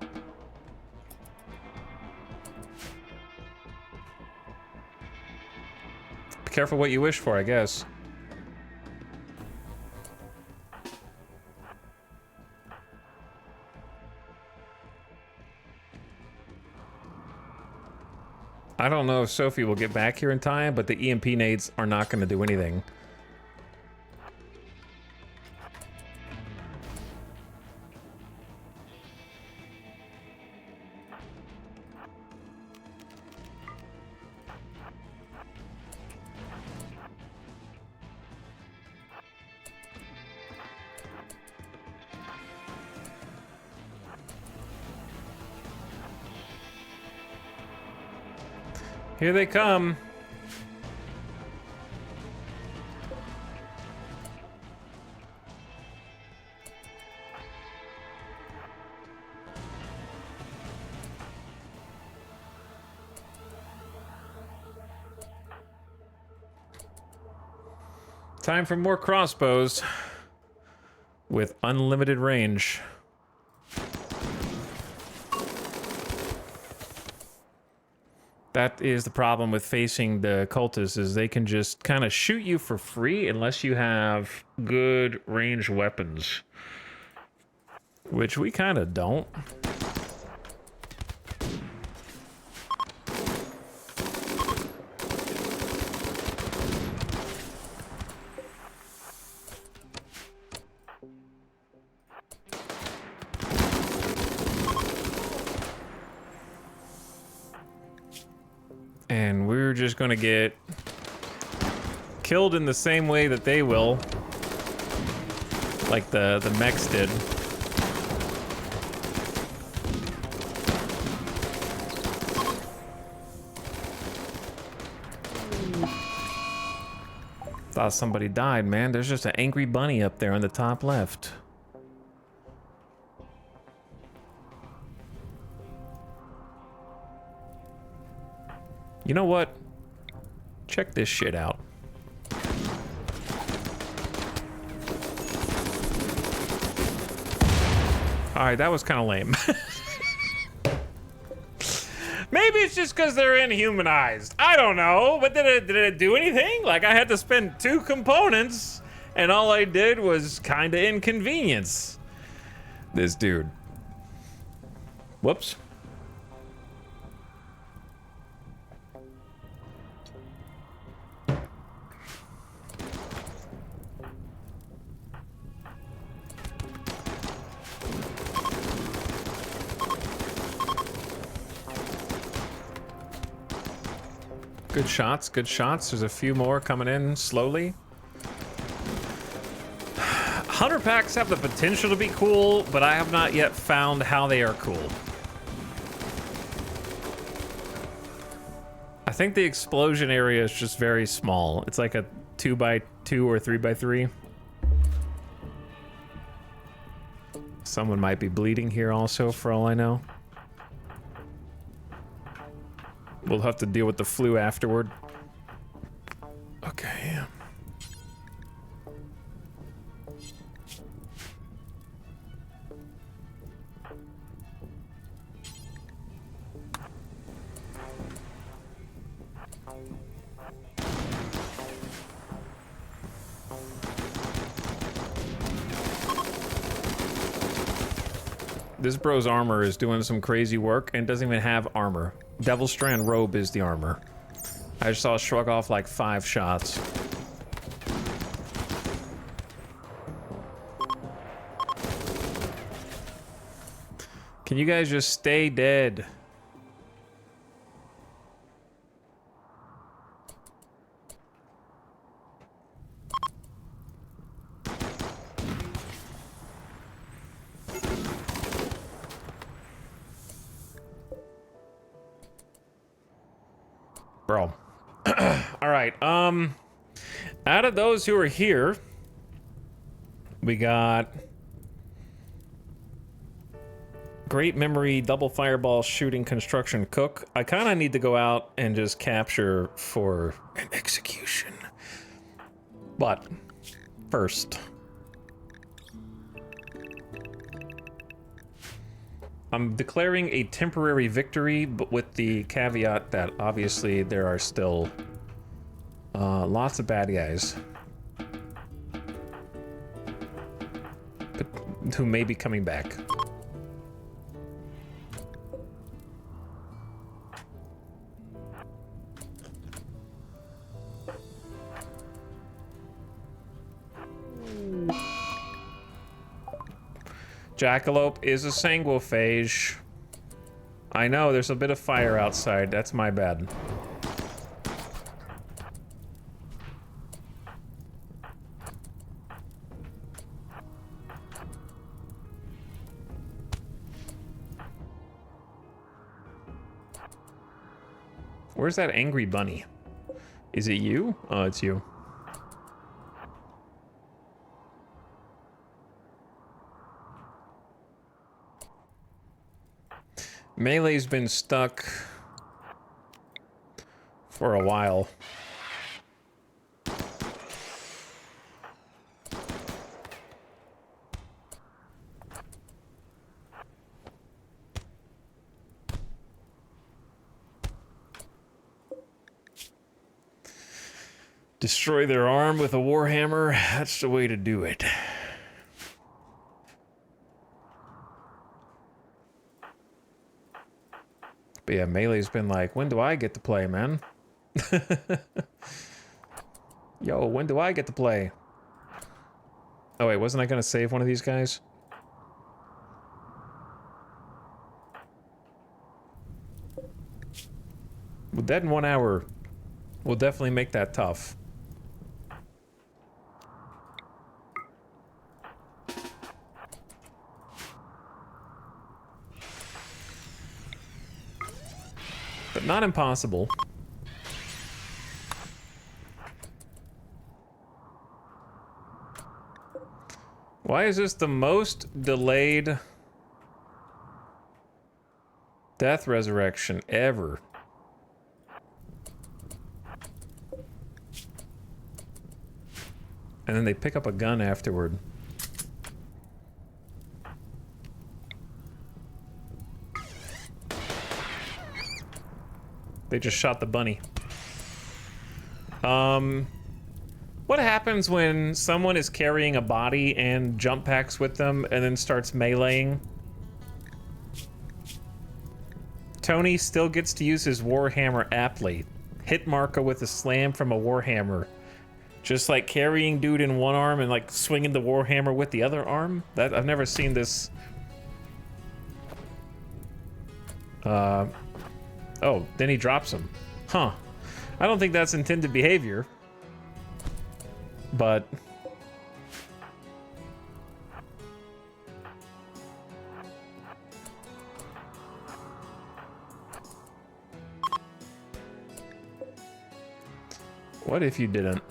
Be careful what you wish for, I guess. I don't know if Sophie will get back here in time, but the EMP nades are not gonna do anything. Here they come. Time for more crossbows with unlimited range. That is the problem with facing the cultists, is they can just kind of shoot you for free unless you have good ranged weapons. Which we kind of don't. And we're just gonna get killed in the same way that they will, like the mechs did. Thought somebody died, man. There's just an angry bunny up there on the top left. You know what? Check this shit out. Alright, that was kind of lame. Maybe it's just because they're inhumanized. I don't know, but did it do anything? Like, I had to spend 2 components, and all I did was kind of inconvenience this dude. Whoops. Good shots, good shots. There's a few more coming in slowly. Hunter packs have the potential to be cool, but I have not yet found how they are cool. I think the explosion area is just very small. It's like a 2x2 or 3x3. Someone might be bleeding here also, for all I know. We'll have to deal with the flu afterward. Okay. This bro's armor is doing some crazy work and doesn't even have armor. Devil Strand robe is the armor. I just saw a shrug off like 5 shots. Can you guys just stay dead? Bro. All right. Out of those who are here, we got great memory, double fireball, shooting, construction, cook. I kind of need to go out and just capture for an execution. But first, I'm declaring a temporary victory, but with the caveat that obviously there are still lots of bad guys who may be coming back. Jackalope is a sanguiphage. I know, there's a bit of fire outside. That's my bad. Where's that angry bunny? Is it you? Oh, it's you. Melee's been stuck for a while. Destroy their arm with a warhammer. That's the way to do it. But yeah, Melee's been like, when do I get to play, man? Yo, when do I get to play? Oh wait, wasn't I gonna save one of these guys? Well, dead in 1 hour will definitely make that tough. But not impossible. Why is this the most delayed death resurrection ever? And then they pick up a gun afterward. They just shot the bunny. What happens when someone is carrying a body and jump packs with them and then starts meleeing? Tony still gets to use his Warhammer aptly. Hit Marco with a slam from a Warhammer. Just like carrying dude in one arm and like swinging the Warhammer with the other arm? That I've never seen this. Oh, then he drops him. Huh. I don't think that's intended behavior. But... what if you didn't?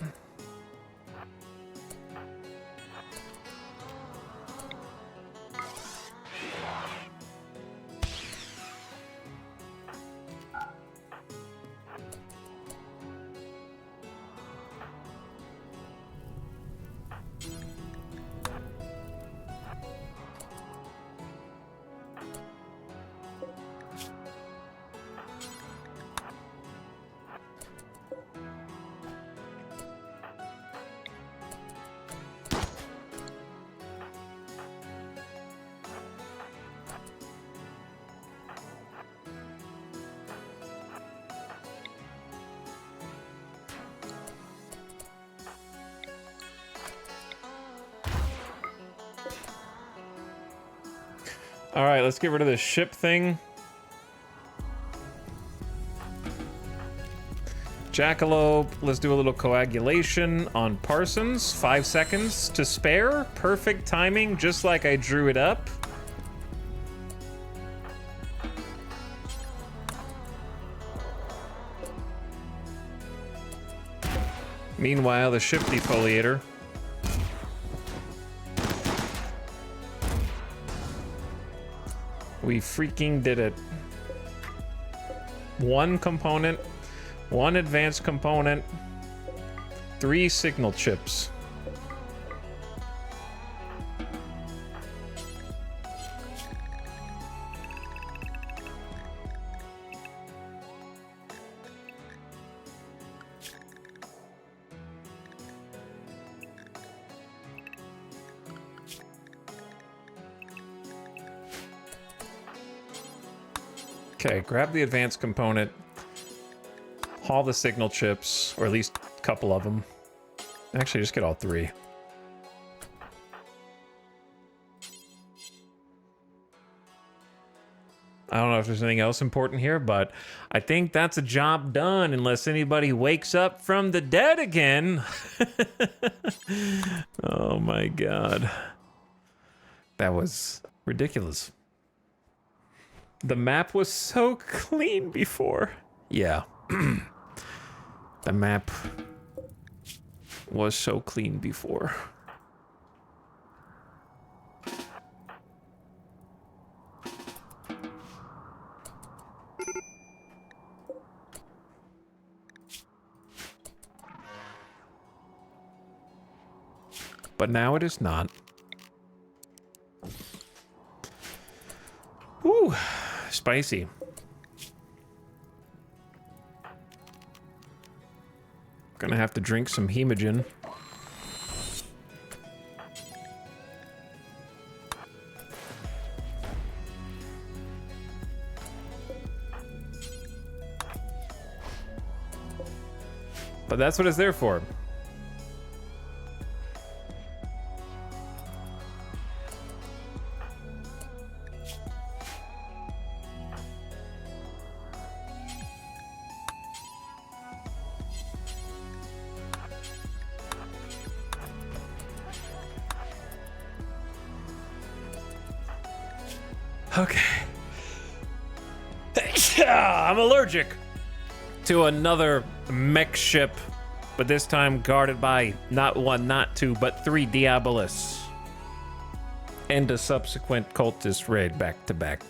All right, let's get rid of this ship thing. Jackalope, let's do a little coagulation on Parsons. 5 seconds to spare. Perfect timing, just like I drew it up. Meanwhile, the ship defoliator. We freaking did it. One component, one advanced component, 3 signal chips. Okay, grab the advanced component, haul the signal chips, or at least a couple of them. Actually, just get all 3. I don't know if there's anything else important here, but I think that's a job done unless anybody wakes up from the dead again. Oh my god. That was ridiculous. The map was so clean before. Yeah. The map was so clean before. But now it is not. Whew. Spicy. Gonna have to drink some hemogen. But that's what it's there for. Okay. I'm allergic to another mech ship, but this time guarded by not 1, not 2, but 3 Diabolus. And a subsequent cultist raid back to back.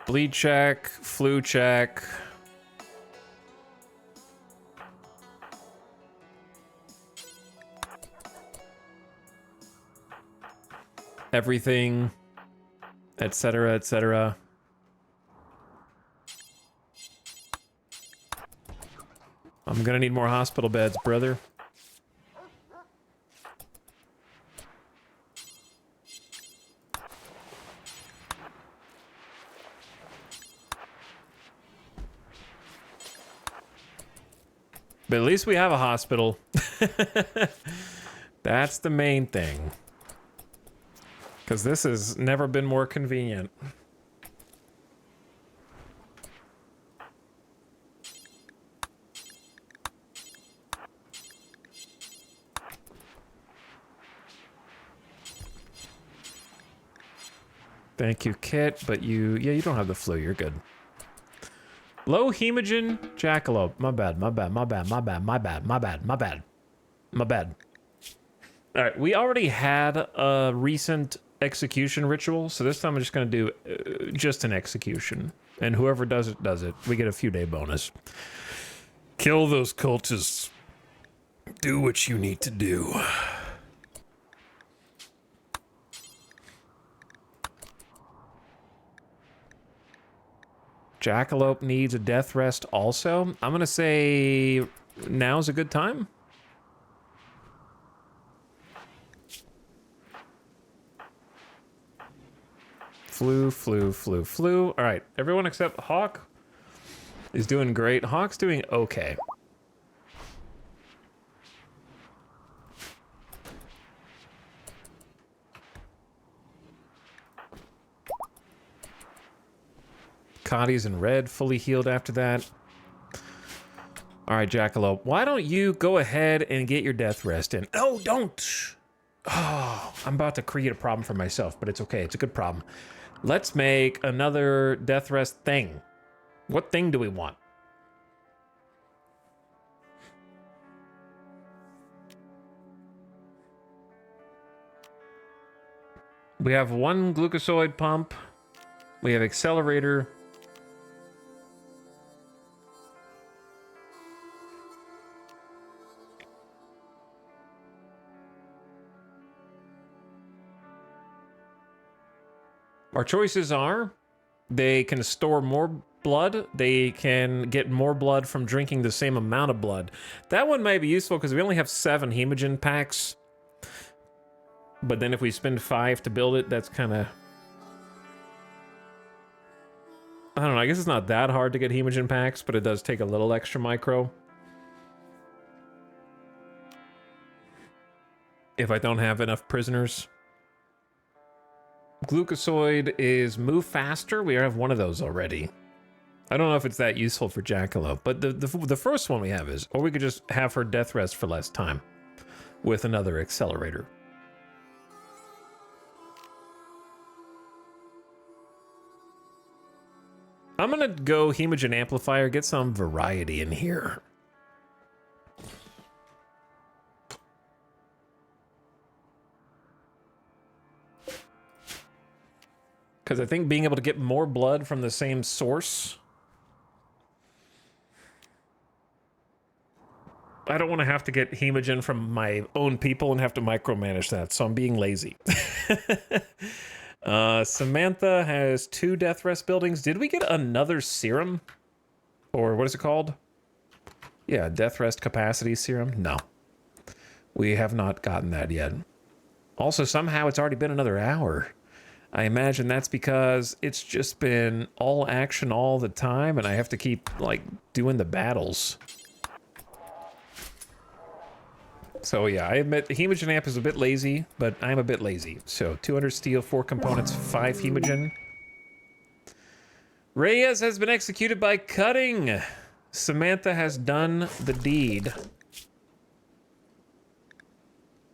Bleed check, flu check. everything, etc., etc. I'm gonna need more hospital beds, brother. But at least we have a hospital. That's the main thing. Because this has never been more convenient. Thank you, Kit, but you don't have the flu, you're good. Low hemogen jackalope. My bad. All right, we already had a recent execution ritual, so this time I'm just gonna do just an execution. And whoever does it, does it. We get a few day bonus. Kill those cultists. Do what you need to do. Jackalope needs a death rest also. I'm gonna say now's a good time. Flu. All right, everyone except Hawk is doing great. Hawk's doing okay. Cotty's in red, fully healed after that. All right, Jackalope, why don't you go ahead and get your death rest in? Oh, don't. Oh, I'm about to create a problem for myself, but it's okay. It's a good problem. Let's make another death rest thing. What thing do we want? We have one glucosoid pump. We have accelerator. Our choices are, they can store more blood, they can get more blood from drinking the same amount of blood. That one might be useful because we only have 7 hemogen packs. But then if we spend 5 to build it, that's kind of... I don't know, I guess it's not that hard to get hemogen packs, but it does take a little extra micro. If I don't have enough prisoners. Glucosoid is move faster. We have one of those already. I don't know if it's that useful for Jackalope, but the first one we have is, or we could just have her death rest for less time with another accelerator. I'm gonna go Hemogen Amplifier, get some variety in here. Because I think being able to get more blood from the same source... I don't want to have to get hemogen from my own people and have to micromanage that, so I'm being lazy. Samantha has 2 death rest buildings. Did we get another serum? Or what is it called? Yeah, death rest capacity serum? No. We have not gotten that yet. Also, somehow it's already been another hour. I imagine that's because it's just been all action all the time, and I have to keep, like, doing the battles. So yeah, I admit Hemogen Amp is a bit lazy, but I'm a bit lazy. So 200 steel, 4 components, 5 Hemogen. Reyes has been executed by cutting. Samantha has done the deed.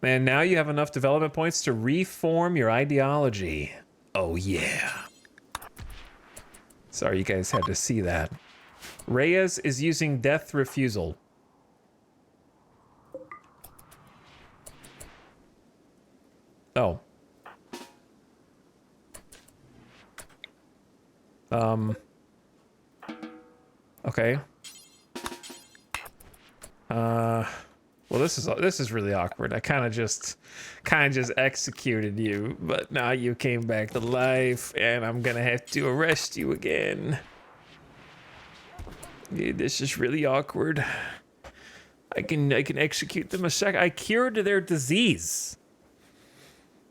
And now you have enough development points to reform your ideology. Oh yeah. Sorry you guys had to see that. Reyes is using death refusal. Oh. Okay. Well, this is really awkward. I kind of just executed you, but now you came back to life, and I'm gonna have to arrest you again. Yeah, this is really awkward. I can execute them a sec. I cured their disease.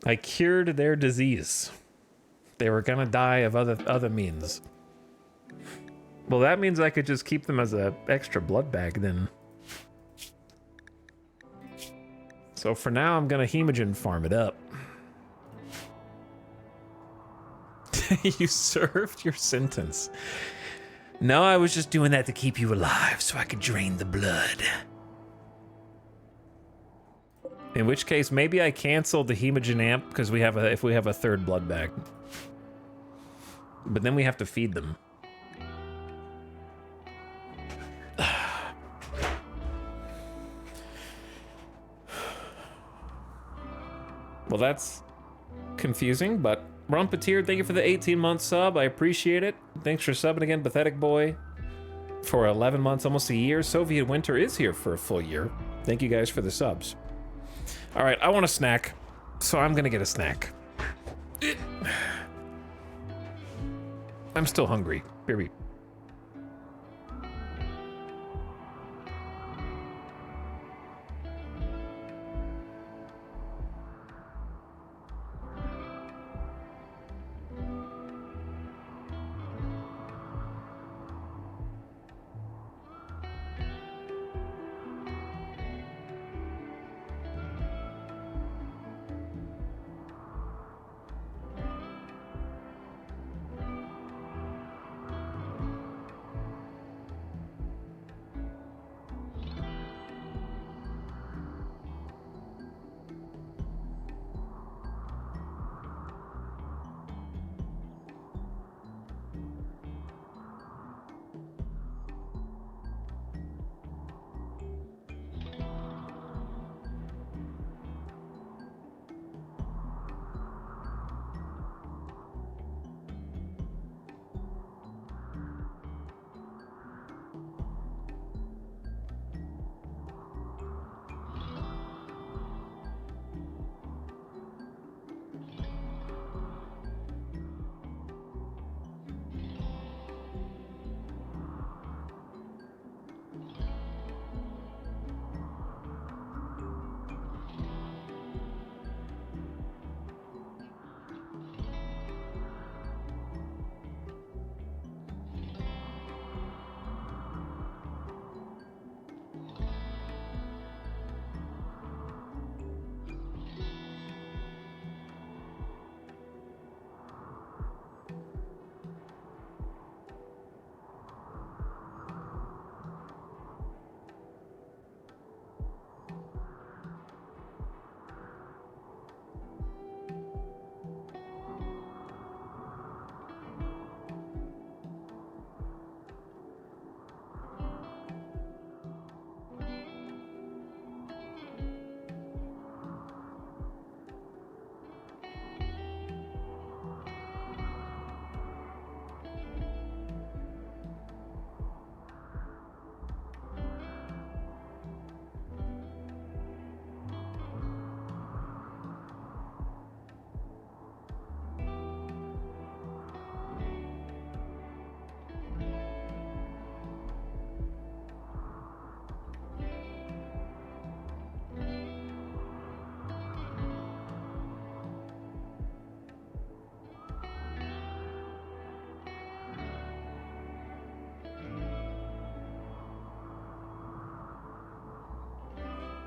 I cured their disease. They were gonna die of other means. Well, that means I could just keep them as a extra blood bag then. So for now, I'm gonna hemogen farm it up. You served your sentence. No, I was just doing that to keep you alive so I could drain the blood. In which case, maybe I canceled the hemogen amp because if we have a third blood bag. But then we have to feed them. Well, that's confusing, but Rumpeteer, thank you for the 18-month sub. I appreciate it. Thanks for subbing again, Pathetic Boy, for 11 months, almost a year. Soviet Winter is here for a full year. Thank you guys for the subs. All right, I want a snack, so I'm gonna get a snack. I'm still hungry. Baby.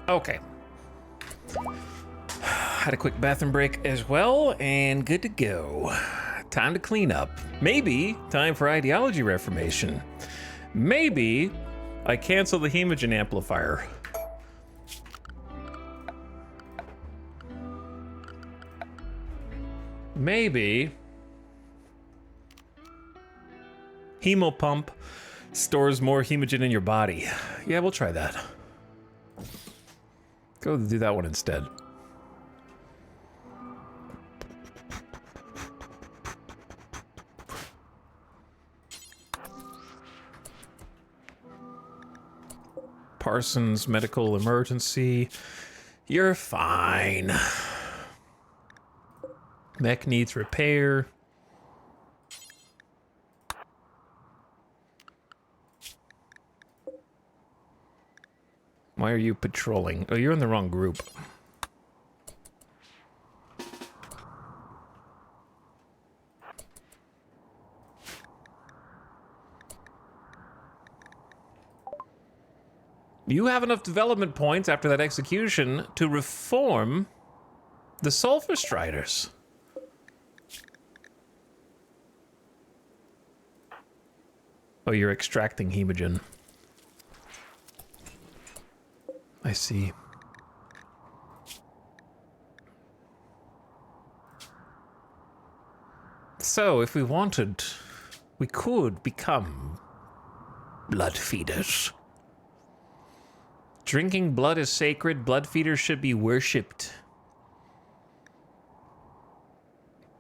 Okay. Had a quick bathroom break as well, and good to go. Time to clean up. Maybe time for ideology reformation. Maybe I cancel the hemogen amplifier. Maybe hemopump stores more hemogen in your body. Yeah, we'll try that. Go do that one instead. Parsons medical emergency. You're fine. Mech needs repair. Why are you patrolling? Oh, you're in the wrong group. You have enough development points after that execution to reform the Sulfurstriders. Oh, you're extracting hemogen. I see. So, if we wanted, we could become blood feeders. Drinking blood is sacred. Blood feeders should be worshipped.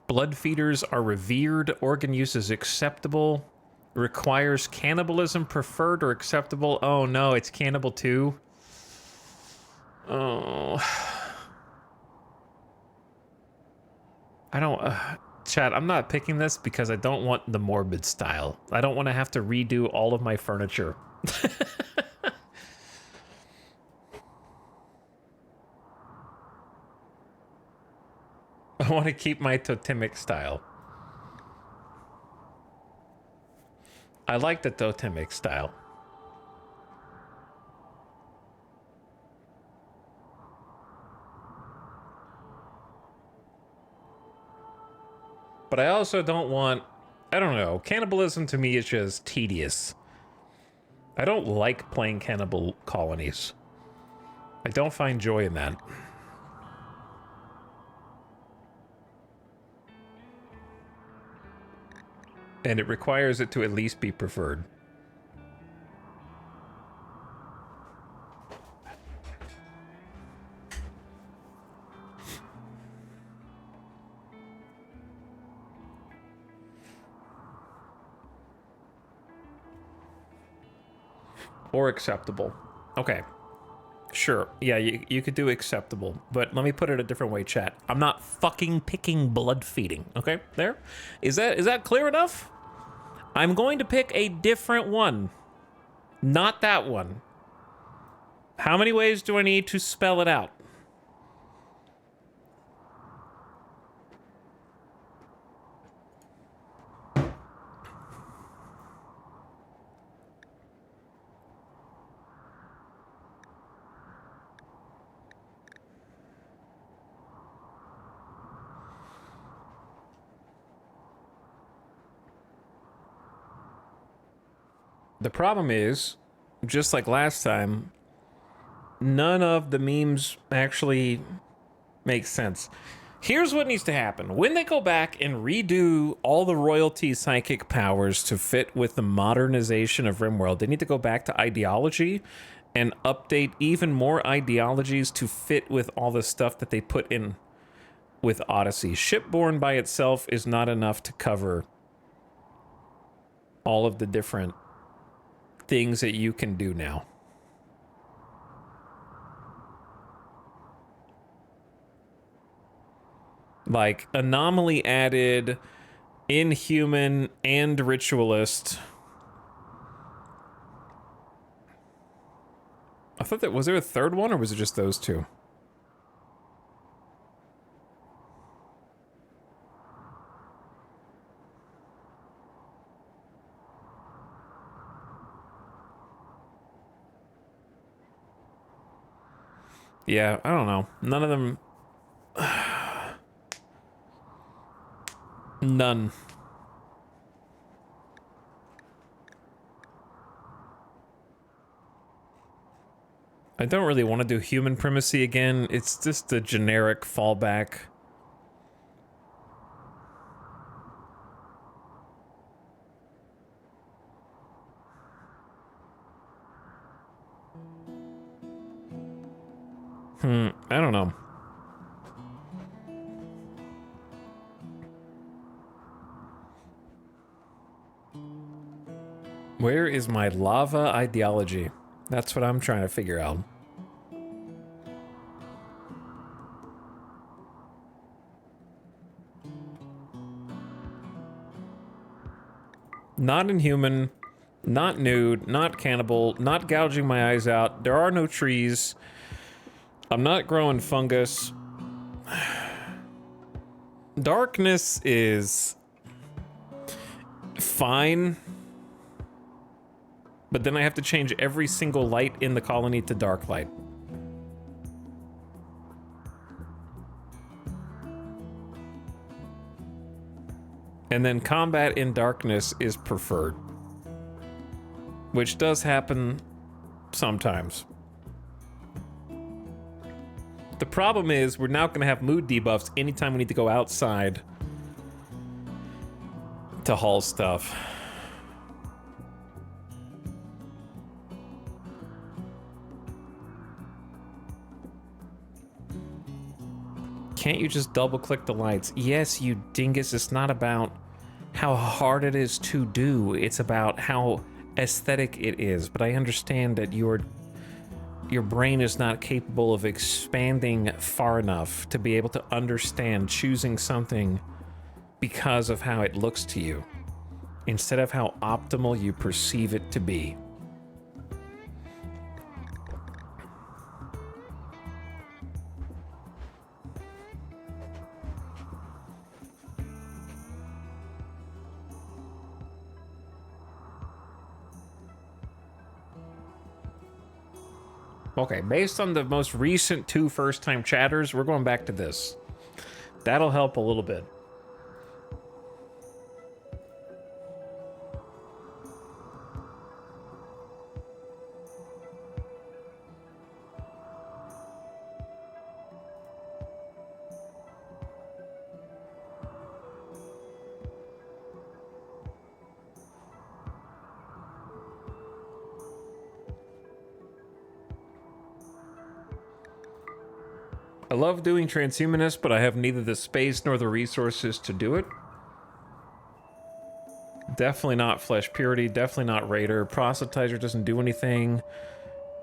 Blood feeders are revered. Organ use is acceptable. Requires cannibalism preferred or acceptable. Oh no, it's cannibal too. Oh. I don't... Chad, I'm not picking this because I don't want the morbid style. I don't want to have to redo all of my furniture. I want to keep my totemic style. I like the totemic style. But I also don't want, I don't know, cannibalism to me is just tedious. I don't like playing cannibal colonies. I don't find joy in that. And it requires it to at least be preferred. Or acceptable. Okay. Sure. Yeah, you could do acceptable. But let me put it a different way, chat. I'm not fucking picking blood feeding. Okay? There? Is that clear enough? I'm going to pick a different one. Not that one. How many ways do I need to spell it out? The problem is, just like last time, none of the memes actually make sense. Here's what needs to happen. When they go back and redo all the royalty psychic powers to fit with the modernization of RimWorld, they need to go back to ideology and update even more ideologies to fit with all the stuff that they put in with Odyssey. Shipborne by itself is not enough to cover all of the different things that you can do now. Like, Anomaly added Inhuman and Ritualist. I thought that, was there a third one or was it just those two? Yeah, I don't know. None of them... None. I don't really want to do human primacy again. It's just a generic fallback. I don't know. Where is my lava ideology? That's what I'm trying to figure out. Not inhuman, not nude, not cannibal, not gouging my eyes out. There are no trees. I'm not growing fungus. Darkness is fine, but then I have to change every single light in the colony to dark light. And then combat in darkness is preferred, which does happen sometimes. The problem is we're now going to have mood debuffs anytime we need to go outside to haul stuff. Can't you just double click the lights? Yes, you dingus. It's not about how hard it is to do. It's about how aesthetic it is. But I understand that your brain is not capable of expanding far enough to be able to understand choosing something because of how it looks to you, instead of how optimal you perceive it to be. Okay, based on the most recent 2 first-time chatters, we're going back to this. That'll help a little bit. I love doing transhumanist, but I have neither the space nor the resources to do it. Definitely not flesh purity, definitely not raider. Proselytizer doesn't do anything.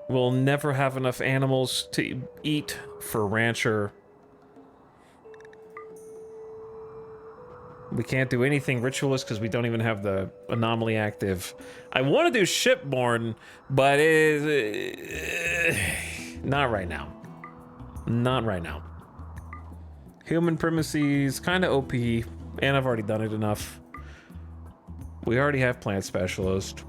We'll never have enough animals to eat for rancher. We can't do anything ritualist because we don't even have the anomaly active. I want to do shipborne, but not right now. Not right now. Human primacy is kind of OP, and I've already done it enough. We already have plant specialist.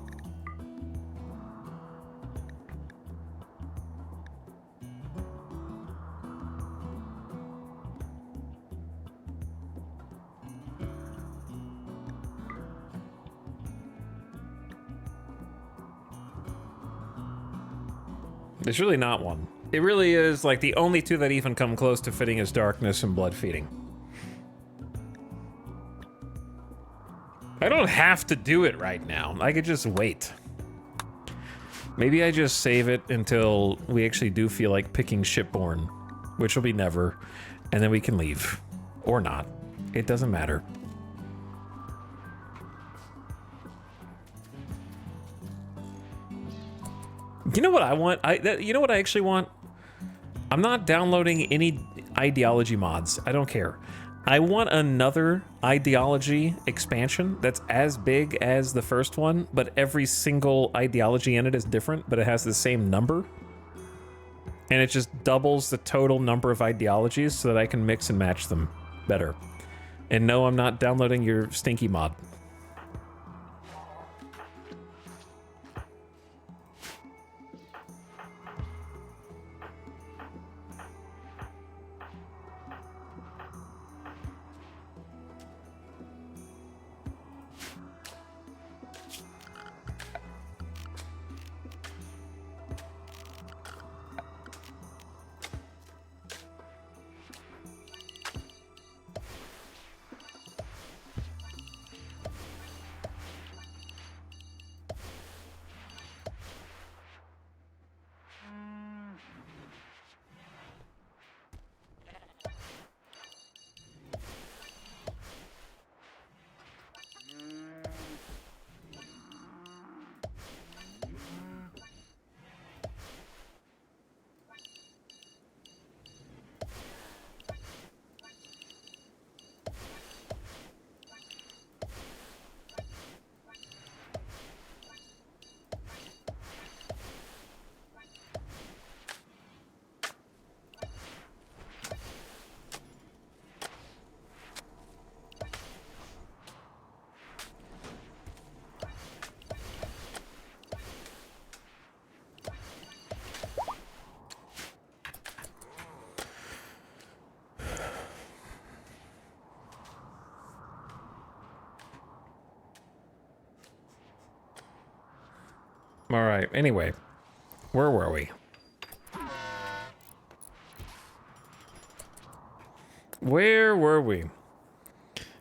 There's really not one. It really is like the only 2 that even come close to fitting is darkness and blood feeding. I don't have to do it right now. I could just wait. Maybe I just save it until we actually do feel like picking shipborne, which will be never, and then we can leave. Or not. It doesn't matter. You know what I want? You know what I actually want? I'm not downloading any ideology mods. I don't care. I want another ideology expansion that's as big as the first one, but every single ideology in it is different, but it has the same number. And it just doubles the total number of ideologies so that I can mix and match them better. And no, I'm not downloading your stinky mod. All right, anyway. Where were we? Where were we?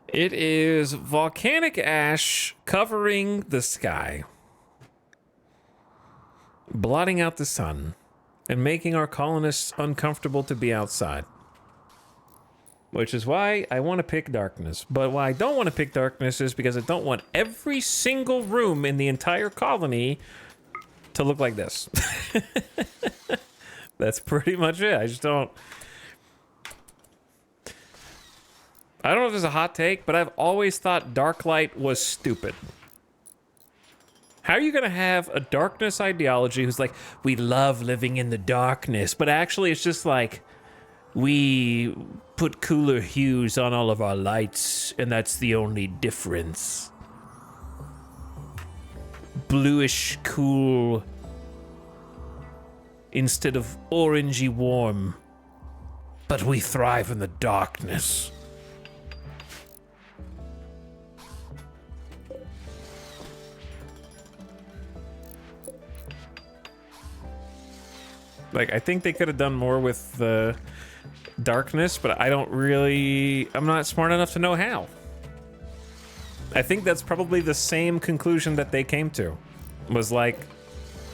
It is volcanic ash covering the sky, blotting out the sun, and making our colonists uncomfortable to be outside. Which is why I want to pick darkness. But why I don't want to pick darkness is because I don't want every single room in the entire colony to look like this. That's pretty much it. I just don't... I don't know if it's a hot take, but I've always thought dark light was stupid. How are you going to have a darkness ideology who's like, we love living in the darkness, but actually it's just like, we put cooler hues on all of our lights, and that's the only difference. Bluish cool instead of orangey warm, but we thrive in the darkness. Like, I think they could have done more with the darkness, but I don't really... I'm not smart enough to know how. I think that's probably the same conclusion that they came to. Was like,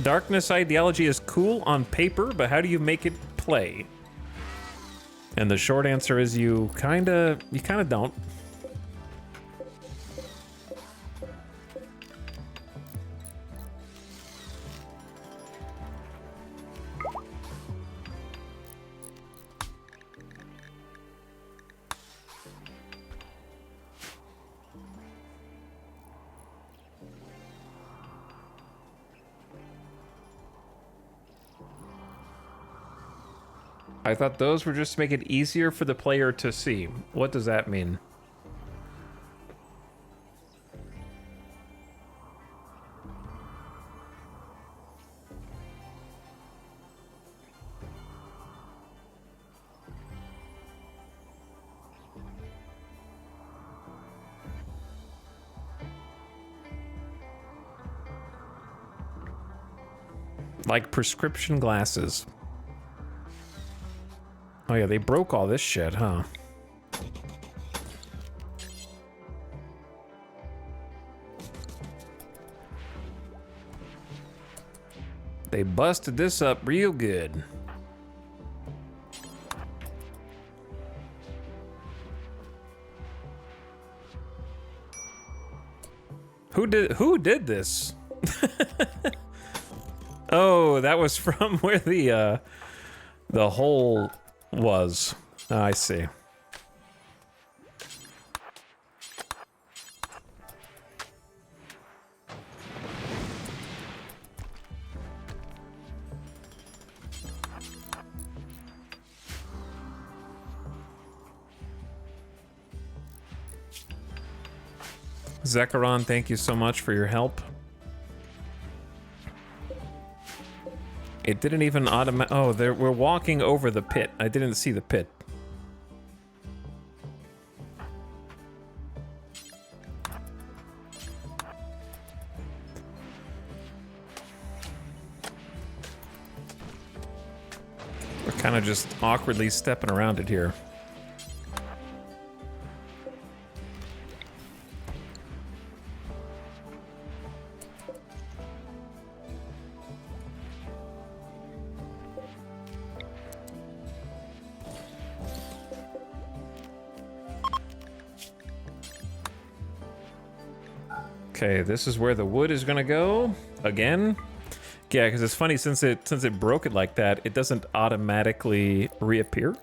darkness ideology is cool on paper, but how do you make it play? And the short answer is you kinda don't. I thought those were just to make it easier for the player to see. What does that mean? Like prescription glasses. Oh yeah, they broke all this shit, huh? They busted this up real good. Who did this? Oh, that was from where the hole was. Oh, I see. Zekaron, thank you so much for your help. It didn't even oh, we're walking over the pit. I didn't see the pit. We're kind of just awkwardly stepping around it here. Okay, this is where the wood is gonna go again. Yeah, because it's funny, since it broke it like that, it doesn't automatically reappear.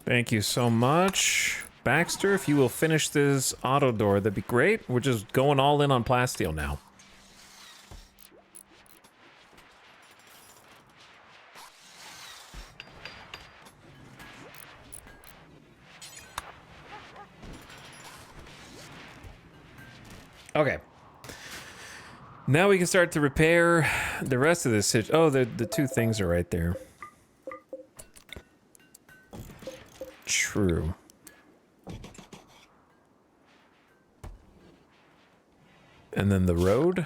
Thank you so much. Baxter, if you will finish this auto door, that'd be great. We're just going all in on plasteel now. Okay. Now we can start to repair the rest of this. Oh, the two things are right there. True. And then the road.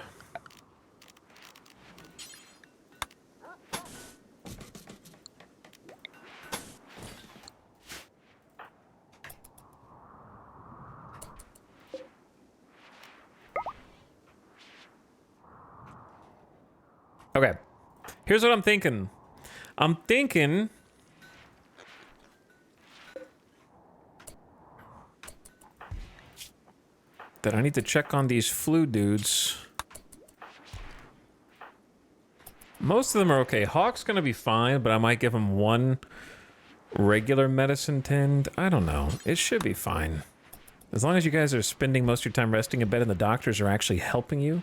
Okay. Here's what I'm thinking. I'm thinking that I need to check on these flu dudes. Most of them are okay. Hawk's gonna be fine, but I might give him one regular medicine tend. I don't know. It should be fine. As long as you guys are spending most of your time resting in bed and the doctors are actually helping you,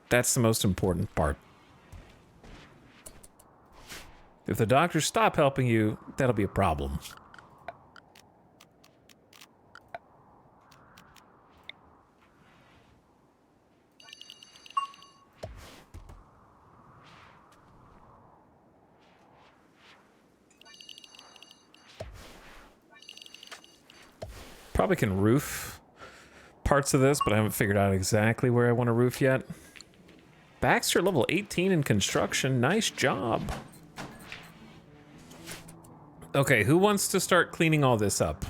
that's the most important part. If the doctors stop helping you, that'll be a problem. Probably can roof parts of this, but I haven't figured out exactly where I want to roof yet. Baxter level 18 in construction. Nice job. Okay, who wants to start cleaning all this up?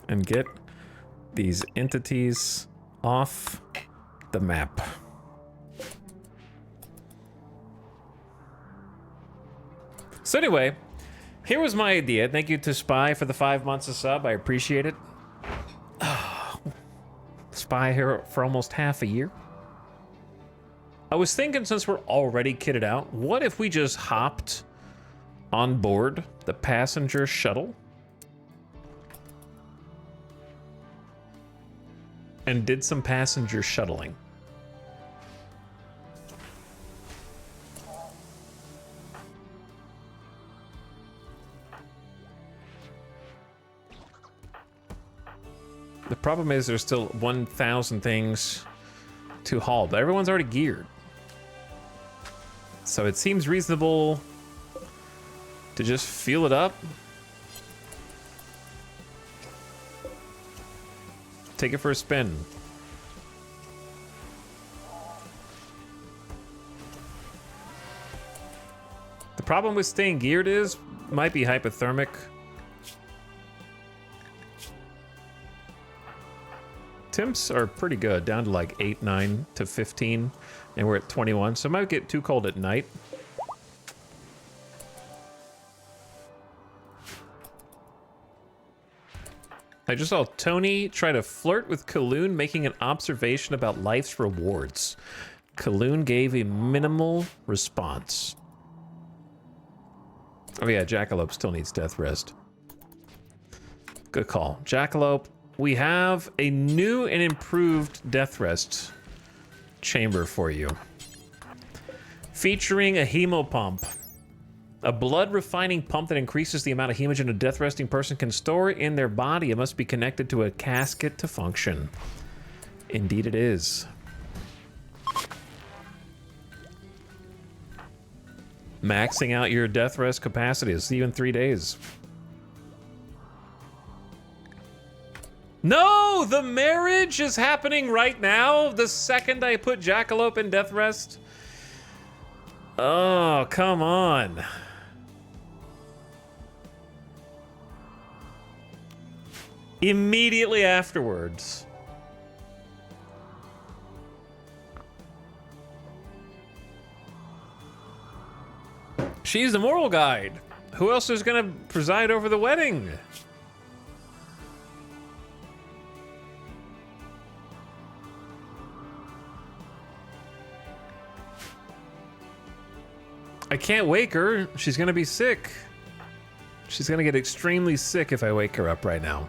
And get these entities off the map. So anyway, here was my idea. Thank you to Spy for the 5 months of sub. I appreciate it. Spy here for almost half a year. I was thinking, since we're already kitted out, what if we just hopped on board the passenger shuttle and did some passenger shuttling? The problem is there's still 1,000 things to haul, but everyone's already geared. So it seems reasonable to just fuel it up. Take it for a spin. The problem with staying geared is, might be hypothermic. Temps are pretty good, down to like 8, 9 to 15, and we're at 21, so it might get too cold at night. I just saw Tony try to flirt with Kaloon, making an observation about life's rewards. Kaloon gave a minimal response. Oh yeah, Jackalope still needs death rest. Good call. Jackalope, we have a new and improved death rest chamber for you. Featuring a hemo pump. A blood refining pump that increases the amount of hemogen a death resting person can store in their body. It must be connected to a casket to function. Indeed it is. Maxing out your death rest capacity is even 3 days. No! The marriage is happening right now, the second I put Jackalope in death rest. Oh, come on. Immediately afterwards. She's the moral guide. Who else is gonna preside over the wedding? I can't wake her. She's gonna be sick. She's gonna get extremely sick if I wake her up right now.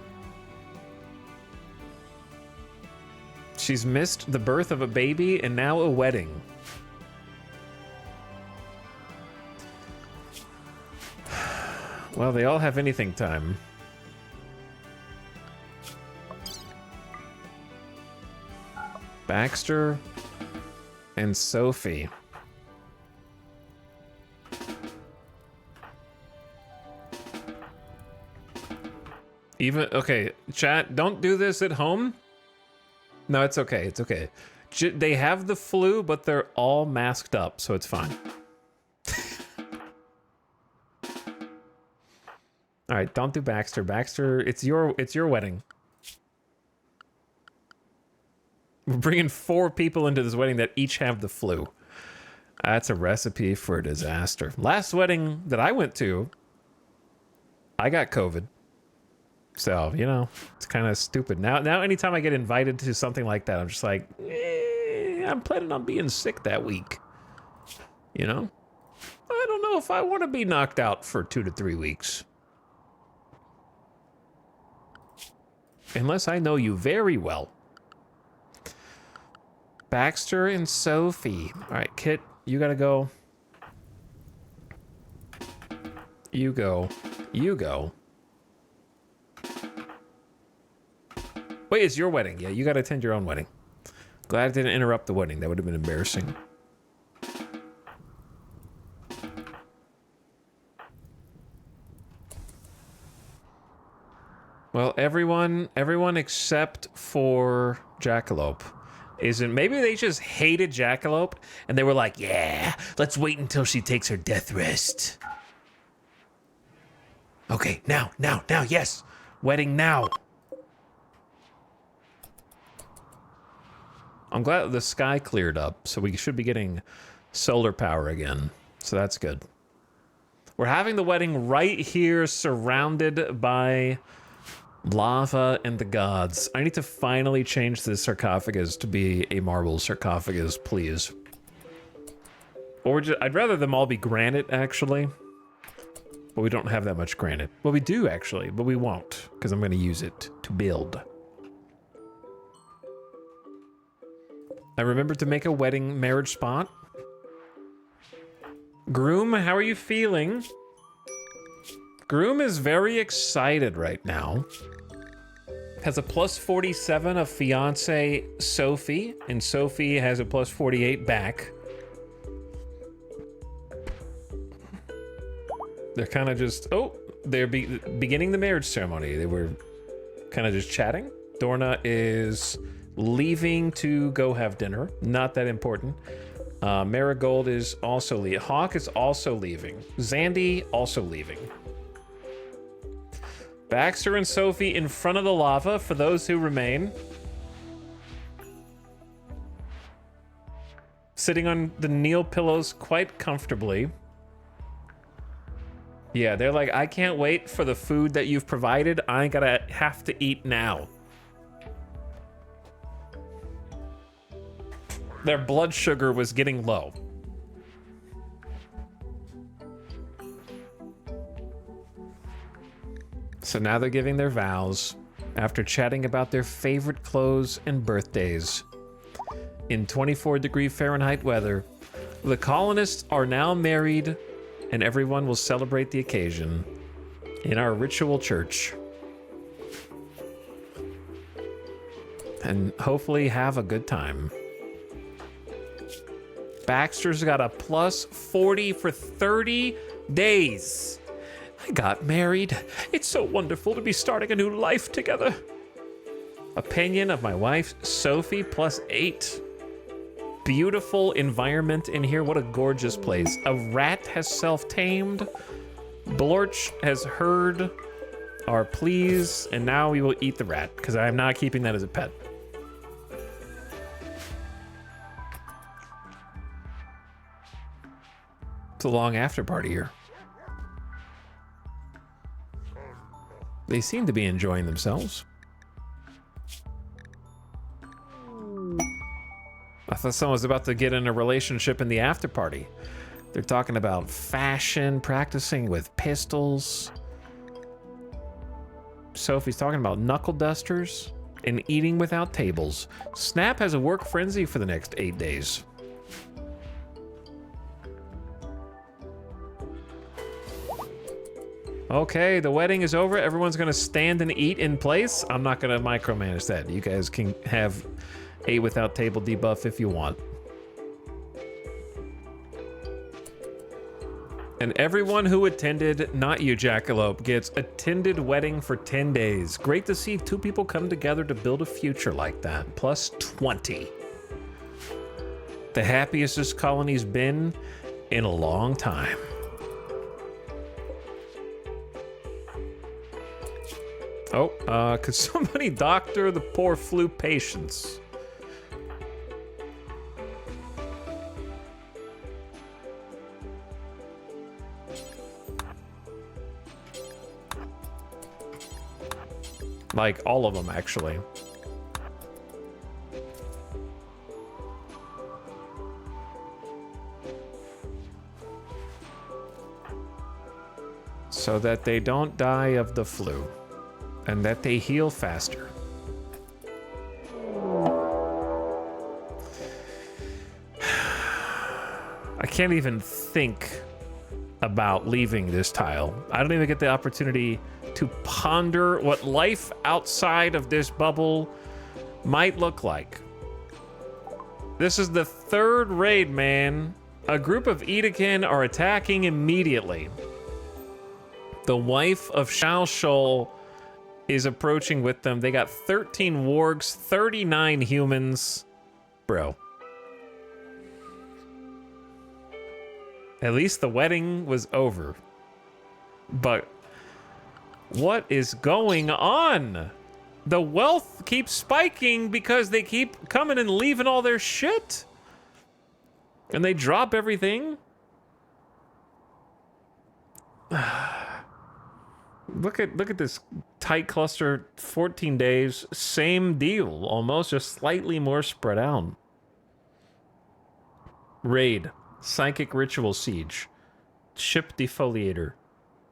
She's missed the birth of a baby and now a wedding. Well, they all have anything time. Baxter and Sophie. Even, okay, chat, don't do this at home. No, it's okay, it's okay. They have the flu, but they're all masked up, so it's fine. All right, don't do Baxter. Baxter, it's your wedding. We're bringing 4 people into this wedding that each have the flu. That's a recipe for a disaster. Last wedding that I went to, I got COVID. So, you know, it's kind of stupid. Now anytime I get invited to something like that, I'm just like, I'm planning on being sick that week. You know? I don't know if I want to be knocked out for 2 to 3 weeks. Unless I know you very well. Baxter and Sophie. All right, Kit, you gotta go. You go. You go. Wait, it's your wedding. Yeah, you gotta attend your own wedding. Glad I didn't interrupt the wedding. That would have been embarrassing. Well, everyone except for Jackalope. Maybe they just hated Jackalope and they were like, yeah, let's wait until she takes her death rest. Okay, now, yes. Wedding now. I'm glad the sky cleared up, so we should be getting solar power again. So that's good. We're having the wedding right here, surrounded by lava and the gods. I need to finally change this sarcophagus to be a marble sarcophagus, please. Or I'd rather them all be granite, actually. But we don't have that much granite. Well, we do, actually, but we won't, because I'm going to use it to build. I remembered to make a wedding marriage spot. Groom, how are you feeling? Groom is very excited right now. Has a plus 47 of fiance Sophie, and Sophie has a plus 48 back. They're kind of just, they're beginning the marriage ceremony. They were kind of just chatting. Dorna is leaving to go have dinner. Not that important. Marigold is also leaving. Hawk is also leaving. Zandy also leaving. Baxter and Sophie in front of the lava for those who remain. Sitting on the kneel pillows quite comfortably. Yeah, they're like, I can't wait for the food that you've provided. I gotta have to eat now. Their blood sugar was getting low. So now they're giving their vows after chatting about their favorite clothes and birthdays. In 24-degree Fahrenheit weather, the colonists are now married, and everyone will celebrate the occasion in our ritual church. And hopefully have a good time. Baxter's got a plus 40 for 30 days. I got married. It's so wonderful to be starting a new life together. Opinion of my wife, Sophie, plus 8. Beautiful environment in here. What a gorgeous place. A rat has self-tamed. Blorch has heard our pleas, and now we will eat the rat, because I am not keeping that as a pet. It's a long after party here. They seem to be enjoying themselves. I thought someone was about to get in a relationship in the after party. They're talking about fashion, practicing with pistols. Sophie's talking about knuckle dusters. and eating without tables. Snap has a work frenzy for the next 8 days. Okay, the wedding is over. Everyone's gonna stand and eat in place. I'm not gonna micromanage that. You guys can have a without table debuff if you want. And everyone who attended, not you, Jackalope, gets attended wedding for 10 days. Great to see 2 people come together to build a future like that. Plus 20. The happiest this colony's been in a long time. Oh, could somebody doctor the poor flu patients? Like, all of them, actually. So that they don't die of the flu. And that they heal faster. I can't even think about leaving this tile. I don't even get the opportunity to ponder what life outside of this bubble might look like. This is the 3rd raid, man. A group of Edakin are attacking immediately. The wife of Shao Shul is approaching with them. They got 13 wargs, 39 humans. Bro. At least the wedding was over. But what is going on? The wealth keeps spiking because they keep coming and leaving all their shit. And they drop everything. Look at this tight cluster, 14 days, same deal, almost just slightly more spread out. Raid, Psychic Ritual Siege, Ship Defoliator,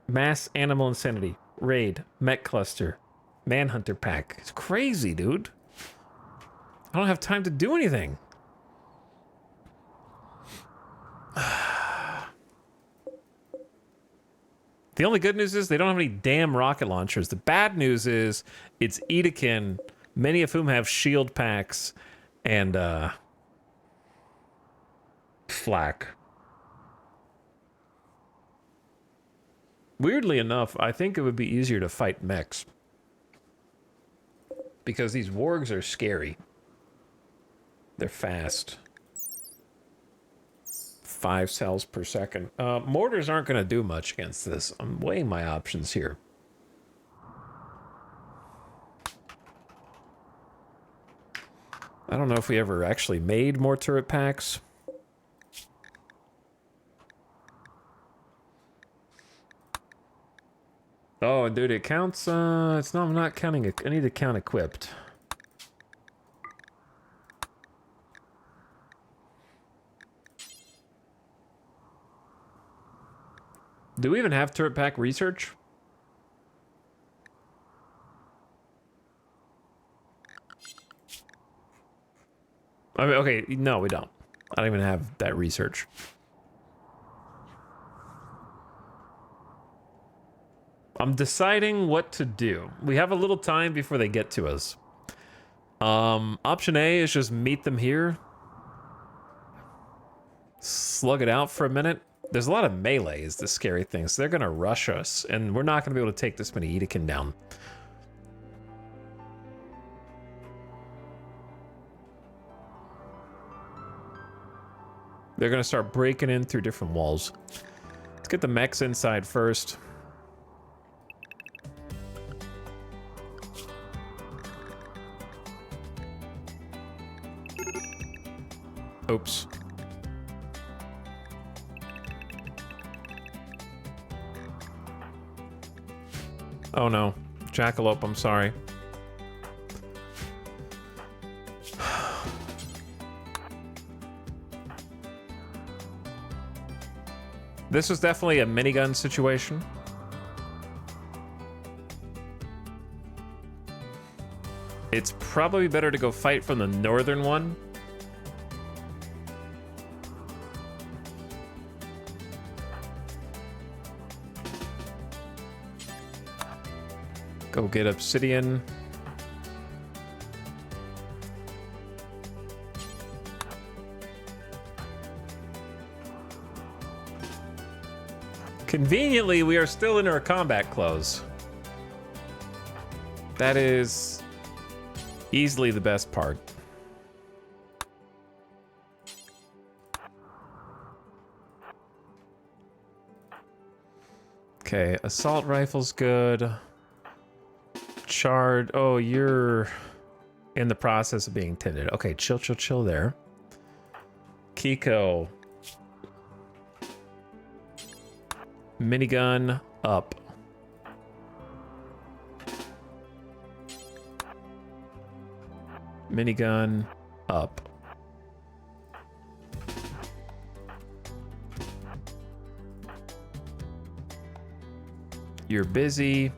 Mass Animal Insanity, Raid, Mech Cluster, Manhunter Pack. It's crazy, dude. I don't have time to do anything. The only good news is they don't have any damn rocket launchers. The bad news is it's Edakin, many of whom have shield packs and flak. Weirdly enough, I think it would be easier to fight mechs. Because these wargs are scary. They're fast. 5 cells per second. Mortars aren't going to do much against this. I'm weighing my options here. I don't know if we ever actually made more turret packs. Oh, dude, it counts. It's no, I'm not counting it. I need to count equipped. Do we even have turret pack research? I mean, okay, no, we don't. I don't even have that research. I'm deciding what to do. We have a little time before they get to us. Option A is just meet them here. Slug it out for a minute. There's a lot of melee is the scary thing, so they're gonna rush us, and we're not gonna be able to take this many Edakin down. They're gonna start breaking in through different walls. Let's get the mechs inside first. Oops. Oh no. Jackalope, I'm sorry. This was definitely a minigun situation. It's probably better to go fight from the northern one. Go get obsidian. Conveniently, we are still in our combat clothes. That is easily the best part. Okay, assault rifle's good. Charred. Oh, you're in the process of being tinted. Okay, chill there. Kiko. Minigun up. Minigun up. You're busy.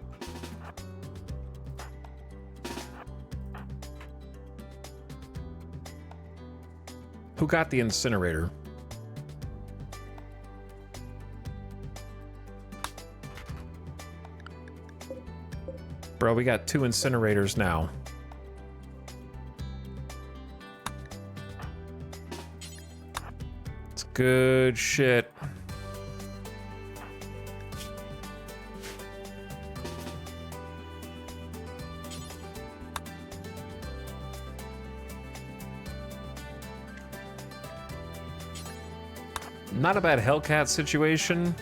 Who got the incinerator? Bro, we got 2 incinerators now. It's good shit. Not a bad Hellcat situation.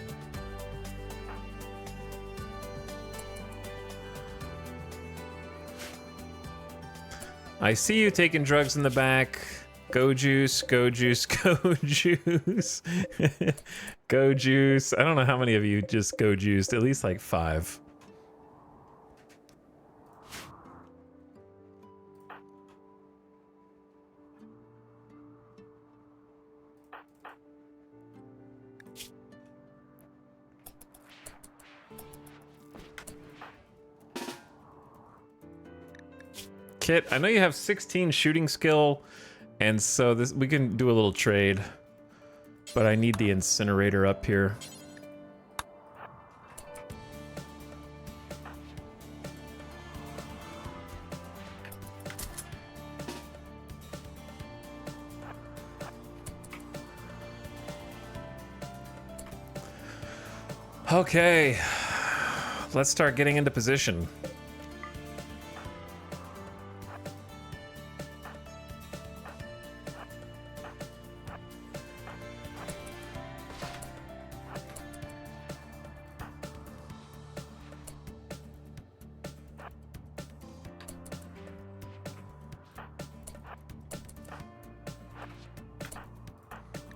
I see you taking drugs in the back. Go juice, go juice, go juice. Go juice. I don't know how many of you just go juiced. At least like 5. Kit, I know you have 16 shooting skill, and so this we can do a little trade, but I need the incinerator up here. Okay, let's start getting into position.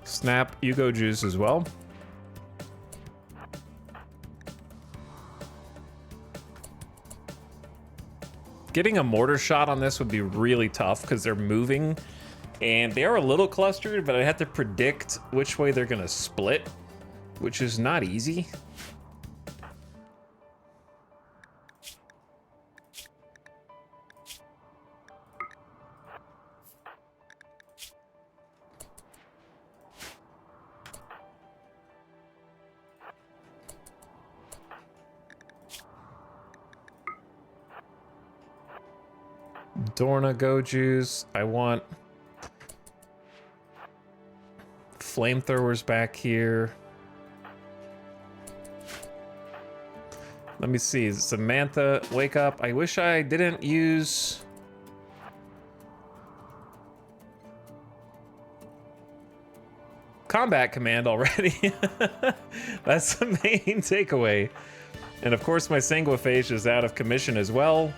Snap, you go juice as well. Getting a mortar shot on this would be really tough because they're moving and they are a little clustered, but I have to predict which way they're gonna split, which is not easy. Dorna, go juice. I want flamethrowers back here. Let me see. Samantha, wake up. I wish I didn't use... combat command already. That's the main takeaway. And of course my sanguiphage is out of commission as well.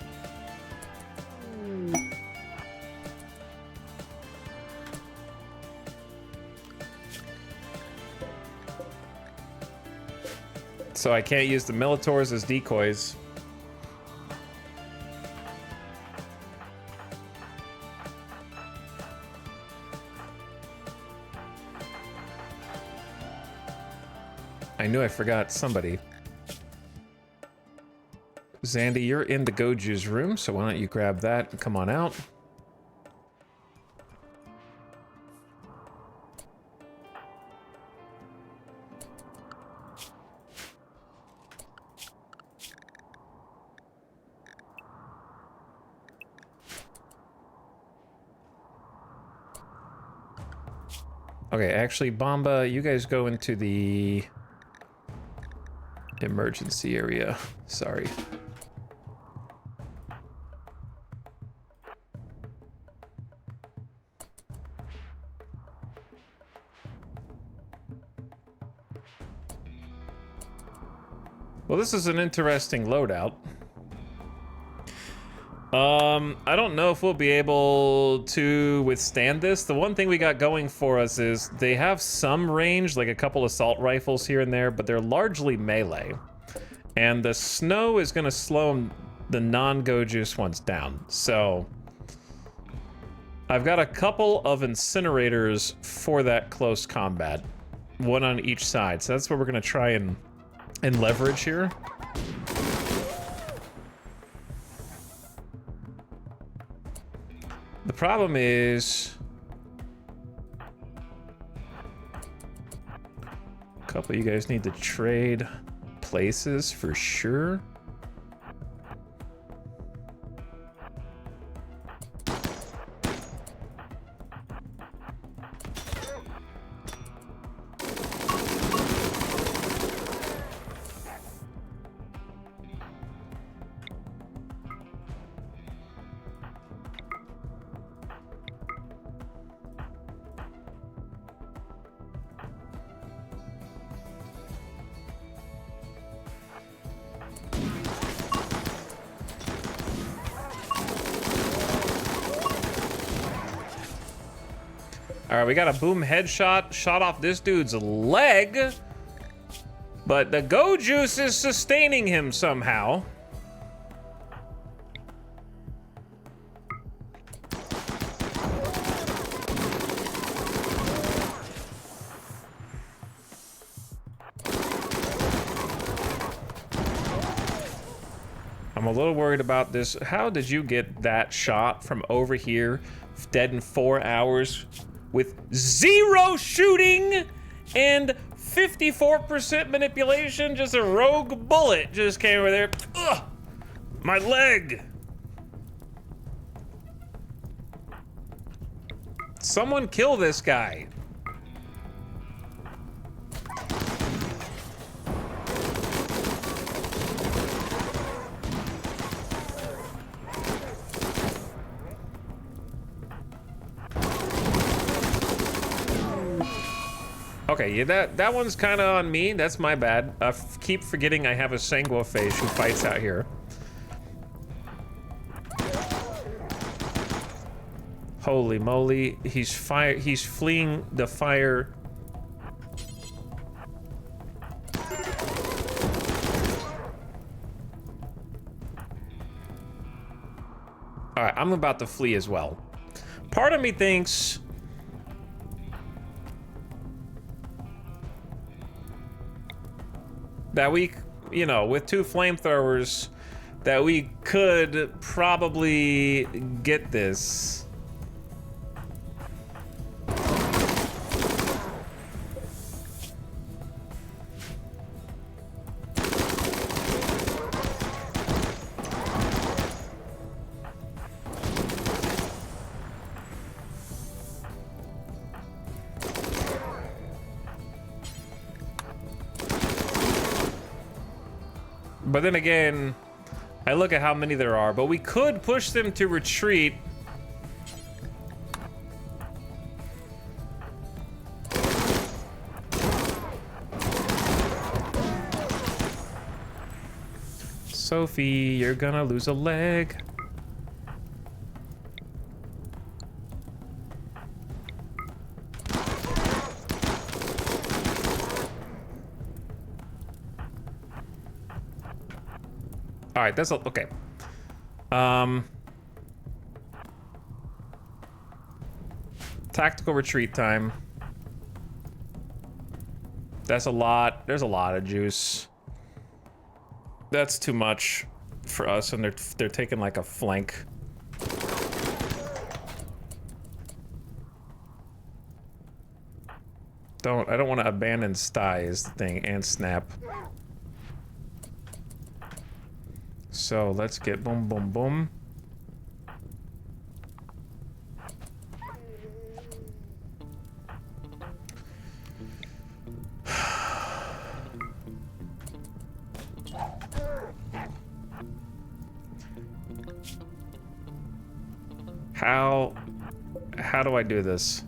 So I can't use the Militors as decoys. I knew I forgot somebody. Zandy, you're in the Goju's room, so why don't you grab that and come on out. Okay, actually, Bomba, you guys go into the emergency area. Sorry. Well, this is an interesting loadout. I don't know if we'll be able to withstand this. The one thing we got going for us is they have some range, like a couple assault rifles here and there, but they're largely melee. And the snow is gonna slow the non-Gojus ones down. So I've got a couple of incinerators for that close combat, one on each side. So that's what we're gonna try and leverage here. The problem is a couple of you guys need to trade places for sure. All right, we got a boom headshot, shot off this dude's leg, but the Goju's is sustaining him somehow. I'm a little worried about this. How did you get that shot from over here, dead in 4 hours? With 0 shooting and 54% manipulation, just a rogue bullet just came over there. Ugh, my leg. Someone kill this guy. Okay, yeah, that one's kind of on me. That's my bad. I keep forgetting I have a Sanguiface who fights out here. Holy moly, he's fleeing the fire. All right, I'm about to flee as well. Part of me thinks that we, you know, with 2 flamethrowers, that we could probably get this. But then again, I look at how many there are, but we could push them to retreat. Sophie, you're gonna lose a leg. All right, that's okay. Tactical retreat time. That's a lot. There's a lot of juice. That's too much. for us, and they're taking like a flank. I don't want to abandon Sty is the thing, and Snap. So let's get boom, boom, boom. How do I do this?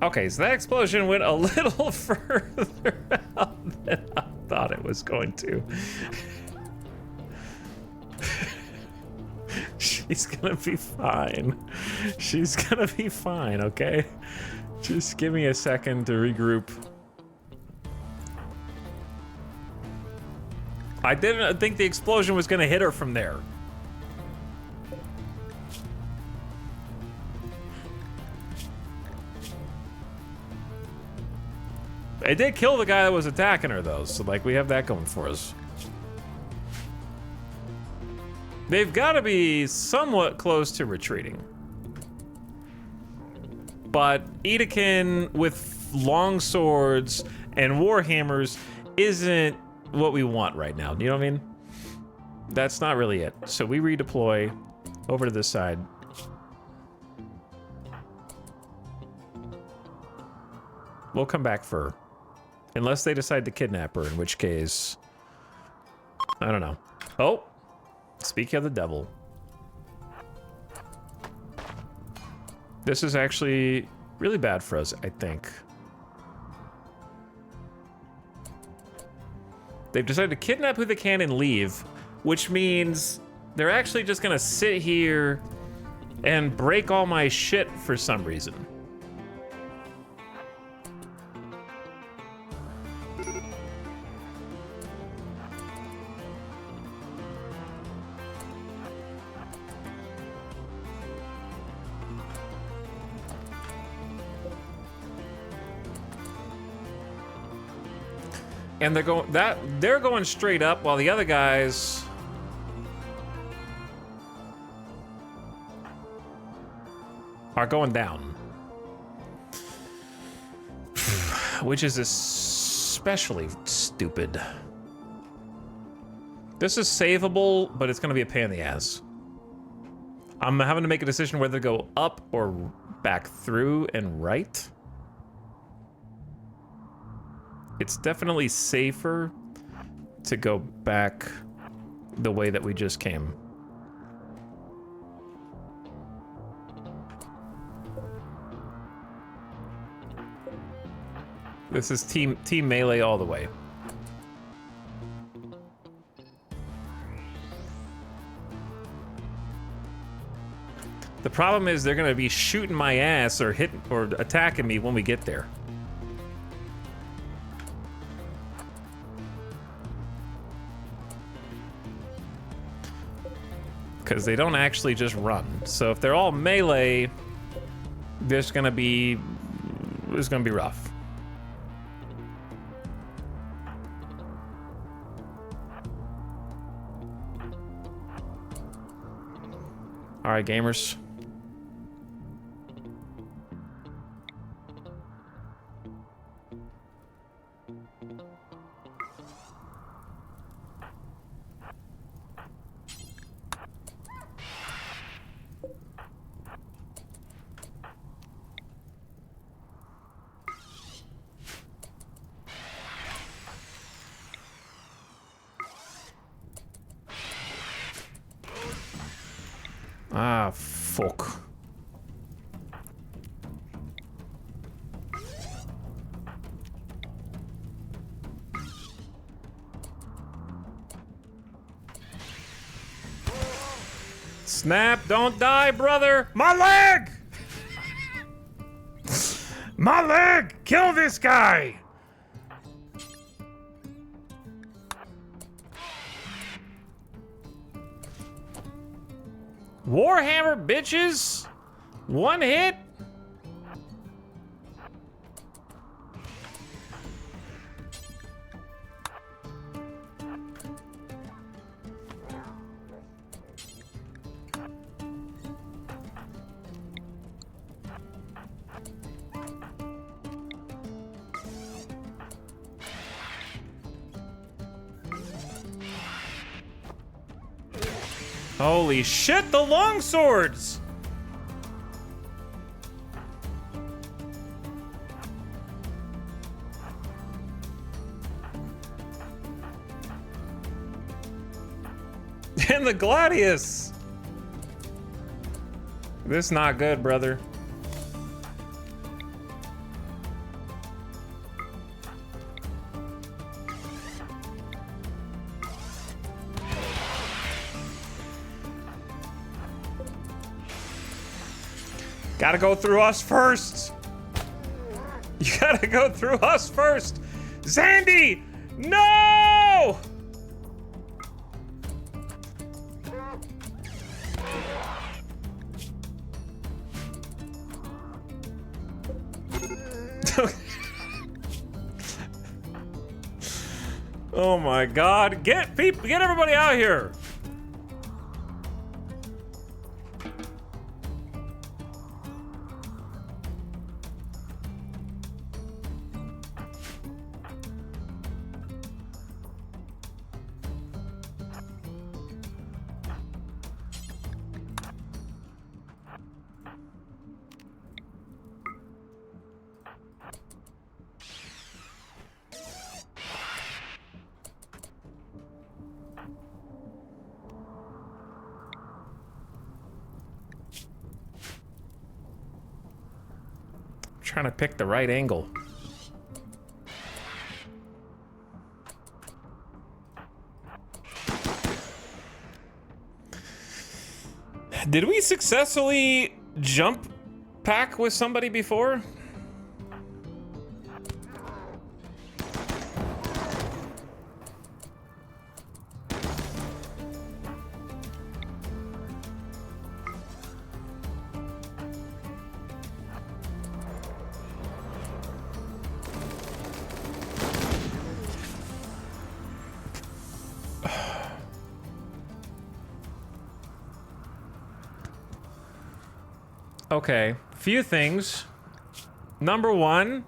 Okay, so that explosion went a little further out than I thought it was going to. She's gonna be fine. She's gonna be fine, okay? Just give me a second to regroup. I didn't think the explosion was gonna hit her from there. It did kill the guy that was attacking her, though, so, like, we have that going for us. They've got to be somewhat close to retreating. But Edakin with long swords and warhammers isn't what we want right now. You know what I mean? That's not really it. So we redeploy over to this side. We'll come back for her. Unless they decide to kidnap her, in which case... I don't know. Oh! Speaking of the devil. This is actually really bad for us, I think. They've decided to kidnap who they can and leave, which means they're actually just gonna sit here and break all my shit for some reason. And they're going straight up while the other guys are going down. Which is especially stupid. This is savable, but it's gonna be a pain in the ass. I'm having to make a decision whether to go up or back through and right. It's definitely safer to go back the way that we just came. This is team melee all the way. The problem is they're gonna be shooting my ass or attacking me when we get there. Because they don't actually just run. So if they're all melee, it's gonna be rough. All right, gamers. Ah, fuck. Snap, don't die, brother! My leg! My leg! Kill this guy! Warhammer, bitches! One hit? Holy shit, the long swords! And the gladius! This not good, brother. Gotta go through us first. You gotta go through us first. Zandy, no! Oh my God, get everybody out here. Trying to pick the right angle. Did we successfully jump pack with somebody before? Okay, few things. Number one,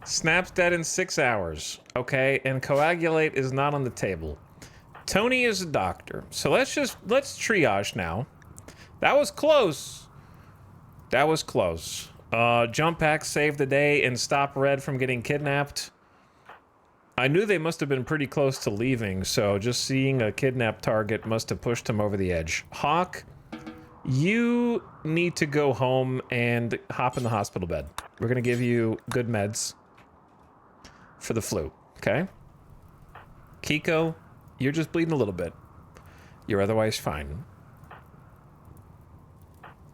Snap's dead in 6 hours, okay? And coagulate is not on the table. Tony is a doctor, so let's triage now. That was close. That was close. Jump pack saved the day and stop Red from getting kidnapped. I knew they must have been pretty close to leaving, so just seeing a kidnapped target must have pushed him over the edge. Hawk, you need to go home and hop in the hospital bed. We're gonna give you good meds for the flu, okay? Kiko, you're just bleeding a little bit. You're otherwise fine.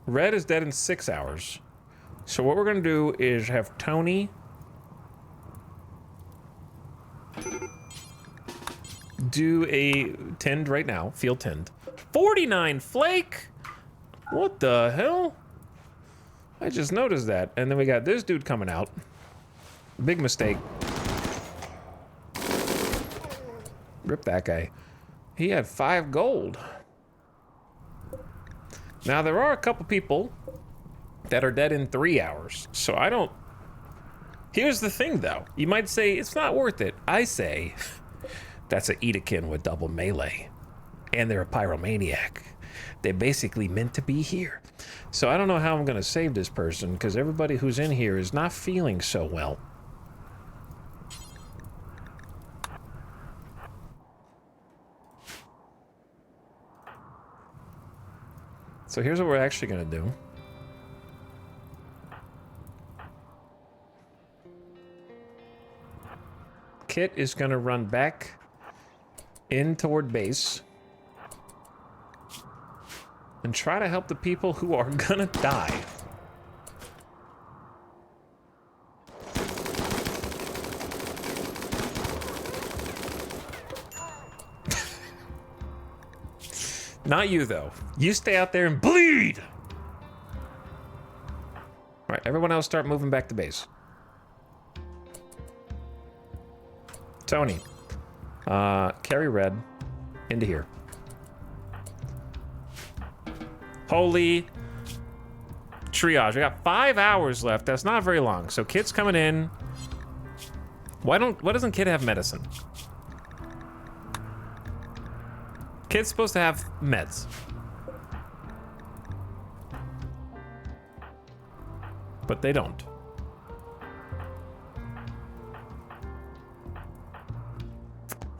Red is dead in 6 hours. So what we're gonna do is have Tony do a tend right now, field tend. 49 flake! What the hell? I just noticed that. And then we got this dude coming out. Big mistake. Rip that guy. He had 5 gold. Now there are a couple people that are dead in 3 hours. So I don't... Here's the thing though. You might say it's not worth it. I say that's a Edakin with double melee. And they're a pyromaniac. They're basically meant to be here. So I don't know how I'm gonna save this person because everybody who's in here is not feeling so well. So here's what we're actually gonna do. Kit is gonna run back in toward base and try to help the people who are gonna die. Not you, though. You stay out there and bleed! All right, everyone else start moving back to base. Tony, carry Red into here. Holy triage. We got 5 hours left. That's not very long. So Kit's coming in. Why doesn't Kit have medicine? Kit's supposed to have meds. but they don't.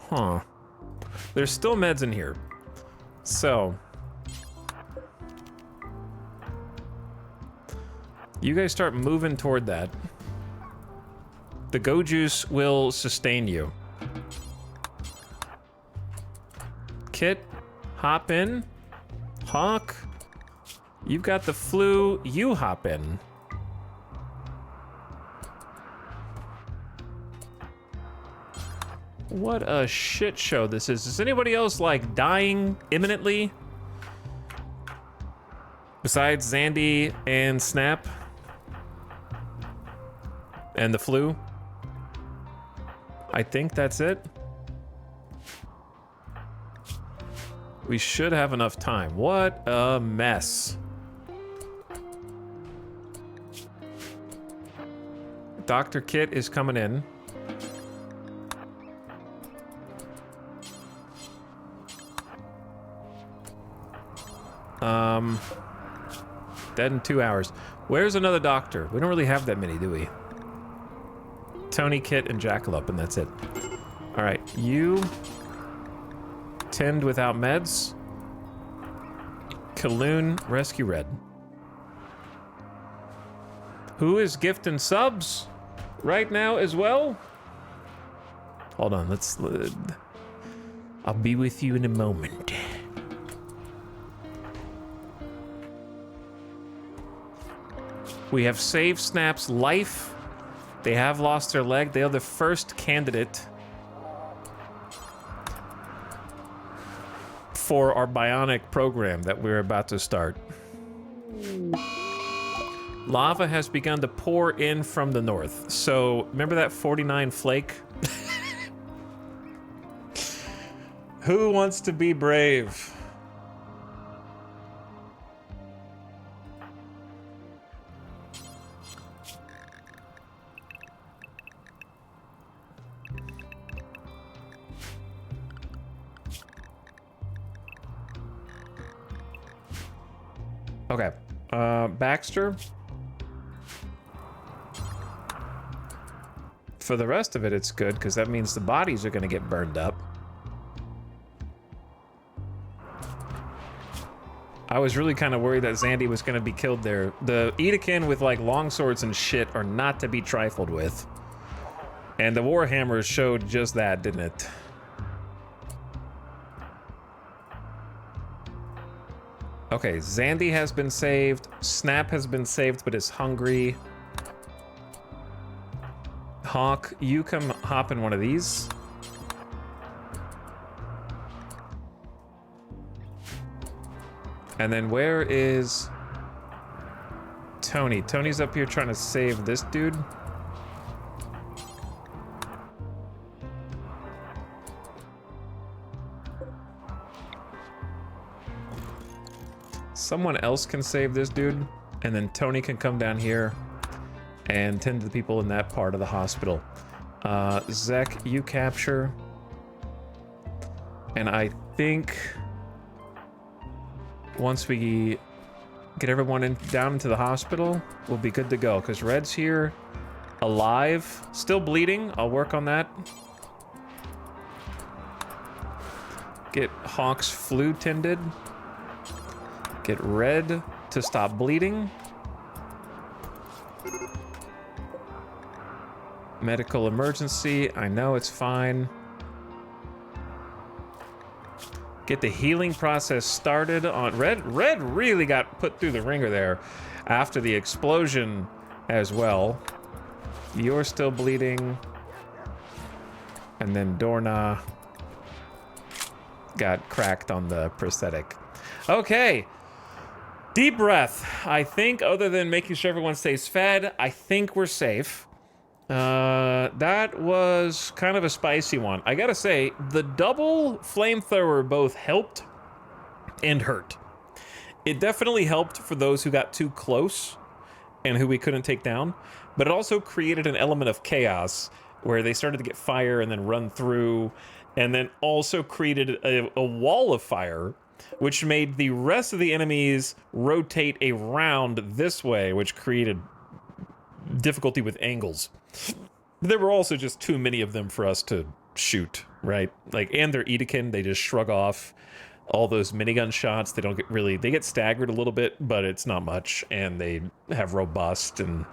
Huh. There's still meds in here. So you guys start moving toward that. The Go Juice will sustain you. Kit, hop in. Hawk, you've got the flu, you hop in. What a shit show this is. Is anybody else like dying imminently? Besides Zandy and Snap? And the flu? I think that's it. We should have enough time. What a mess. Dr. Kit is coming in. Dead in 2 hours. Where's another doctor? We don't really have that many, do we? Tony, Kit, and Jackalope, and that's it. All right, you tend without meds. Kaloon, rescue Red. Who is gifting subs right now as well? Hold on, I'll be with you in a moment. We have saved Snap's life. They have lost their leg. They are the first candidate for our bionic program that we're about to start. Lava has begun to pour in from the north. So remember that 49 flake? Who wants to be brave? Okay, Baxter. For the rest of it, it's good, because that means the bodies are going to get burned up. I was really kind of worried that Zandy was going to be killed there. The Edakin with, like, longswords and shit are not to be trifled with. And the Warhammers showed just that, didn't it? Okay, Zandy has been saved. Snap has been saved, but is hungry. Hawk, you come hop in one of these. And then where is Tony? Tony's up here trying to save this dude. Someone else can save this dude, and then Tony can come down here and tend to the people in that part of the hospital. Zek, you capture. And I think once we get everyone down into the hospital, we'll be good to go, because Red's here, alive, still bleeding. I'll work on that. Get Hawk's flu tended. Get Red to stop bleeding. Medical emergency. I know it's fine. Get the healing process started on Red. Red really got put through the ringer there after the explosion as well. You're still bleeding. And then Dorna got cracked on the prosthetic. Okay. Deep breath. I think, other than making sure everyone stays fed, I think we're safe. That was kind of a spicy one. I gotta say, the double flamethrower both helped and hurt. It definitely helped for those who got too close and who we couldn't take down, but it also created an element of chaos where they started to get fire and then run through, and then also created a wall of fire, which made the rest of the enemies rotate around this way, which created difficulty with angles. There were also just too many of them for us to shoot, right? Like, and they're Edekin, they just shrug off all those minigun shots. They don't get really, they get staggered a little bit, but it's not much, and they have robust and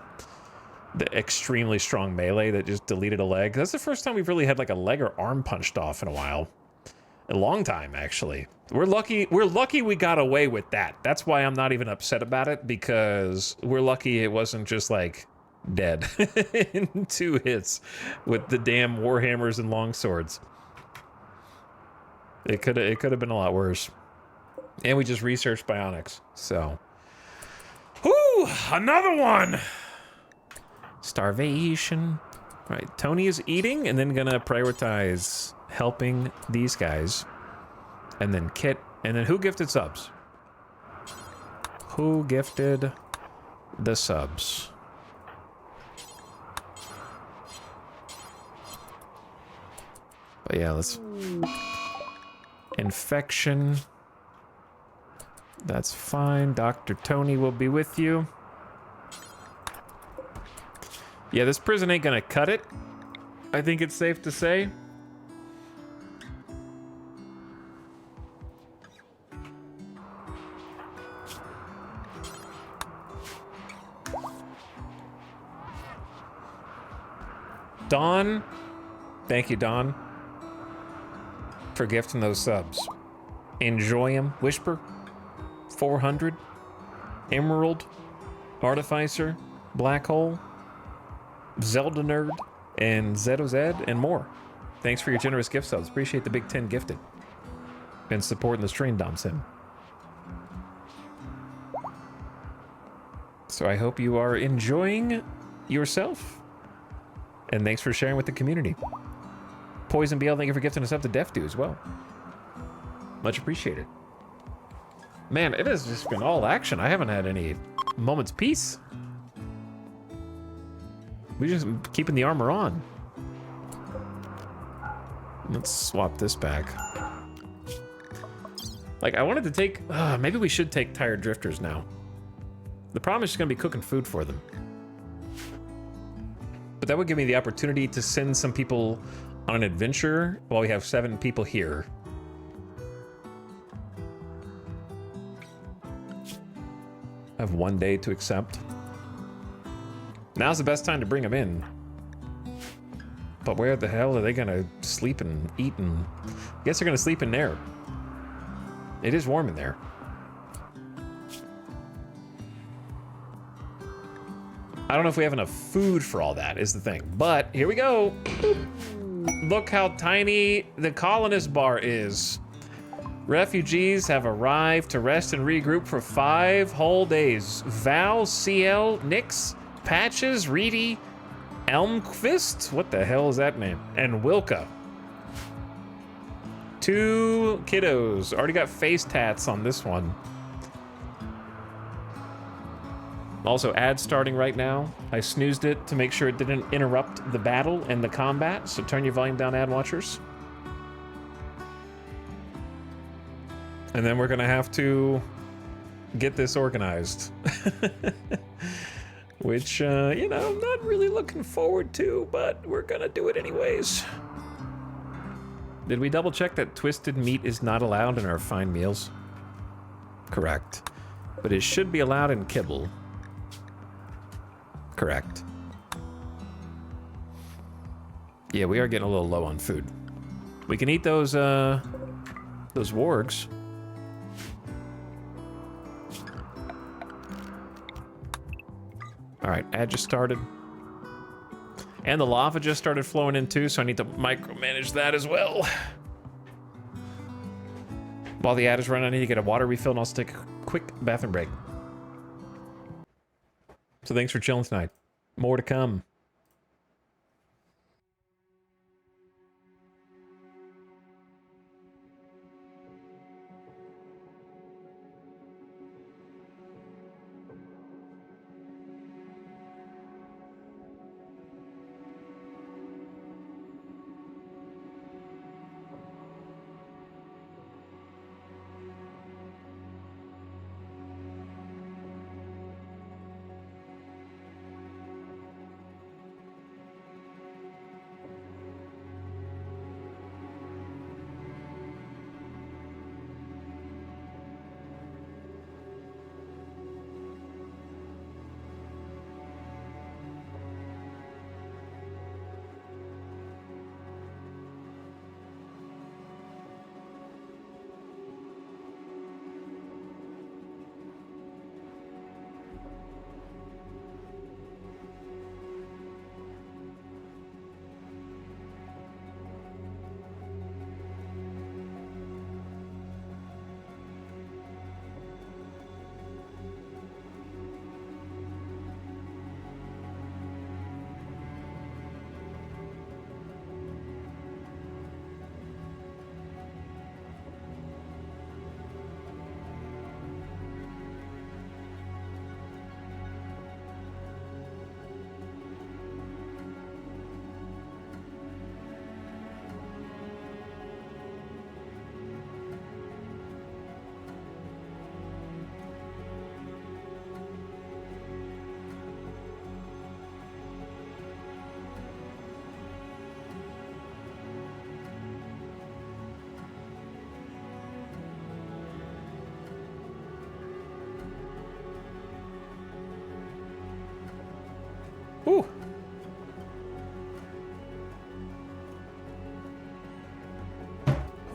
the extremely strong melee that just deleted a leg. That's the first time we've really had like a leg or arm punched off in a while. A long time, actually. We're lucky we got away with that. That's why I'm not even upset about it, because we're lucky it wasn't just like dead in 2 hits with the damn warhammers and longswords. It could have been a lot worse. And we just researched bionics, so. Whoo! Another one! Starvation. All right, Tony is eating and then gonna prioritize helping these guys. And then Kit, and then who gifted subs? Who gifted the subs? But yeah, let's... Infection. That's fine. Dr. Tony will be with you. Yeah, this prison ain't gonna cut it. I think it's safe to say. Dawn. Thank you, Dawn, for gifting those subs. Enjoy them. Whisper. 400. Emerald. Artificer. Black Hole. Zelda Nerd. And ZOZ and more. Thanks for your generous gift subs. Appreciate the big 10 gifted. And supporting the stream, Dom Sim. So I hope you are enjoying yourself. And thanks for sharing with the community. Poison BL, thank you for gifting us up to Def Do as well. Much appreciated. Man, it has just been all action. I haven't had any moment's peace. We're just keeping the armor on. Let's swap this back. Like, I wanted to take... maybe we should take Tired Drifters now. The problem is just going to be cooking food for them. But that would give me the opportunity to send some people on an adventure while we have 7 people here. I have 1 day to accept. Now's the best time to bring them in. But where the hell are they gonna sleep and eat and... I guess they're gonna sleep in there. It is warm in there. I don't know if we have enough food for all that, is the thing. But here we go. Look how tiny the colonist bar is. Refugees have arrived to rest and regroup for 5 whole days. Val, CL, Nix, Patches, Reedy, Elmquist, what the hell is that name? And Wilka. 2 kiddos. Already got face tats on this one. Also, ad starting right now. I snoozed it to make sure it didn't interrupt the battle and the combat, so turn your volume down, ad watchers. And then we're gonna have to get this organized. Which, you know, I'm not really looking forward to, but we're gonna do it anyways. Did we double check that twisted meat is not allowed in our fine meals? Correct. But it should be allowed in kibble. Correct. Yeah, we are getting a little low on food. We can eat those wargs. All right, ad just started. And the lava just started flowing in too, so I need to micromanage that as well. While the ad is running, I need to get a water refill and also take a quick bathroom break. So thanks for chilling tonight. More to come.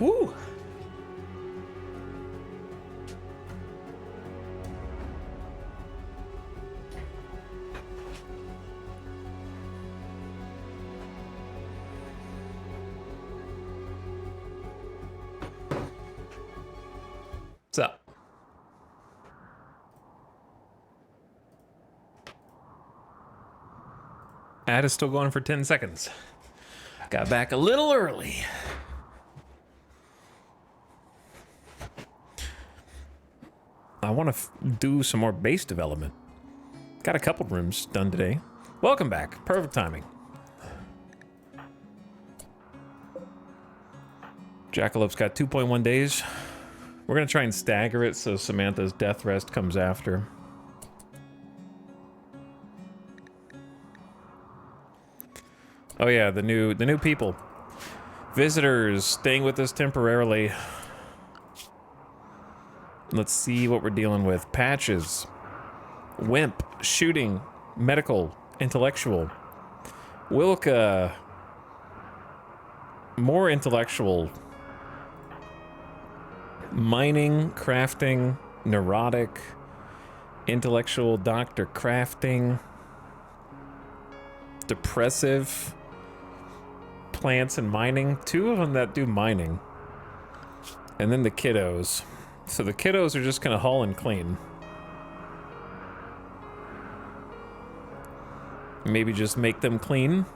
Woo! What's up? Ad is still going for 10 seconds. Got back a little early. I want to do some more base development. Got a couple rooms done today. Welcome back. Perfect timing. Jackalope's got 2.1 days. We're going to try and stagger it so Samantha's death rest comes after. Oh yeah, the new people. Visitors staying with us temporarily. Let's see what we're dealing with. Patches. Wimp. Shooting. Medical. Intellectual. Wilka. More intellectual. Mining. Crafting. Neurotic. Intellectual. Doctor. Crafting. Depressive. Plants and mining. 2 of them that do mining. And then the kiddos. So the kiddos are just gonna haul and clean. Maybe just make them clean.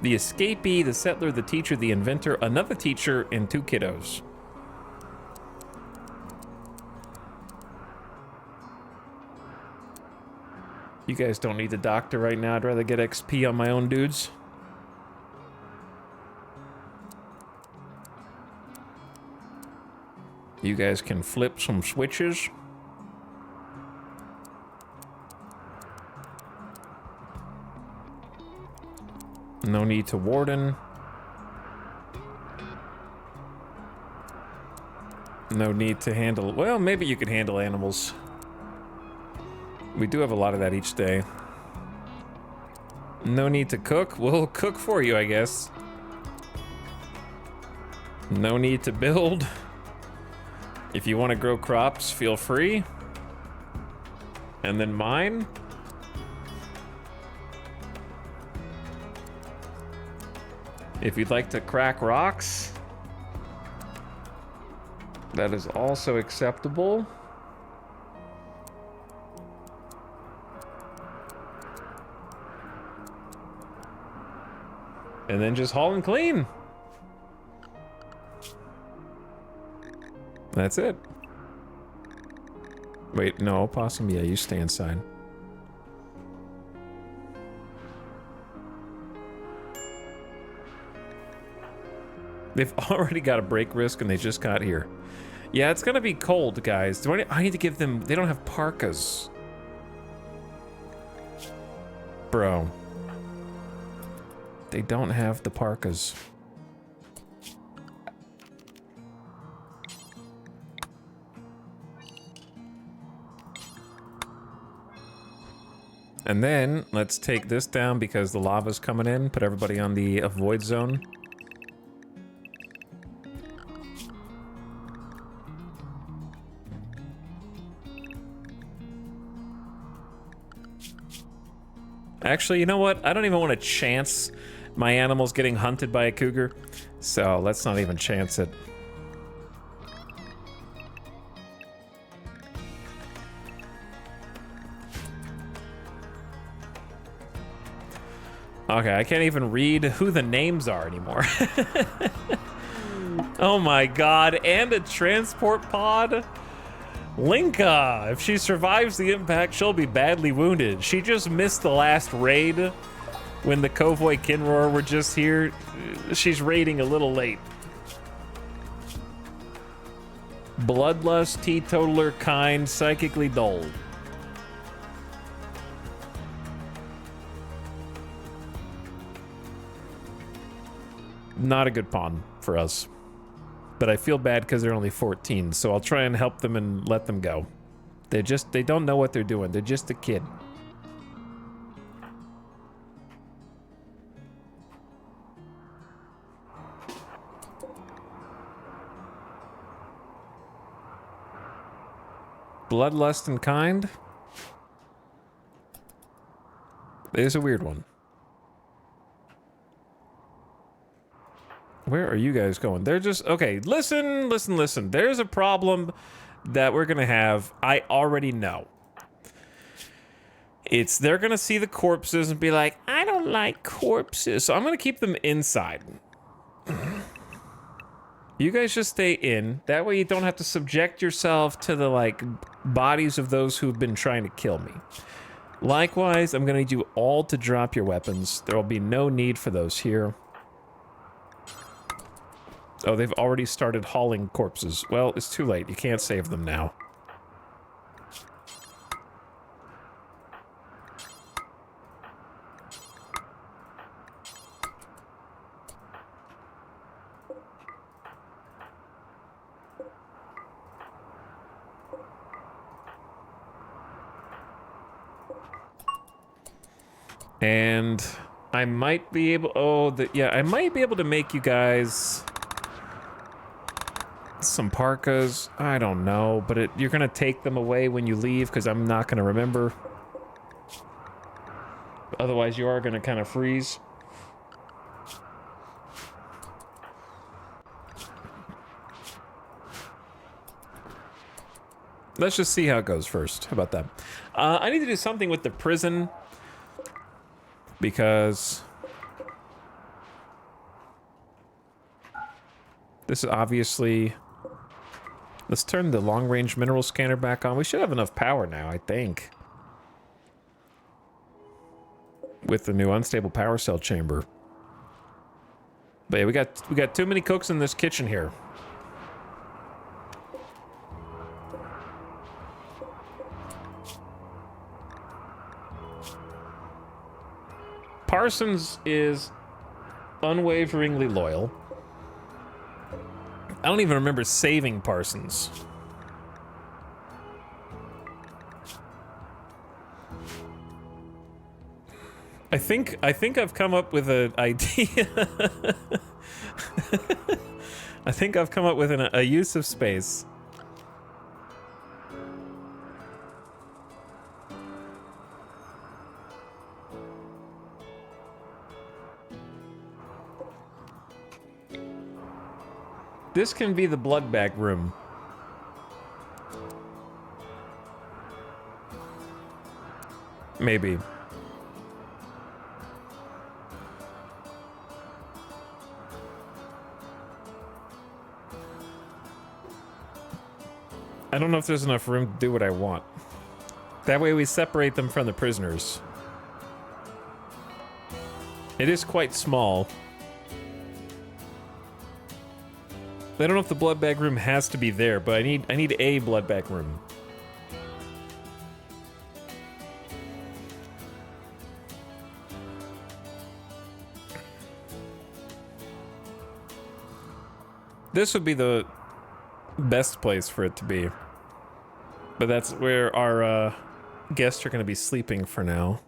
The escapee, the settler, the teacher, the inventor, another teacher, and 2 kiddos. You guys don't need the doctor right now. I'd rather get XP on my own dudes. You guys can flip some switches. No need to warden. No need to handle... Well, maybe you could handle animals. We do have a lot of that each day. No need to cook. We'll cook for you, I guess. No need to build. If you want to grow crops, feel free. And then mine. If you'd like to crack rocks, that is also acceptable. And then just haul and clean. That's it. Wait, no, possum, yeah, you stay inside. They've already got a break risk and they just got here. Yeah, it's gonna be cold, guys. I need to give them... They don't have parkas. Bro. They don't have the parkas. And then, let's take this down because the lava's coming in. Put everybody on the avoid zone. Actually, you know what? I don't even want to chance my animals getting hunted by a cougar. So, let's not even chance it. Okay, I can't even read who the names are anymore. Oh my god, and a transport pod? Linka! If she survives the impact, she'll be badly wounded. She just missed the last raid when the Kovoi Kinroar were just here. She's raiding a little late. Bloodlust, teetotaler, kind, psychically dull. Not a good pawn for us. But I feel bad because they're only 14, so I'll try and help them and let them go. They don't know what they're doing. They're just a kid. bloodlust and kind? It is a weird one. Where are you guys going? They're just... Okay, listen. There's a problem that we're gonna have. I already know. They're gonna see the corpses and be like, I don't like corpses, so I'm gonna keep them inside. You guys just stay in. That way you don't have to subject yourself to the, like, bodies of those who've been trying to kill me. Likewise, I'm gonna need you all to drop your weapons. There will be no need for those here. Oh, they've already started hauling corpses. Well, it's too late. You can't save them now. And I might be able... Oh, yeah, I might be able to make you guys some parkas. I don't know, but you're going to take them away when you leave because I'm not going to remember. Otherwise, you are going to kind of freeze. Let's just see how it goes first. How about that? I need to do something with the prison because this is obviously... Let's turn the long-range mineral scanner back on. We should have enough power now, I think. With the new unstable power cell chamber. But yeah, we got too many cooks in this kitchen here. Parsons is unwaveringly loyal. I don't even remember saving Parsons. I think I've come up with an idea. I think I've come up with a use of space. This can be the blood bag room. Maybe. I don't know if there's enough room to do what I want. That way we separate them from the prisoners. It is quite small. I don't know if the blood bag room has to be there, but I need a blood bag room. This would be the best place for it to be. But that's where our guests are going to be sleeping for now.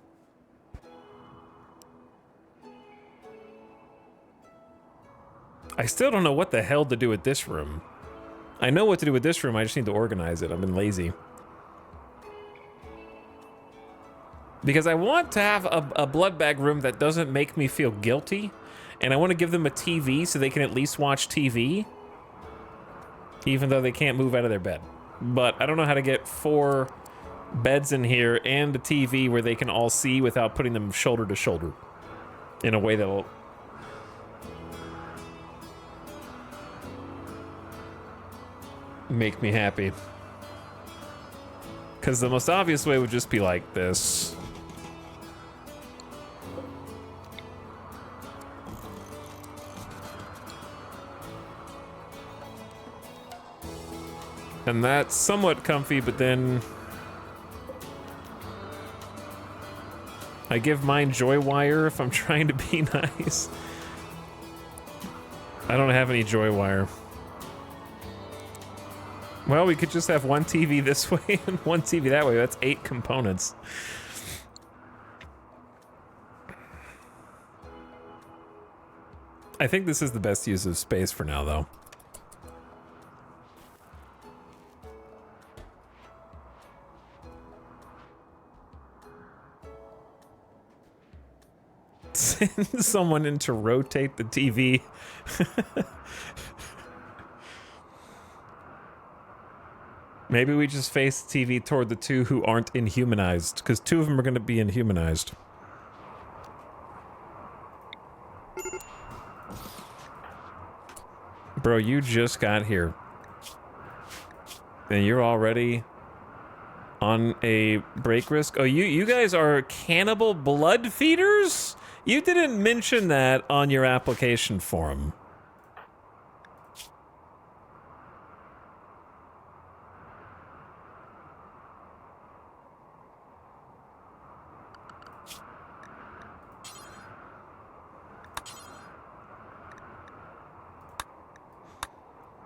I still don't know what the hell to do with this room. I know what to do with this room, I just need to organize it. I've been lazy. Because I want to have a blood bag room that doesn't make me feel guilty. And I want to give them a TV so they can at least watch TV. Even though they can't move out of their bed. But I don't know how to get 4 beds in here and a TV where they can all see without putting them shoulder to shoulder. In a way that will... make me happy. Because the most obvious way would just be like this. And that's somewhat comfy, but then I give mine joy wire if I'm trying to be nice. I don't have any joy wire. Well, we could just have one TV this way and one TV that way. That's 8 components. I think this is the best use of space for now, though. Send someone in to rotate the TV. Maybe we just face the TV toward the two who aren't inhumanized, because two of them are going to be inhumanized. Bro, you just got here. And you're already on a break risk? Oh, you guys are cannibal blood feeders? You didn't mention that on your application form.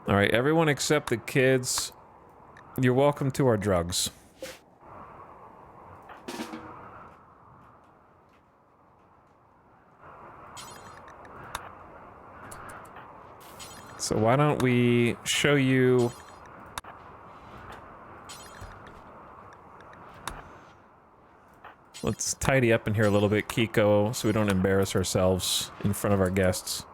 All right, everyone except the kids, you're welcome to our drugs. So why don't we show you... Let's tidy up in here a little bit, Kiko, so we don't embarrass ourselves in front of our guests.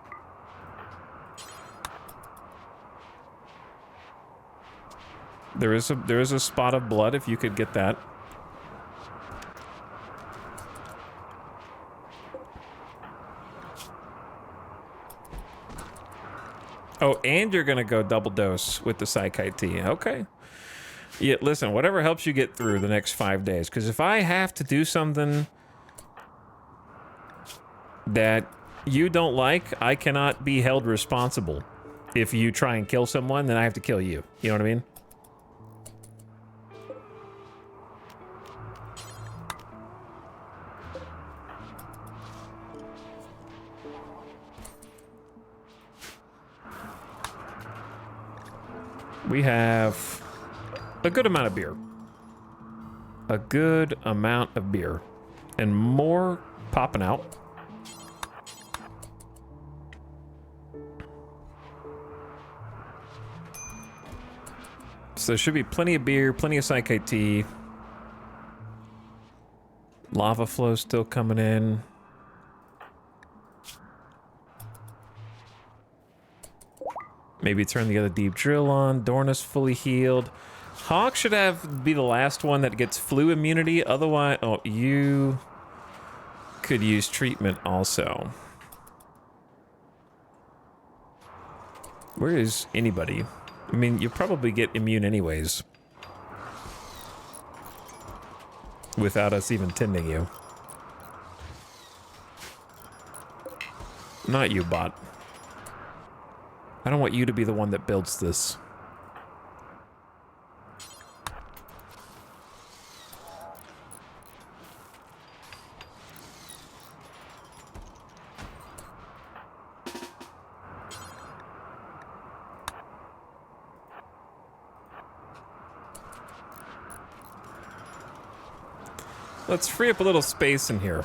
There is a spot of blood, if you could get that. Oh, and you're gonna go double dose with the Psychite tea. Okay. Yeah, listen, whatever helps you get through the next 5 days. Because if I have to do something that you don't like, I cannot be held responsible. If you try and kill someone, then I have to kill you. You know what I mean? We have a good amount of beer. A good amount of beer. And more popping out. So there should be plenty of beer, plenty of Psychite tea. Lava flow still coming in. Maybe turn the other deep drill on. Dorna's fully healed. Hawk should be the last one that gets flu immunity. Otherwise, oh, you could use treatment also. Where is anybody? I mean, you probably get immune anyways. Without us even tending you. Not you, bot. I don't want you to be the one that builds this. Let's free up a little space in here.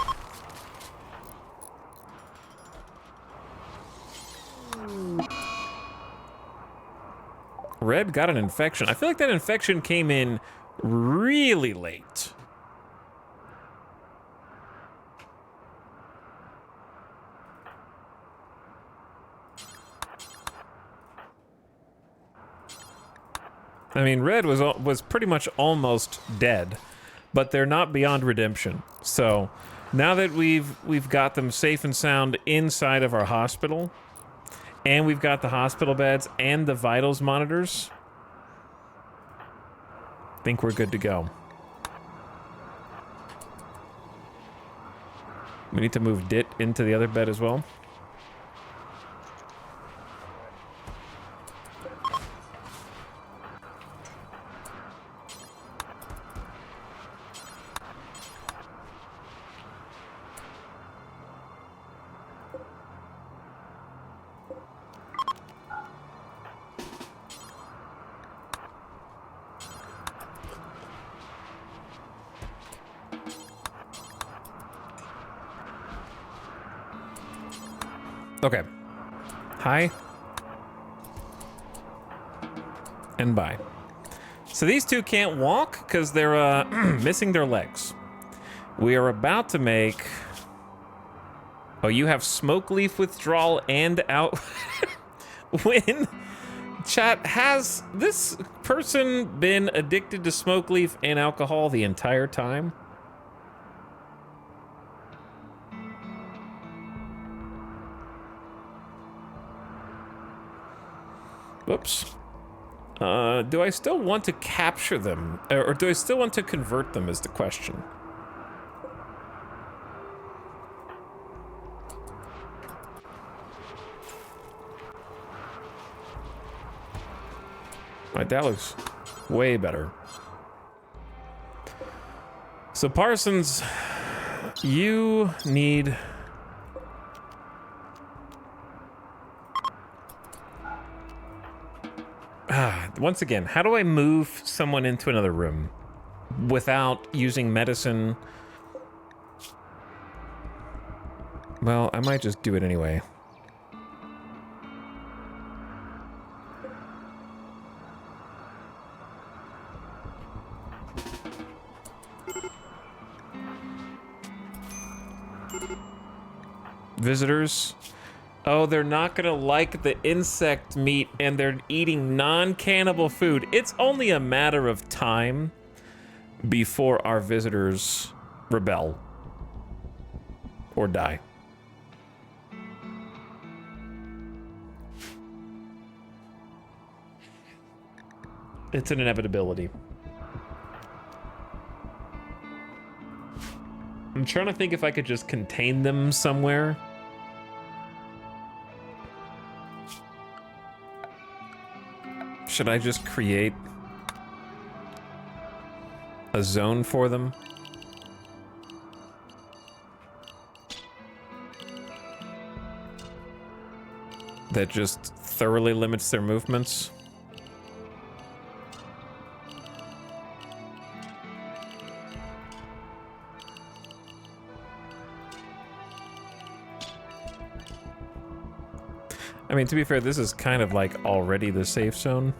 Red got an infection. I feel like that infection came in really late. I mean, Red was pretty much almost dead, but they're not beyond redemption. So now that we've got them safe and sound inside of our hospital, and we've got the hospital beds and the vitals monitors, I think we're good to go. We need to move Dit into the other bed as well. Okay. Hi. And bye. So these two can't walk because they're missing their legs. We are about to make Oh, you have smoke leaf withdrawal and out. When chat, has this person been addicted to smoke leaf and alcohol the entire time? Whoops. Do I still want to capture them? Or do I still want to convert them is the question. Right, that looks way better. So Parsons, you need... once again, how do I move someone into another room without using medicine? Well, I might just do it anyway. Visitors. Oh, they're not gonna like the insect meat and they're eating non-cannibal food. It's only a matter of time before our visitors rebel or die. It's an inevitability. I'm trying to think if I could just contain them somewhere. Should I just create a zone for them? That just thoroughly limits their movements? I mean, to be fair, this is kind of like already the safe zone.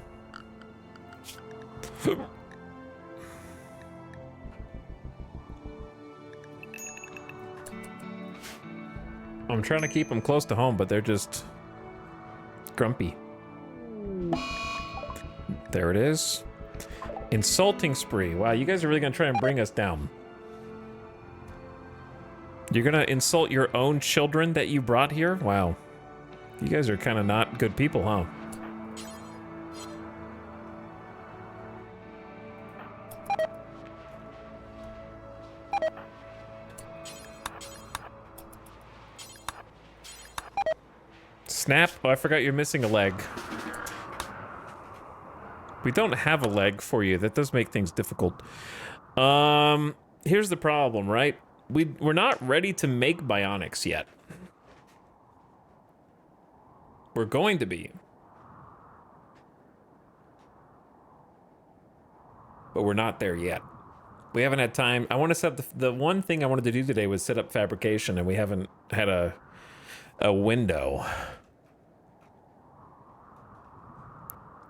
I'm trying to keep them close to home, but they're just grumpy. There it is. Insulting spree. Wow, you guys are really gonna try and bring us down. You're gonna insult your own children that you brought here? Wow. You guys are kind of not good people, huh? Snap. Oh, I forgot you're missing a leg. We don't have a leg for you. That does make things difficult. Here's the problem, right? We're not ready to make bionics yet. We're going to be. But we're not there yet. We haven't had time. I want to set the one thing I wanted to do today was set up fabrication, and we haven't had a window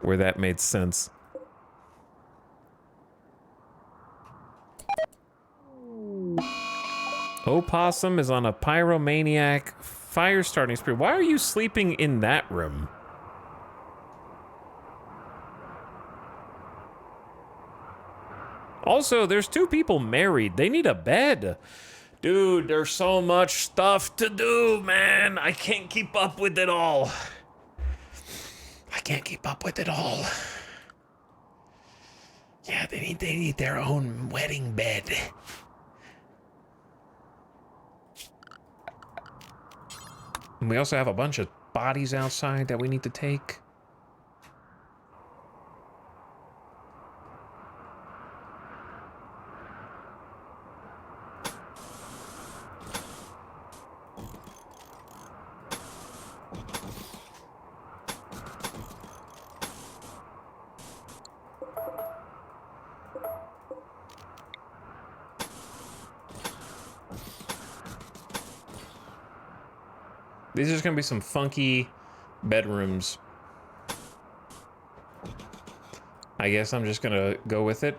where that made sense. Opossum is on a pyromaniac fire starting spree. Why are you sleeping in that room? Also, there's two people married. They need a bed. Dude, there's so much stuff to do, man. I can't keep up with it all. I can't keep up with it all. Yeah, they need their own wedding bed. And we also have a bunch of bodies outside that we need to take. These are just gonna be some funky bedrooms. I guess I'm just gonna go with it.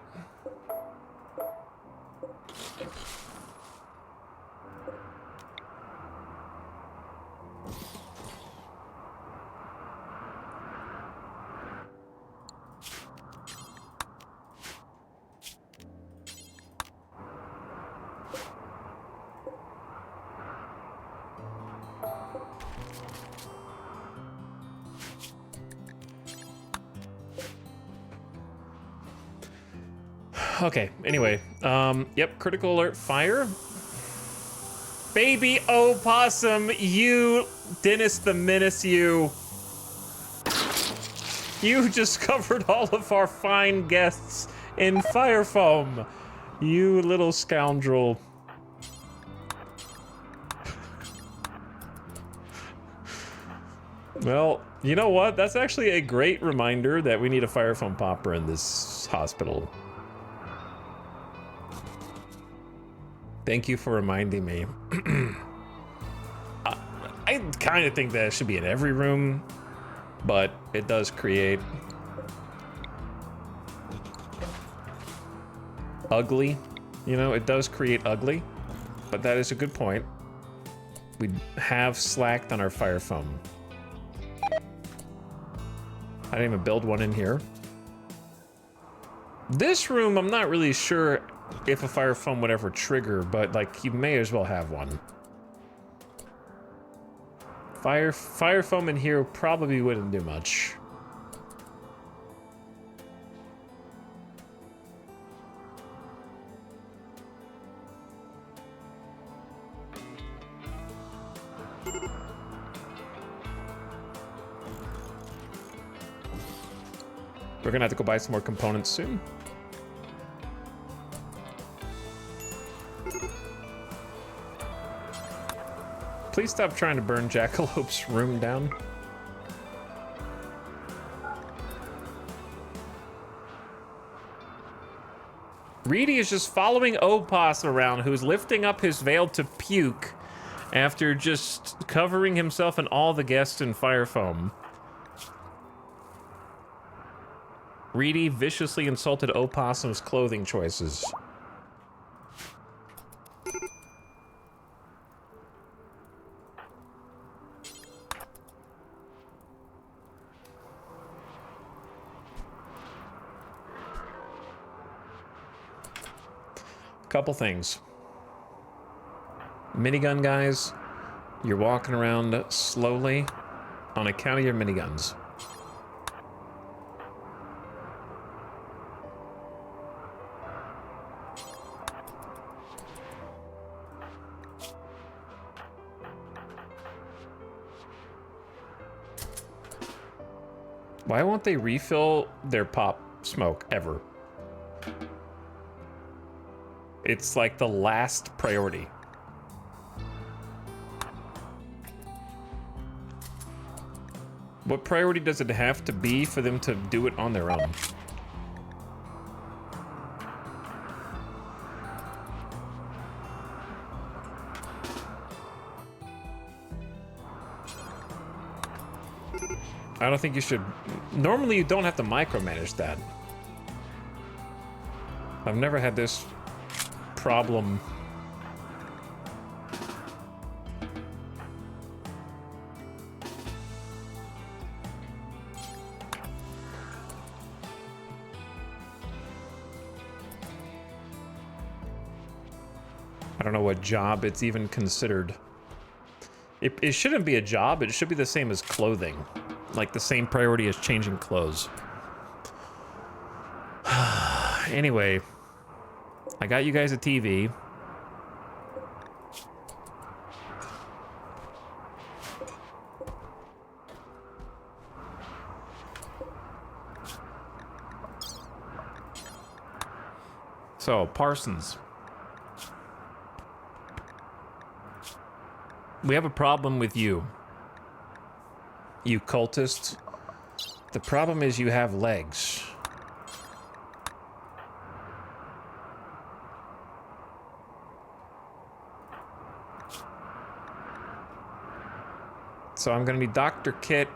Okay, anyway. Yep, critical alert fire. Baby opossum, you, Dennis the Menace, you just covered all of our fine guests in fire foam. You little scoundrel. Well, you know what? That's actually a great reminder that we need a fire foam popper in this hospital. Thank you for reminding me. I kind of think that it should be in every room, but it does create ugly. You know, it does create ugly, but that is a good point. We have slacked on our fire foam. I didn't even build one in here. This room, I'm not really sure if a fire foam would ever trigger, but like you may as well have one. Fire foam in here probably wouldn't do much. We're gonna have to go buy some more components soon. Please stop trying to burn Jackalope's room down. Reedy is just following Opossum around, who's lifting up his veil to puke after just covering himself and all the guests in fire foam. Reedy viciously insulted Opossum's clothing choices. Couple things. Minigun guys, you're walking around slowly on account of your miniguns. Why won't they refill their pop smoke ever? It's like the last priority. What priority does it have to be for them to do it on their own? I don't think you should. Normally you don't have to micromanage that. I've never had this problem. I don't know what job it's even considered. It shouldn't be a job, it should be the same as clothing. Like the same priority as changing clothes. Anyway, I got you guys a TV. So, Parsons. We have a problem with you. You cultist. The problem is you have legs. So I'm gonna need Dr. Kit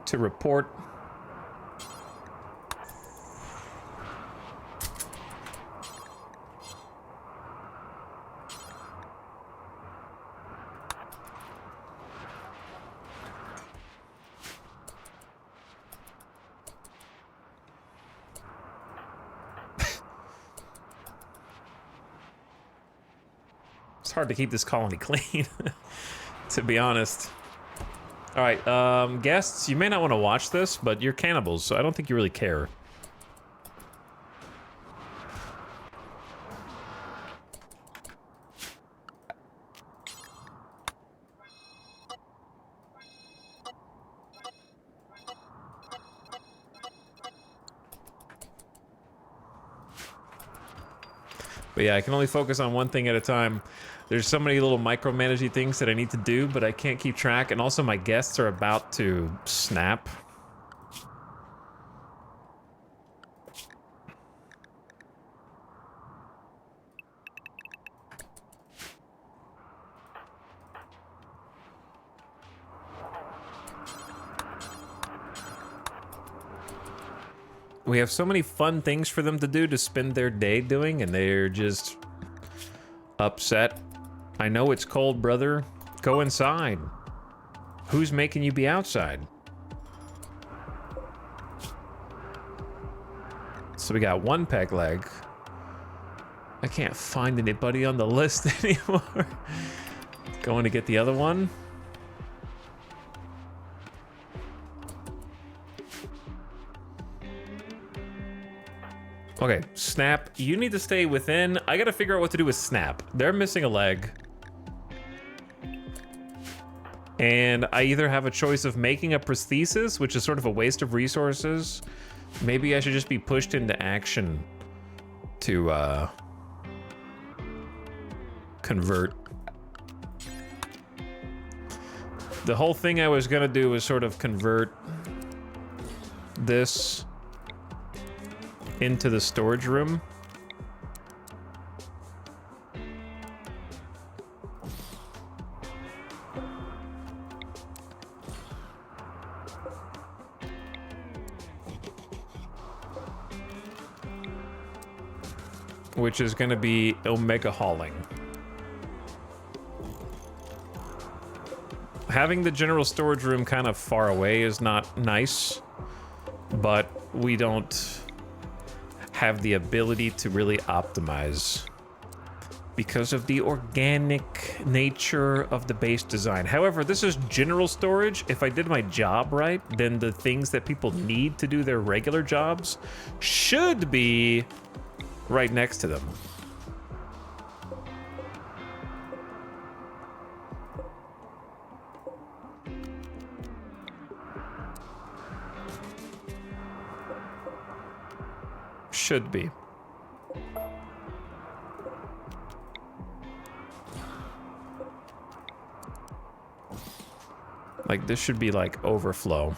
to report. It's hard to keep this colony clean, to be honest. All right, guests, you may not want to watch this, but you're cannibals, so I don't think you really care. But yeah, I can only focus on one thing at a time. There's so many little micromanaging things that I need to do, but I can't keep track. And also my guests are about to snap. We have so many fun things for them to do to spend their day doing, and they're just upset. I know it's cold, brother. Go inside. Who's making you be outside? So we got one peg leg. I can't find anybody on the list anymore. Going to get the other one. Okay, Snap, you need to stay within. I gotta figure out what to do with Snap. They're missing a leg. And I either have a choice of making a prosthesis, which is sort of a waste of resources. Maybe I should just be pushed into action to convert. The whole thing I was gonna do was sort of convert this into the storage room. Which is going to be Omega hauling. Having the general storage room kind of far away is not nice, but we don't have the ability to really optimize because of the organic nature of the base design. However, this is general storage. If I did my job right, then the things that people need to do their regular jobs should be right next to them. Should be. Like, this should be like overflow.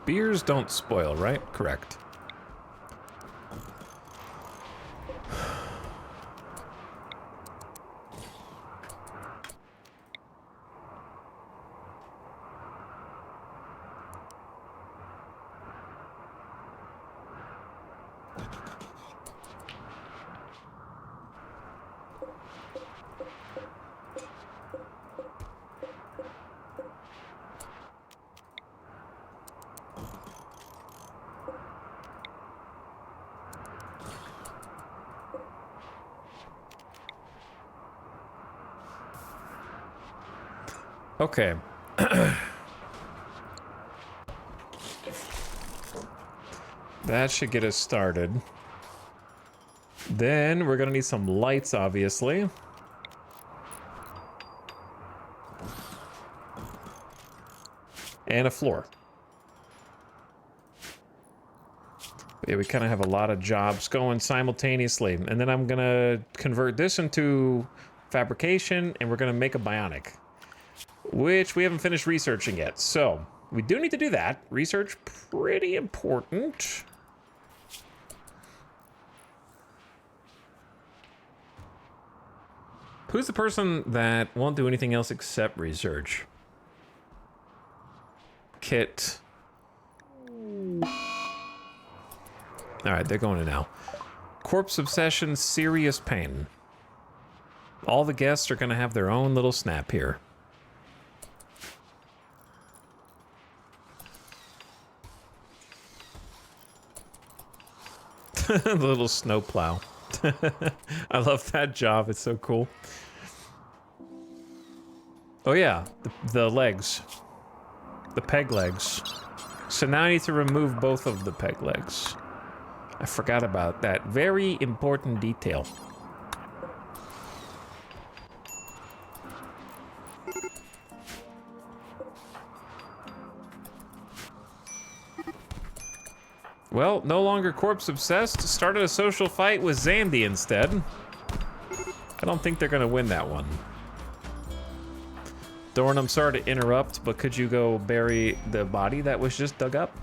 Beers don't spoil, right? Correct. Okay. That should get us started. Then we're gonna need some lights, obviously. And a floor. But yeah, we kind of have a lot of jobs going simultaneously. And then I'm gonna convert this into fabrication, and we're gonna make a bionic, which we haven't finished researching yet. So we do need to do that. Research, pretty important. Who's the person that won't do anything else except research? Kit. All right, they're going in now. Corpse obsession, serious pain. All the guests are gonna have their own little snap here. The little snowplow. I love that job. It's so cool. Oh yeah, the legs. The peg legs. So now I need to remove both of the peg legs. I forgot about that very important detail. Well, no longer corpse obsessed. Started a social fight with Zandy instead. I don't think they're gonna win that one. Dorn, I'm sorry to interrupt, but could you go bury the body that was just dug up?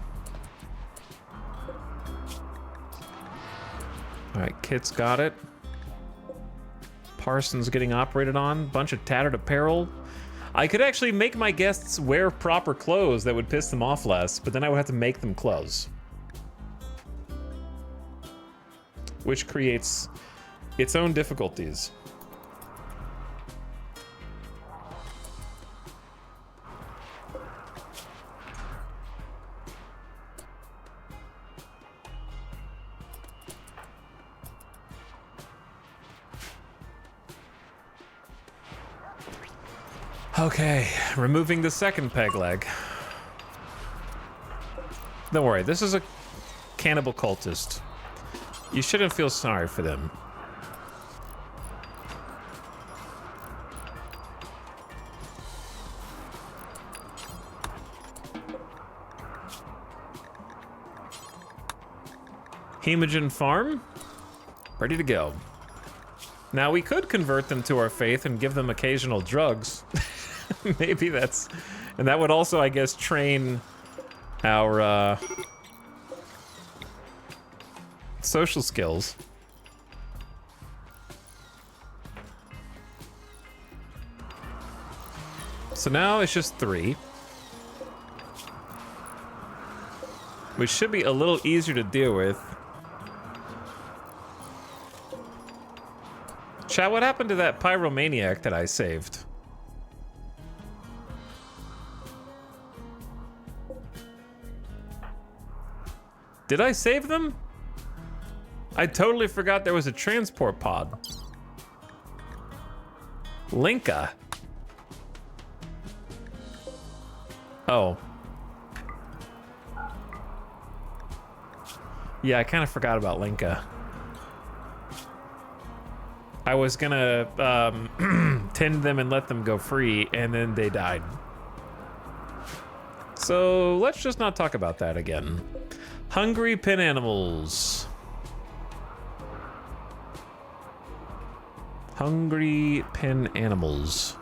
All right, Kit's got it. Parsons getting operated on. Bunch of tattered apparel. I could actually make my guests wear proper clothes that would piss them off less, but then I would have to make them clothes. Which creates its own difficulties. Okay, removing the second peg leg. Don't worry, this is a cannibal cultist. You shouldn't feel sorry for them. Hemogen Farm, ready to go. Now we could convert them to our faith and give them occasional drugs. Maybe that's, and that would also, I guess, train our social skills. So now it's just 3. Which should be a little easier to deal with. Chat, what happened to that pyromaniac that I saved? Did I save them? I totally forgot there was a transport pod. Linka. Oh. Yeah, I kind of forgot about Linka. I was gonna tend them and let them go free, and then they died. So let's just not talk about that again. Hungry pin animals. Hungry pin animals.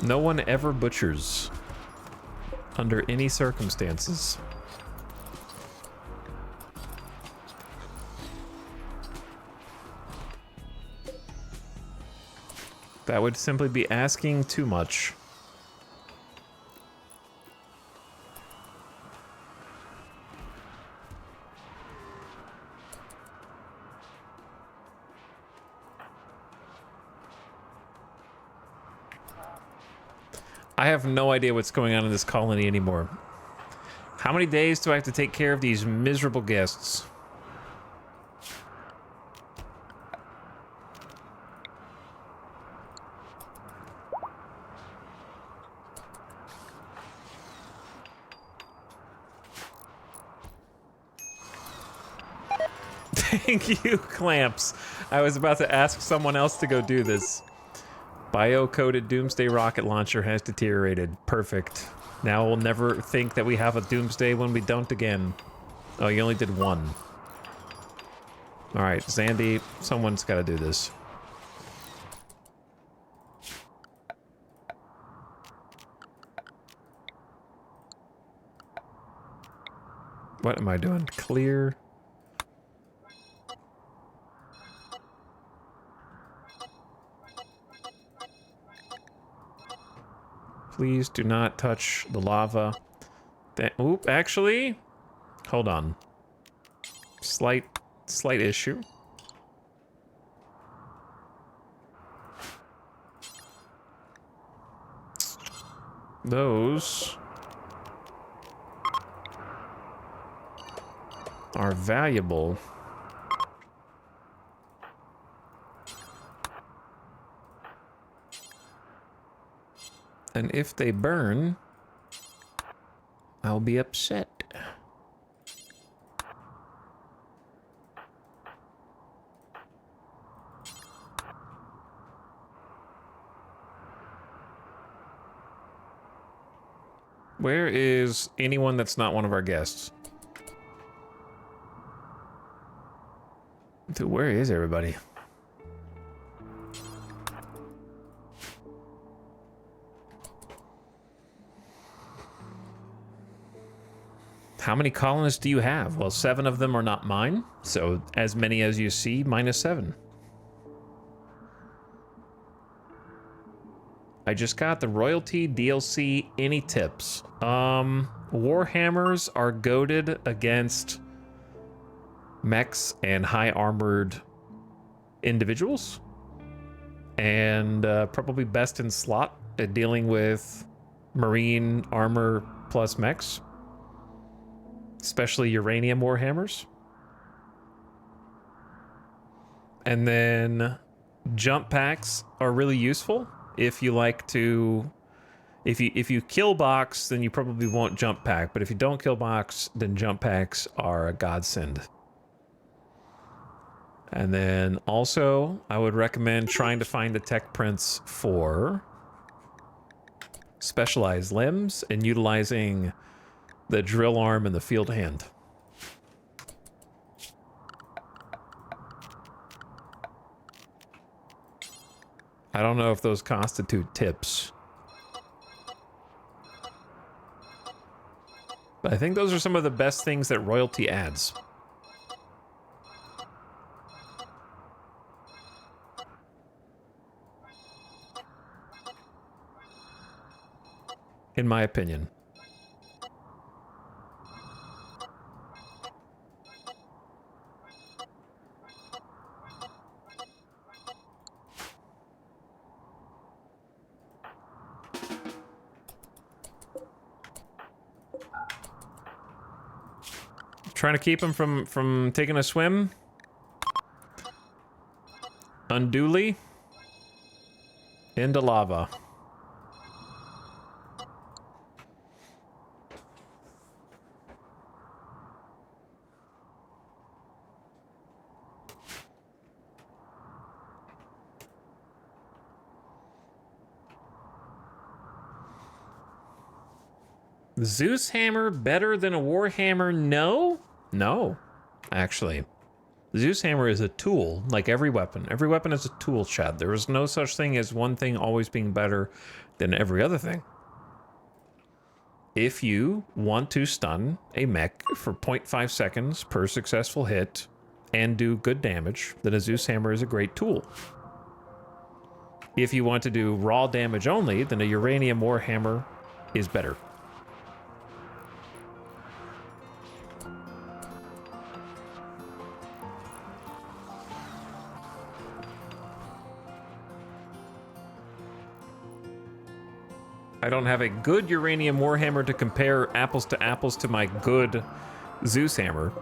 No one ever butchers under any circumstances. That would simply be asking too much. I have no idea what's going on in this colony anymore. How many days do I have to take care of these miserable guests? Thank you, Clamps. I was about to ask someone else to go do this. Bio-coded Doomsday rocket launcher has deteriorated. Perfect. Now we'll never think that we have a Doomsday when we don't again. Oh, you only did 1. Alright, Zandy, someone's gotta do this. What am I doing? Clear. Please do not touch the lava. Oop, actually, hold on. Slight issue. Those are valuable. And if they burn, I'll be upset. Where is anyone that's not one of our guests? Dude, where is everybody? How many colonists do you have? Well, 7 of them are not mine, so as many as you see, -7. I just got the royalty DLC. Any tips? Warhammers are goated against mechs and high armored individuals, and probably best in slot at dealing with marine armor plus mechs, especially uranium warhammers. And then jump packs are really useful if you like to, if you kill box, then you probably won't jump pack, but if you don't kill box, then jump packs are a godsend. And then also, I would recommend trying to find the tech prints for specialized limbs and utilizing the drill arm and the field hand. I don't know if those constitute tips, but I think those are some of the best things that royalty adds. In my opinion. Trying to keep him from taking a swim unduly into lava. Zeus hammer better than a Warhammer? No. No, actually. The Zeus hammer is a tool, like every weapon. Every weapon is a tool, Chad. There is no such thing as one thing always being better than every other thing. If you want to stun a mech for 0.5 seconds per successful hit and do good damage, then a Zeus hammer is a great tool. If you want to do raw damage only, then a uranium warhammer is better. I don't have a good uranium warhammer to compare apples to my good Zeus hammer.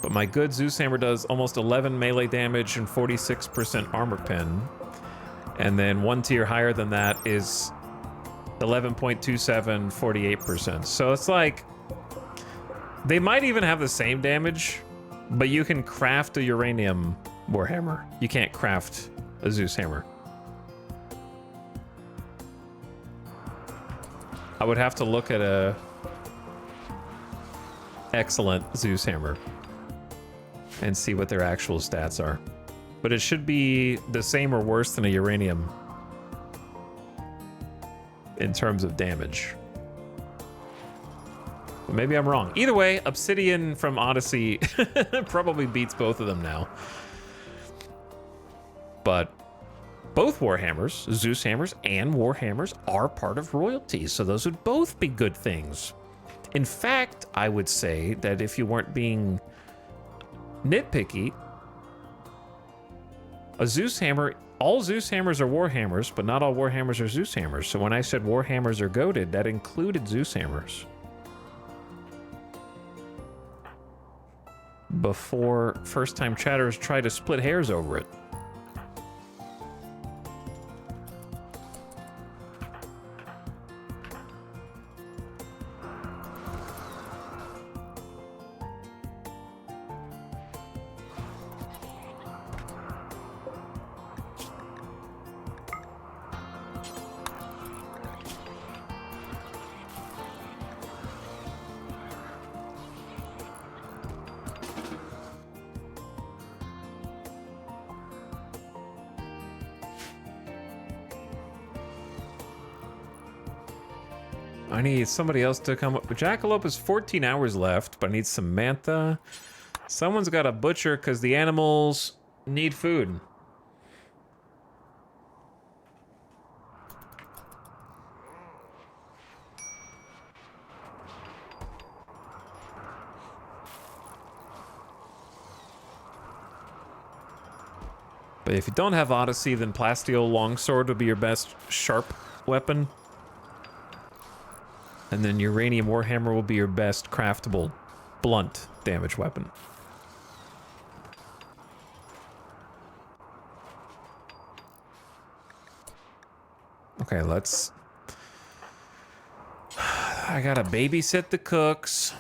But my good Zeus hammer does almost 11 melee damage and 46% armor pen. And then one tier higher than that is 11.27, 48%. So it's like, they might even have the same damage, but you can craft a uranium warhammer. You can't craft a Zeus hammer. I would have to look at a excellent Zeus hammer and see what their actual stats are. But it should be the same or worse than a uranium in terms of damage. But maybe I'm wrong. Either way, Obsidian from Odyssey probably beats both of them now. But both Warhammers, Zeus hammers and Warhammers, are part of royalty, so those would both be good things. In fact, I would say that if you weren't being nitpicky, a Zeus hammer, all Zeus hammers are Warhammers, but not all Warhammers are Zeus hammers. So when I said Warhammers are goated, that included Zeus hammers. Before first-time chatters try to split hairs over it. I need somebody else to come up. Jackalope is 14 hours left, but I need Samantha. Someone's got a butcher because the animals need food. But if you don't have Odyssey, then Plasteel Longsword would be your best sharp weapon. And then Uranium Warhammer will be your best craftable blunt damage weapon. Okay, let's... I gotta babysit the cooks.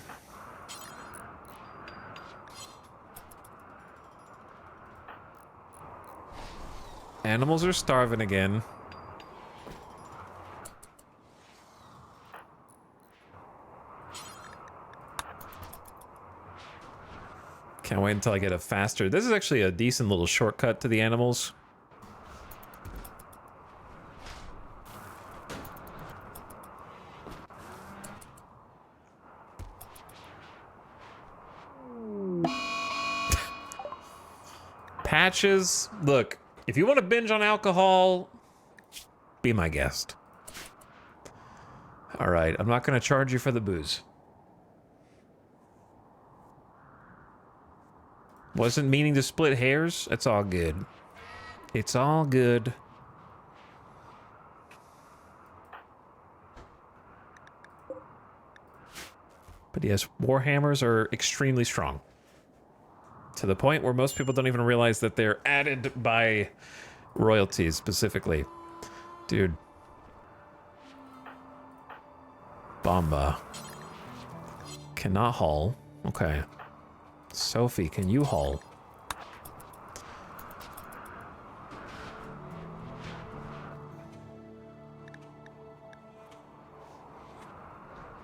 Animals are starving again. Can't wait until I get a faster... This is actually a decent little shortcut to the animals. Patches, look, if you want to binge on alcohol, be my guest. All right, I'm not going to charge you for the booze. Wasn't meaning to split hairs. It's all good. It's all good. But yes, Warhammers are extremely strong. To the point where most people don't even realize that they're added by royalties specifically. Dude. Bomba. Cannot haul. Okay. Sophie, can you haul?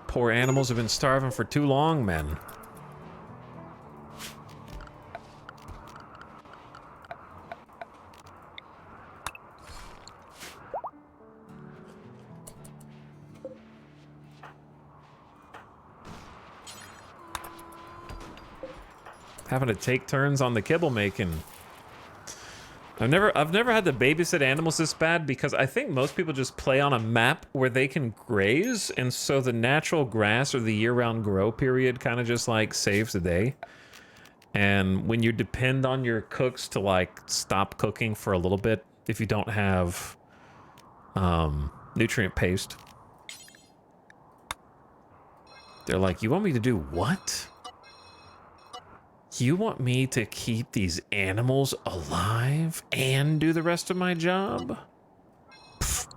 Poor animals have been starving for too long, men. Having to take turns on the kibble making. I've never had to babysit animals this bad because I think most people just play on a map where they can graze, and so the natural grass or the year-round grow period kind of just like saves the day. And when you depend on your cooks to like stop cooking for a little bit, if you don't have nutrient paste, they're like, "You want me to do what? You want me to keep these animals alive and do the rest of my job?" Pfft.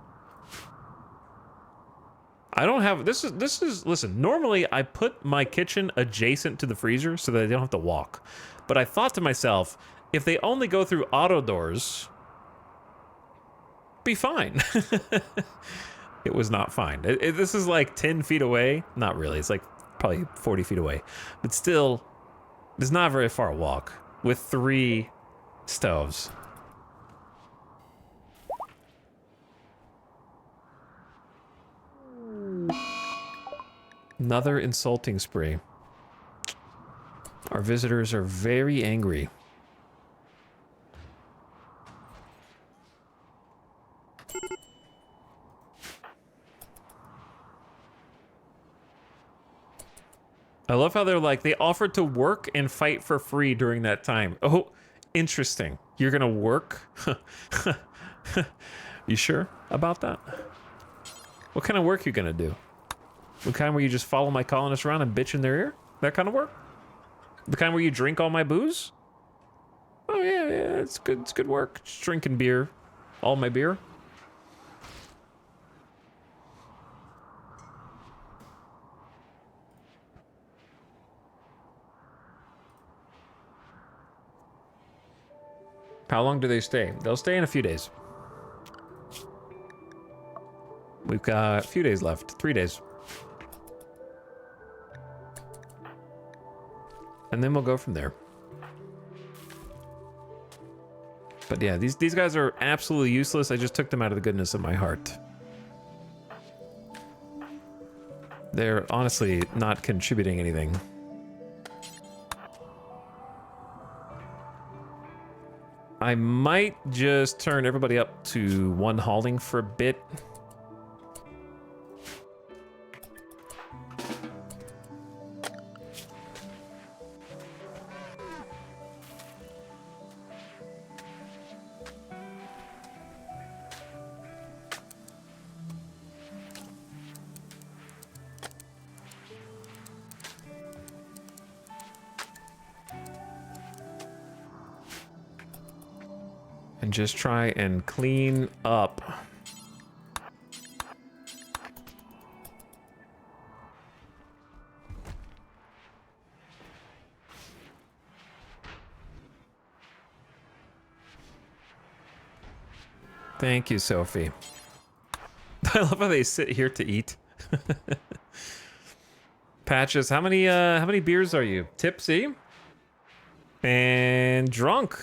I don't have... This is... Listen, normally I put my kitchen adjacent to the freezer so that they don't have to walk. But I thought to myself, if they only go through auto doors, be fine. It was not fine. This is like 10 feet away. Not really. It's like probably 40 feet away. But still... It's not a very far walk with 3 stoves. Another insulting spree. Our visitors are very angry. I love how they're like, they offered to work and fight for free during that time. Oh, interesting. You're gonna work? You sure about that? What kind of work you gonna do? The kind where you just follow my colonists around and bitch in their ear? That kind of work? The kind where you drink all my booze? Oh yeah, it's good. It's good work. Just drinking beer, all my beer. How long do they stay? They'll stay in a few days. We've got a few days left. 3 days. And then we'll go from there. But yeah, these guys are absolutely useless. I just took them out of the goodness of my heart. They're honestly not contributing anything. I might just turn everybody up to 1 hauling for a bit. And just try and clean up. Thank you, Sophie. I love how they sit here to eat. Patches, how many beers are you? Tipsy and drunk.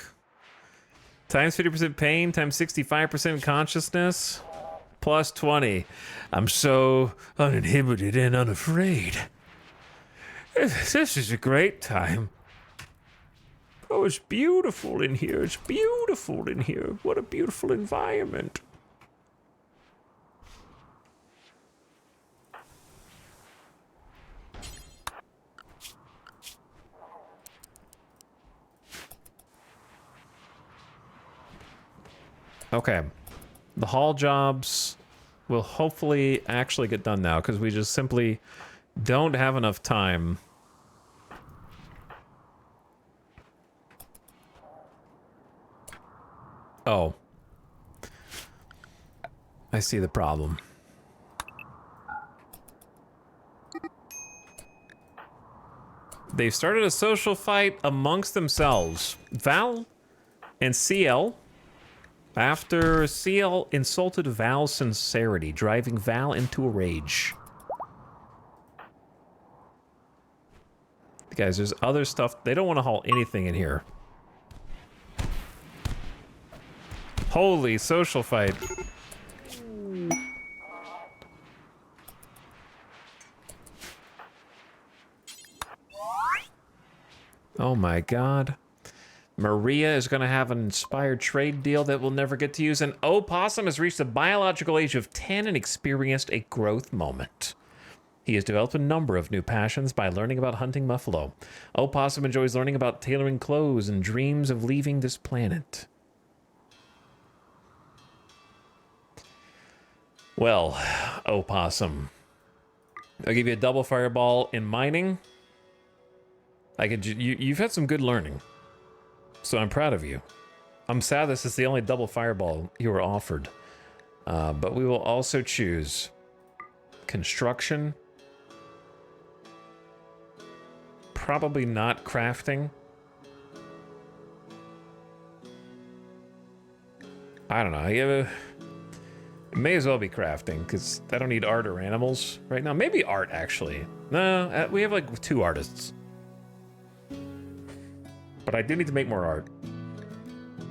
Times 50% pain, times 65% consciousness, plus 20. I'm so uninhibited and unafraid. This is a great time. Oh, it's beautiful in here. It's beautiful in here. What a beautiful environment. Okay, the haul jobs will hopefully actually get done now because we just simply don't have enough time. Oh. I see the problem. They've started a social fight amongst themselves. Val and CL. After CL insulted Val's sincerity, driving Val into a rage. Guys, there's other stuff. They don't want to haul anything in here. Holy social fight. Oh my god. Maria is going to have an inspired trade deal that we'll never get to use. And Opossum has reached the biological age of 10 and experienced a growth moment. He has developed a number of new passions by learning about hunting buffalo. Opossum enjoys learning about tailoring clothes and dreams of leaving this planet. Well, Opossum, I'll give you a double fireball in mining. You've had some good learning. So I'm proud of you. I'm sad this is the only double fireball you were offered. But we will also choose construction. Probably not crafting. I don't know. It may as well be crafting because I don't need art or animals right now. Maybe art, actually. No, we have like 2 artists. But I do need to make more art.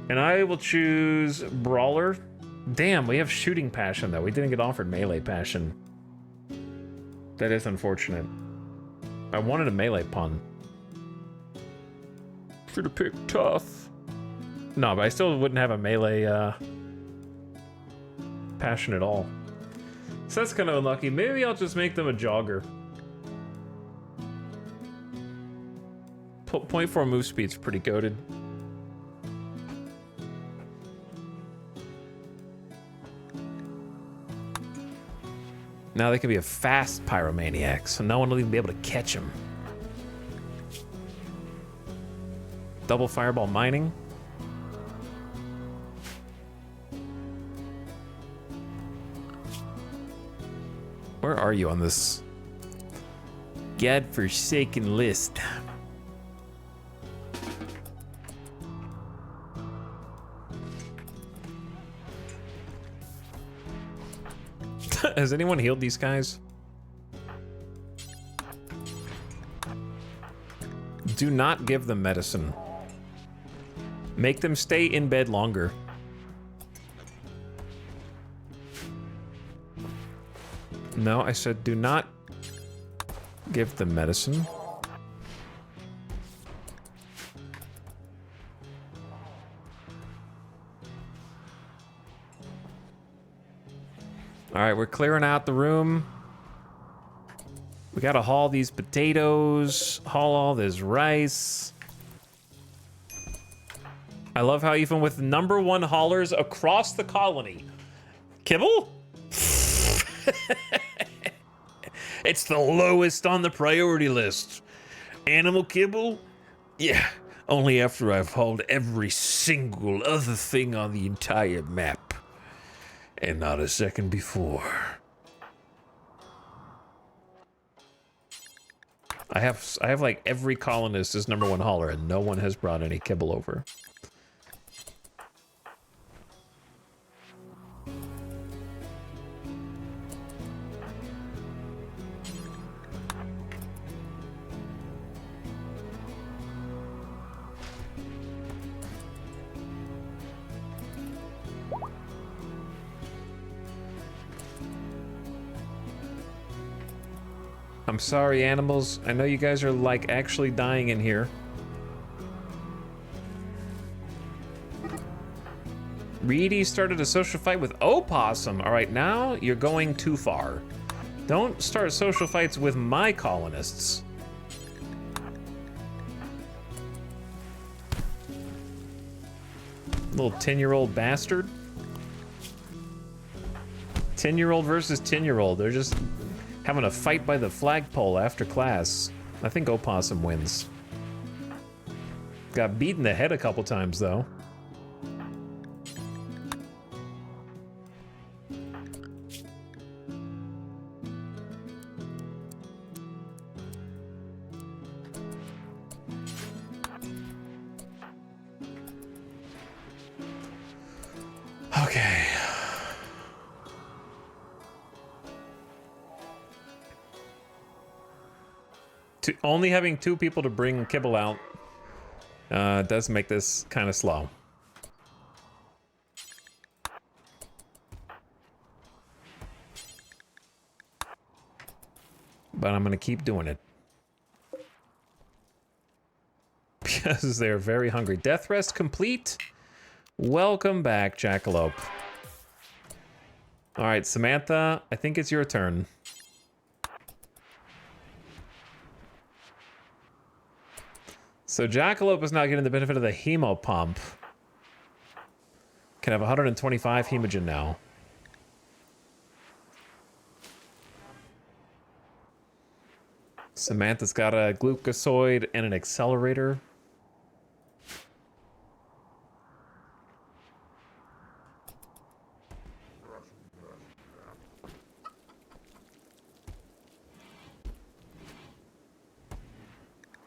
And I will choose Brawler. Damn, we have shooting passion, though. We didn't get offered melee passion. That is unfortunate. I wanted a melee pun. Should have picked tough. No, but I still wouldn't have a melee passion at all. So that's kind of unlucky. Maybe I'll just make them a jogger. 0.4 move speed's pretty goated. Now they can be a fast pyromaniac, so no one will even be able to catch him. Double fireball mining. Where are you on this godforsaken list? Has anyone healed these guys? Do not give them medicine. Make them stay in bed longer. No, I said do not Give them medicine. All right, we're clearing out the room. We gotta haul these potatoes, haul all this rice. I love how even with #1 haulers across the colony, kibble? It's the lowest on the priority list. Animal kibble? Yeah, only after I've hauled every single other thing on the entire map. And not a second before. I have like every colonist is #1 hauler, and no one has brought any kibble over. I'm sorry, animals. I know you guys are like actually dying in here. Reedy started a social fight with Opossum. All right, now you're going too far. Don't start social fights with my colonists. Little 10-year-old bastard. 10-year-old versus 10-year-old. They're just having a fight by the flagpole after class. I think Opossum wins. Got beat in the head a couple times, though. Okay. Only having 2 people to bring kibble out does make this kind of slow. But I'm gonna keep doing it. Because they're very hungry. Death rest complete. Welcome back, Jackalope. All right, Samantha, I think it's your turn. So Jackalope is now getting the benefit of the hemo pump. Can have 125 hemogen now. Samantha's got a glucosoid and an accelerator.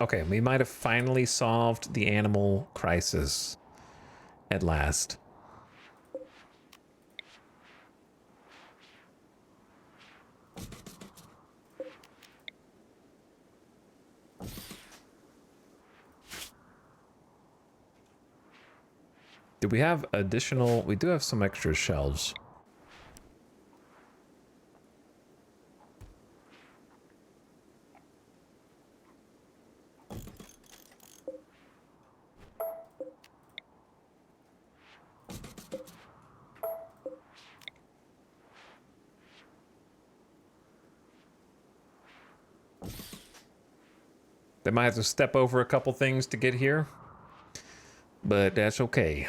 Okay, we might have finally solved the animal crisis at last. Do we have additional? We do have some extra shelves. They might have to step over a couple things to get here, but that's okay.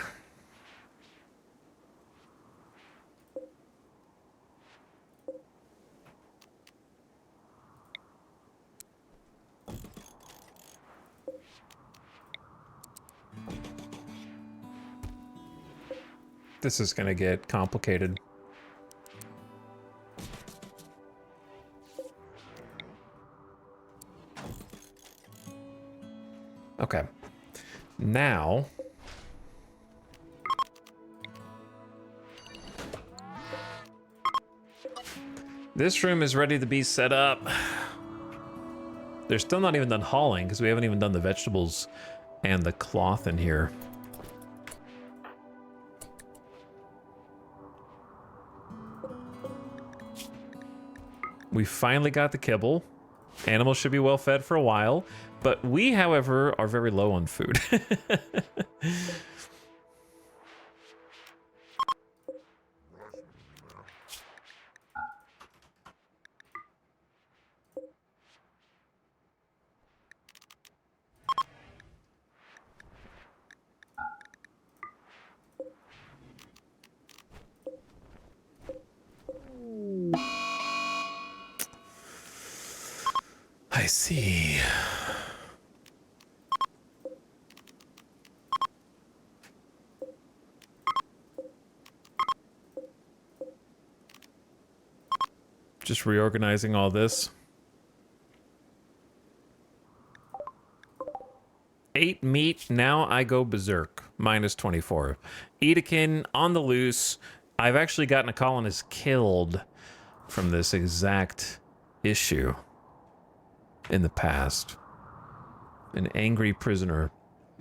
This is gonna get complicated. Okay. Now, this room is ready to be set up. They're still not even done hauling because we haven't even done the vegetables and the cloth in here. We finally got the kibble. Animals should be well fed for a while, but we, however, are very low on food. I see. Just reorganizing all this. 8 meat, now I go berserk. Minus 24. Edakin on the loose. I've actually gotten a colonist killed from this exact issue in the past. An angry prisoner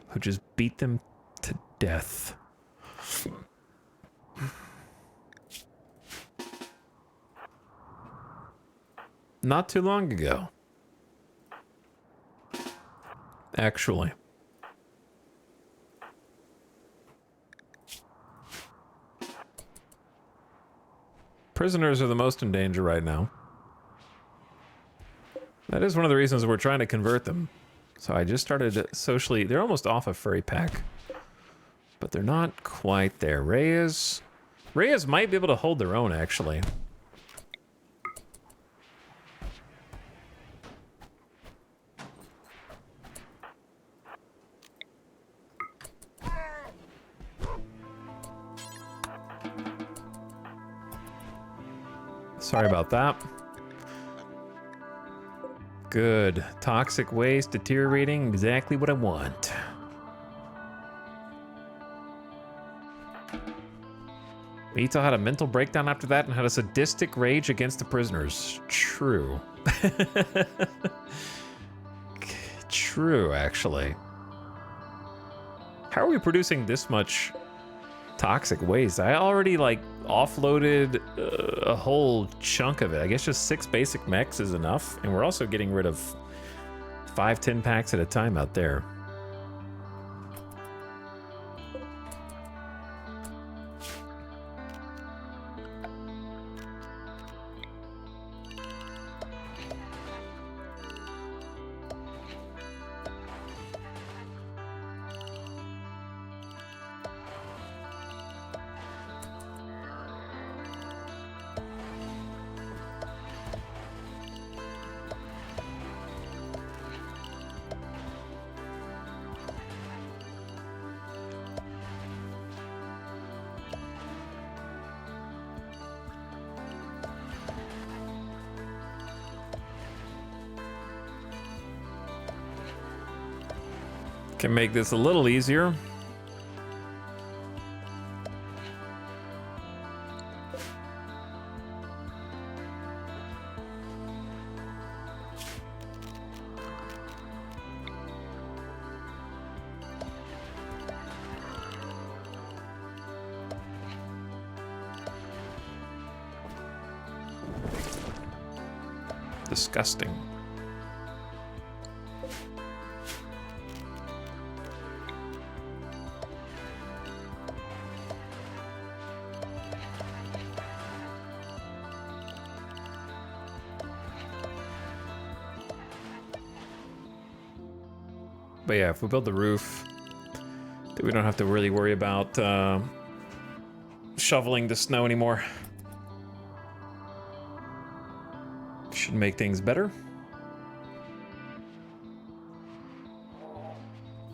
who just beat them to death. Not too long ago. Actually. Prisoners are the most in danger right now. That is one of the reasons we're trying to convert them. So I just started socially... They're almost off a furry pack. But they're not quite there. Reyes might be able to hold their own, actually. Sorry about that. Good. Toxic waste deteriorating. Exactly what I want. Etal had a mental breakdown after that and had a sadistic rage against the prisoners. True. True, actually. How are we producing this much toxic waste? I already, like, offloaded a whole chunk of it. I guess just 6 basic mechs is enough. And we're also getting rid of 5 10 packs at a time out there. Can make this a little easier. Disgusting. But yeah, if we build the roof, then we don't have to really worry about shoveling the snow anymore. Should make things better.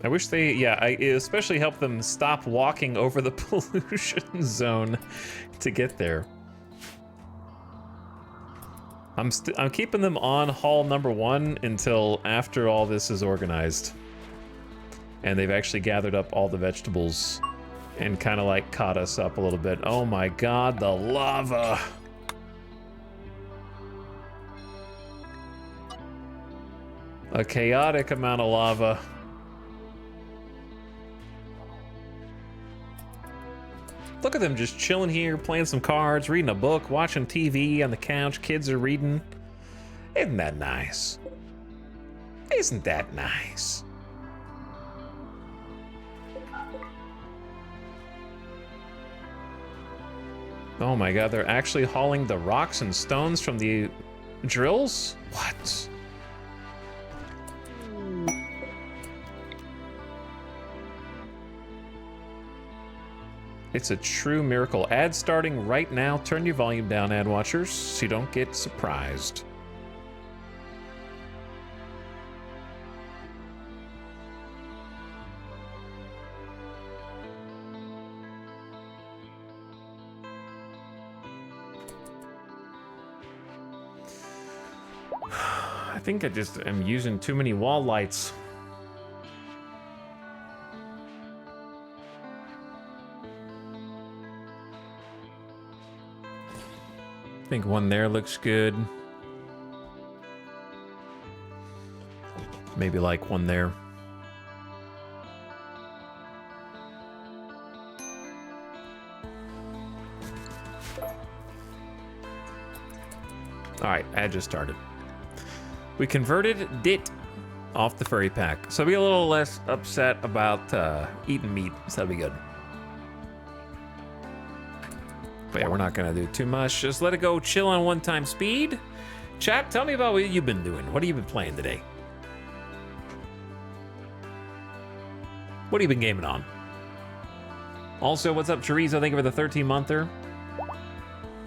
I wish they, yeah, it especially helped them stop walking over the pollution zone to get there. I'm keeping them on hall number 1 until after all this is organized. And they've actually gathered up all the vegetables and kind of like caught us up a little bit. Oh my god, the lava! A chaotic amount of lava. Look at them just chilling here, playing some cards, reading a book, watching TV on the couch. Kids are reading. Isn't that nice? Isn't that nice? Oh my god, they're actually hauling the rocks and stones from the drills? What? It's a true miracle. Ad starting right now. Turn your volume down, ad watchers, so you don't get surprised. I think I just am using too many wall lights. I think one there looks good. Maybe like one there. All right, ad just started. We converted Dit off the furry pack, so be a little less upset about eating meat, so that'll be good. But yeah, we're not gonna do too much. Just let it go chill on 1x speed. Chat, tell me about what you've been doing. What have you been playing today? What have you been gaming on? Also, what's up, Chorizo? Thank you for the 13-monther.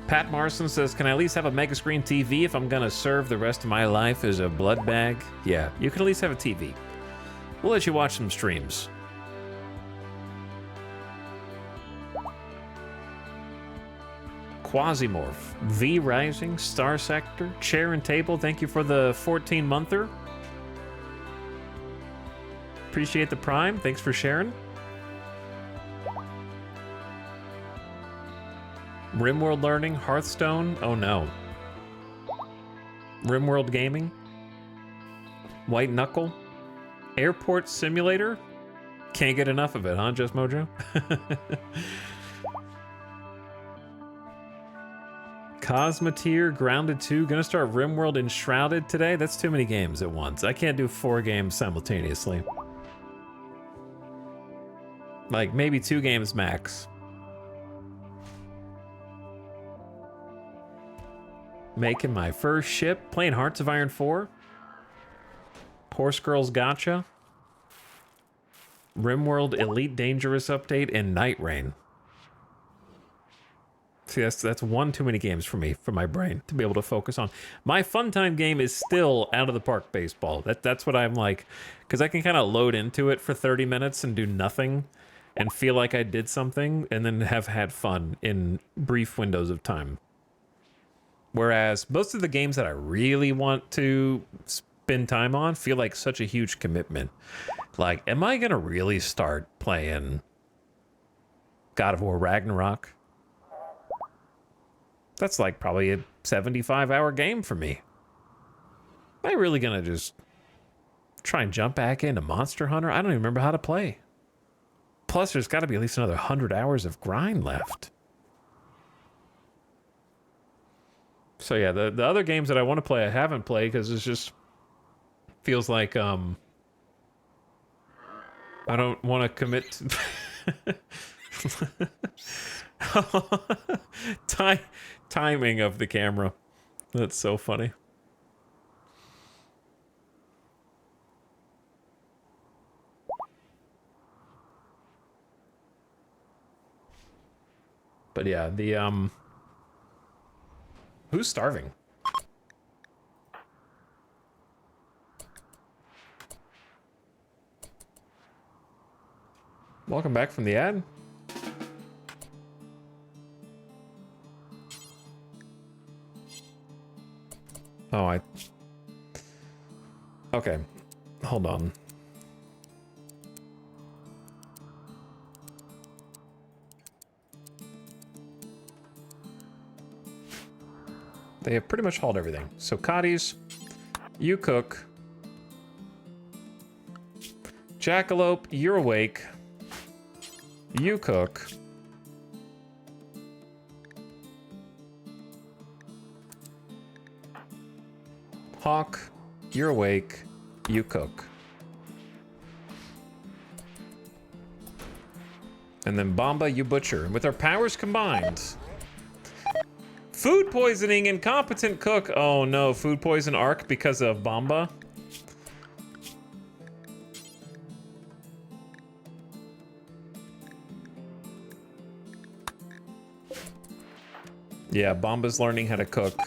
Pat Marson says, can I at least have a mega screen TV if I'm gonna serve the rest of my life as a blood bag? Yeah, you can at least have a TV. We'll let you watch some streams. Quasimorph, V Rising, Star Sector, Chair and Table, thank you for the 14-monther. Appreciate the Prime, thanks for sharing. RimWorld Learning, Hearthstone, oh no. RimWorld Gaming, White Knuckle, Airport Simulator, can't get enough of it, huh, Just Mojo? Cosmeteer, Grounded 2, gonna start RimWorld Enshrouded today? That's too many games at once. I can't do 4 games simultaneously. Like, maybe 2 games max. Making my first ship, playing Hearts of Iron 4. Horse Girls Gotcha. RimWorld Elite Dangerous Update and Night Rain. See, that's one too many games for me, for my brain, to be able to focus on. My fun time game is still Out of the Park Baseball. That's what I'm like, because I can kind of load into it for 30 minutes and do nothing and feel like I did something and then have had fun in brief windows of time. Whereas most of the games that I really want to spend time on feel like such a huge commitment. Like, am I going to really start playing God of War Ragnarok? That's like probably a 75-hour game for me. Am I really going to just try and jump back into Monster Hunter? I don't even remember how to play. Plus, there's got to be at least another 100 hours of grind left. So yeah, the other games that I want to play, I haven't played because it just feels like I don't want to commit to timing of the camera. That's so funny. But yeah, the who's starving? Welcome back from the ad. Oh, okay, hold on. They have pretty much hauled everything. So Cotties, you cook. Jackalope, you're awake. You cook. Hawk, you're awake. You cook. And then Bomba, you butcher. And with our powers combined... Food poisoning, incompetent cook. Oh no, food poison arc because of Bomba. Yeah, Bomba's learning how to cook.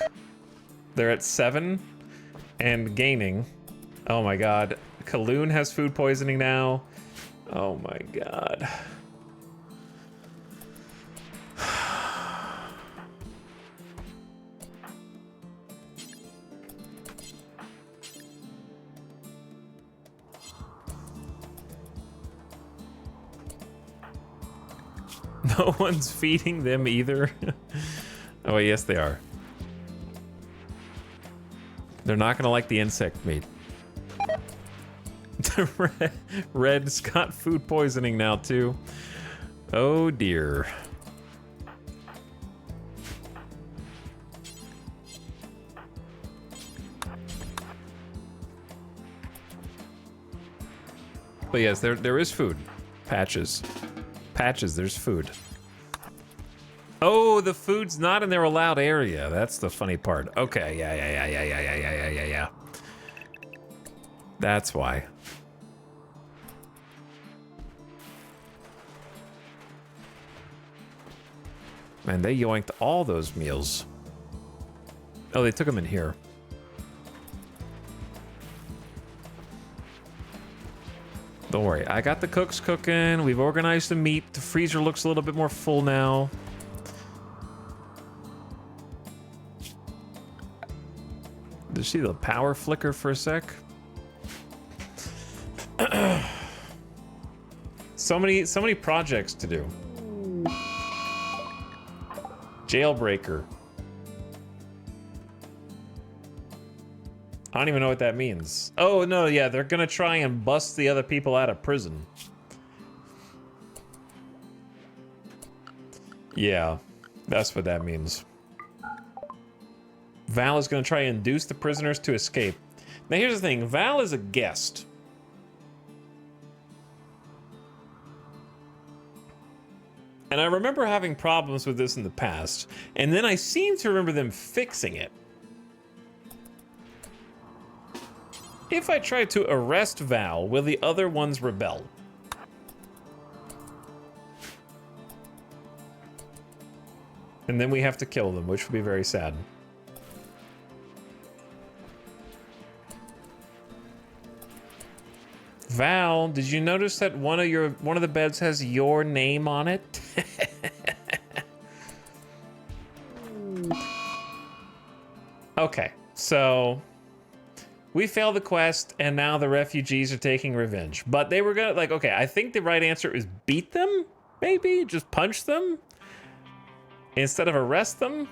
They're at 7 and gaining. Oh my god. Kaloon has food poisoning now. Oh my god. No one's feeding them either. Oh, yes, they are. They're not gonna like the insect meat. Red's got food poisoning now, too. Oh, dear. But yes, there is food. Patches. Patches, there's food. Oh, the food's not in their allowed area. That's the funny part. Okay, yeah. That's why. Man, they yoinked all those meals. Oh, they took them in here. Don't worry, I got the cooks cooking. We've organized the meat. The freezer looks a little bit more full now. Did you see the power flicker for a sec? So many projects to do. Jailbreaker. I don't even know what that means. Oh, no, yeah, they're gonna try and bust the other people out of prison. Yeah, that's what that means. Val is gonna try and induce the prisoners to escape. Now, here's the thing. Val is a guest. And I remember having problems with this in the past, and then I seem to remember them fixing it. If I try to arrest Val, will the other ones rebel? And then we have to kill them, which would be very sad. Val, did you notice that one of the beds has your name on it? Okay, so we failed the quest, and now the refugees are taking revenge. But they were gonna, like, okay, I think the right answer is beat them, maybe? Just punch them? Instead of arrest them?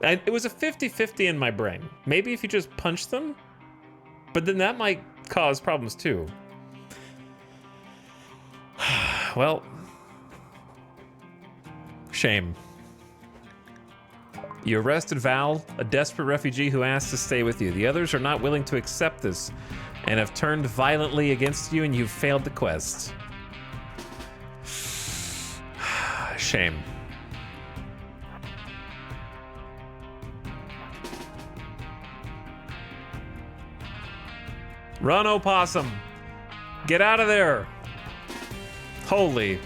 It was a 50-50 in my brain. Maybe if you just punch them? But then that might cause problems too. Well, shame. You arrested Val, a desperate refugee who asked to stay with you. The others are not willing to accept this and have turned violently against you, and you've failed the quest. Shame. Run, opossum! Get out of there! Holy.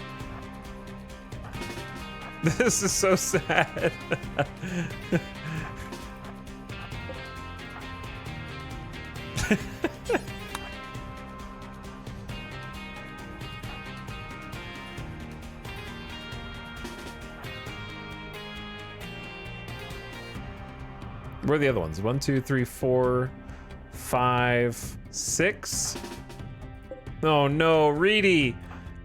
This is so sad. Where are the other ones? 1, 2, 3, 4, 5, 6. Oh no, Reedy!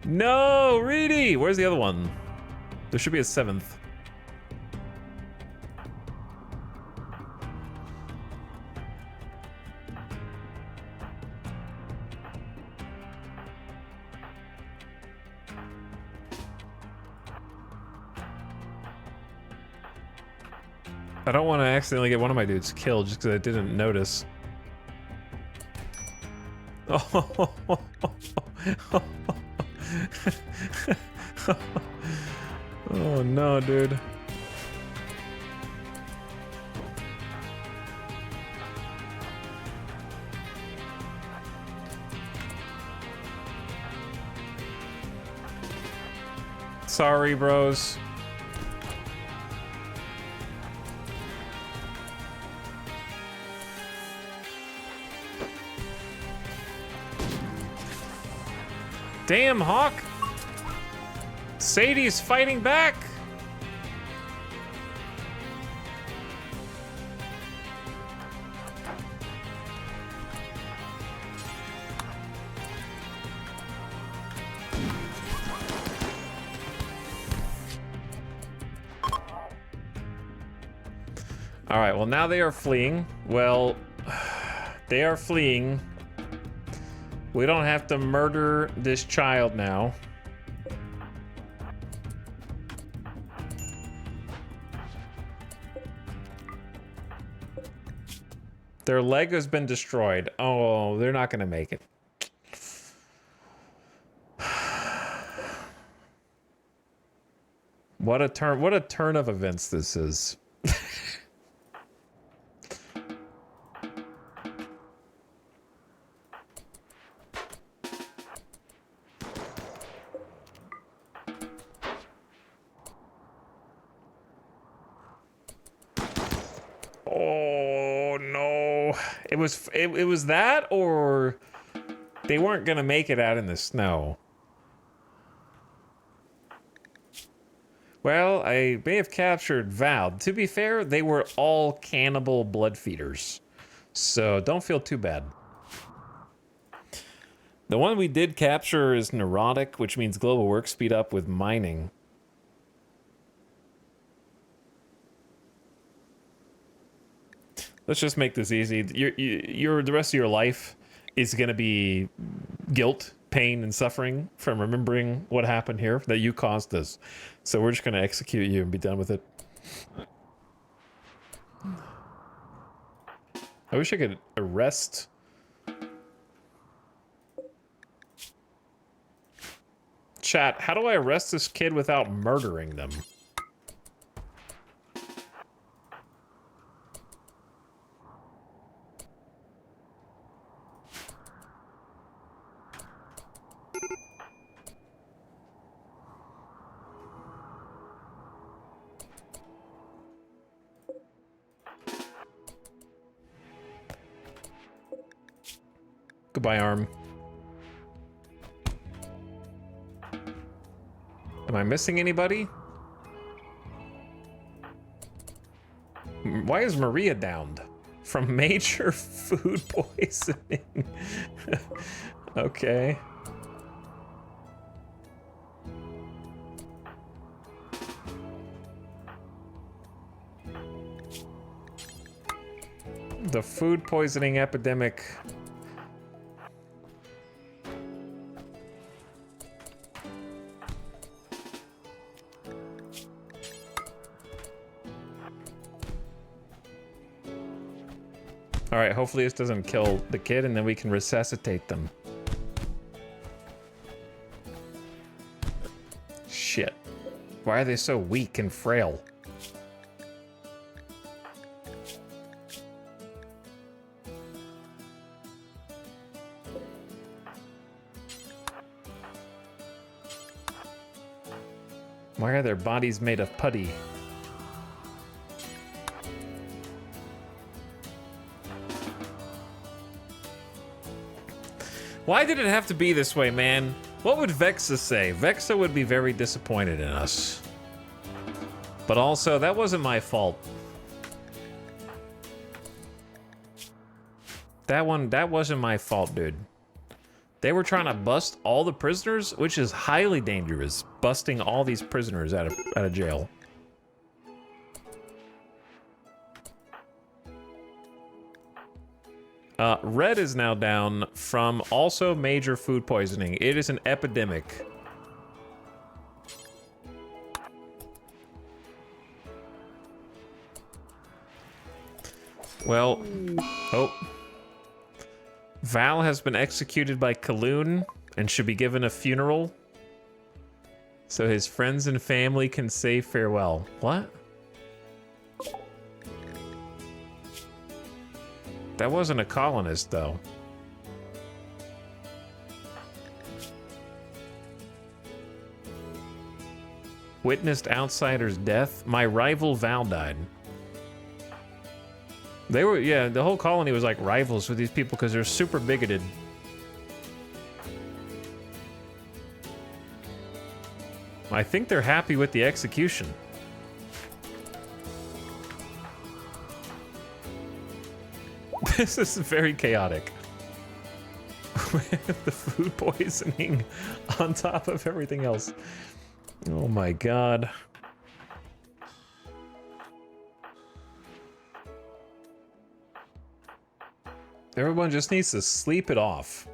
No, Reedy! Where's the other one? There should be a 7th. I don't want to accidentally get one of my dudes killed just because I didn't notice. Oh no, dude. Sorry, bros. Damn, Hawk! Sadie's fighting back! Alright, well now they are fleeing. Well, they are fleeing. We don't have to murder this child now. Their leg has been destroyed. Oh, they're not gonna make it. What a turn of events this is. Oh no. It was that, or they weren't gonna make it out in the snow. Well, I may have captured Val. To be fair, they were all cannibal blood feeders. So don't feel too bad. The one we did capture is neurotic, which means global work speed up with mining. Let's just make this easy. The rest of your life is going to be guilt, pain, and suffering from remembering what happened here, that you caused this. So we're just going to execute you and be done with it. I wish I could arrest... Chat, how do I arrest this kid without murdering them? Goodbye, arm. Am I missing anybody? Why is Maria downed? From major food poisoning. Okay. The food poisoning epidemic. All right, hopefully this doesn't kill the kid and then we can resuscitate them. Shit. Why are they so weak and frail? Why are their bodies made of putty? Why did it have to be this way, man? What would Vexa say? Vexa would be very disappointed in us. But also, that wasn't my fault. That wasn't my fault, dude. They were trying to bust all the prisoners, which is highly dangerous. Busting all these prisoners out of jail. Red is now down from also major food poisoning. It is an epidemic. Well, oh. Val has been executed by Kaloon and should be given a funeral so his friends and family can say farewell. What? That wasn't a colonist, though. Witnessed outsider's death. My rival Val died. They were, yeah, the whole colony was like rivals with these people because they're super bigoted. I think they're happy with the execution. This is very chaotic. With the food poisoning on top of everything else. Oh my god. Everyone just needs to sleep it off.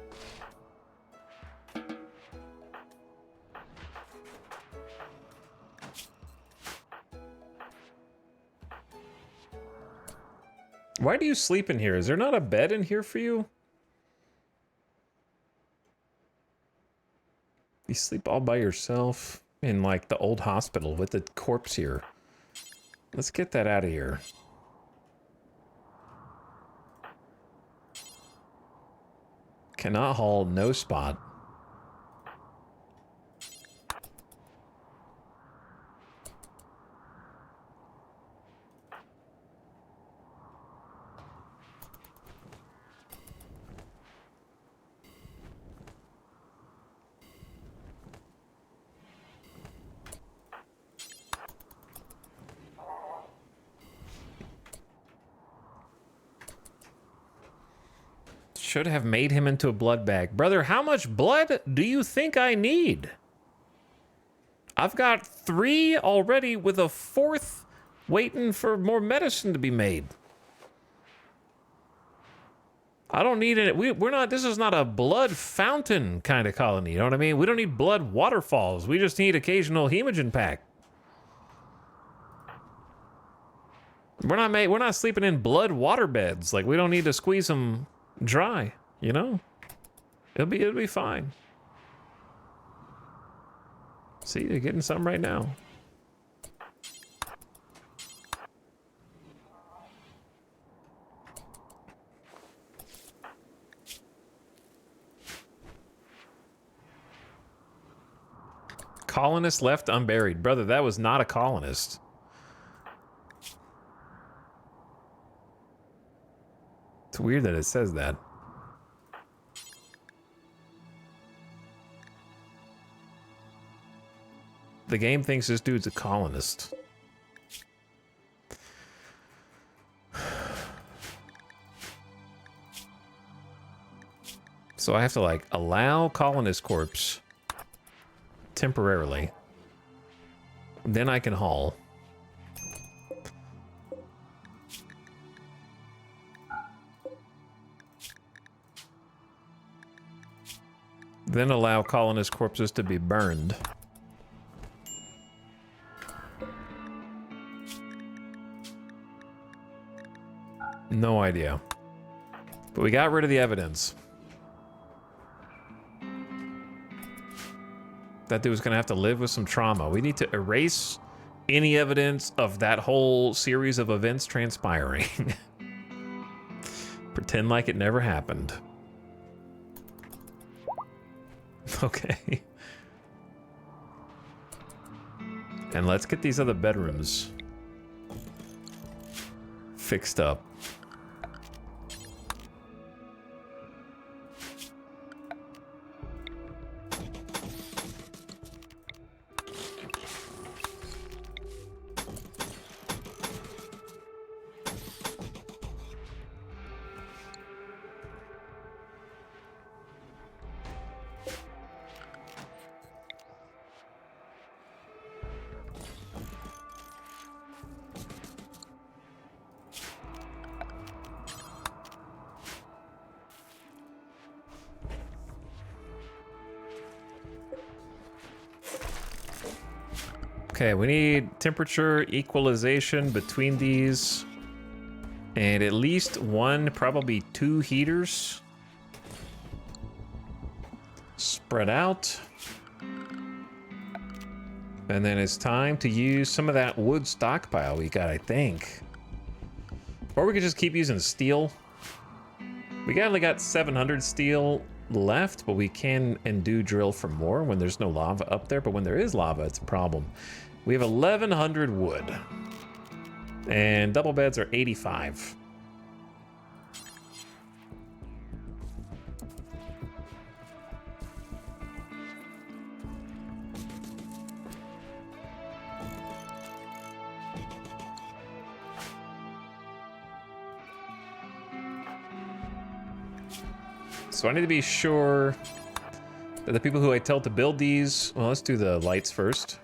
Why do you sleep in here? Is there not a bed in here for you? You sleep all by yourself in like the old hospital with the corpse here. Let's get that out of here. Cannot haul, no spot. Should have made him into a blood bag. Brother, how much blood do you think I need? I've got 3 already with a 4th waiting for more medicine to be made. I don't need it. We're not, this is not a blood fountain kind of colony. You know what I mean? We don't need blood waterfalls. We just need occasional hemogen pack. We're not sleeping in blood water beds. Like, we don't need to squeeze them dry, you know? It'll be fine. See, you're getting some right now. Colonist left unburied. Brother, that was not a colonist. It's weird that it says that. The game thinks this dude's a colonist. So I have to, like, allow colonist corpse temporarily. Then I can haul. Then allow colonist corpses to be burned. No idea. But we got rid of the evidence. That dude was gonna have to live with some trauma. We need to erase any evidence of that whole series of events transpiring. Pretend like it never happened. Okay. And let's get these other bedrooms fixed up. Okay, we need temperature equalization between these. And at least 1, probably 2 heaters. Spread out. And then it's time to use some of that wood stockpile we got, I think. Or we could just keep using steel. We only got 700 steel left, but we can and do drill for more when there's no lava up there. But when there is lava, it's a problem. We have 1,100 wood. And double beds are 85. So I need to be sure that the people who I tell to build these, well, let's do the lights first.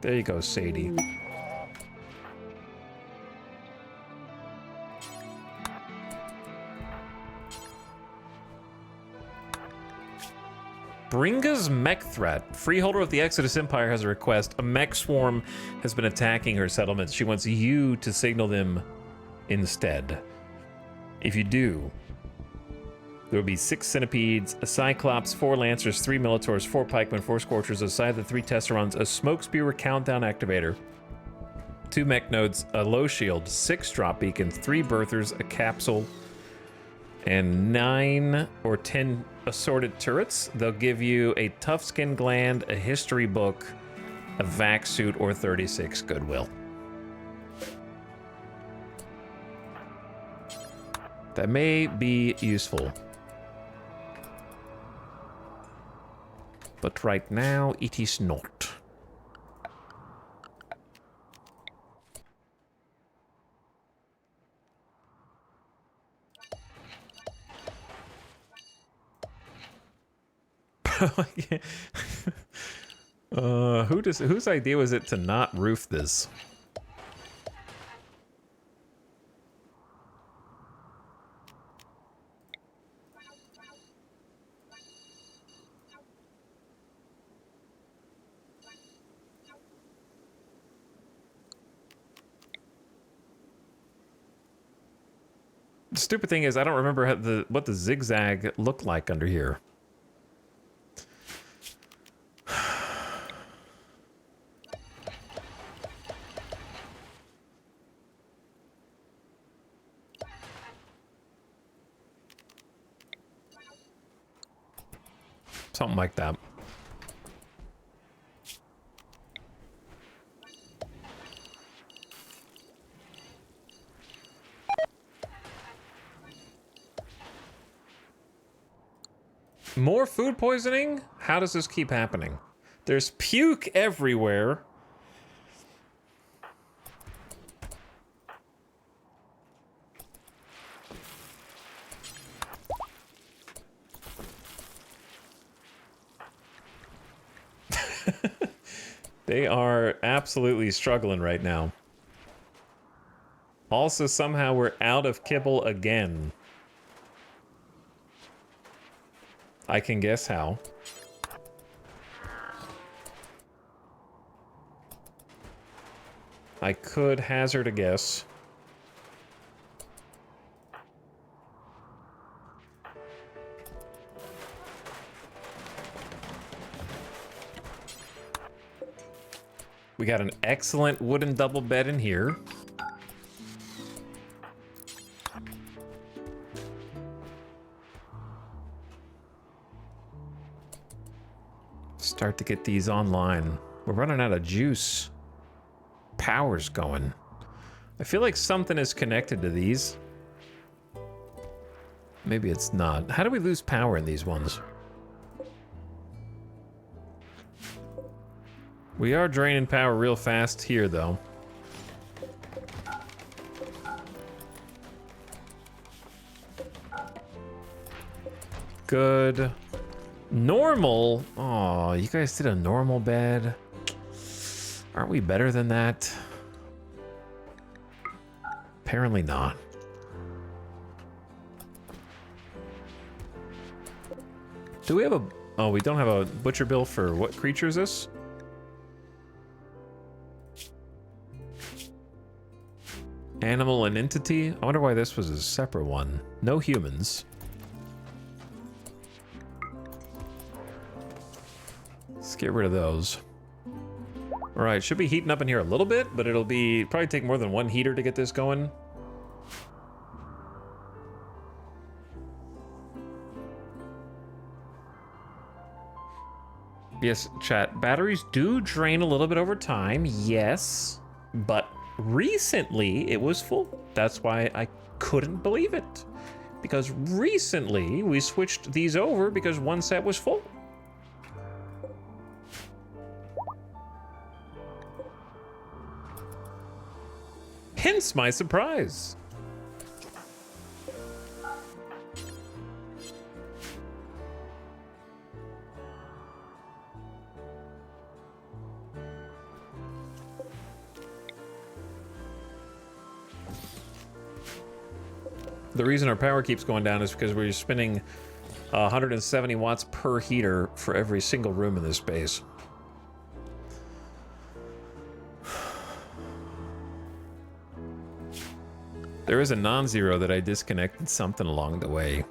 There you go, Sadie. Bringa's mech threat. Freeholder of the Exodus Empire has a request. A mech swarm has been attacking her settlements. She wants you to signal them instead. If you do, there will be 6 centipedes, a cyclops, 4 lancers, 3 minotaurs, 4 pikemen, 4 scorchers, aside the 3 tesserons, a smoke spewer countdown activator, 2 mech nodes, a low shield, 6 drop beacons, 3 birthers, a capsule, and 9 or 10 assorted turrets. They'll give you a tough skin gland, a history book, a vac suit, or 36 goodwill. That may be useful. But right now, it is not. Whose idea was it to not roof this? The stupid thing is, I don't remember how what the zigzag looked like under here. Something like that. More food poisoning? How does this keep happening? There's puke everywhere. They are absolutely struggling right now. Also, somehow we're out of kibble again. I can guess how. I could hazard a guess. We got an excellent wooden double bed in here. Start to get these online. We're running out of juice. Power's going. I feel like something is connected to these. Maybe it's not. How do we lose power in these ones? We are draining power real fast here, though. Good. Normal? Oh, you guys did a normal bed. Aren't we better than that? Apparently not. Do we have a... Oh, we don't have a butcher bill for what creature is this? Animal and entity. I wonder why this was a separate one. No humans. Let's get rid of those. All right, should be heating up in here a little bit, but it'll be probably take more than one heater to get this going. Yes, chat. Batteries do drain a little bit over time, yes, but recently it was full. That's why I couldn't believe it. Because recently we switched these over because one set was full. Hence my surprise. The reason our power keeps going down is because we're spinning 170 watts per heater for every single room in this space. There is a non-zero that I disconnected something along the way.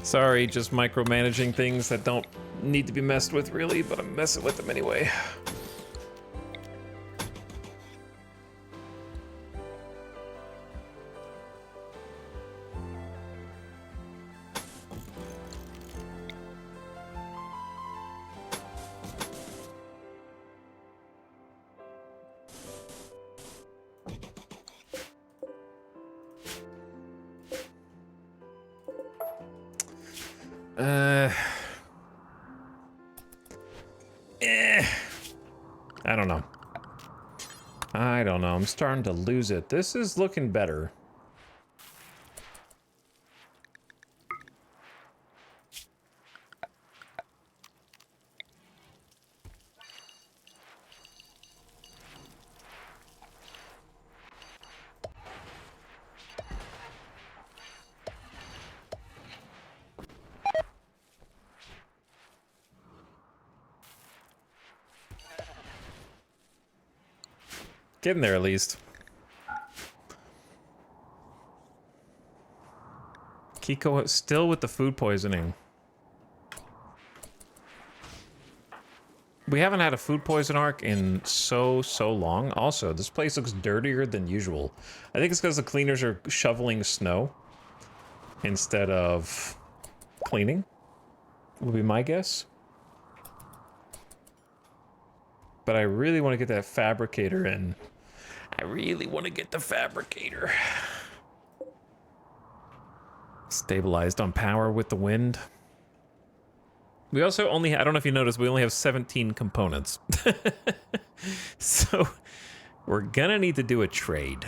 Sorry, just micromanaging things that don't need to be messed with, really, but I'm messing with them anyway. I don't know. I don't know. I'm starting to lose it. This is looking better. Getting there, at least. Kiko still with the food poisoning. We haven't had a food poison arc in so long. Also, this place looks dirtier than usual. I think it's because the cleaners are shoveling snow instead of cleaning, would be my guess. But I really want to get that fabricator in. I really want to get the fabricator. Stabilized on power with the wind. We also only, I don't know if you noticed, we only have 17 components. So we're gonna need to do a trade.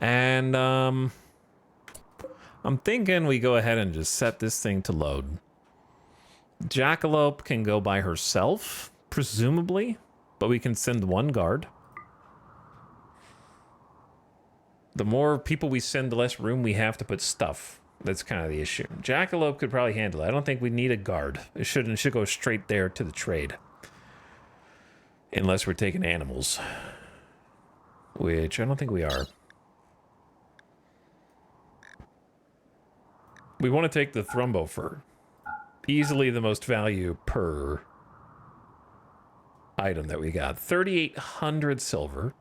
And I'm thinking we go ahead and just set this thing to load. Jackalope can go by herself, presumably, but we can send one guard. The more people we send, the less room we have to put stuff. That's kind of the issue. Jackalope could probably handle it. I don't think we need a guard. It should go straight there to the trade. Unless we're taking animals. Which I don't think we are. We want to take the Thrumbo fur. Easily the most value per item that we got. 3,800 silver.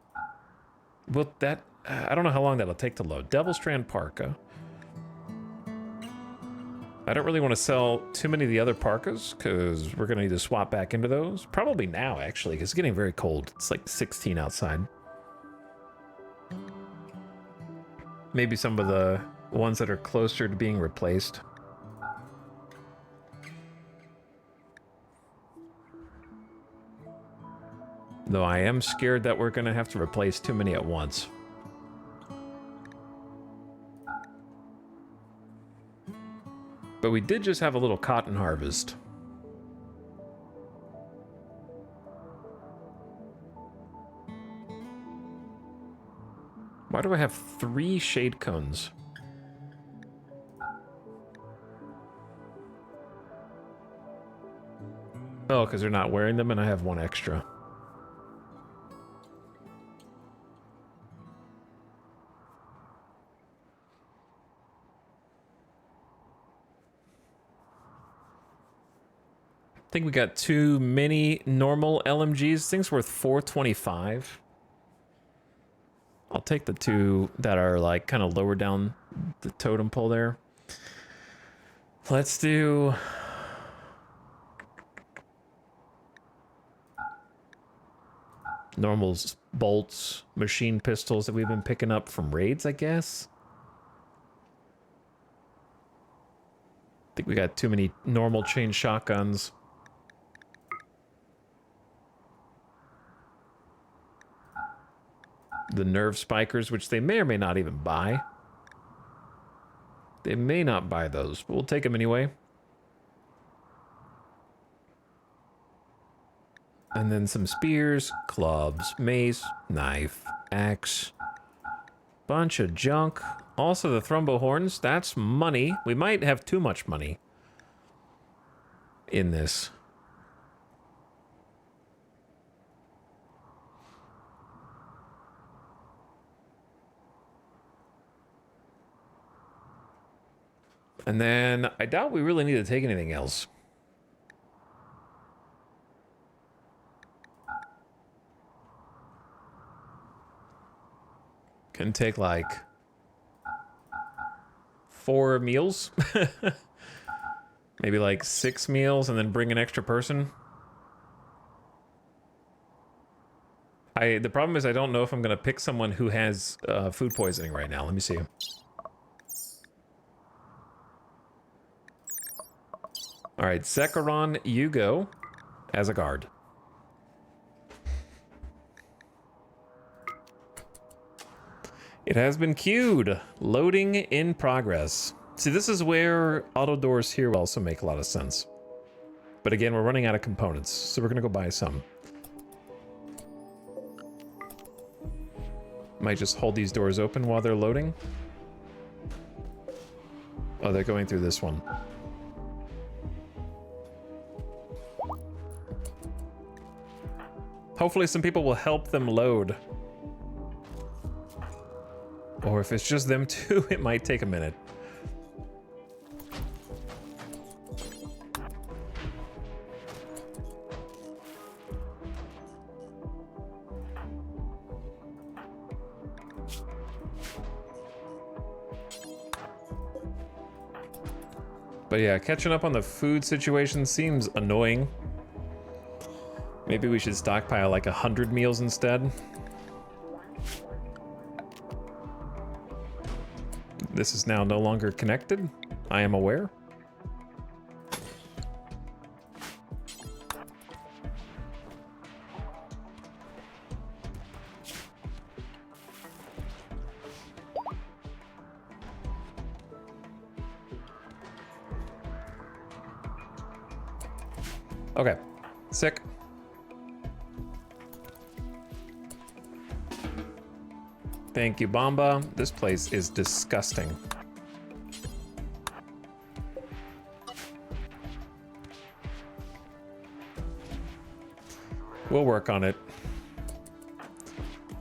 Well, that... I don't know how long that'll take to load. Devil Strand Parka. I don't really want to sell too many of the other parkas because we're going to need to swap back into those. Probably now, actually, because it's getting very cold. It's like 16 outside. Maybe some of the ones that are closer to being replaced. Though I am scared that we're going to have to replace too many at once. But we did just have a little cotton harvest. Why do I have 3 shade cones? Oh, because they're not wearing them and I have 1 extra. I think we got 2 mini normal LMGs. This thing's worth $425. I'll take the 2 that are like kind of lower down the totem pole there. Let's do normals, bolts, machine pistols that we've been picking up from raids, I guess. I think we got too many normal chain shotguns. The nerve spikers, which they may or may not even buy. They may not buy those, but we'll take them anyway. And then some spears, clubs, mace, knife, axe. Bunch of junk. Also the thrombo horns, that's money. We might have too much money in this. And then I doubt we really need to take anything else. Can take like 4 meals. Maybe like 6 meals and then bring an extra person. The problem is I don't know if I'm going to pick someone who has food poisoning right now. Let me see. All right, Sekharon, you go as a guard. It has been queued. Loading in progress. See, this is where auto doors here will also make a lot of sense. But again, we're running out of components, so we're going to go buy some. Might just hold these doors open while they're loading. Oh, they're going through this one. Hopefully some people will help them load. Or if it's just them two, it might take a minute. But yeah, catching up on the food situation seems annoying. Maybe we should stockpile like 100 meals instead. This is now no longer connected. I am aware. Okay, sick. Thank you, Bomba. This place is disgusting. We'll work on it.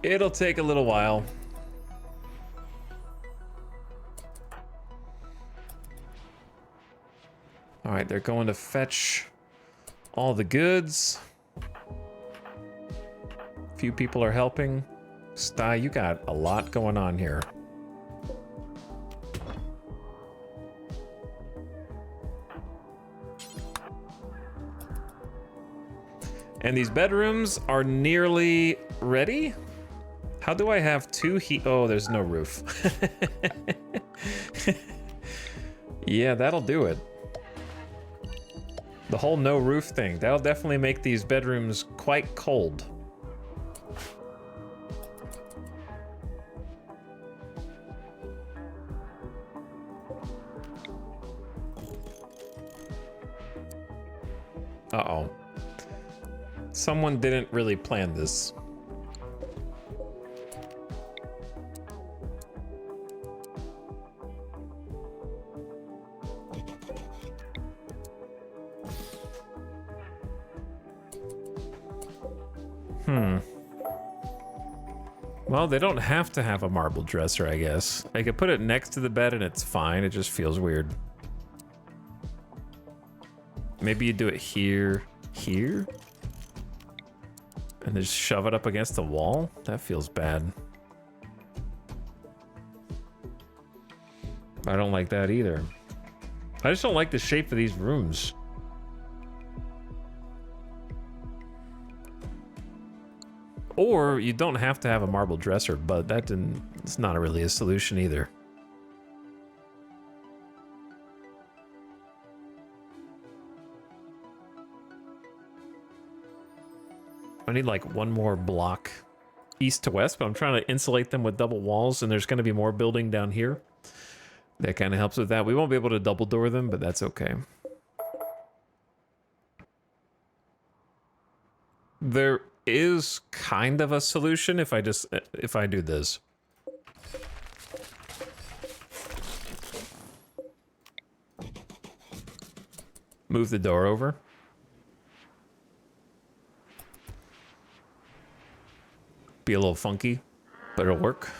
It'll take a little while. All right, they're going to fetch all the goods. Few people are helping. Sty, you got a lot going on here. And these bedrooms are nearly ready. How do I have two heat? Oh, there's no roof. Yeah, that'll do it. The whole no roof thing, that'll definitely make these bedrooms quite cold. Uh-oh. Someone didn't really plan this. Well, they don't have to have a marble dresser, I guess. I could put it next to the bed and it's fine. It just feels weird. Maybe you do it here, here? And just shove it up against the wall? That feels bad. I don't like that either. I just don't like the shape of these rooms. Or you don't have to have a marble dresser, but it's not really a solution either. I need like one more block east to west, but I'm trying to insulate them with double walls, and there's going to be more building down here. That kind of helps with that. We won't be able to double door them, but that's okay. There is kind of a solution if I do this. Move the door over. Be a little funky, but it'll work.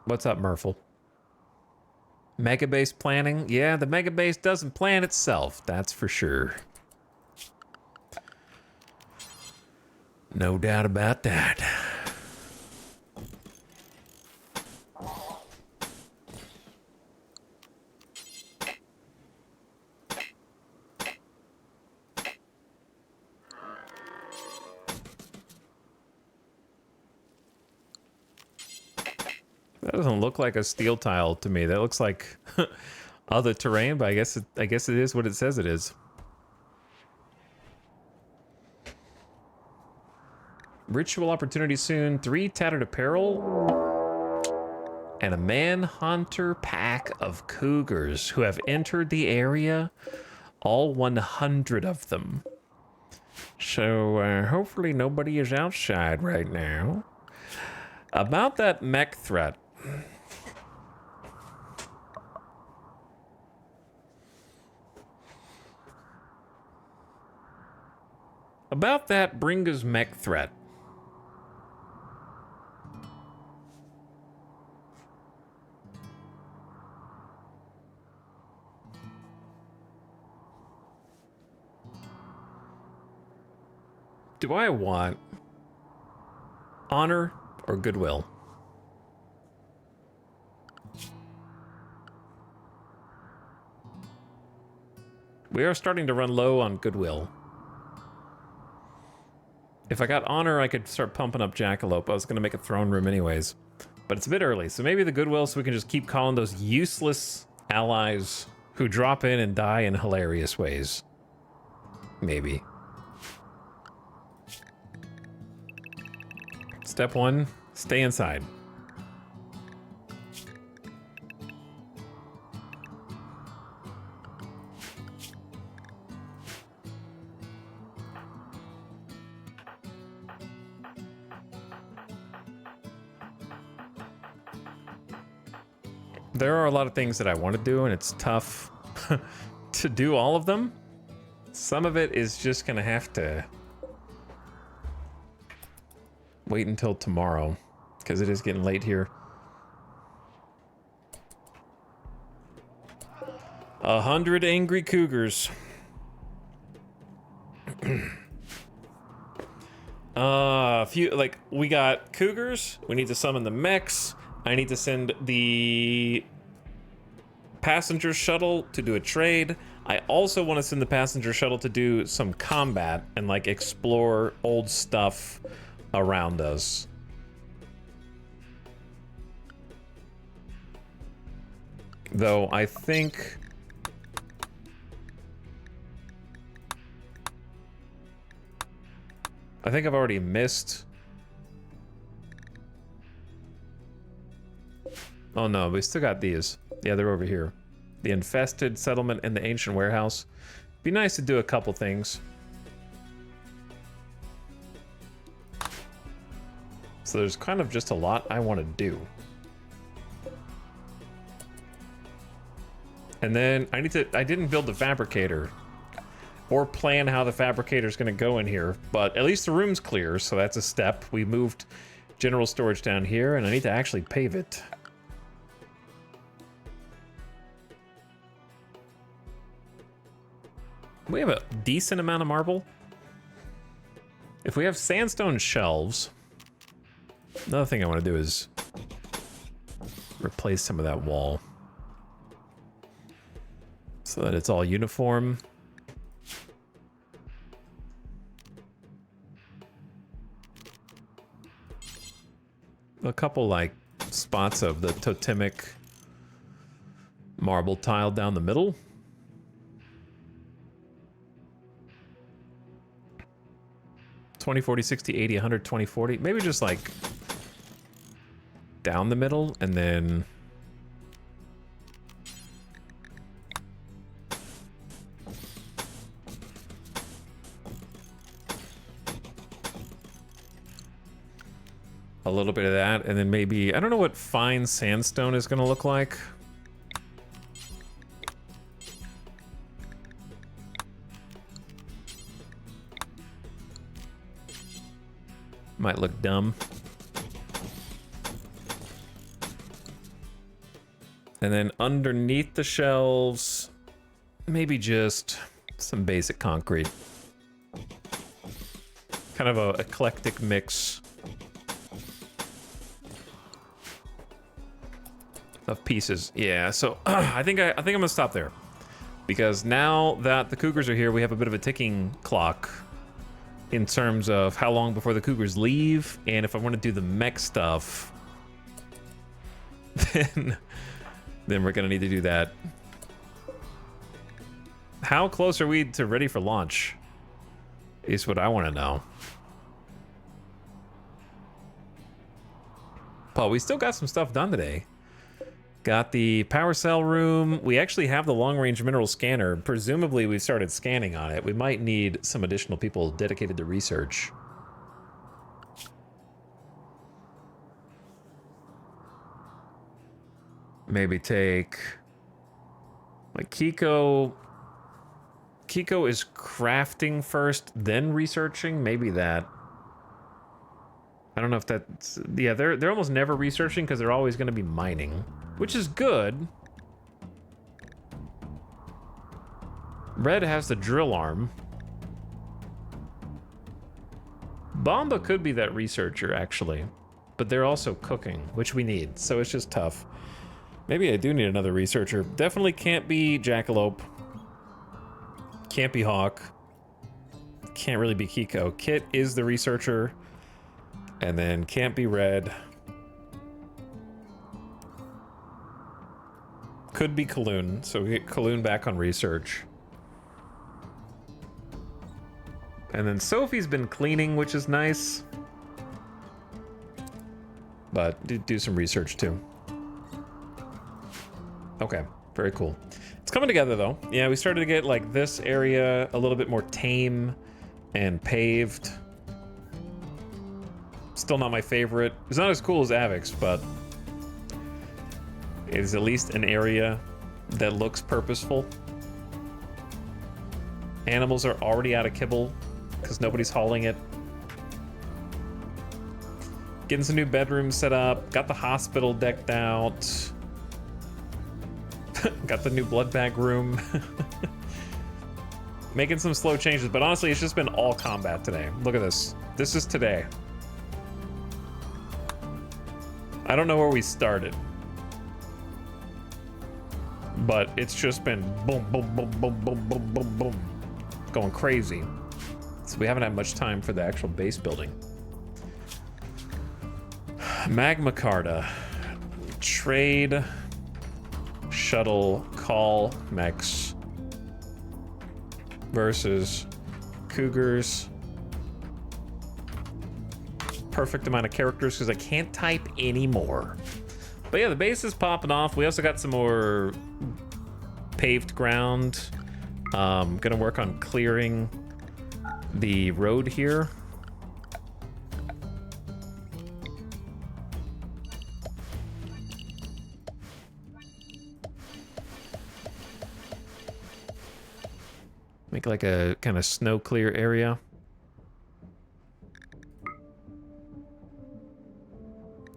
What's up, Murphle? Mega base planning? Yeah, the mega base doesn't plan itself, that's for sure. No doubt about that. That doesn't look like a steel tile to me. That looks like other terrain, but I guess it is what it says it is. Ritual opportunity soon. 3 tattered apparel and a manhunter pack of cougars who have entered the area. All 100 of them. So hopefully nobody is outside right now. About that mech threat. About that Bringa's mech threat. Do I want honor or goodwill? We are starting to run low on goodwill. If I got honor, I could start pumping up Jackalope. I was going to make a throne room anyways. But it's a bit early, so maybe the goodwill so we can just keep calling those useless allies who drop in and die in hilarious ways. Maybe. Step 1, stay inside. There are a lot of things that I want to do, and it's tough to do all of them. Some of it is just gonna have to wait until tomorrow, because it is getting late here. 100 angry cougars. We got cougars. We need to summon the mechs. I need to send the passenger shuttle to do a trade. I also want to send the passenger shuttle to do some combat and like explore old stuff around us. Though I think I've already missed. Oh no, we still got these. Yeah, they're over here. The infested settlement and the ancient warehouse. Be nice to do a couple things. So there's kind of just a lot I want to do. And then I didn't build the fabricator or plan how the fabricator is going to go in here, but at least the room's clear, so that's a step. We moved general storage down here, and I need to actually pave it. We have a decent amount of marble. If we have sandstone shelves, another thing I want to do is replace some of that wall so that it's all uniform. A couple like spots of the totemic marble tile down the middle. $20, $40, $60, $80, $100, $20, $40. Maybe just like down the middle and then a little bit of that, and then maybe, I don't know what fine sandstone is going to look like. Might look dumb. And then underneath the shelves, maybe just some basic concrete. Kind of a eclectic mix of pieces. Yeah, so I think I'm gonna stop there. Because now that the cougars are here, we have a bit of a ticking clock in terms of how long before the cougars leave, and if I want to do the mech stuff, then we're gonna need to do that. How close are we to ready for launch? Is what I want to know. Paul, we still got some stuff done today. Got the power cell room. We actually have the long-range mineral scanner. Presumably, we've started scanning on it. We might need some additional people dedicated to research. Maybe take... like, Kiko... Kiko is crafting first, then researching? Maybe that. I don't know if that's... yeah, they're almost never researching because they're always going to be mining. Which is good. Red has the drill arm. Bomba could be that researcher, actually. But they're also cooking, which we need, so it's just tough. Maybe I do need another researcher. Definitely can't be Jackalope. Can't be Hawk. Can't really be Kiko. Kit is the researcher. And then can't be Red. Could be Kaloon, so we get Kaloon back on research. And then Sophie's been cleaning, which is nice. But do some research too. Okay, very cool. It's coming together though. Yeah, we started to get like this area a little bit more tame and paved. Still not my favorite. It's not as cool as Avix, but it is at least an area that looks purposeful. Animals are already out of kibble because nobody's hauling it. Getting some new bedrooms set up. Got the hospital decked out. Got the new blood bag room. Making some slow changes, but honestly, it's just been all combat today. Look at this. This is today. I don't know where we started, but it's just been boom, boom, boom, boom, boom, boom, boom, boom. Going crazy. So we haven't had much time for the actual base building. Magma Carta. Trade. Shuttle. Call. Mechs. Versus Cougars. Perfect amount of characters because I can't type anymore. But yeah, the base is popping off. We also got some more paved ground. Gonna work on clearing the road here. Make like a kind of snow clear area.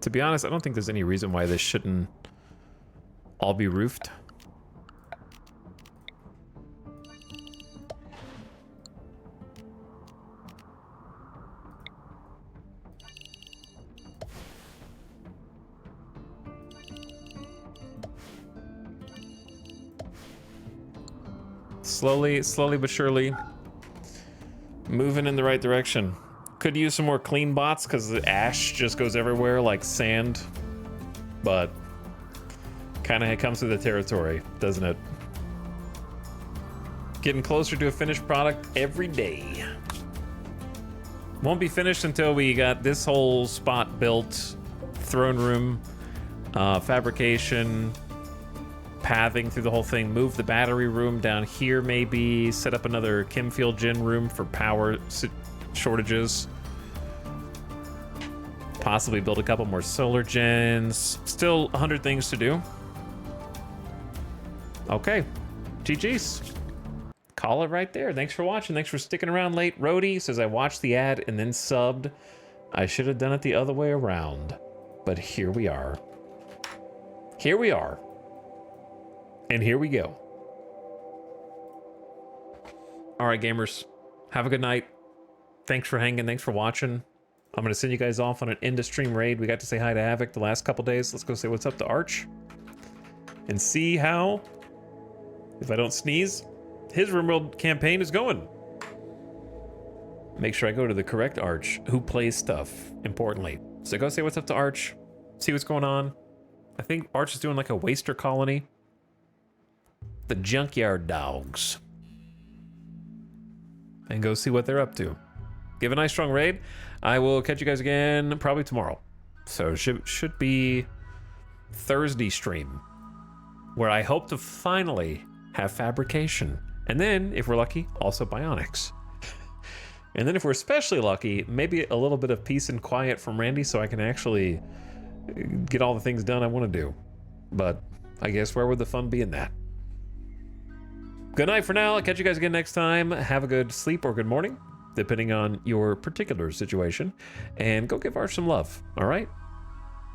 To be honest, I don't think there's any reason why this shouldn't all be roofed. Slowly but surely moving in the right direction. Could use some more clean bots because the ash just goes everywhere like sand, but kind of comes with the territory, doesn't it? Getting closer to a finished product every day. Won't be finished until we got this whole spot built, throne room, fabrication, pathing through the whole thing, move the battery room down here maybe, set up another Chemfield gen room for power shortages. Possibly build a couple more solar gens. Still 100 things to do. Okay, GG's. Call it right there. Thanks for watching. Thanks for sticking around late. Rody says, I watched the ad and then subbed. I should have done it the other way around. But here we are. Here we are. And here we go. All right, gamers. Have a good night. Thanks for hanging. Thanks for watching. I'm going to send you guys off on an end-of-stream raid. We got to say hi to Havoc the last couple days. Let's go say what's up to Arch. And see how, if I don't sneeze, his RimWorld campaign is going. Make sure I go to the correct Arch who plays stuff, importantly. So go say what's up to Arch. See what's going on. I think Arch is doing like a waster colony. The Junkyard Dogs. And go see what they're up to. Give a nice strong raid. I will catch you guys again probably tomorrow. So should be Thursday stream, where I hope to finally have fabrication. And then, if we're lucky, also bionics. And then if we're especially lucky, maybe a little bit of peace and quiet from Randy so I can actually get all the things done I want to do. But I guess where would the fun be in that? Good night for now. I'll catch you guys again next time. Have a good sleep or good morning, depending on your particular situation. And go give Arch some love, all right?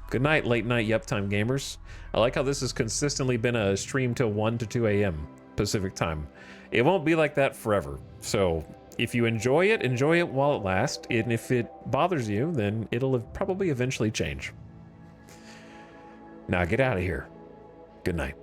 Good night, late night Yup Time gamers. I like how this has consistently been a stream till 1 to 2 a.m. Pacific time. It won't be like that forever. So if you enjoy it while it lasts. And if it bothers you, then it'll probably eventually change. Now get out of here. Good night.